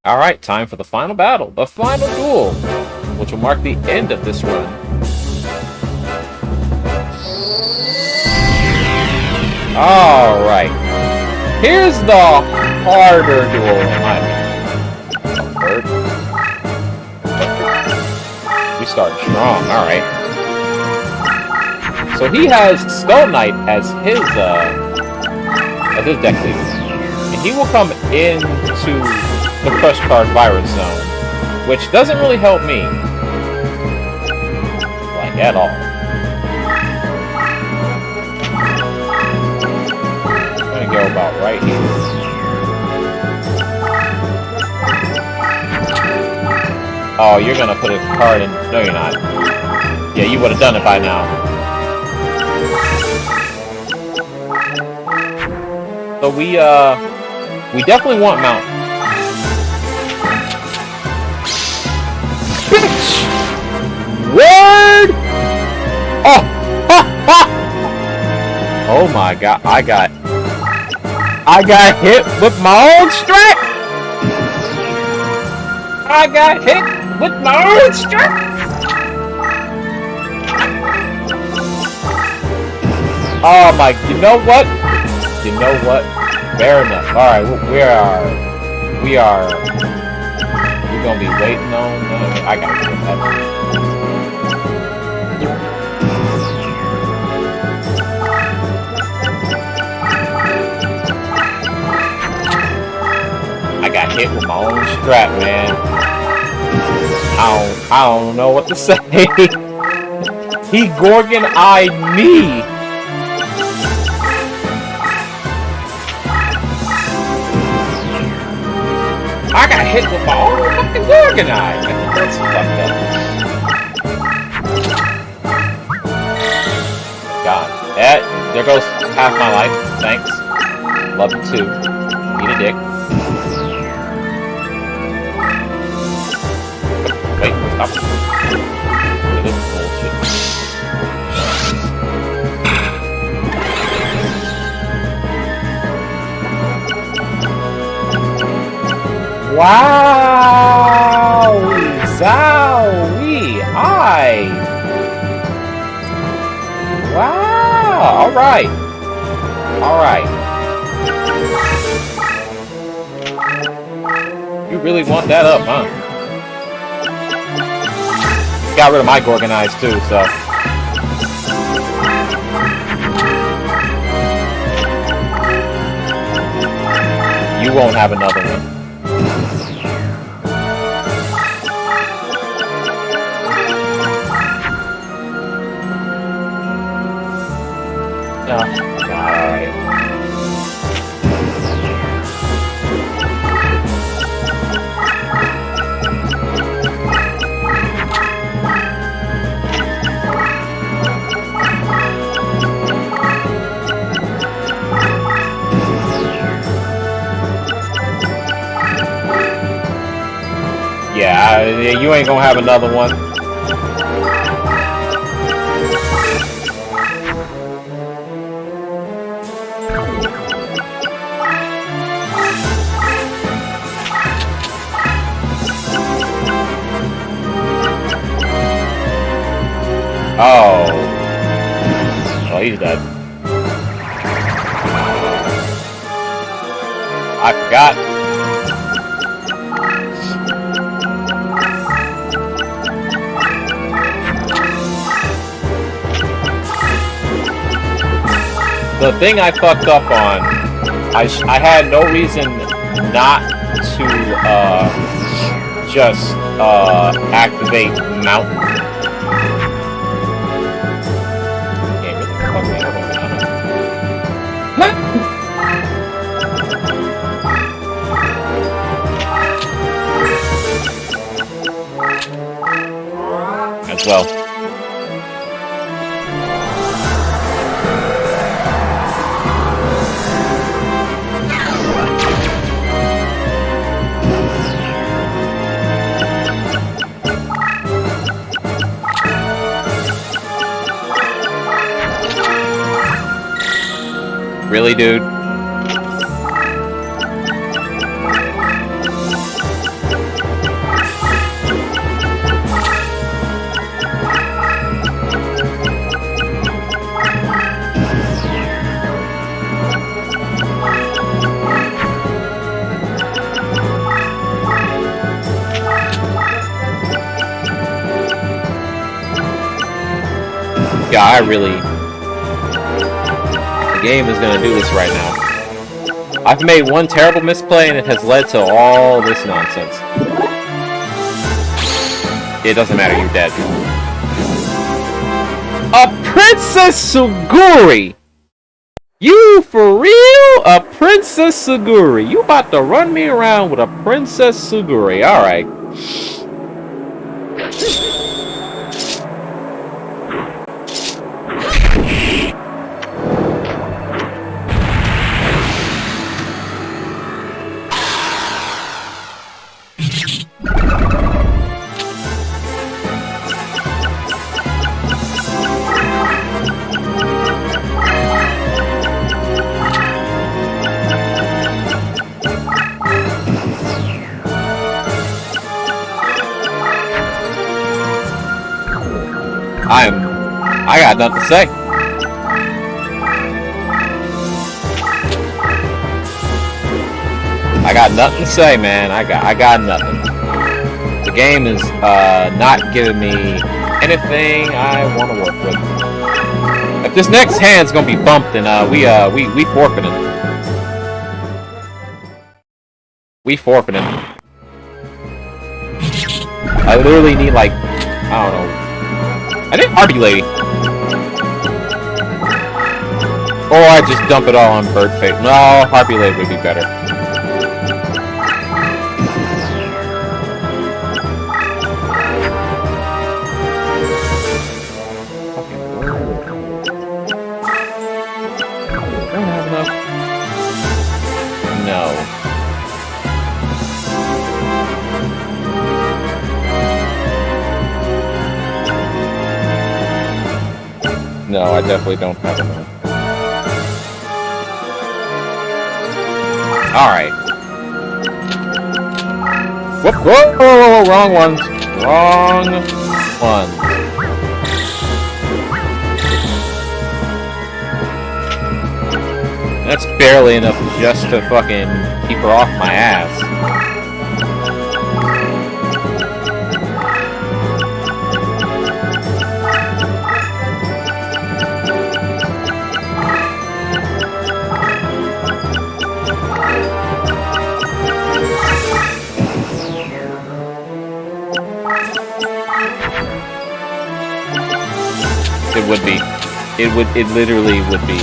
Alright, time for the final battle. The final duel, which will mark the end of this run. Alright. Here's the harder duel, in my opinion. We start strong, alright. So he has Skull Knight as his deck leader. And he will come into the Crush Card Virus Zone, which doesn't really help me. Like, at all. Go about right here. Oh, you're gonna put a card in. No, you're not. Yeah, you would have done it by now. So we definitely want Mountain. Bitch! Word! Oh! Ha! Ha! Oh my god, I got hit with my own strap! I got hit with my own strap! Oh my, you know what? You know what? Fair enough. Alright, we're gonna be waiting on, I gotta get that. I got hit with my own strap, man. I don't know what to say. He Gorgon-eyed me. I got hit with my own fucking Gorgon-eye. That's fucked up. God, there goes half my life. Thanks. Love you too. Eat a dick. Wait, stop. This is bullshit. Wow! Zowie! Hi! Wow! Alright. Alright. You really want that up, huh? Got rid of my Gorgon eyes too, so. You won't have another one. No. Alright. Yeah, you ain't gonna have another one. Oh. Well, he's dead. I forgot. The thing I fucked up on, I had no reason not to just activate mountain. Yeah, really fuck me over. As well. Really, dude? Yeah, I really... The game is gonna do this right now. I've made one terrible misplay and it has led to all this nonsense. It doesn't matter, you're dead. A Princess Suguri! You for real? A Princess Suguri. You about to run me around with a Princess Suguri. Alright. I got nothing to say. I got nothing to say, man. I got nothing. The game is not giving me anything I want to work with. If this next hand's gonna be bumped, then we forfeited. We forfeited. I literally need like, I don't know. I need Harpy Lady. Or I just dump it all on Bird Fate. No, Harpy Lady would be better. Don't have enough. No. No, I definitely don't have enough. Alright. Whoop, whoa, whoa, whoa, wrong ones. Wrong ones. That's barely enough just to fucking keep her off my ass. It would be. It literally would be.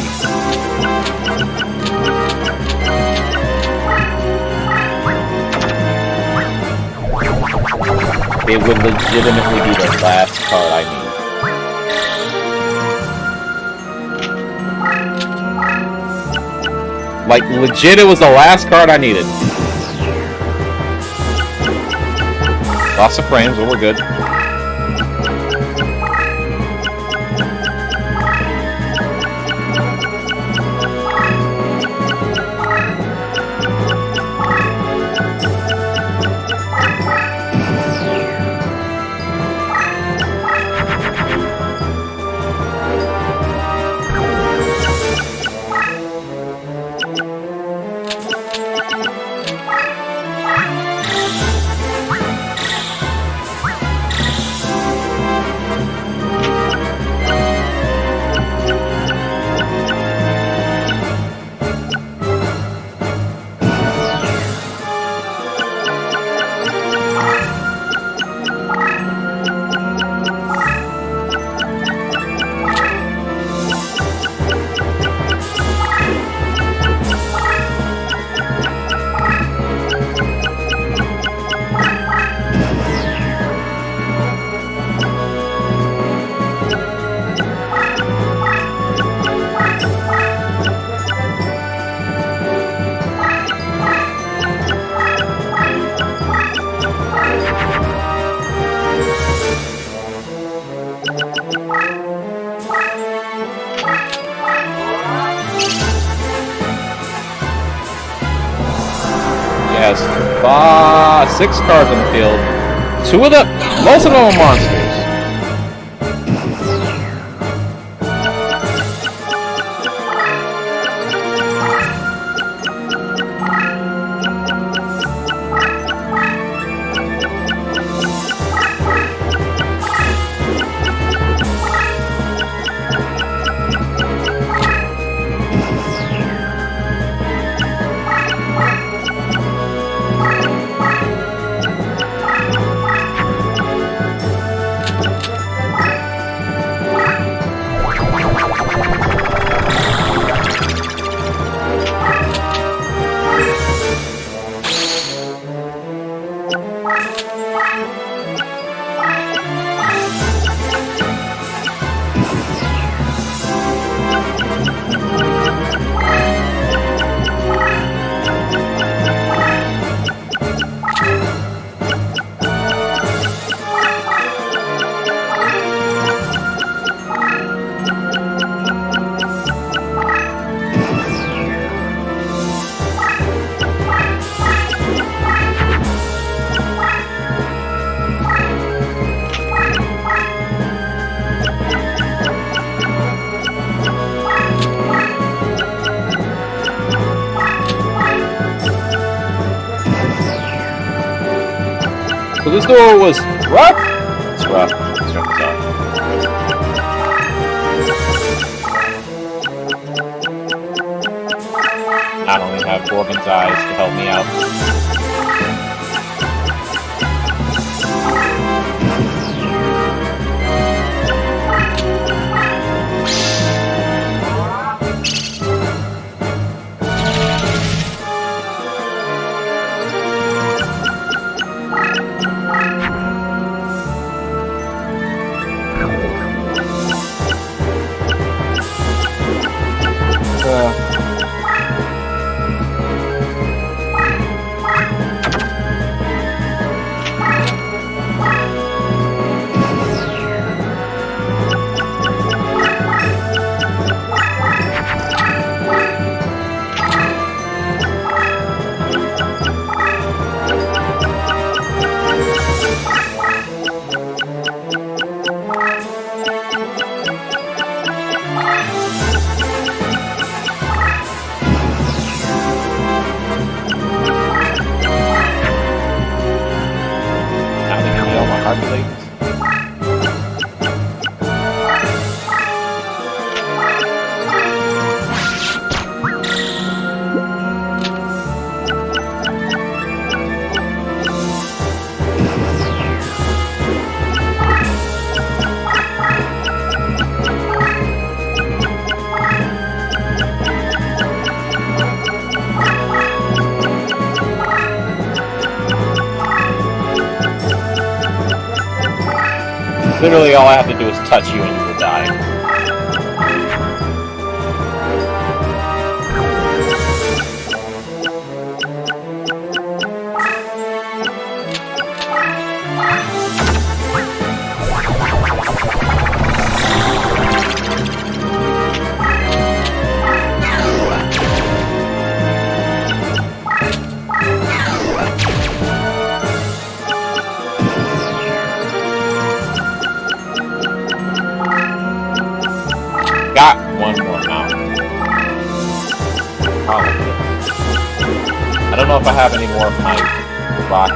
It would legitimately be the last card I need. Like, legit, it was the last card I needed. Lots of frames, but we're good. Yes, 6 cards on the field. Most of them are monsters. So this door was rough? It's rough. It's rough as hell. I don't even have Gorgon's eyes to help me out. Literally all I have to do is touch you and you will die. Got one more now. Probably. I don't know if I have any more of my rock.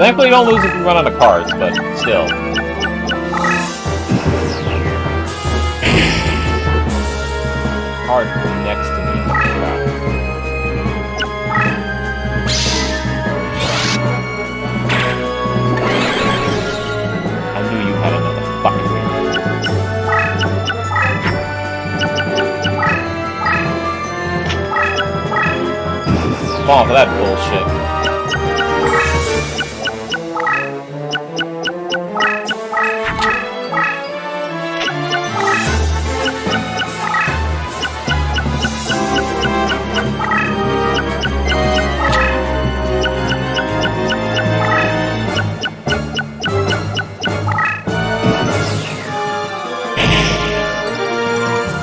Thankfully, you don't lose if you run out of cards, but still. Card next to me. Crap. I knew you had another fucking thing. Fall for that bullshit.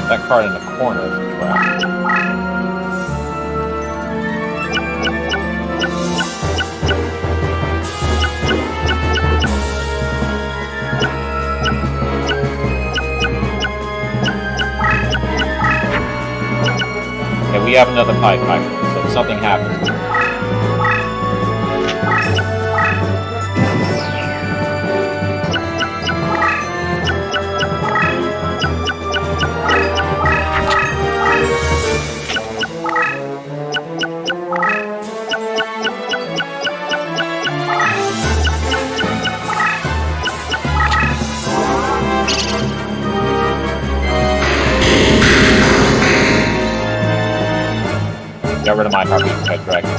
That card in the corner is a trap. Okay, we have another pipe piper, so if something happens. Got rid of my harpies to fight dragon.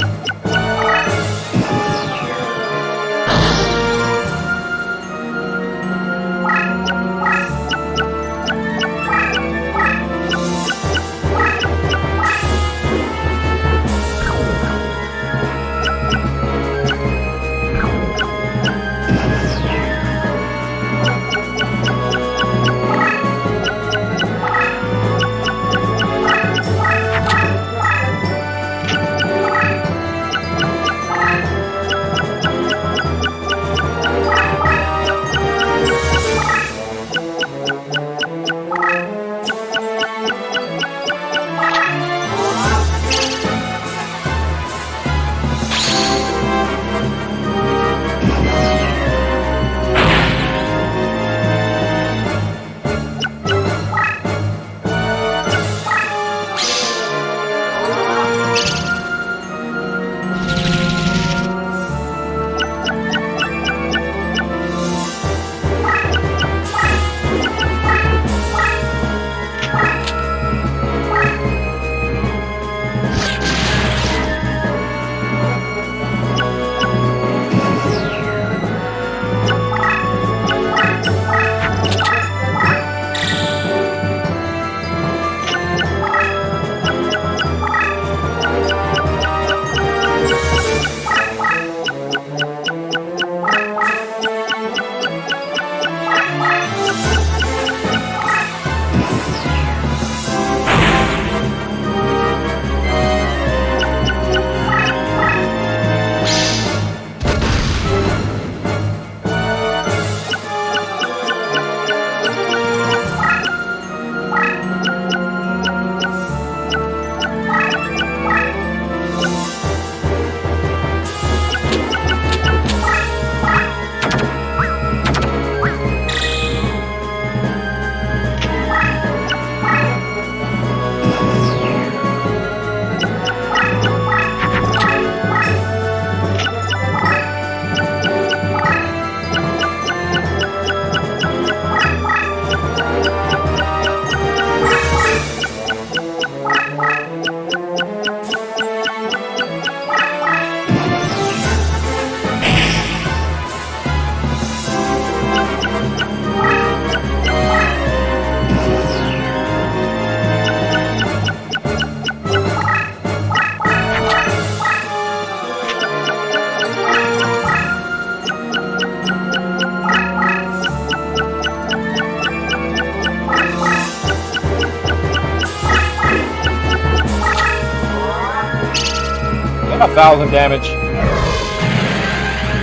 A 1,000 damage.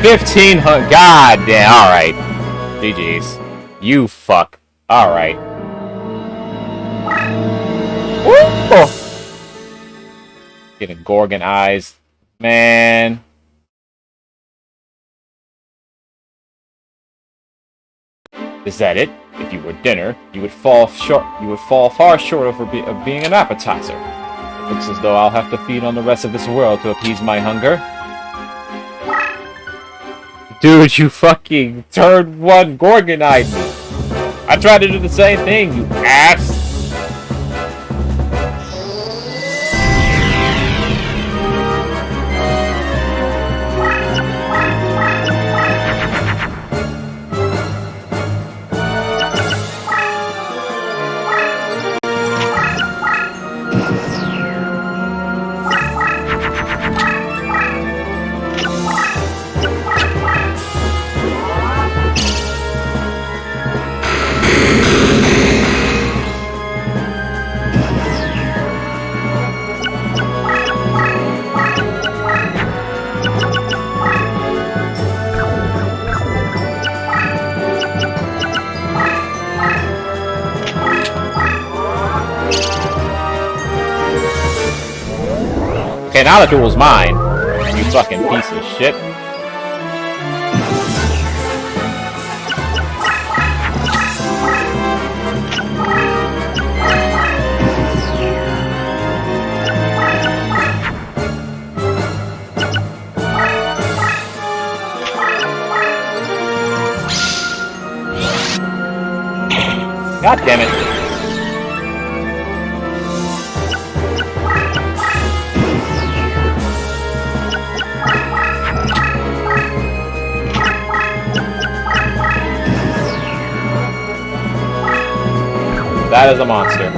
1,500. God damn. Alright. GG's. You fuck. Alright. Woo! Getting Gorgon eyes. Man. Is that it? If you were dinner, you would fall short. You would fall far short of being an appetizer. It looks as though I'll have to feed on the rest of this world to appease my hunger. Dude, you fucking turn one Gorgonite me. I tried to do the same thing, you ass. Okay, now the duel's mine. You fucking piece of shit. God damn it. That is a monster.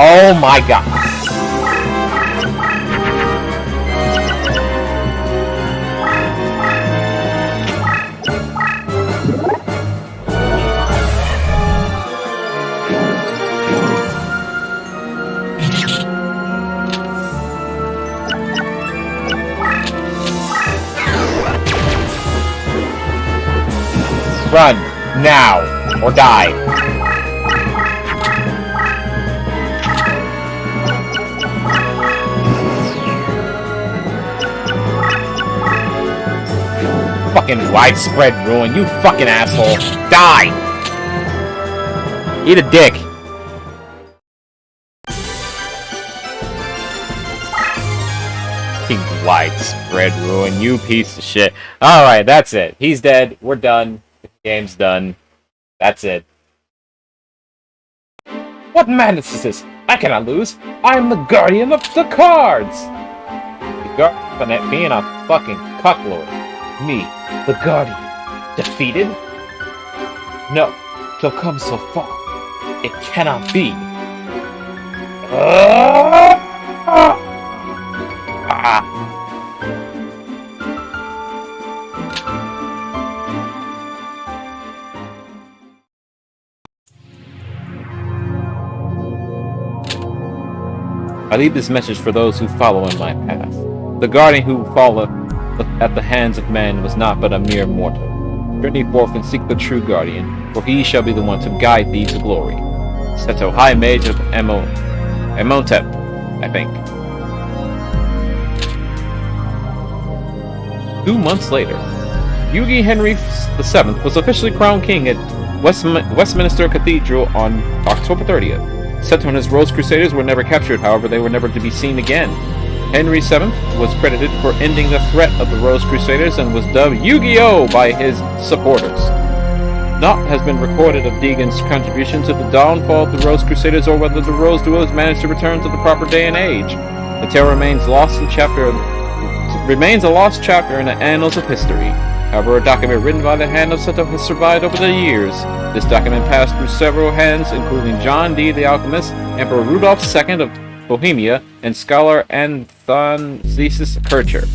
Oh my god. Run now or die. Fucking widespread ruin, you fucking asshole. Die! Eat a dick. Fucking widespread ruin, you piece of shit. Alright, that's it. He's dead. We're done. The game's done. That's it. What madness is this? I cannot lose. I am the guardian of the cards! The guardian of being a fucking cucklord. Me, the guardian, defeated? No, to have come so far, it cannot be. I leave this message for those who follow in my path. The guardian who falleth at the hands of men was not but a mere mortal. Journey forth and seek the true guardian, for he shall be the one to guide thee to glory. Seto, High Mage of Emotep, I think. 2 months later, Yugi Henry VII was officially crowned king at Westminster Cathedral on October 30th. Set on his Rose Crusaders were never captured, however, they were never to be seen again. Henry VII was credited for ending the threat of the Rose Crusaders and was dubbed Yu-Gi-Oh! By his supporters. Naught has been recorded of Deegan's contribution to the downfall of the Rose Crusaders or whether the Rose Duelists managed to return to the proper day and age. The tale remains a lost chapter in the annals of history. However, a document written by the hand of Seto has survived over the years. This document passed through several hands, including John Dee the Alchemist, Emperor Rudolph II of Bohemia, and scholar Anthonsius Kircher.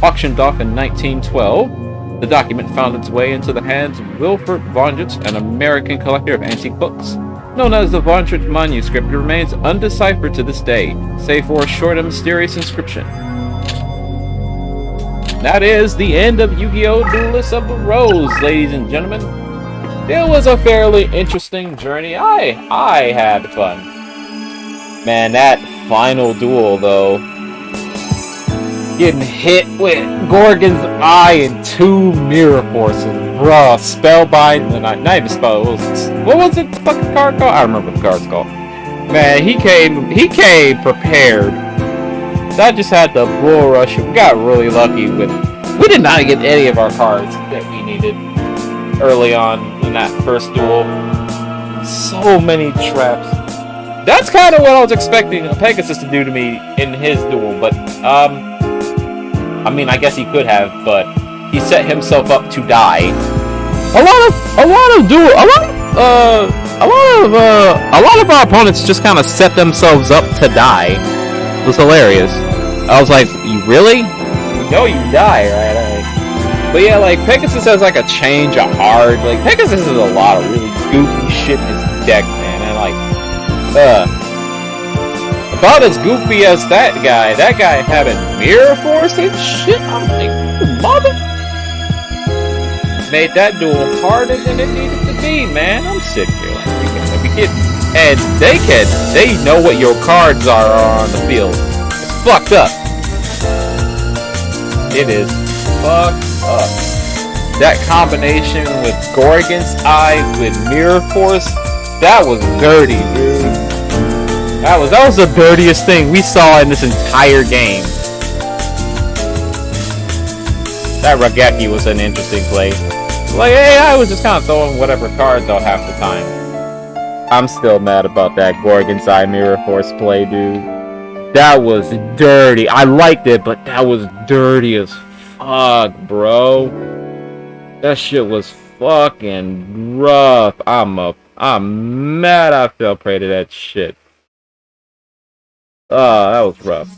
Auctioned off in 1912, the document found its way into the hands of Wilfred Vondracht, an American collector of antique books. Known as the Vondracht manuscript, it remains undeciphered to this day, save for a short and mysterious inscription. That is the end of Yu-Gi-Oh! Duelist of the Rose, ladies and gentlemen. It was a fairly interesting journey. I had fun. Man, that final duel, though. Getting hit with Gorgon's Eye and 2 Mirror Forces. Bruh, Spellbind. Not even Spell. What was it? The fucking card called? I remember the card's called. Man, he came prepared. I just had the Bull Rush. We got really lucky with... We did not get any of our cards that we needed early on in that first duel. So many traps. That's kind of what I was expecting Pegasus to do to me in his duel, but, I mean, I guess he could have, but he set himself up to die. A lot of our opponents just kind of set themselves up to die. It was hilarious. I was like, you really? You know you die, right? But yeah, like, Pegasus has like a change of heart. Like, Pegasus has a lot of really goofy shit in his deck, man. And like, about as goofy as that guy having Mirror Force and shit. I'm like, mother. Made that duel harder than it needed to be, man. I'm sitting here like, we can be kidding. And they know what your cards are on the field. It's fucked up. It is fucked up. That combination with Gorgon's Eye with Mirror Force, that was dirty, dude. That was the dirtiest thing we saw in this entire game. That Rageki was an interesting play. Like, hey, I was just kind of throwing whatever cards out half the time. I'm still mad about that Gorgon's Eye Mirror Force play, dude. That was dirty. I liked it, but that was dirty as fuck, bro. That shit was fucking rough. I'm mad I fell prey to that shit. That was rough.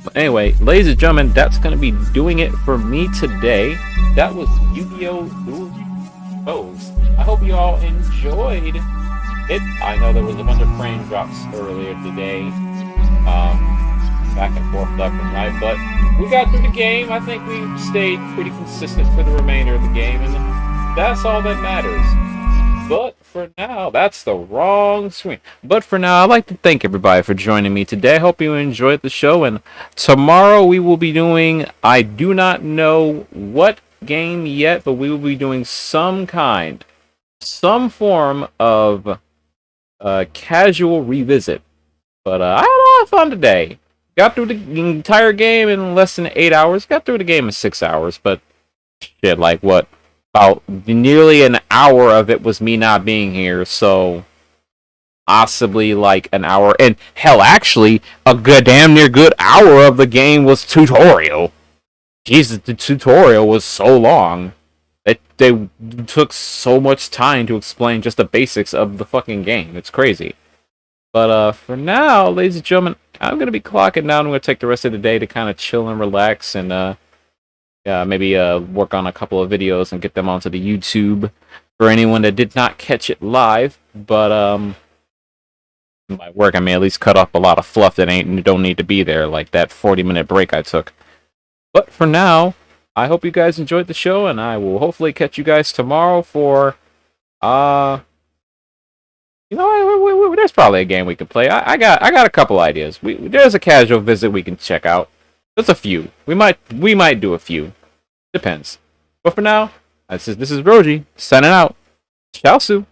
But anyway, ladies and gentlemen, that's gonna be doing it for me today. That was Yu-Gi-Oh! Rose. I hope you all enjoyed it. I know there was a bunch of frame drops earlier today. Back and forth, left and right, but we got through the game. I think we stayed pretty consistent for the remainder of the game, and that's all that matters. But for now, that's the wrong screen. But for now, I'd like to thank everybody for joining me today. I hope you enjoyed the show, and tomorrow we will be doing, I do not know what game yet, but we will be doing some form of casual revisit. But I had a lot of fun today. Got through the entire game in less than 8 hours. Got through the game in 6 hours, but shit, like what? About nearly an hour of it was me not being here, so possibly like an hour. And hell, actually, a damn near good hour of the game was tutorial. Jesus, the tutorial was so long. They took so much time to explain just the basics of the fucking game. It's crazy. But for now, ladies and gentlemen, I'm going to be clocking down. I'm going to take the rest of the day to kind of chill and relax and maybe work on a couple of videos and get them onto the YouTube for anyone that did not catch it live. But my work, I may at least cut off a lot of fluff that don't need to be there, like that 40-minute break I took. But for now, I hope you guys enjoyed the show, and I will hopefully catch you guys tomorrow for there's probably a game we could play. I got a couple ideas. There's a casual visit we can check out. There's a few. We might do a few. Depends. But for now, this is Roji signing out. Ciao, Sue.